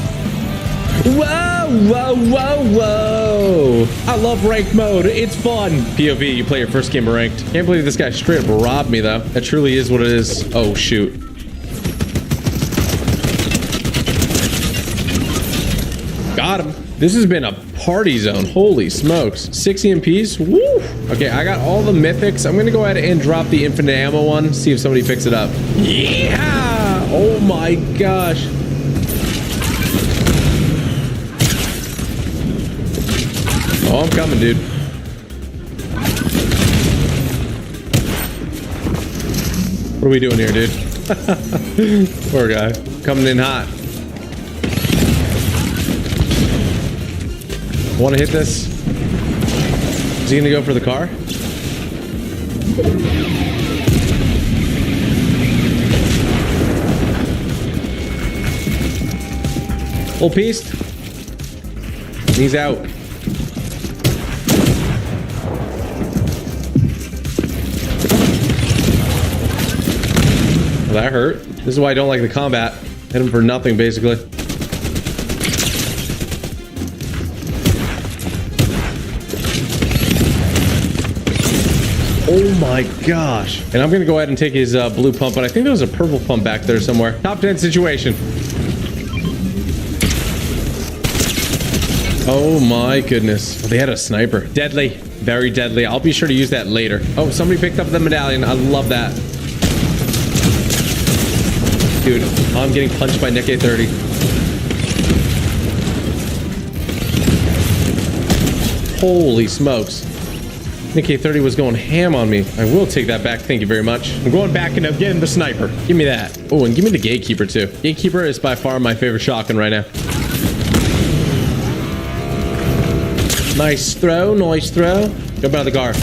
Whoa, whoa, whoa, whoa. I love ranked mode. It's fun. POV, you play your first game ranked. Can't believe this guy straight up robbed me, though. That truly is what it is. Oh, shoot. Got him. This has been a party zone. Holy smokes. 6 EMPs. Woo. Okay, I got all the mythics. I'm going to go ahead and drop the infinite ammo one. See if somebody picks it up. Yeah. Oh, my gosh. Oh, I'm coming, dude. What are we doing here, dude? Poor guy. Coming in hot. Want to hit this? Is he going to go for the car? Little piece. He's out. Well, that hurt. This is why I don't like the combat. Hit him for nothing, basically. Oh my gosh. And I'm gonna go ahead and take his blue pump, but I think there was a purple pump back there somewhere. Top 10 situation. Oh my goodness. They had a sniper. Deadly. Very deadly. I'll be sure to use that later. Oh, somebody picked up the medallion. I love that. Dude, I'm getting punched by Nick A30. Holy smokes. Nick A30 was going ham on me. I will take that back. Thank you very much. I'm going back and I'm getting the sniper. Give me that. Oh, and give me the gatekeeper too. Gatekeeper is by far my favorite shotgun right now. Nice throw. Nice throw. Jump out of the car.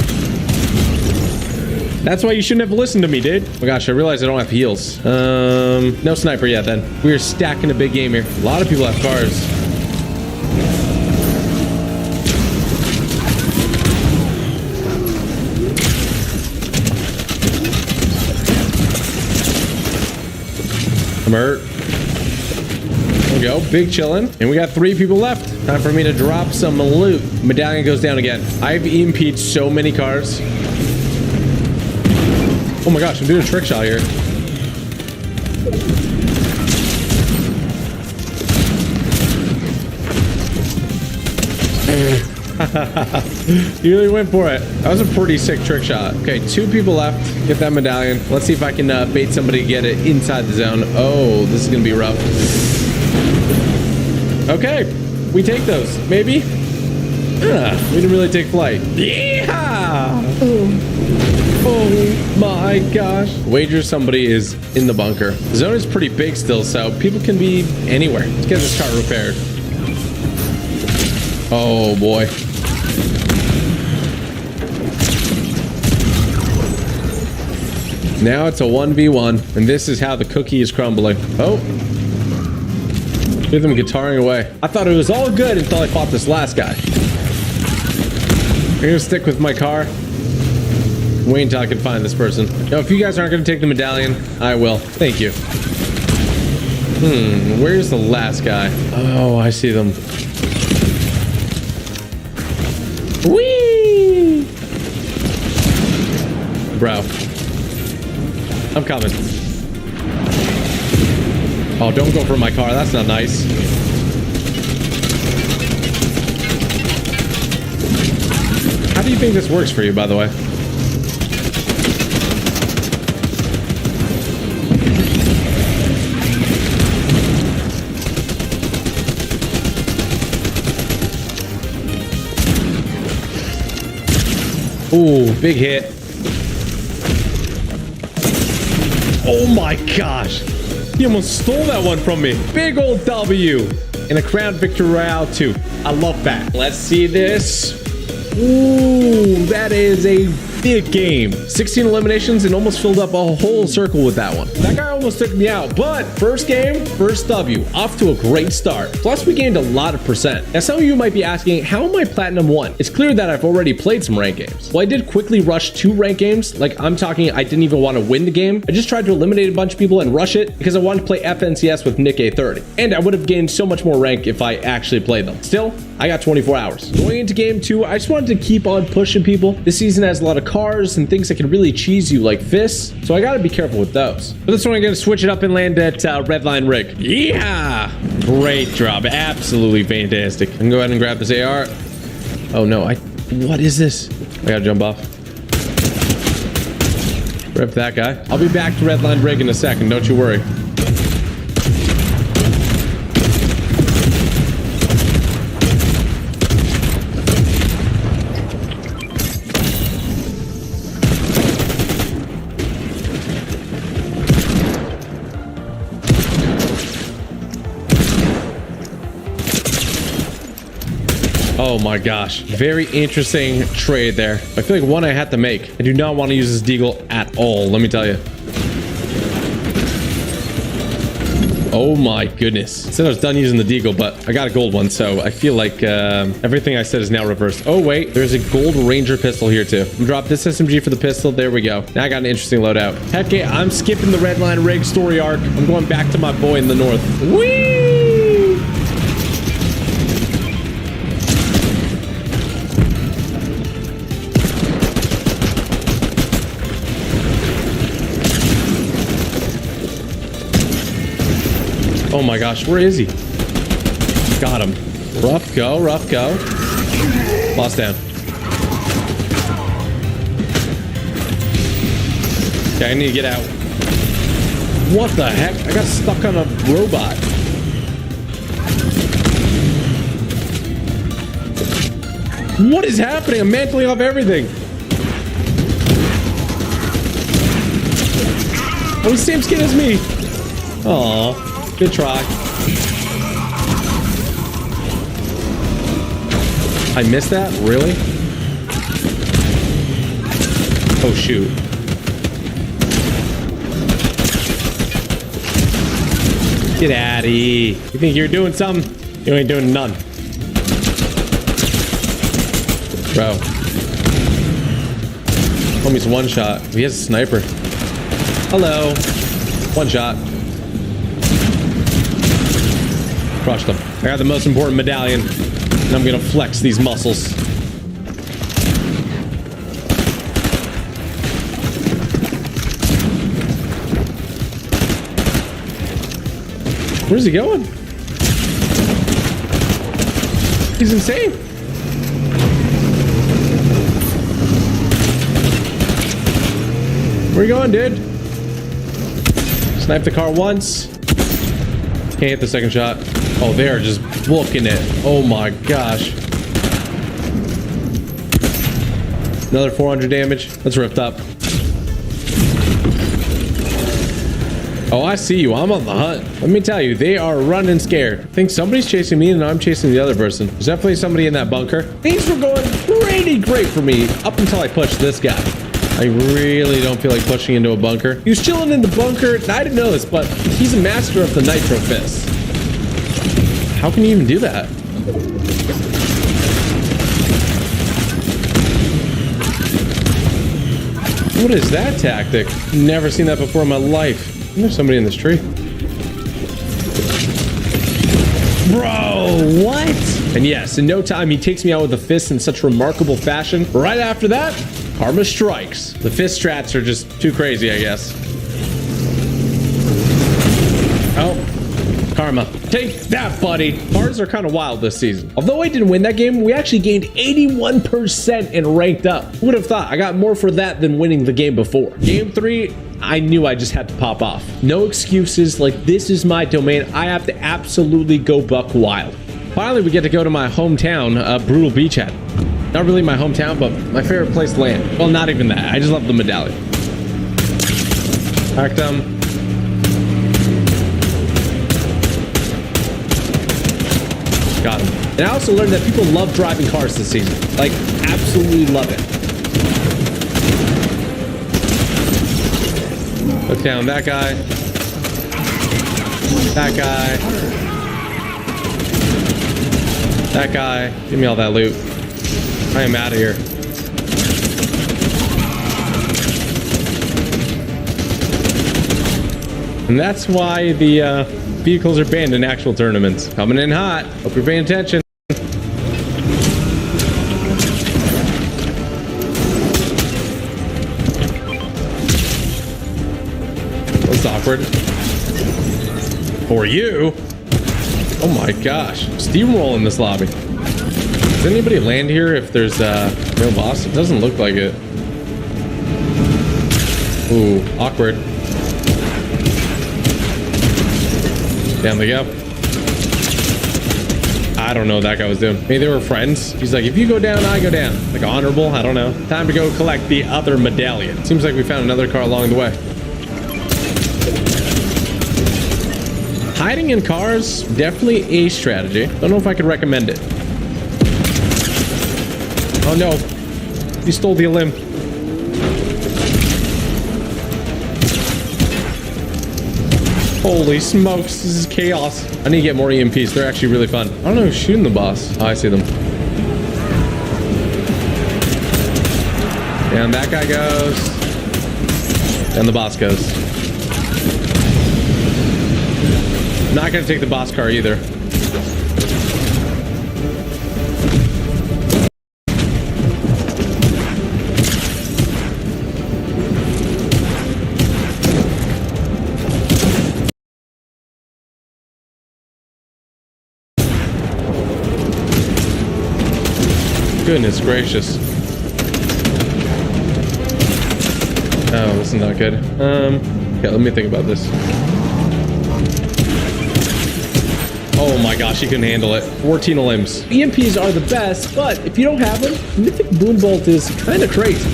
That's why you shouldn't have listened to me, dude. Oh my gosh, I realized I don't have heals. No sniper yet then. We're stacking a big game here. A lot of people have cars. I'm hurt. There we go. Big chillin'. And we got 3 people left. Time for me to drop some loot. Medallion goes down again. I've EMP'd so many cars. Oh my gosh, I'm doing a trick shot here. You really went for it. That was a pretty sick trick shot. Okay, 2 people left. Get that medallion. Let's see if I can bait somebody to get it inside the zone. Oh, this is gonna be rough. Okay, we take those. Maybe? We didn't really take flight. Yeah! Oh my gosh. Wager somebody is in the bunker. The zone is pretty big still, so people can be anywhere. Let's get this car repaired. Oh boy. Now it's a 1v1, and this is how the cookie is crumbling. Oh. Hear them guitaring away. I thought it was all good until I fought this last guy. I'm gonna stick with my car. Wait until I can find this person. Now, if you guys aren't gonna take the medallion, I will. Thank you. Where's the last guy? Oh, I see them. Whee! Bro. I'm coming. Oh, don't go for my car. That's not nice. How do you think this works for you, by the way? Ooh, big hit. Oh my gosh. He almost stole that one from me. Big old W. And a Crown Victory Royale too. I love that. Let's see this. Ooh, that is a big game. 16 eliminations and almost filled up a whole circle with that one. That guy almost took me out, but first game, first W. Off to a great start. Plus, we gained a lot of percent. Now, some of you might be asking, how am I Platinum 1? It's clear that I've already played some ranked games. Well, I did quickly rush 2 ranked games. Like, I'm talking, I didn't even want to win the game. I just tried to eliminate a bunch of people and rush it because I wanted to play FNCS with Nick A30. And I would have gained so much more rank if I actually played them. Still, I got 24 hours. Going into game 2, I just wanted to keep on pushing people. This season has a lot of cars and things that can really cheese you like fists, so I gotta be careful with those. But this one I'm gonna switch it up and land at Redline Rig. Yeah! Great drop. Absolutely fantastic. I can go ahead and grab this AR. Oh no, what is this? I gotta jump off. Rip that guy. I'll be back to Redline Rig in a second, don't you worry. Oh my gosh. Very interesting trade there. I feel like one I had to make. I do not want to use this deagle at all, let me tell you. Oh my goodness. I said I was done using the deagle, but I got a gold one, so I feel like everything I said is now reversed. Oh wait, there's a gold ranger pistol here too. I'm gonna drop this SMG for the pistol. There we go. Now I got an interesting loadout. Heck yeah, I'm skipping the Redline Rig story arc. I'm going back to my boy in the north. Whee! Oh my gosh, where is he? Got him. Rough go, rough go. Lost down. Okay, I need to get out. What the heck? I got stuck on a robot. What is happening? I'm mantling off everything. Oh, same skin as me. Aw. Good try. I missed that? Really? Oh, shoot. Get out of here. You think you're doing something? You ain't doing none. Bro. Homie's one shot. He has a sniper. Hello. One shot. Crushed them. I got the most important medallion, and I'm gonna flex these muscles. Where's he going? He's insane. Where you going, dude? Snipe the car once. Can't hit the second shot. Oh, they are just booking it. Oh my gosh. Another 400 damage. That's ripped up. Oh, I see you. I'm on the hunt. Let me tell you, they are running scared. I think somebody's chasing me and I'm chasing the other person. There's definitely somebody in that bunker. Things were going pretty great for me up until I pushed this guy. I really don't feel like pushing into a bunker. He was chilling in the bunker. I didn't know this, but he's a master of the nitro fist. How can you even do that? What is that tactic? Never seen that before in my life. There's somebody in this tree. Bro, what? And yes, in no time, he takes me out with a fist in such remarkable fashion. Right after that, karma strikes. The fist strats are just too crazy, I guess. Oh. Karma. Take that, buddy. Cards are kind of wild this season. Although I didn't win that game, we actually gained 81% and ranked up. Who would have thought? I got more for that than winning the game before. Game 3, I knew I just had to pop off. No excuses. Like, this is my domain. I have to absolutely go buck wild. Finally, we get to go to my hometown, Brutal Beachhead. Not really my hometown, but my favorite place to land. Well, not even that. I just love the medallion. Hacked them. Got him. And I also learned that people love driving cars this season. Like, absolutely love it. Look down that guy. That guy. That guy. Give me all that loot. I am out of here. And that's why the vehicles are banned in actual tournaments. Coming in hot. Hope you're paying attention. That's awkward. For you? Oh my gosh. Steamroll in this lobby. Does anybody land here if there's no boss? It doesn't look like it. Ooh, awkward. Down they go. I don't know what that guy was doing. Maybe they were friends. He's like, if you go down, I go down. Like honorable, I don't know. Time to go collect the other medallion. Seems like we found another car along the way. Hiding in cars, definitely a strategy. Don't know if I could recommend it. Oh no, he stole the limb. Holy smokes, this is chaos. I need to get more EMPs. They're actually really fun. I don't know who's shooting the boss. Oh, I see them. And that guy goes. And the boss goes. Not gonna take the boss car either. Goodness gracious. Oh, this is not good. Yeah, let me think about this. Oh my gosh, he couldn't handle it. 14 limbs. EMPs are the best, but if you don't have them, Mythic Boom Bolt is kind of crazy.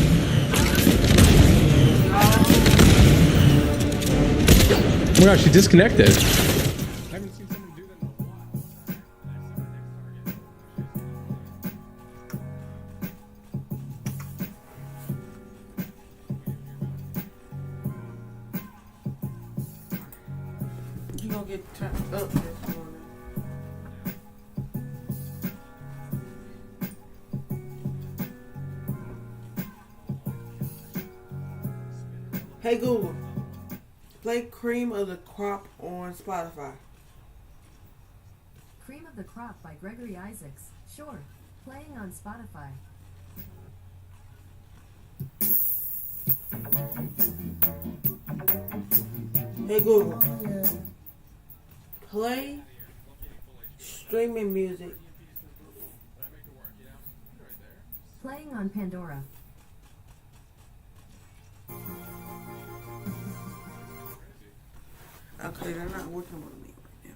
Oh my gosh, he disconnected. You gonna get turned up this morning. Hey Google, play Cream of the Crop on Spotify. Cream of the Crop by Gregory Isaacs. Sure. Playing on Spotify. Hey Google, play streaming music. Playing on Pandora. Okay, they're not working with me right now.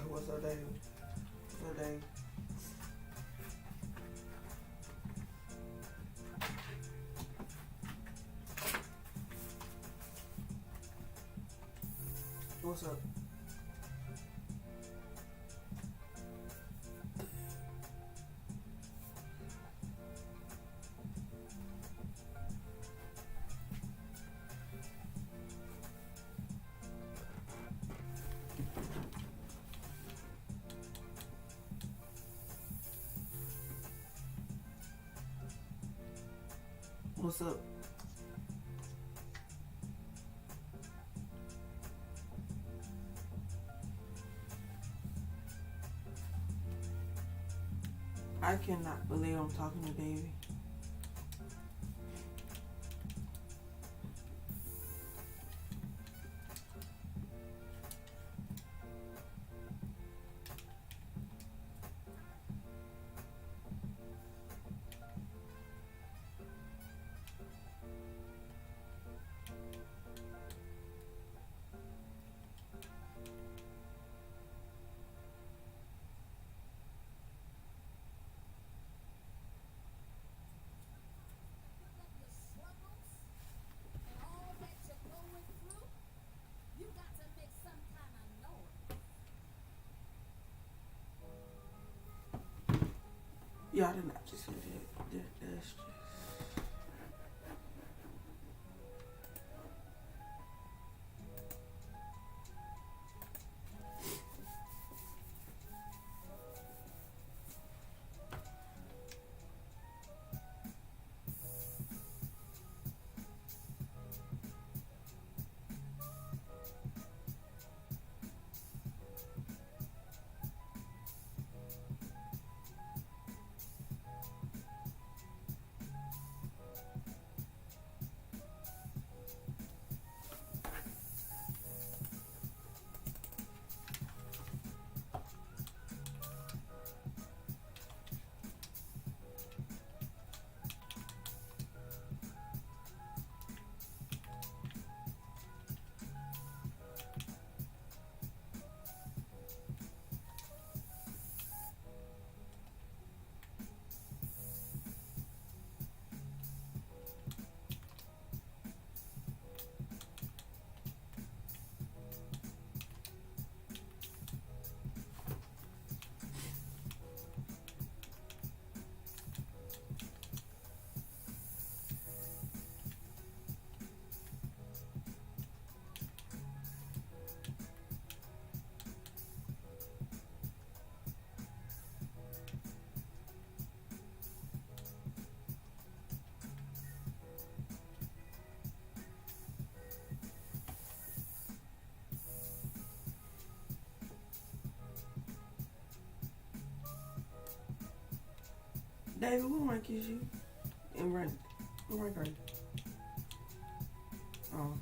What's her name? What's her name? What's up? What's up? I cannot believe I'm talking to Davey. Y'all did not just say that's just... David, what rank is you? In rank? What rank are you? Oh.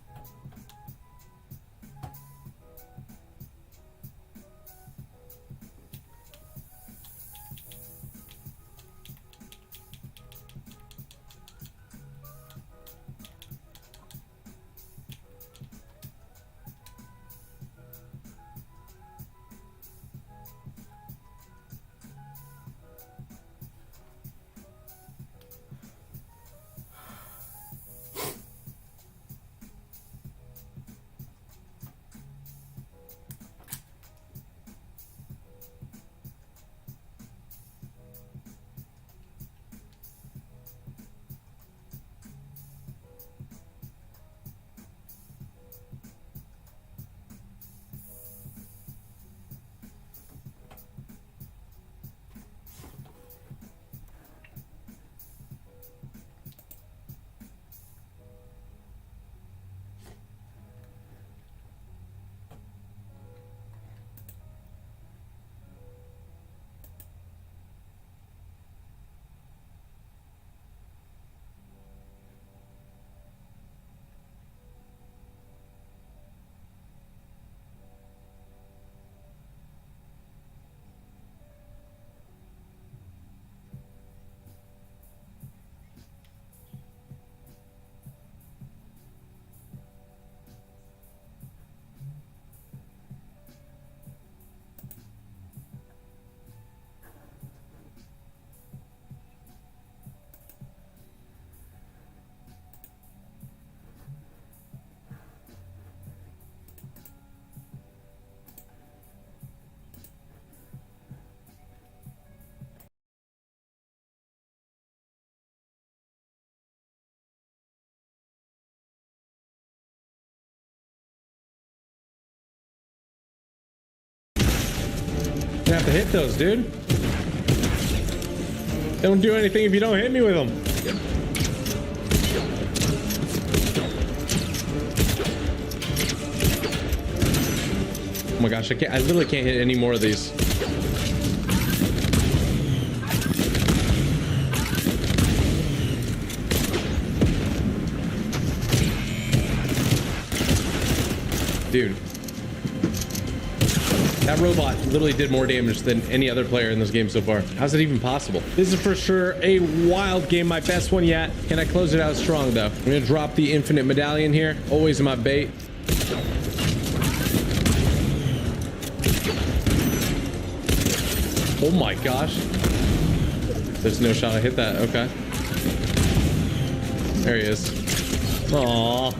You have to hit those, dude. They don't do anything if you don't hit me with them. Oh my gosh, I literally can't hit any more of these. Dude. That robot literally did more damage than any other player in this game so far. How's it even possible? This is for sure a wild game, my best one yet. Can I close it out strong though? I'm gonna drop the infinite medallion here. Always in my bait. Oh my gosh. There's no shot I hit that. Okay. There he is. Aww.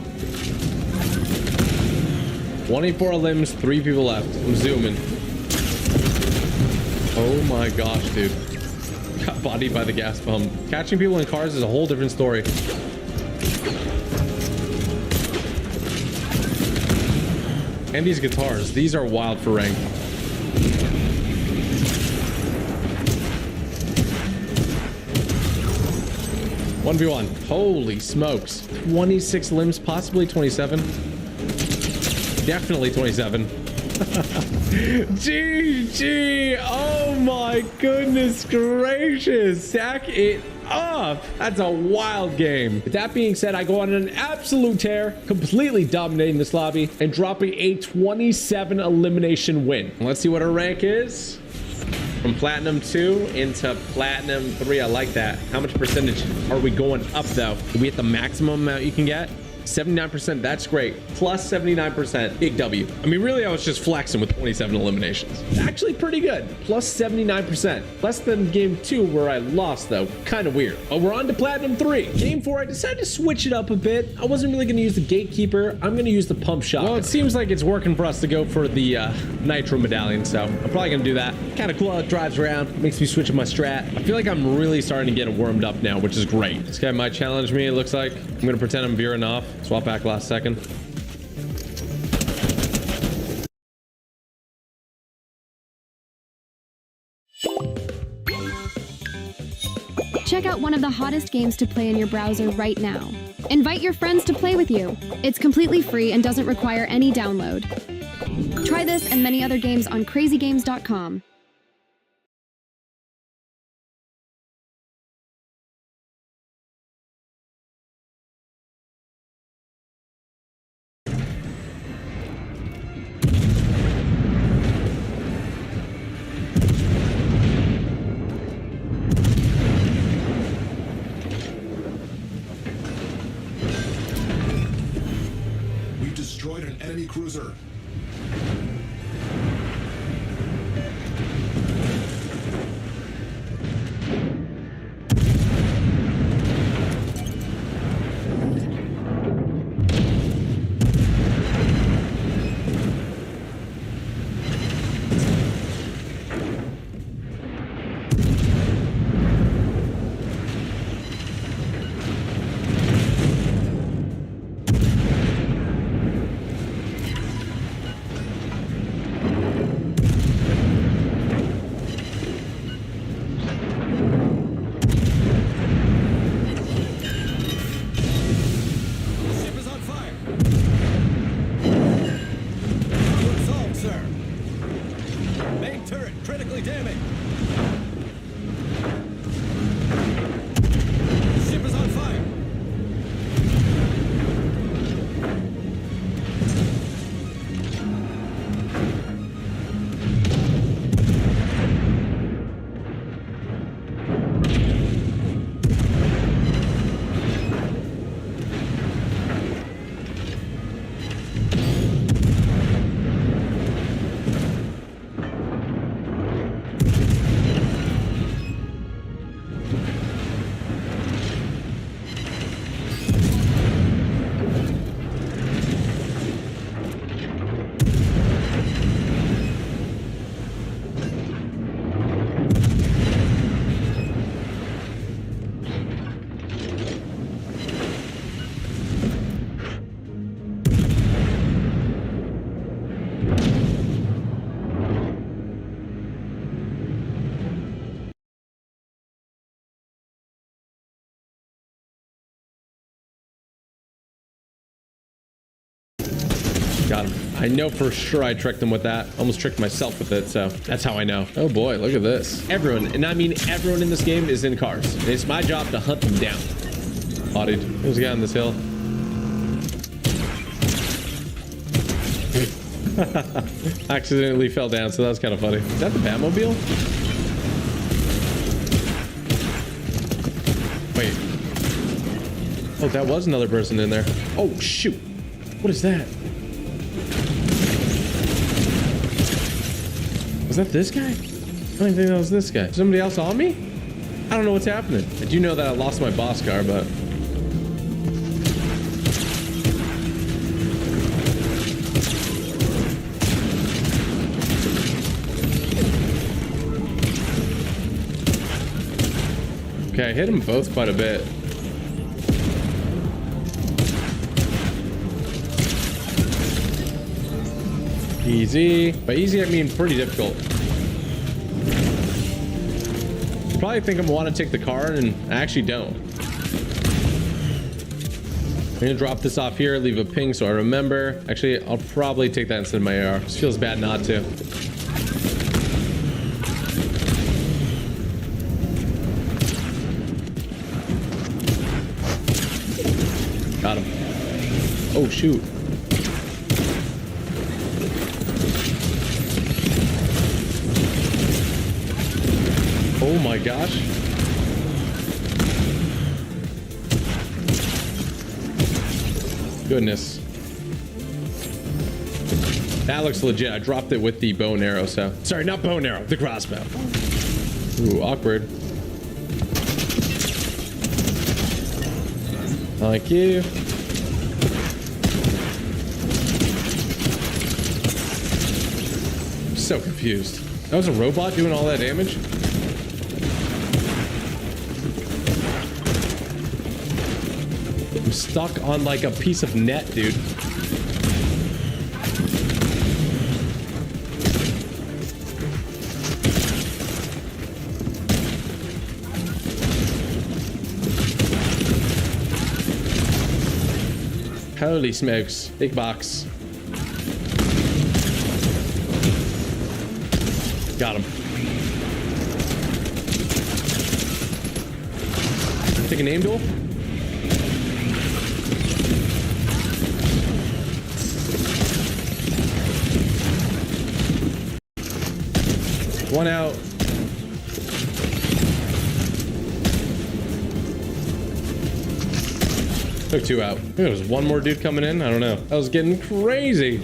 24 limbs, 3 people left. I'm zooming. Oh my gosh, dude. Got bodied by the gas pump. Catching people in cars is a whole different story. And these guitars. These are wild for rank. One v one. Holy smokes. 26 limbs, possibly 27. Definitely 27. GG. Oh my goodness gracious. Sack it up. That's a wild game. With that being said, I go on an absolute tear, completely dominating this lobby and dropping a 27 elimination win. Let's see what our rank is. From Platinum 2 into Platinum 3. I like that. How much percentage are we going up though? Are we at the maximum amount you can get? 79%, that's great. Plus 79%, big W. I mean, really, I was just flexing with 27 eliminations. Actually pretty good. Plus 79%. Less than game 2 where I lost though. Kind of weird. But we're on to Platinum 3. Game 4, I decided to switch it up a bit. I wasn't really gonna use the Gatekeeper. I'm gonna use the Pump Shot. Well, it seems like it's working for us to go for the Nitro Medallion, so I'm probably gonna do that. Kind of cool how it drives around. Makes me switch up my strat. I feel like I'm really starting to get warmed up now, which is great. This guy might challenge me, it looks like. I'm gonna pretend I'm veering off. Swap back last second. Check out one of the hottest games to play in your browser right now. Invite your friends to play with you. It's completely free and doesn't require any download. Try this and many other games on crazygames.com. Destroyed an enemy cruiser. Got him. I know for sure I tricked him with that. Almost tricked myself with it, so that's how I know. Oh boy, look at this. Everyone, and I mean everyone in this game is in cars. It's my job to hunt them down. Oh, dude, there's a guy on this hill. Accidentally fell down, so that's kind of funny. Is that the Batmobile? Wait. Oh, that was another person in there. Oh, shoot. What is that? Was that this guy? I don't even think that was this guy. Somebody else on me? I don't know what's happening. I do know that I lost my boss car, but... Okay, I hit them both quite a bit. Easy. By easy, I mean pretty difficult. You probably think I'm gonna want to take the car, and I actually don't. I'm gonna drop this off here, leave a ping so I remember. Actually, I'll probably take that instead of my AR. Just feels bad not to. Got him. Oh, shoot. Oh my gosh. Goodness. That looks legit. I dropped it with the bow and arrow, so. Sorry, not bow and arrow, the crossbow. Ooh, awkward. Thank you. I'm so confused. That was a robot doing all that damage? I'm stuck on like a piece of net, dude. Holy smokes. Big box. Got him. Take an aim duel. One out. Took two out. I think there was one more dude coming in. I don't know. That was getting crazy.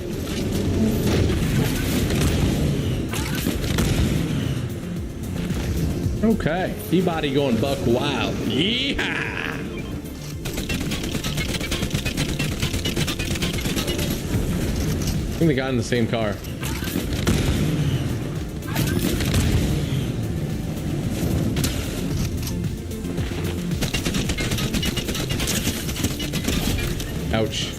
Okay. Peabody going buck wild. Yeehaw! I think they got in the same car. Ouch.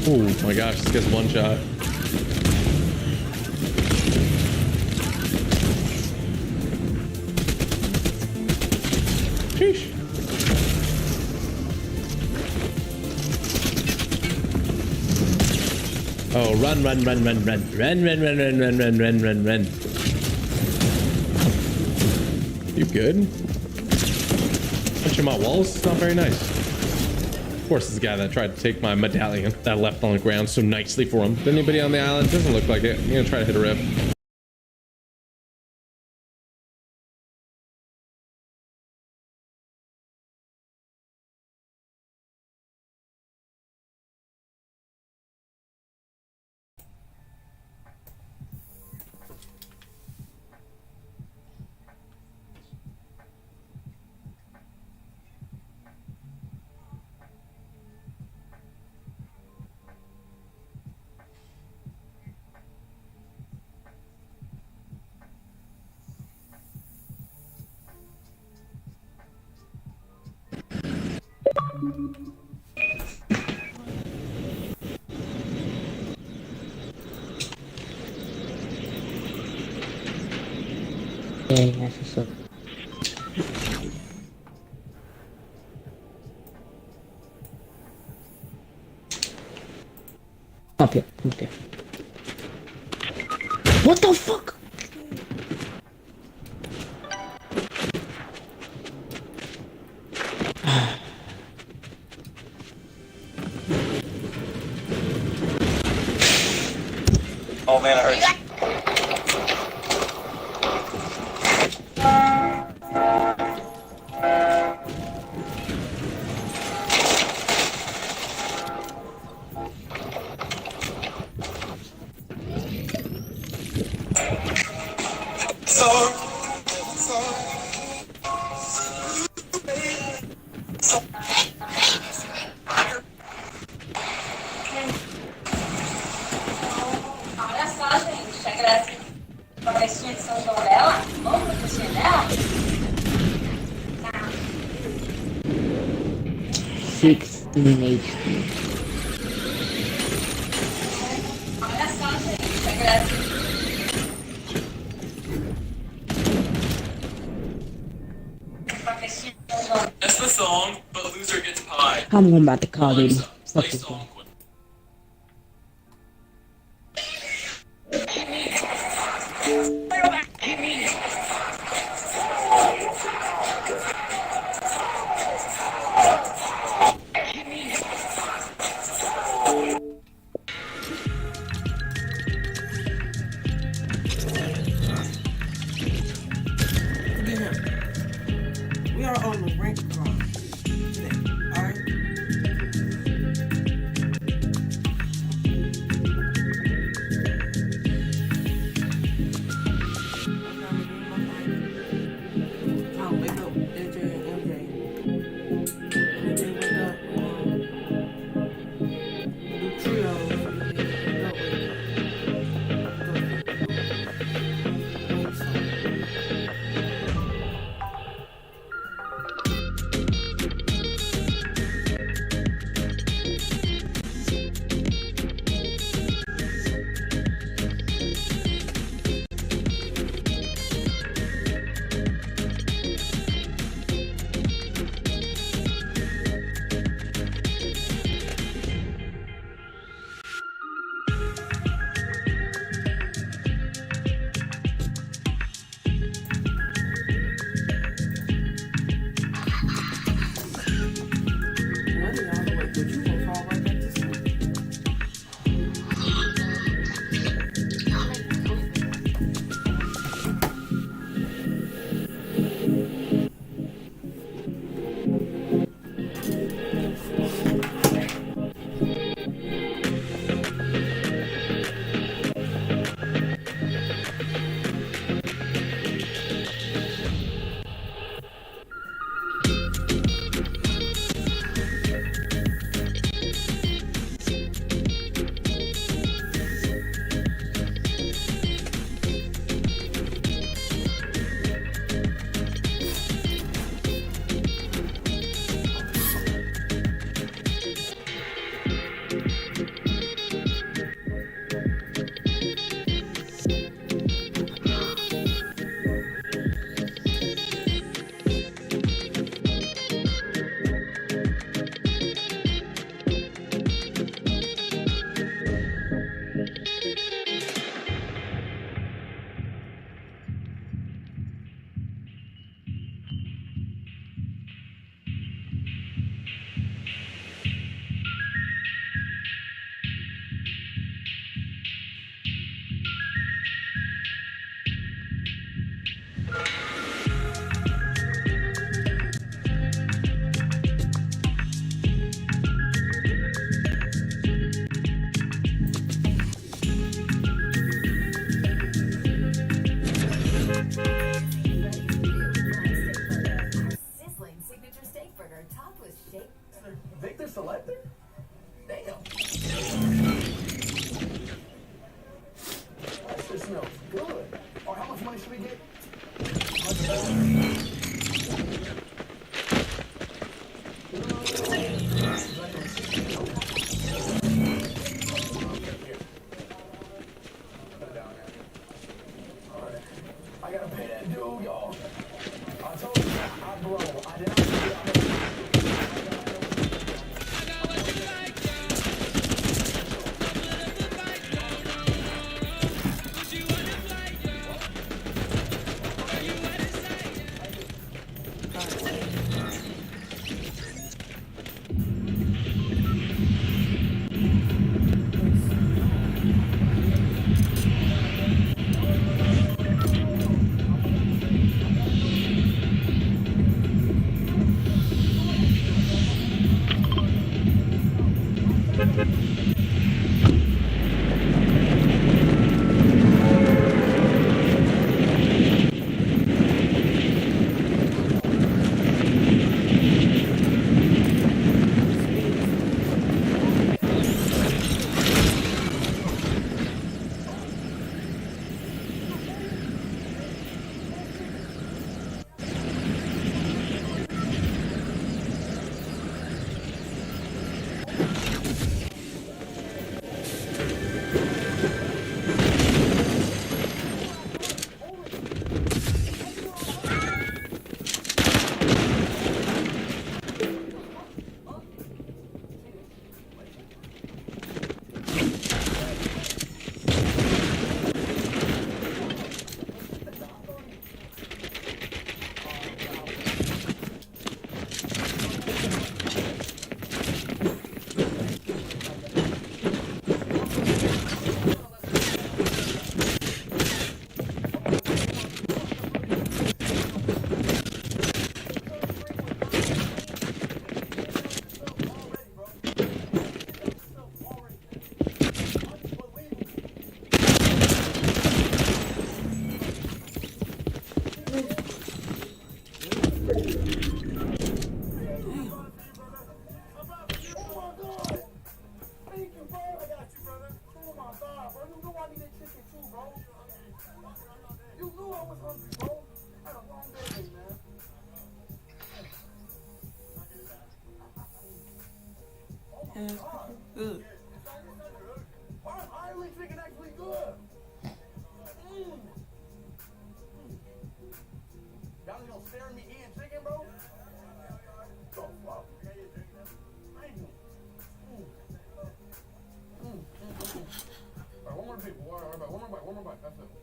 Oh my gosh, this gets one shot. Sheesh. Oh, run, run, run, run, run, run, run, run, run, run, run, run, run, run. You good? Punching my walls? It's not very nice. Of course, this guy that tried to take my medallion that I left on the ground so nicely for him. Is anybody on the island? Doesn't look like it. I'm gonna try to hit a rip. What the fuck? Oh man, I hurt. Olha só, gente, a Gracinha, a festinha de São João dela, vamos pra festinha dela? 16 HP. Olha só, gente, a Gracinha. Pra festinha de São João. That's the song, but loser gets pie. I'm about to call him. Fuck this guy. We are on the rank card today, alright? Tom, wake up, AJ and MJ. AJ, wake up. Do trios. Wake up, wake up. Victor selected? Damn. That shit smells good. Or how much money should we get? I gotta pay that dude, y'all. I told you, bro, I did not.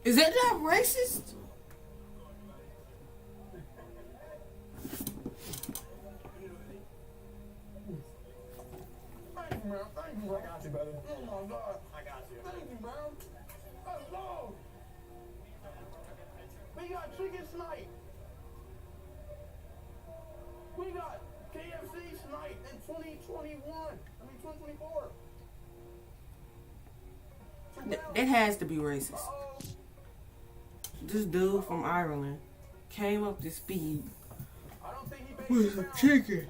Is that not racist? Thank you, man. Thank you. I got you, brother. Oh my God. I got you. Thank you, man. Let's go. We got chicken snipe. We got KFC snipe in 2021. 2024. That has to be racist. This dude from Ireland came up to speed with a chicken.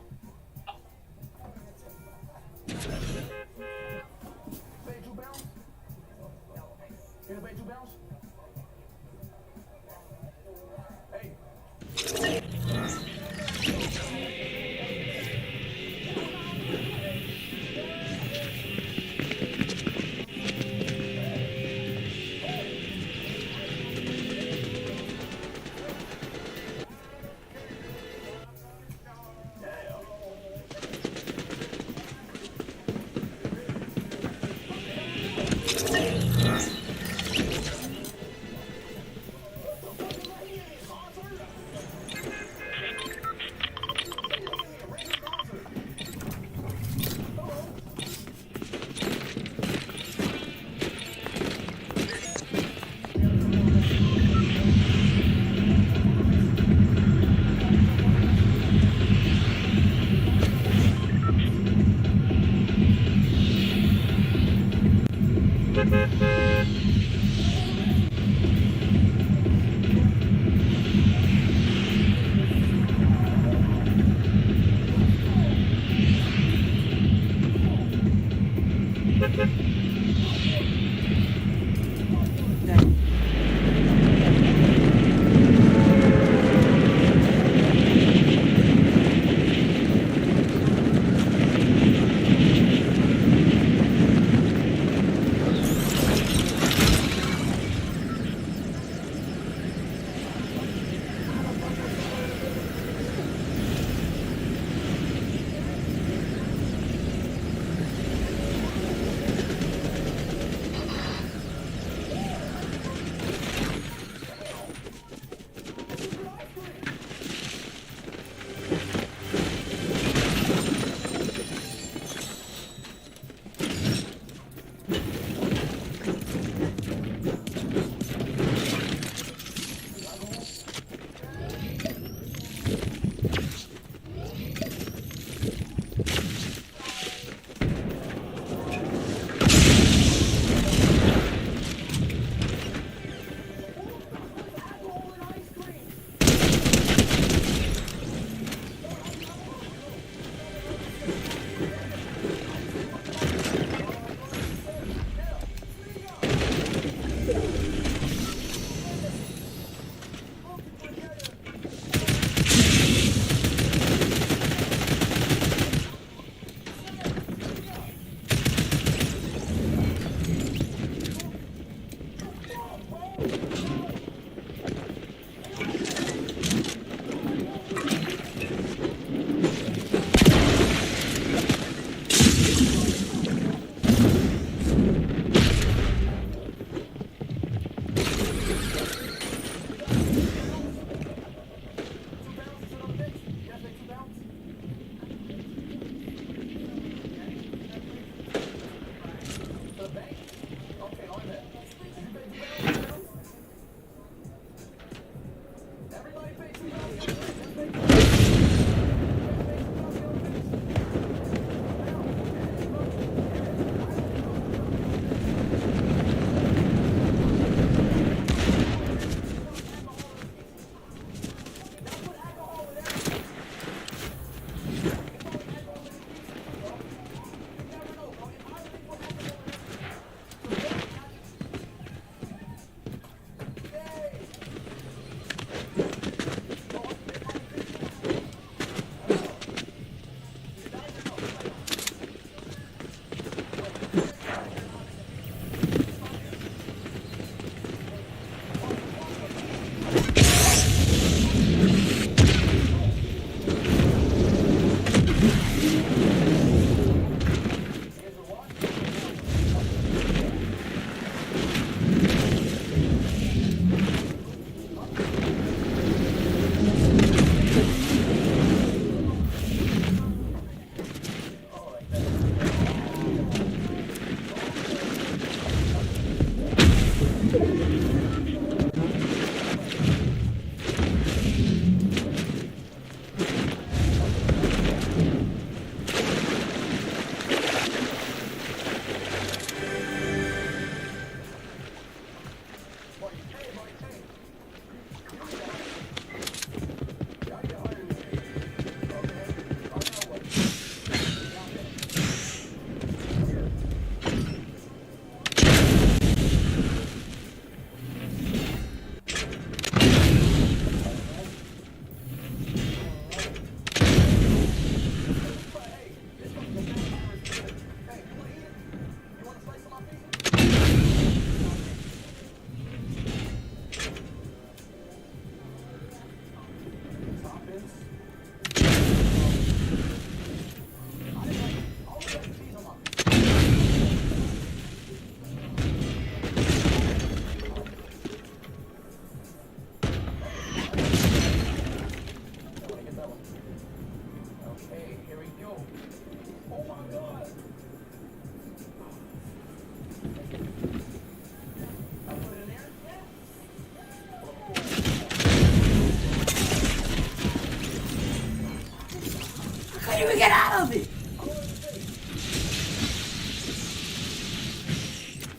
get out of it.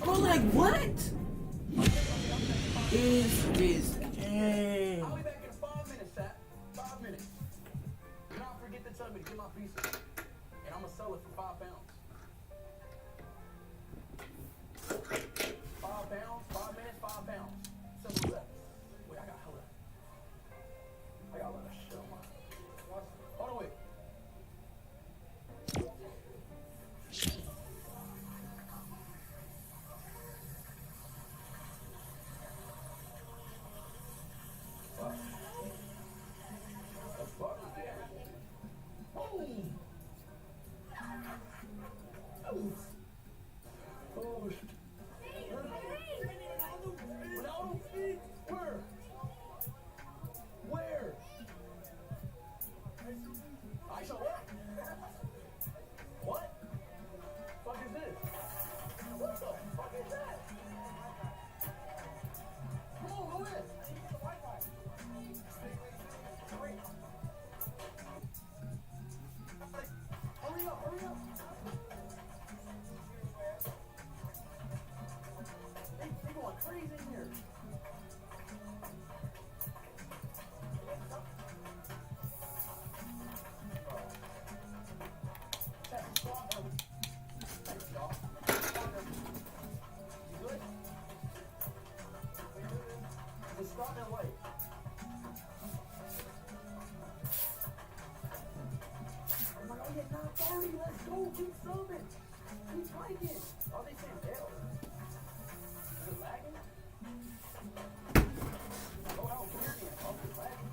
I'm like, what is this game? I'll be back in 5 minutes, Sat. 5 minutes. Do not forget to tell me to get my pizza. And I'm gonna sell it for £5. 5 pounds, 5 minutes, £5. Simple as that. Wait, I got hella. I got a lot of shit on my. Hold on, wait. Where? I show up. What? Fuck is this? What the fuck is that? Come on, go in. Hurry up, hurry up. They going crazy in here. Just stop and wait. I'm like, oh yeah, 9:30, let's go, keep subbing. Keep liking. Oh, they saying hell. Is it lagging? Oh, how weird is it? Oh, it's lagging.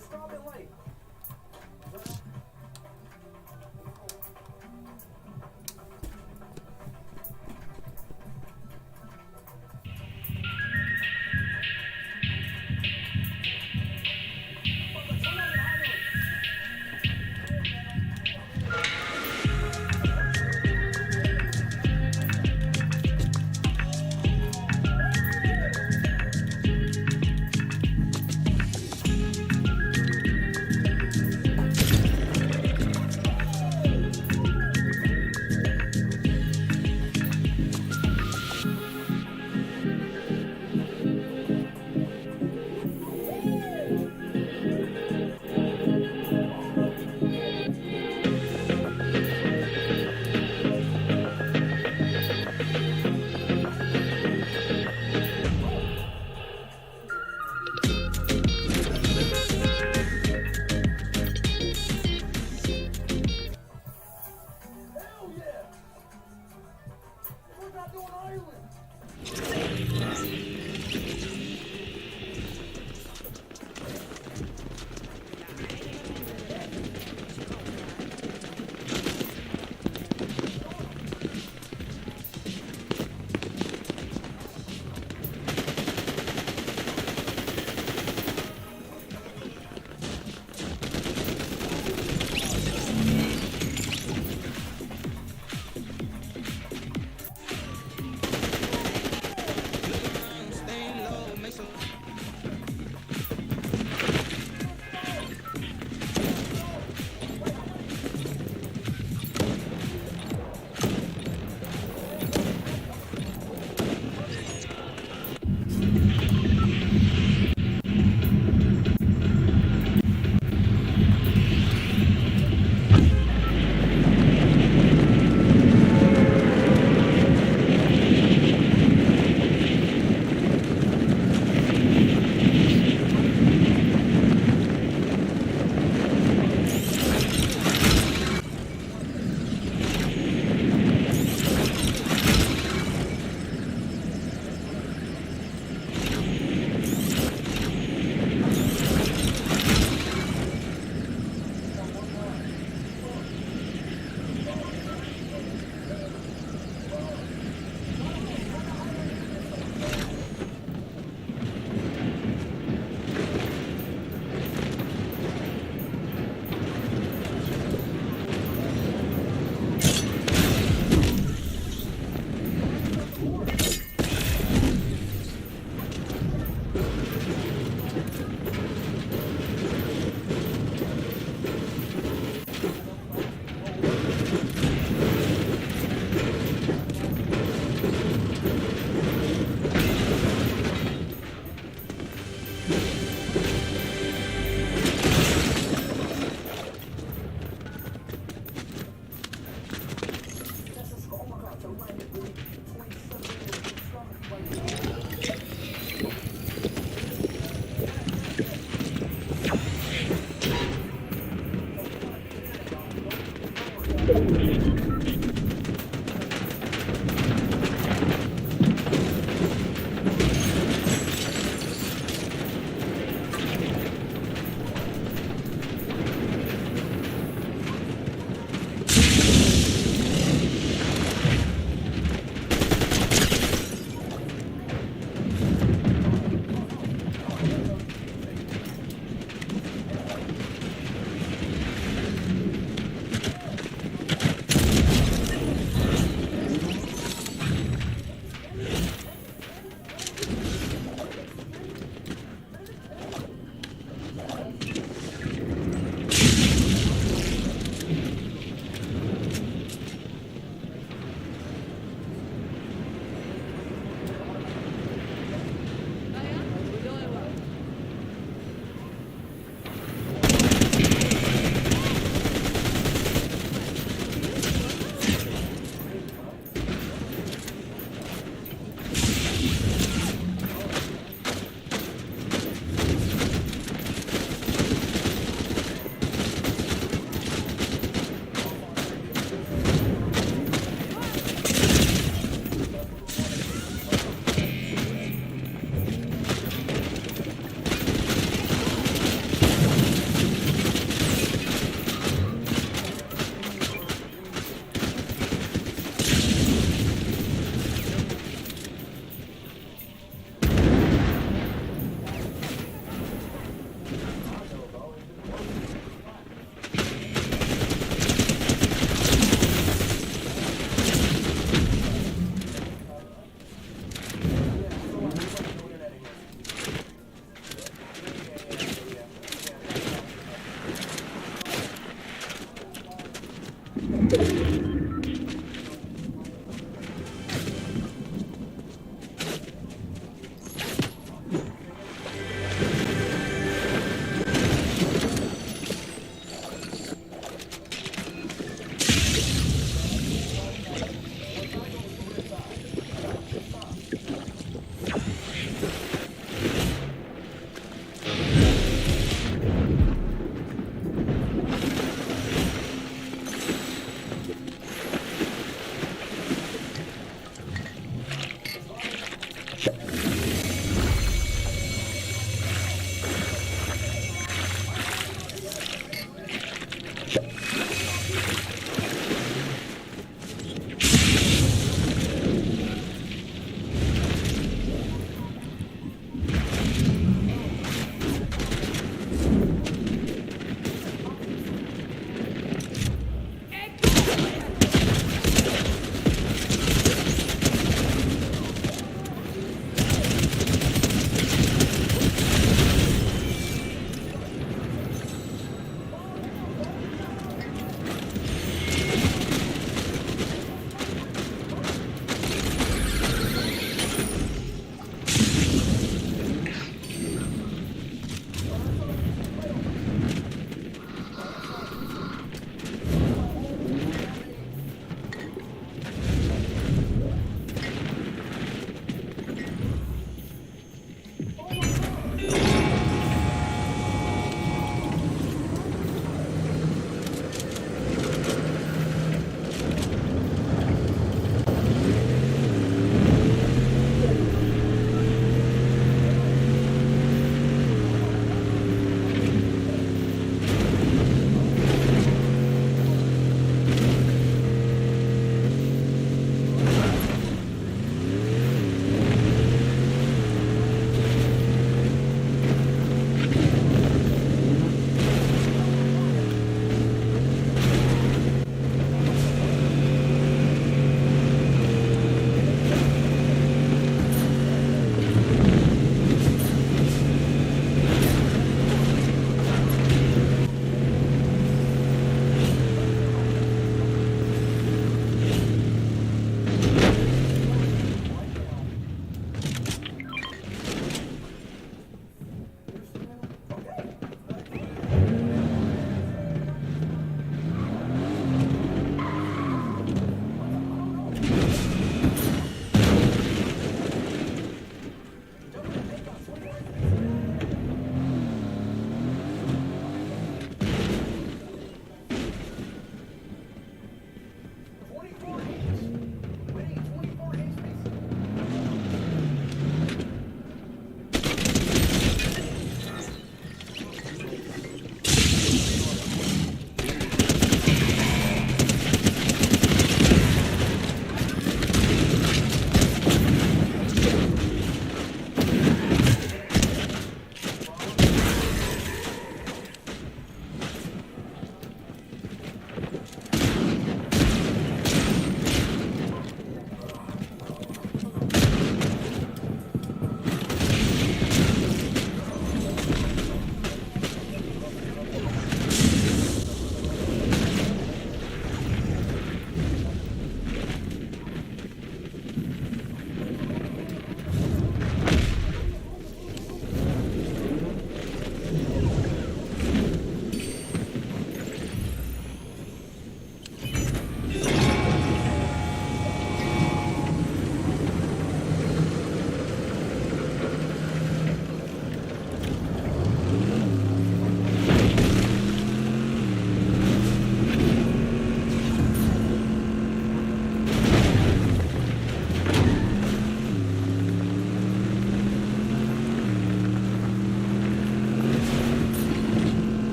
Stop and wait.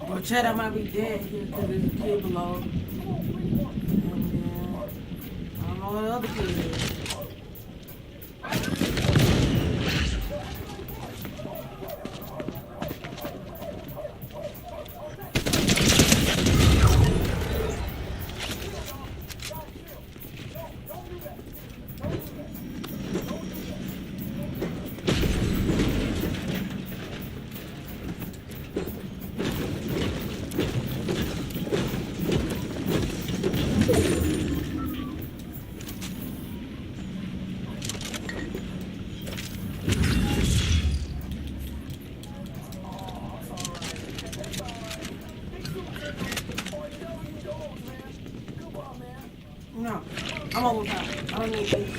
Well, Chad, I might be dead here because there's a kid below. And then, I don't know what the other kid is. No, I'm overpowered. I don't need anything.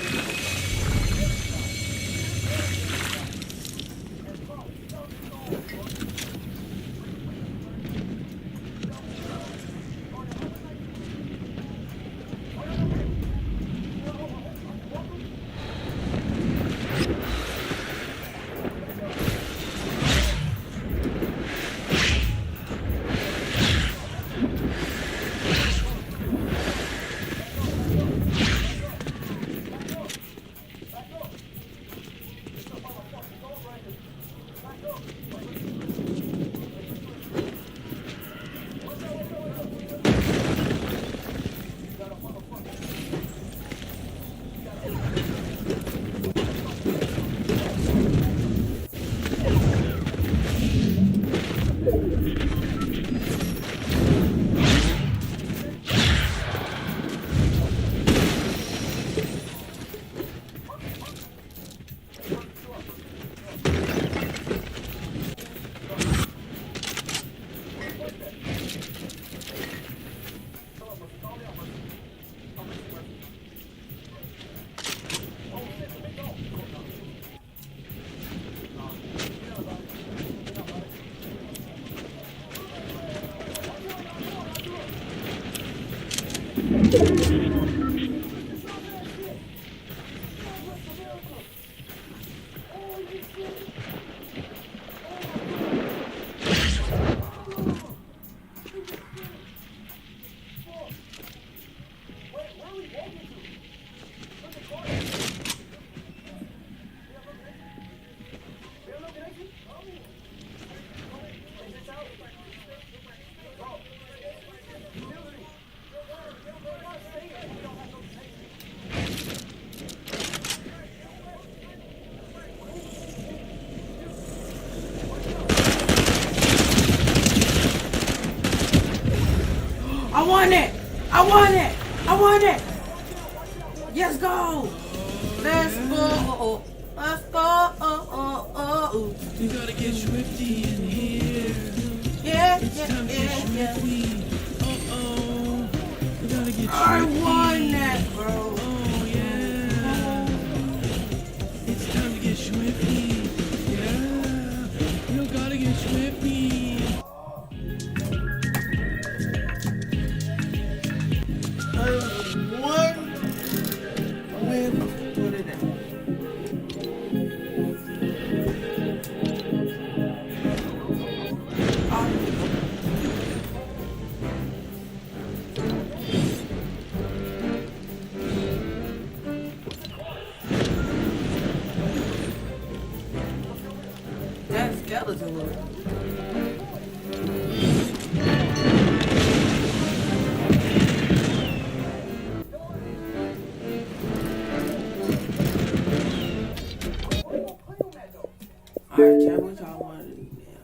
I want it! I want it! I want it! Let's go! Let's go! Let's go! You gotta get Swifty in here. Yeah, It's yeah, time to yeah, get yeah. Swifty. Uh-oh. You gotta get I Swifty. won that, bro. Oh, yeah. It's time to get Swifty. Yeah. You gotta get Swifty. That skeleton look. Alright, chat, what y'all want to do now?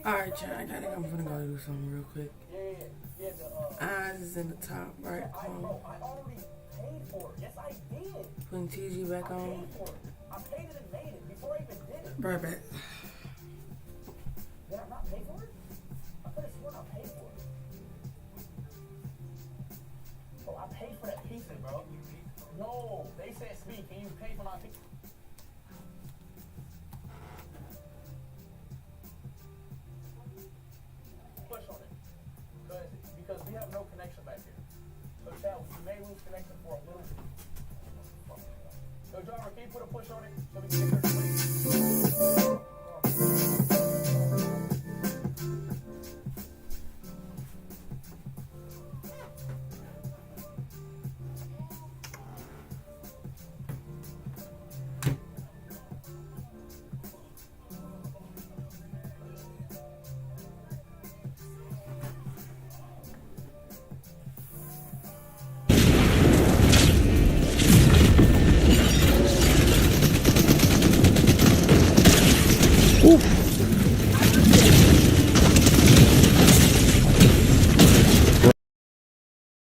Alright, y'all, I'm gonna go do something real quick. Eyes is in the top right corner. Putting TG back on. Right back. Did I not pay for it? I could have sworn I paid for it. Bro, I paid for that pizza, bro. No, they said, Speed, can you pay for my pizza? Push on it. Because we have no connection back here. So, Chad, we may lose connection for a little bit. So, driver, can you put a push on it so we can get there?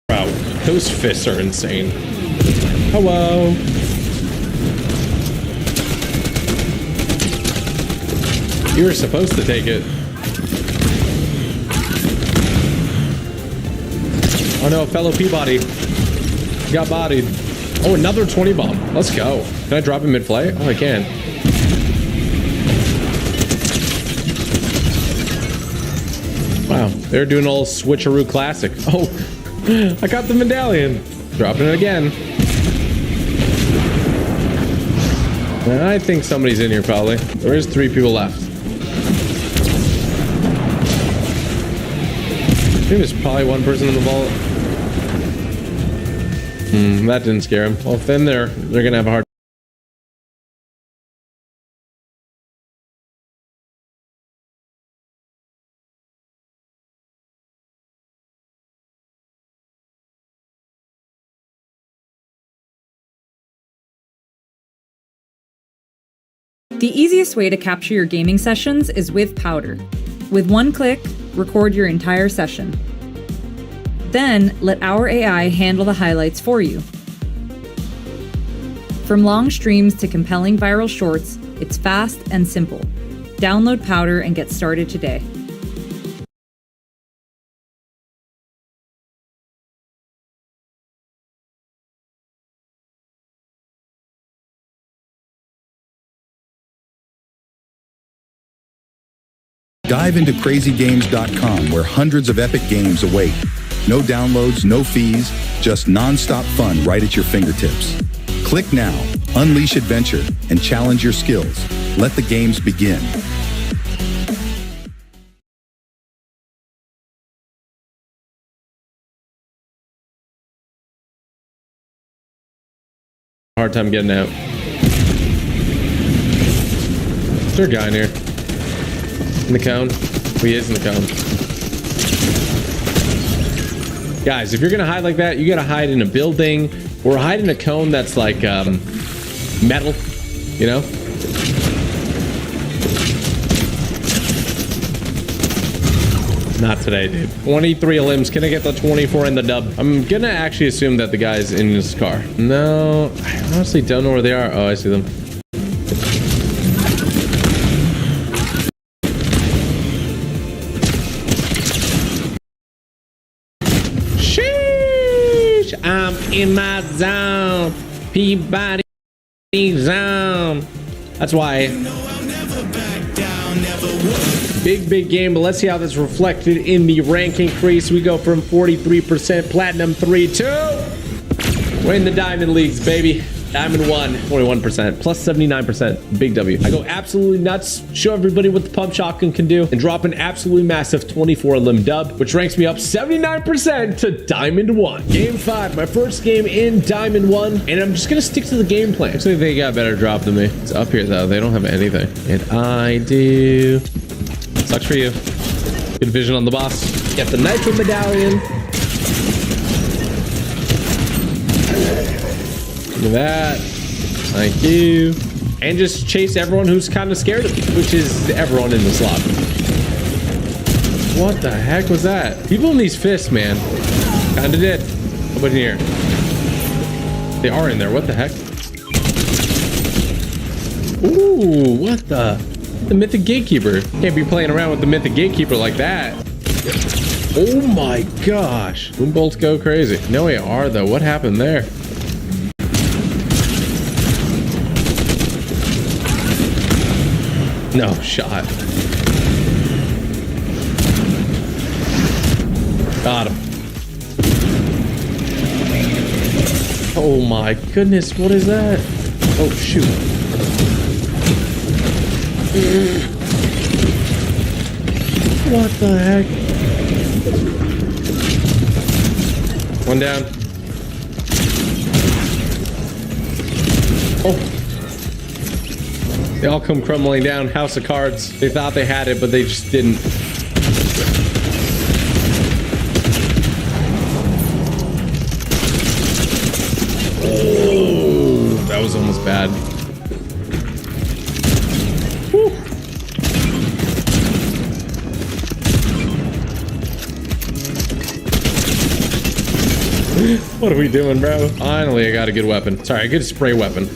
Bro, those fists are insane. Hello. You were supposed to take it. Oh no, fellow Peabody. Got bodied. Oh, another 20 bomb. Let's go. Can I drop him mid-flight? Oh, I can. Wow, they're doing all switcheroo classic. Oh, I got the medallion. Dropping it again. I think somebody's in here probably. There is 3 people left. I think there's probably 1 person in the vault. That didn't scare him. Well, if then they're gonna have a hard. The easiest way to capture your gaming sessions is with Powder. With one click, record your entire session. Then, let our AI handle the highlights for you. From long streams to compelling viral shorts, it's fast and simple. Download Powder and get started today. Dive into crazygames.com where hundreds of epic games await. No downloads, no fees, just non-stop fun right at your fingertips. Click now, unleash adventure, and challenge your skills. Let the games begin. Hard time getting out. Is there a guy in here? In the cone? Oh, he is in the cone. Guys, if you're gonna hide like that, you gotta hide in a building or hide in a cone that's like metal, you know? Not today, dude. 23 limbs. Can I get the 24 in the dub? I'm gonna actually assume that the guy's in his car. No, I honestly don't know where they are. Oh, I see them. I'm in my zone, Peabody zone. That's why. Big game, but let's see how that's reflected in the rank increase. We go from 43% platinum 3-2. We're in the diamond leagues, baby. Diamond 1, 41%, plus 79%. Big W. I go absolutely nuts, show everybody what the pump shotgun can do, and drop an absolutely massive 24 limb dub, which ranks me up 79% to Diamond 1. Game 5, my first game in Diamond 1, and I'm just gonna stick to the game plan. Looks like they got a better drop than me. It's up here though, they don't have anything. And I do. Sucks for you. Good vision on the boss. Get the nitro medallion. Look at that. Thank you. and just chase everyone who's kind of scared of me, which is everyone in this lobby. What the heck was that? People in these fists, man. Kinda did. How about in here? They are in there. What the heck? Ooh, what the? The Mythic Gatekeeper. Can't be playing around with the Mythic Gatekeeper like that. Oh my gosh. Boombolts go crazy. No AR though. What happened there? No shot. Got him. Oh my goodness, what is that? Oh shoot. What the heck? One down. Oh. They all come crumbling down. House of Cards. They thought they had it, but they just didn't. Oh, that was almost bad. Whew. What are we doing, bro? Finally, I got a good weapon. Sorry, a good spray weapon.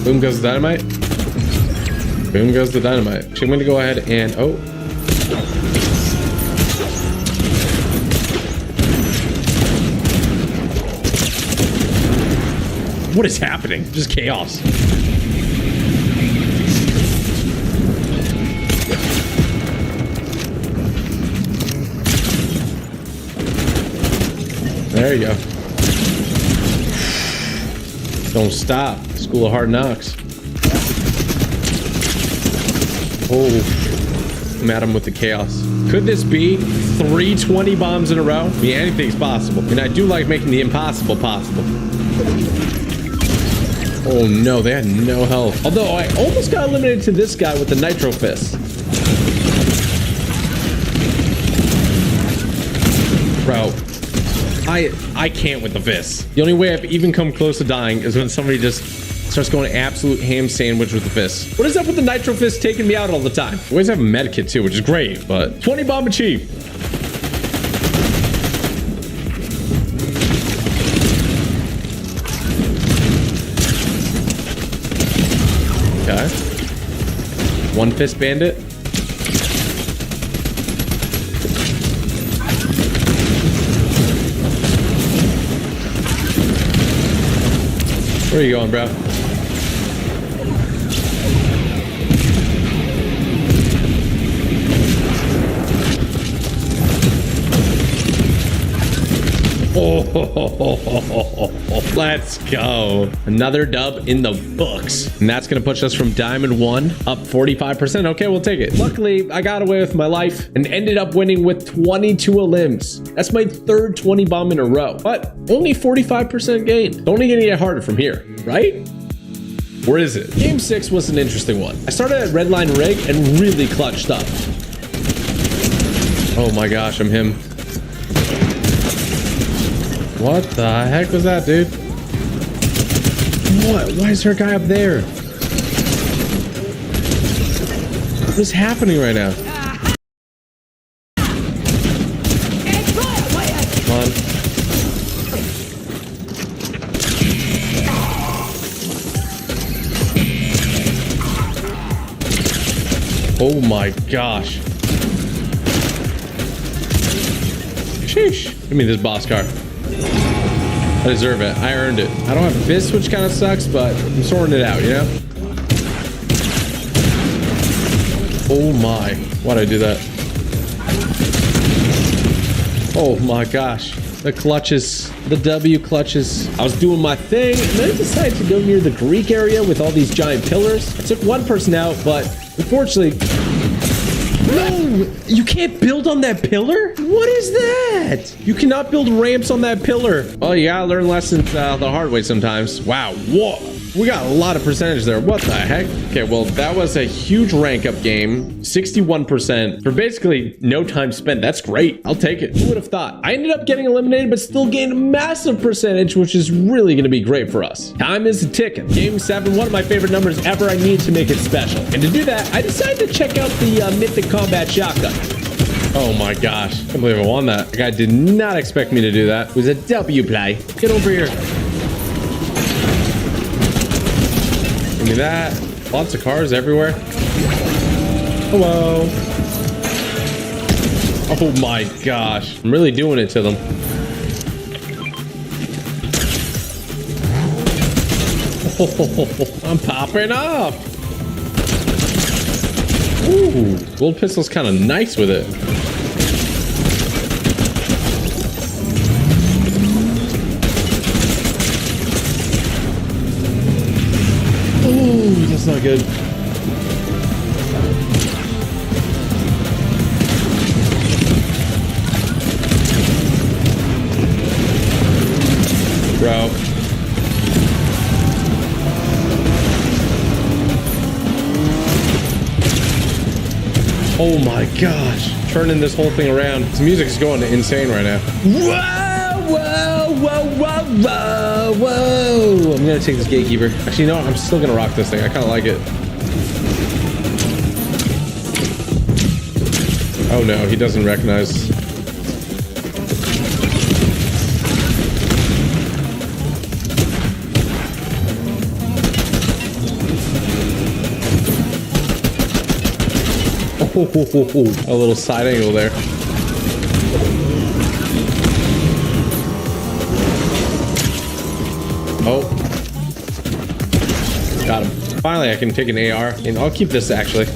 Boom goes the dynamite. Boom goes the dynamite. So I'm going to go ahead and... Oh. What is happening? Just chaos. There you go. Don't stop. School of Hard Knocks. Oh, I'm at him with the chaos. Could this be 320 bombs in a row? I mean, anything's possible. And I do like making the impossible possible. Oh no, they had no health. Although I almost got eliminated to this guy with the Nitro Fist. Bro, I can't with the fist. The only way I've even come close to dying is when somebody just starts going absolute ham sandwich with the fist. What is up with the Nitro Fist taking me out all the time? I always have a med kit too, which is great, but 20 bomb achieved. Okay. One fist bandit. Where are you going, bro? Oh, let's go. Another dub in the books. And that's going to push us from Diamond 1 up 45%. Okay, we'll take it. Luckily, I got away with my life and ended up winning with 22 elims. That's my third 20 bomb in a row, but only 45% gain. It's only going to get harder from here, right? Where is it? Game 6 was an interesting one. I started at Redline Rig and really clutched up. Oh my gosh, I'm him. What the heck was that, dude? What? Why is there a guy up there? What is happening right now? Come on. Oh my gosh. Sheesh. Give me this boss car. I deserve it. I earned it. I don't have a fist, which kind of sucks, but I'm sorting it out, you know? Oh my. Why'd I do that? Oh my gosh. The clutches. The W clutches. I was doing my thing, and then I decided to go near the Greek area with all these giant pillars. I took one person out, but unfortunately, No, you can't build on that pillar? What is that? You cannot build ramps on that pillar. Oh, you gotta learn lessons the hard way sometimes. Wow, whoa. We got a lot of percentage there. What the heck? Okay, well, that was a huge rank up game. 61% for basically no time spent. That's great. I'll take it. Who would have thought? I ended up getting eliminated, but still gained a massive percentage, which is really going to be great for us. Time is ticking. Game 7, one of my favorite numbers ever. I need to make it special. And to do that, I decided to check out the Mythic Combat Shotgun. Oh my gosh. I can't believe I won that. The guy did not expect me to do that. It was a W play. Get over here. Give me that. Lots of cars everywhere. Hello. Oh my gosh. I'm really doing it to them. Oh, I'm popping up. Ooh, gold pistol's kind of nice with it. Ooh, that's not good. Bro. Oh my gosh. Turning this whole thing around. This music is going insane right now. Whoa, whoa, whoa, whoa, whoa, whoa. I'm gonna take this gatekeeper. Actually, you know what? I'm still gonna rock this thing. I kind of like it. Oh no, he doesn't recognize. A little side angle there. Oh. Got him. Finally, I can take an AR. And I'll keep this, actually.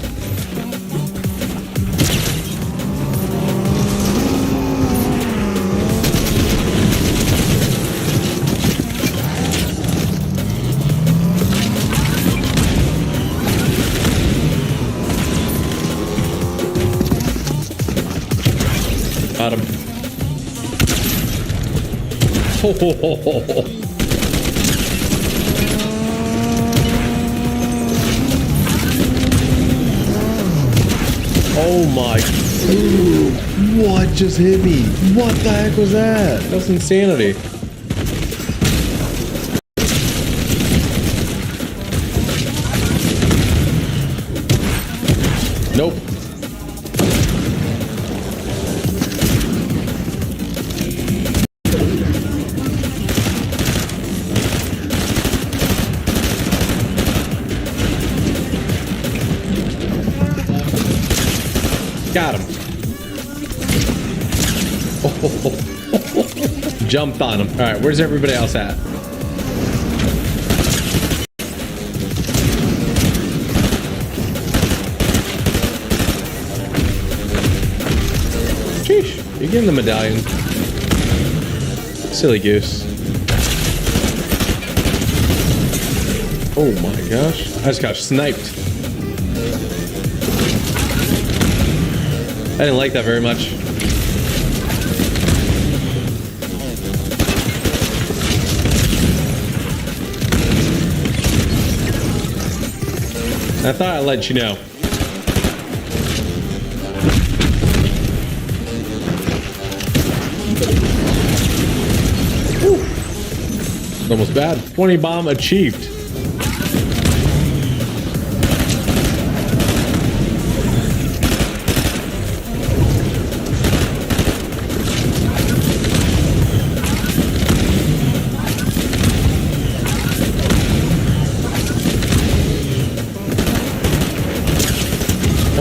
Got him. Oh my. Ooh, what just hit me? What the heck was that? That's insanity. Nope. Got him. Jumped on him. All right, where's everybody else at? Sheesh, you're getting the medallion. Silly goose. Oh my gosh. I just got sniped. I didn't like that very much. I thought I'd let you know. Whew. Almost bad. 20 bomb achieved.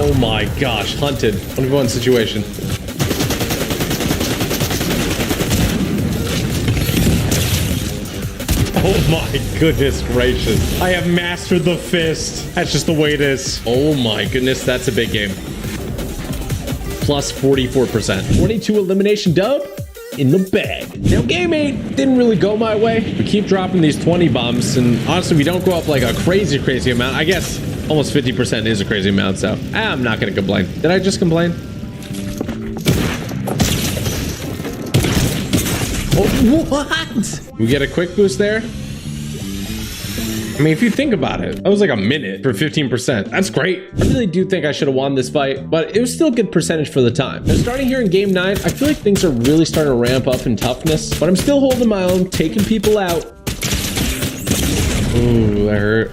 Oh my gosh, hunted. 1v1 situation. Oh my goodness gracious. I have mastered the fist. That's just the way it is. Oh my goodness, that's a big game. Plus 44%. 22 elimination dub in the bag. Now game 8 didn't really go my way. We keep dropping these 20 bombs, and honestly, we don't go up like a crazy amount. I guess almost 50% is a crazy amount, so I'm not gonna complain. Did I just complain? Oh, what? We get a quick boost there. I mean, if you think about it, that was like a minute for 15%. That's great. I really do think I should have won this fight, but it was still a good percentage for the time. Now, starting here in game 9, I feel like things are really starting to ramp up in toughness, but I'm still holding my own, taking people out. Ooh, that hurt.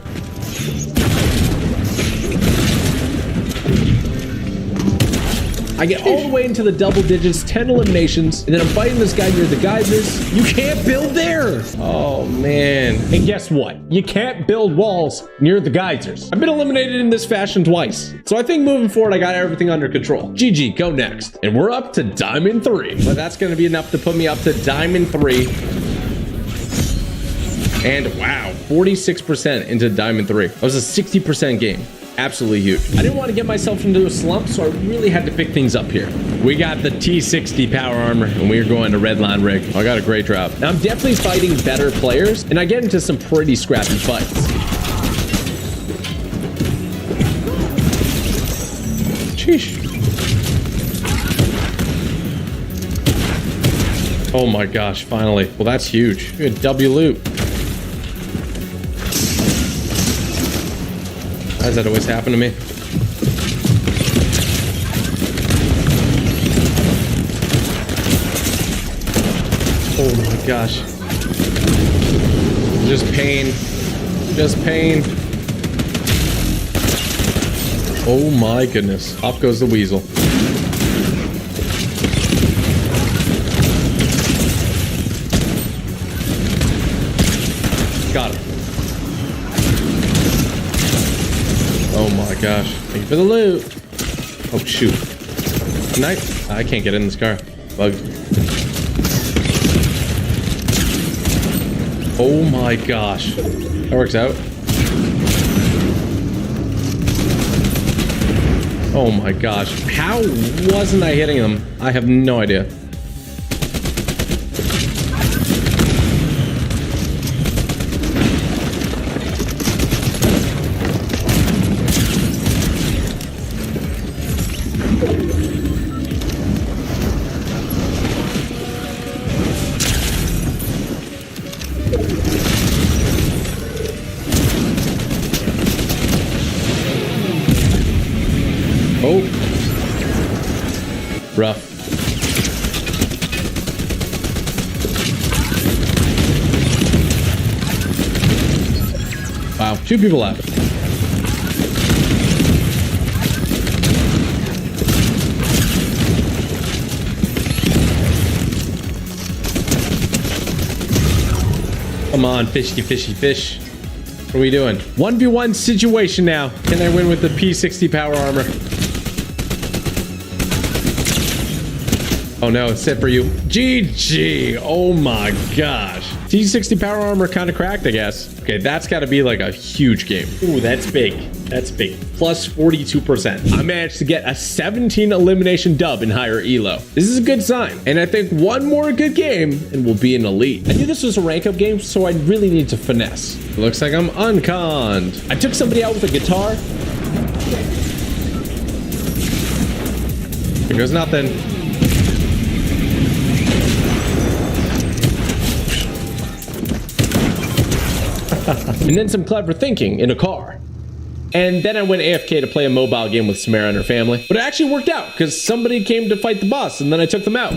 I get all the way into the double digits, 10 eliminations, and then I'm fighting this guy near the geysers. You can't build there. Oh, man. And guess what? You can't build walls near the geysers. I've been eliminated in this fashion twice. So I think moving forward, I got everything under control. GG, go next. And we're up to Diamond 3. But that's going to be enough to put me up to Diamond 3. And wow, 46% into Diamond 3. That was a 60% game. Absolutely huge. I didn't want to get myself into a slump, so I really had to pick things up here. We got the T60 power armor, and we're going to Redline Rig. I got a great drop. Now, I'm definitely fighting better players, and I get into some pretty scrappy fights. Sheesh. Oh my gosh, finally. Well, that's huge. Good W loot. Why does that always happen to me? Oh my gosh. Just pain. Just pain. Oh my goodness. Off goes the weasel. Got him. Oh my gosh. Thank you for the loot. Oh shoot. Nice. I can't get in this car. Bugged. Oh my gosh. That works out. Oh my gosh. How wasn't I hitting them? I have no idea. Oh. Rough. Wow, 2 people left. Come on, fishy, fishy, fish. What are we doing? 1v1 situation now. Can I win with the P60 power armor? Oh no, it's set for you. GG. Oh my gosh. T60 power armor kind of cracked, I guess. Okay, that's got to be like a huge game. Ooh, that's big. That's big. Plus 42%. I managed to get a 17 elimination dub in higher elo. This is a good sign. And I think one more good game and we'll be an elite. I knew this was a rank up game, so I really need to finesse. It looks like I'm unconned. I took somebody out with a guitar. Here goes nothing. And then some clever thinking in a car. And then I went AFK to play a mobile game with Samara and her family. But it actually worked out because somebody came to fight the boss and then I took them out.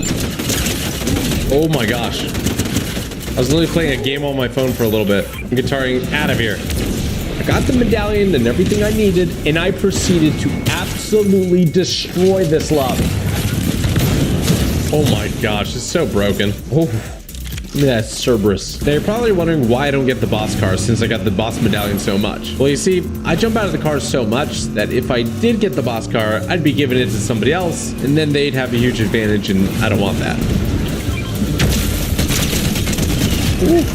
Oh my gosh. I was literally playing a game on my phone for a little bit. I'm guitaring out of here. I got the medallion and everything I needed and I proceeded to absolutely destroy this lobby. Oh my gosh, it's so broken. Oh. Look at that Cerberus. They're probably wondering why I don't get the boss car since I got the boss medallion so much. Well, you see, I jump out of the car so much that if I did get the boss car, I'd be giving it to somebody else, and then they'd have a huge advantage, and I don't want that. Ooh.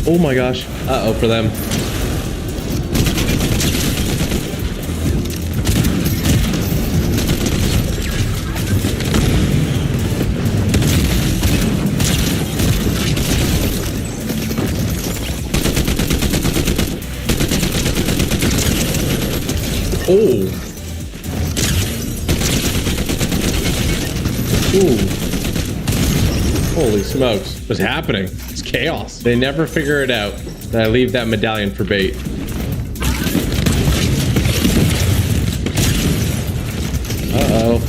Oh my gosh. Uh-oh for them. Oh. Ooh. Holy smokes. What's happening? It's chaos. They never figure it out. And I leave that medallion for bait. Uh-oh.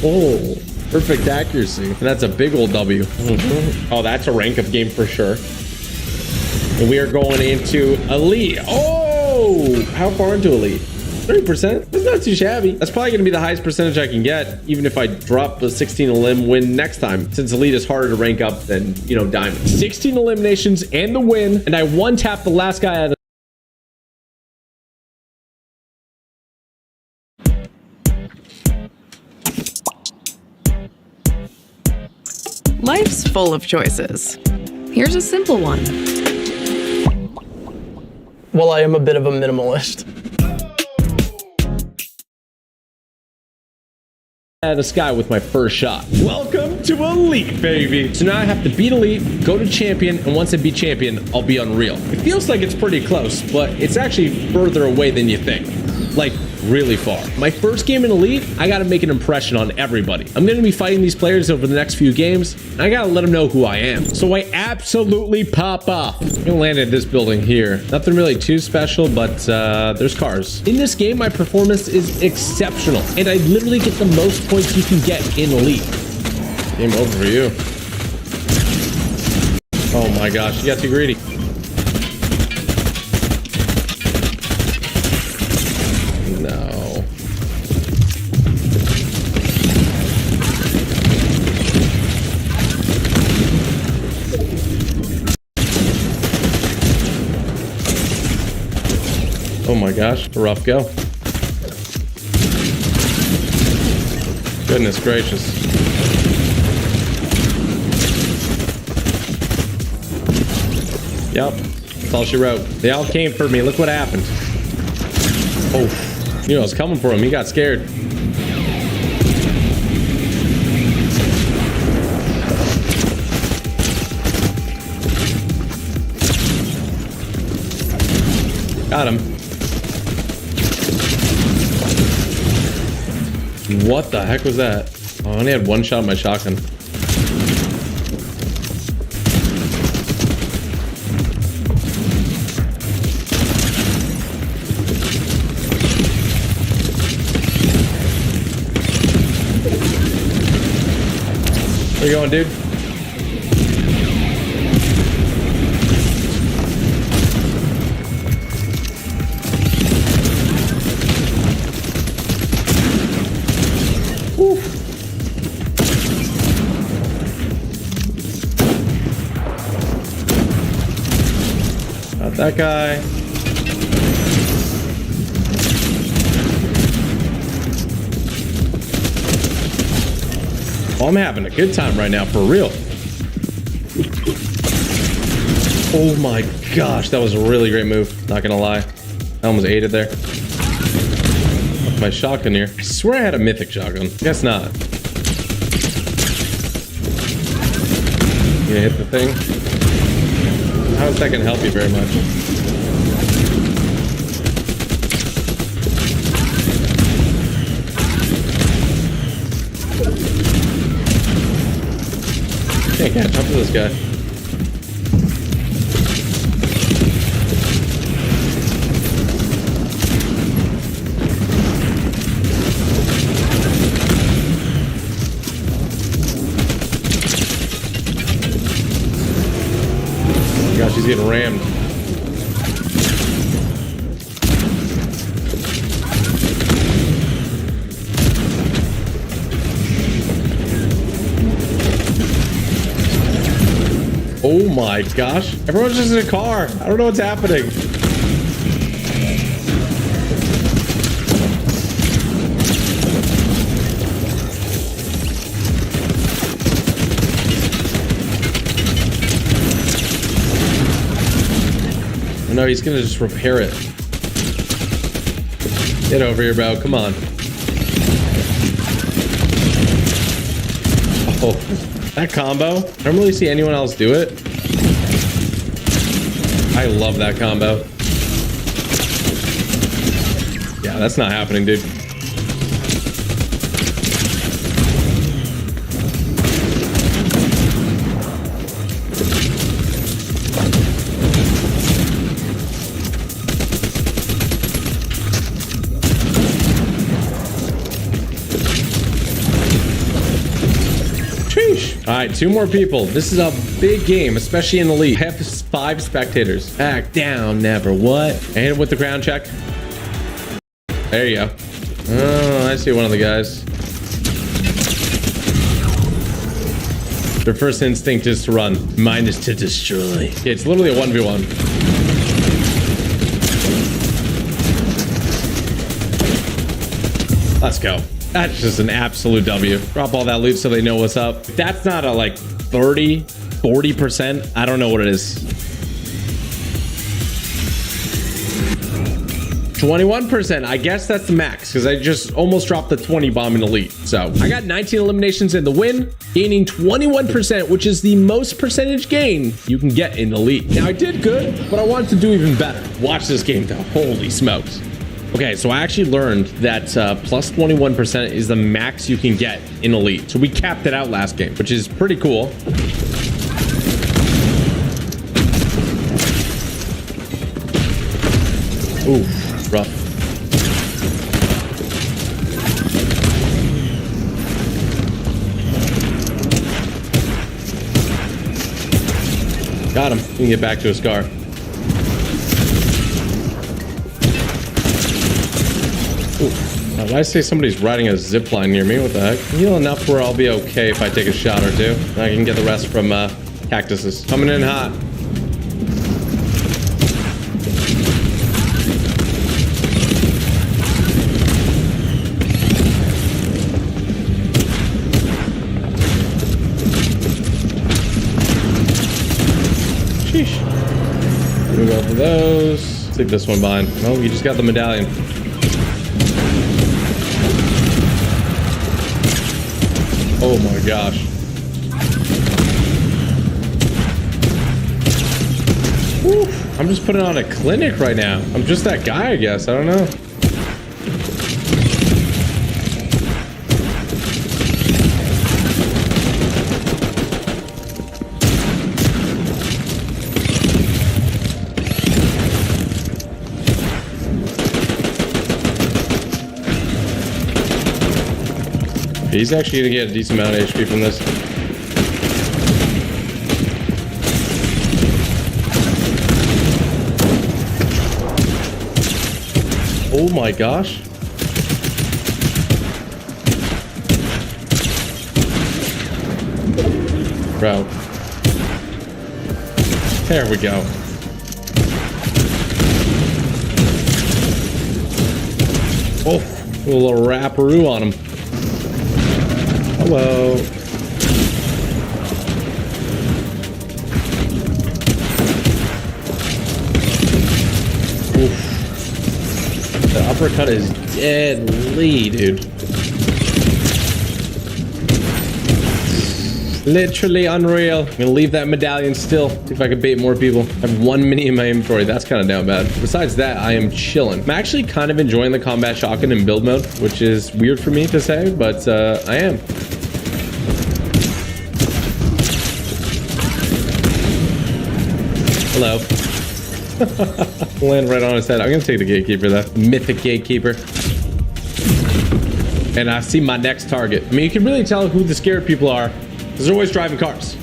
Oh, perfect accuracy. And that's a big old W. Oh, that's a rank up game for sure. And we are going into Elite. Oh, how far into Elite? 30%? That's not too shabby. That's probably going to be the highest percentage I can get, even if I drop the 16 elim win next time, since Elite is harder to rank up than, you know, Diamond. 16 eliminations and the win, and I one-tapped the last guy out of Life's full of choices. Here's a simple one. Well, I am a bit of a minimalist. out of the sky with my first shot. Welcome to Elite, baby. So now I have to beat Elite, go to Champion, and once I beat Champion, I'll be Unreal. It feels like it's pretty close, but it's actually further away than you think. Like, really far. My first game in Elite, I gotta make an impression on everybody. I'm gonna be fighting these players over the next few games, and I gotta let them know who I am. So I absolutely pop off. I'm gonna land at this building here. Nothing really too special, but there's cars. In this game, my performance is exceptional, and I literally get the most points you can get in Elite. Game over for you. Oh my gosh, you got too greedy. No. Oh my gosh, a rough go. Goodness gracious. Yep, that's all she wrote. They all came for me. Look what happened. Oh. You know, I was coming for him. He got scared. Got him. What the heck was that? Oh, I only had one shot at my shotgun. Where you going, dude? Woo. Got that guy. Oh, I'm having a good time right now, for real. Oh my gosh, that was a really great move. Not gonna lie. I almost ate it there. Left my shotgun here. I swear I had a mythic shotgun. Guess not. You gonna hit the thing? How is that gonna help you very much? Can't catch up to this guy. Oh my gosh, he's getting rammed. Oh my gosh. Everyone's just in a car. I don't know what's happening. Oh no, he's gonna just repair it. Get over here, bro. Come on. Oh. That combo, I don't really see anyone else do it. I love that combo. Yeah, that's not happening, dude. All right, 2 more people. This is a big game, especially in the league. I have 5 spectators. Back down, never. What? I hit it with the ground check. There you go. Oh, I see one of the guys. Their first instinct is to run. Mine is to destroy. Yeah, it's literally a 1v1. Let's go. That's just an absolute W. Drop all that loot so they know what's up. If that's not a like 30, 40%, I don't know what it is. 21%. I guess that's the max because I just almost dropped the 20 bomb in elite. So I got 19 eliminations in the win, gaining 21%, which is the most percentage gain you can get in elite. Now I did good, but I wanted to do even better. Watch this game though. Holy smokes. Okay, so I actually learned that plus 21% is the max you can get in elite. So we capped it out last game, which is pretty cool. Ooh, rough. Got him. We can get back to a scar. Now, did I say somebody's riding a zip line near me? What the heck? I heal enough where I'll be okay if I take a shot or two. I can get the rest from cactuses. Coming in hot. Sheesh. We'll go for those. Let's leave this one behind. Oh, you just got the medallion. Oh my gosh. Woo. I'm just putting on a clinic right now. I'm just that guy, I guess. I don't know. He's actually gonna get a decent amount of HP from this. Oh my gosh. Bro. There we go. Oh, a little wrapperoo on him. Hello. Oof. The uppercut is deadly, dude. Literally unreal. I'm gonna leave that medallion still. See if I can bait more people. I have 1 mini in my inventory. That's kind of down bad. Besides that, I am chilling. I'm actually kind of enjoying the combat shotgun in build mode, which is weird for me to say, but I am. Hello. Land right on his head. I'm gonna take the gatekeeper though. Mythic gatekeeper. And I see my next target. I mean, you can really tell who the scared people are because they're always driving cars.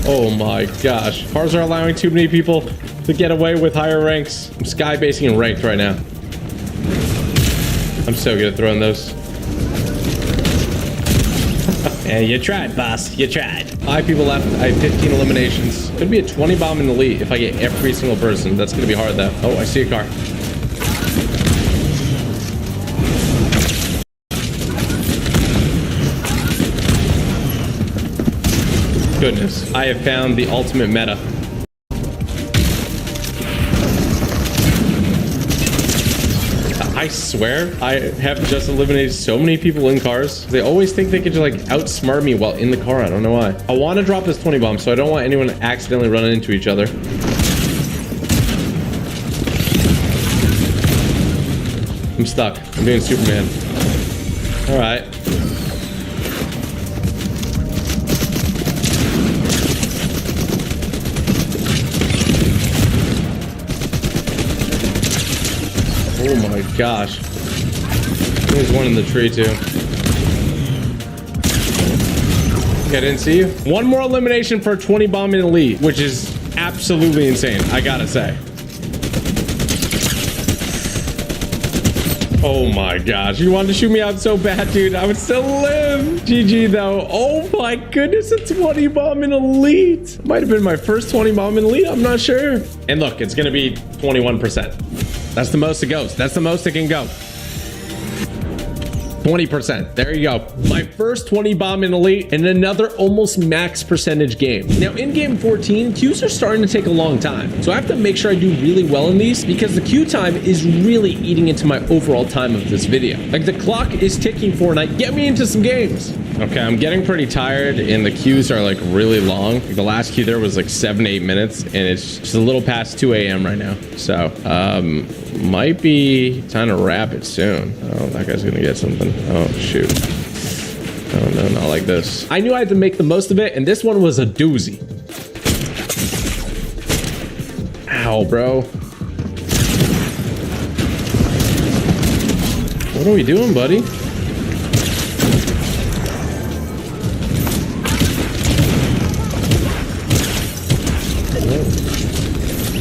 Oh my gosh. Cars are allowing too many people to get away with higher ranks. I'm sky basing in ranked right now. I'm so good at throwing those. Yeah, you tried, boss. You tried. 5 people left. I have 15 eliminations. Could be a 20 bomb in the lead if I get every single person. That's gonna be hard though. Oh, I see a car. Goodness, I have found the ultimate meta. I I swear, I have just eliminated so many people in cars. They always think they could just like outsmart me while in the car. I don't know why. I want to drop this 20 bomb, so I don't want anyone accidentally running into each other. I'm stuck. I'm doing Superman. All right. Oh my gosh. There's one in the tree too. Okay, I didn't see you. One more elimination for 20 bomb in elite, which is absolutely insane, I gotta say. Oh my gosh, you wanted to shoot me out so bad, dude. I would still live. GG though. Oh my goodness, a 20 bomb in elite. Might have been my first 20 bomb in elite, I'm not sure. And look, it's gonna be 21%. That's the most it goes. That's the most it can go. 20%. There you go. My first 20 bomb in elite and another almost max percentage game. Now in game 14, queues are starting to take a long time. So I have to make sure I do really well in these because the queue time is really eating into my overall time of this video. Like the clock is ticking Fortnite. Get me into some games. Okay, I'm getting pretty tired and the queues are like really long. Like, the last queue there was like 7 to 8 minutes and it's just a little past 2 a.m. right now. So, might be time to wrap it soon. Oh, that guy's gonna get something. Oh, shoot. Oh, no, not like this. I knew I had to make the most of it, and this one was a doozy. Ow, bro. What are we doing, buddy?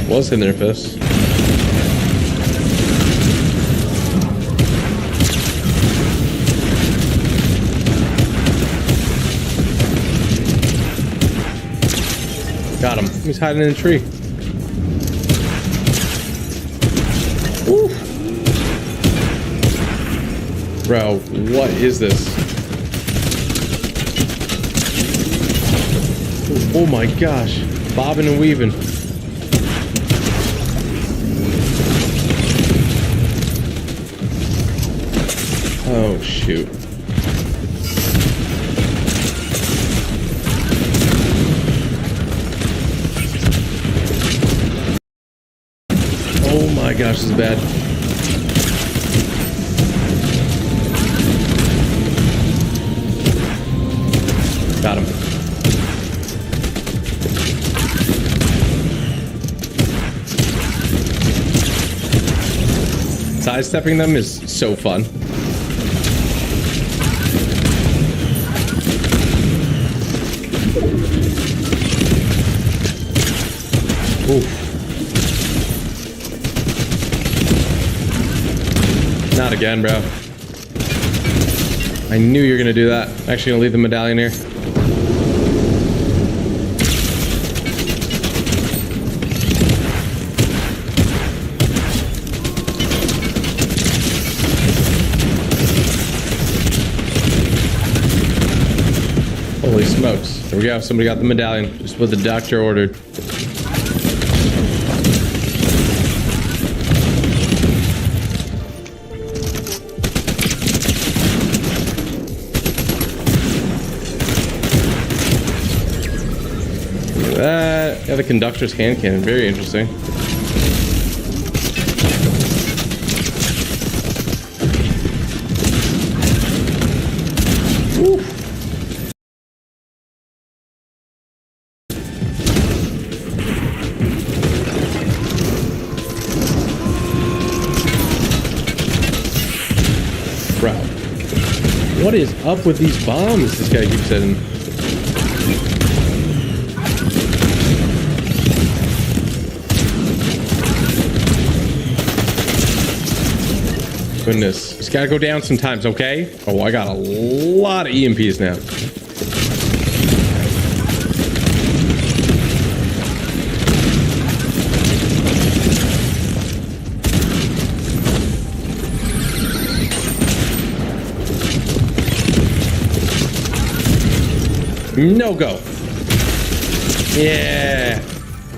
Was in their fist. Got him. He's hiding in a tree. Ooh. Bro, what is this? Oh my gosh. Bobbing and weaving. Oh, shoot. Oh my gosh, this is bad. Got him. Sidestepping them is so fun. Oof. Not again, bro. I knew you were gonna do that. I'm actually gonna leave the medallion here. Holy smokes. There we go. Somebody got the medallion. Just what the doctor ordered. That. Yeah, the conductor's hand cannon. Very interesting. Woo. Bro, what is up with these bombs this guy keeps hitting? Goodness. Just gotta go down sometimes, okay? Oh, I got a lot of EMPs now. No go. Yeah.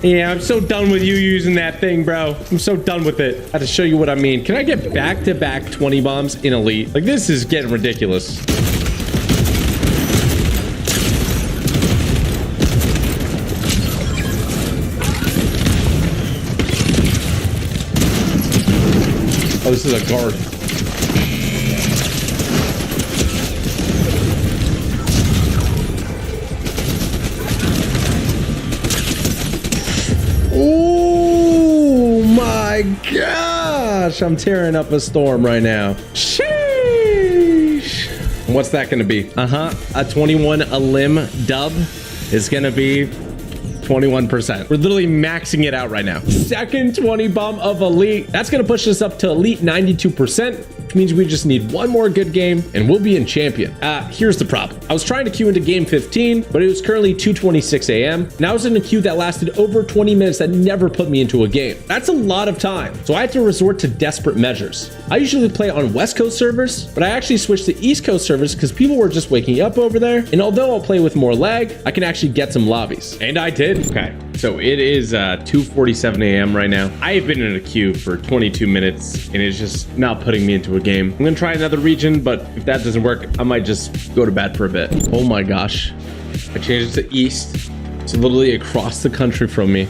Yeah, I'm so done with you using that thing, bro. I'm so done with it. I have to show you what I mean. Can I get back-to-back 20 bombs in Elite? Like, this is getting ridiculous. Oh, this is a guard. Oh my gosh, I'm tearing up a storm right now. Sheesh. What's that gonna be? A 21 limb dub is gonna be 21%. We're literally maxing it out right now. Second 20 bomb of Elite. That's gonna push us up to Elite 92%, which means we just need one more good game and we'll be in champion. Here's the problem. I was trying to queue into game 15, but it was currently 2:26 a.m. and I was in a queue that lasted over 20 minutes that never put me into a game. That's a lot of time. So I had to resort to desperate measures. I usually play on West Coast servers, but I actually switched to East Coast servers because people were just waking up over there. And although I'll play with more lag, I can actually get some lobbies. And I did. Okay, so it is 2:47 a.m. right now. I have been in a queue for 22 minutes and it's just not putting me into a game. I'm gonna try another region, but if that doesn't work, I might just go to bed for a bit. Oh my gosh. I changed it to East. It's literally across the country from me.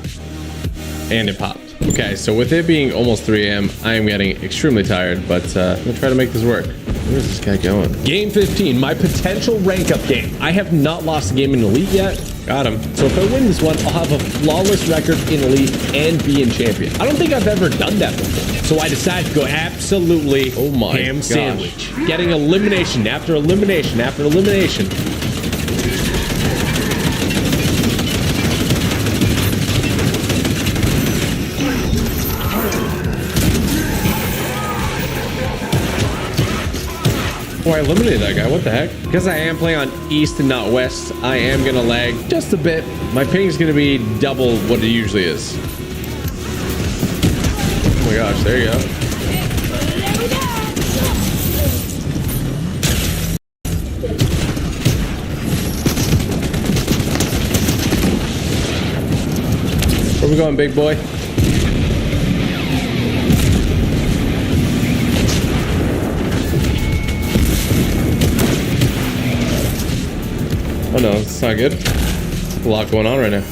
And it popped. Okay, so with it being almost 3 a.m., I am getting extremely tired, but I'm gonna try to make this work. Where's this guy going? Game 15, my potential rank up game. I have not lost a game in Elite yet. Got him. So if I win this one, I'll have a flawless record in Elite and be in champion. I don't think I've ever done that before. So I decided to go absolutely ham sandwich. Getting elimination after elimination after elimination. Oh, I eliminated that guy. What the heck? Because I am playing on East and not West, I am going to lag just a bit. My ping is going to be double what it usually is. Oh my gosh, there you go. Where we going, big boy? Oh no, it's not good. A lot going on right now.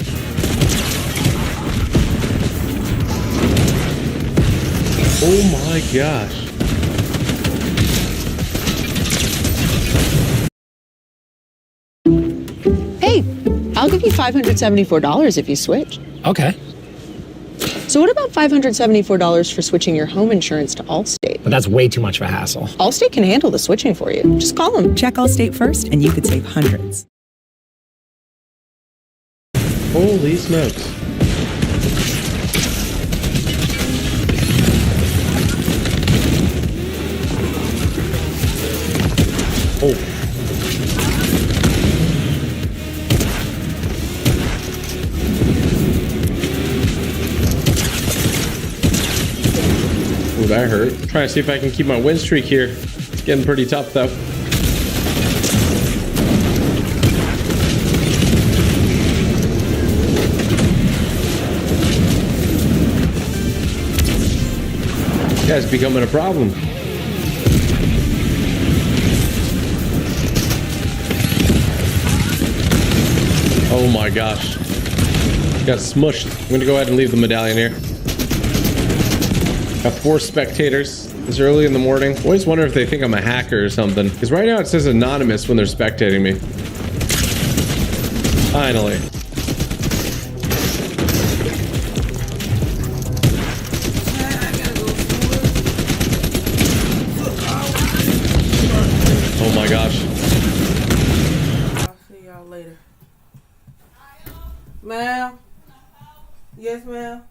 Oh my gosh. Hey, I'll give you $574 if you switch. Okay. So what about $574 for switching your home insurance to Allstate? But that's way too much of a hassle. Allstate can handle the switching for you. Just call them. Check Allstate first and you could save hundreds. Holy smokes. Oh. Ooh, that hurt. Trying to see if I can keep my win streak here. It's getting pretty tough though. That's becoming a problem. Oh my gosh. Got smushed. I'm gonna go ahead and leave the medallion here. Got 4 spectators. It's early in the morning. Always wonder if they think I'm a hacker or something. Because right now it says anonymous when they're spectating me. Finally. Oh my gosh. I'll see y'all later. Ma'am? Yes, ma'am?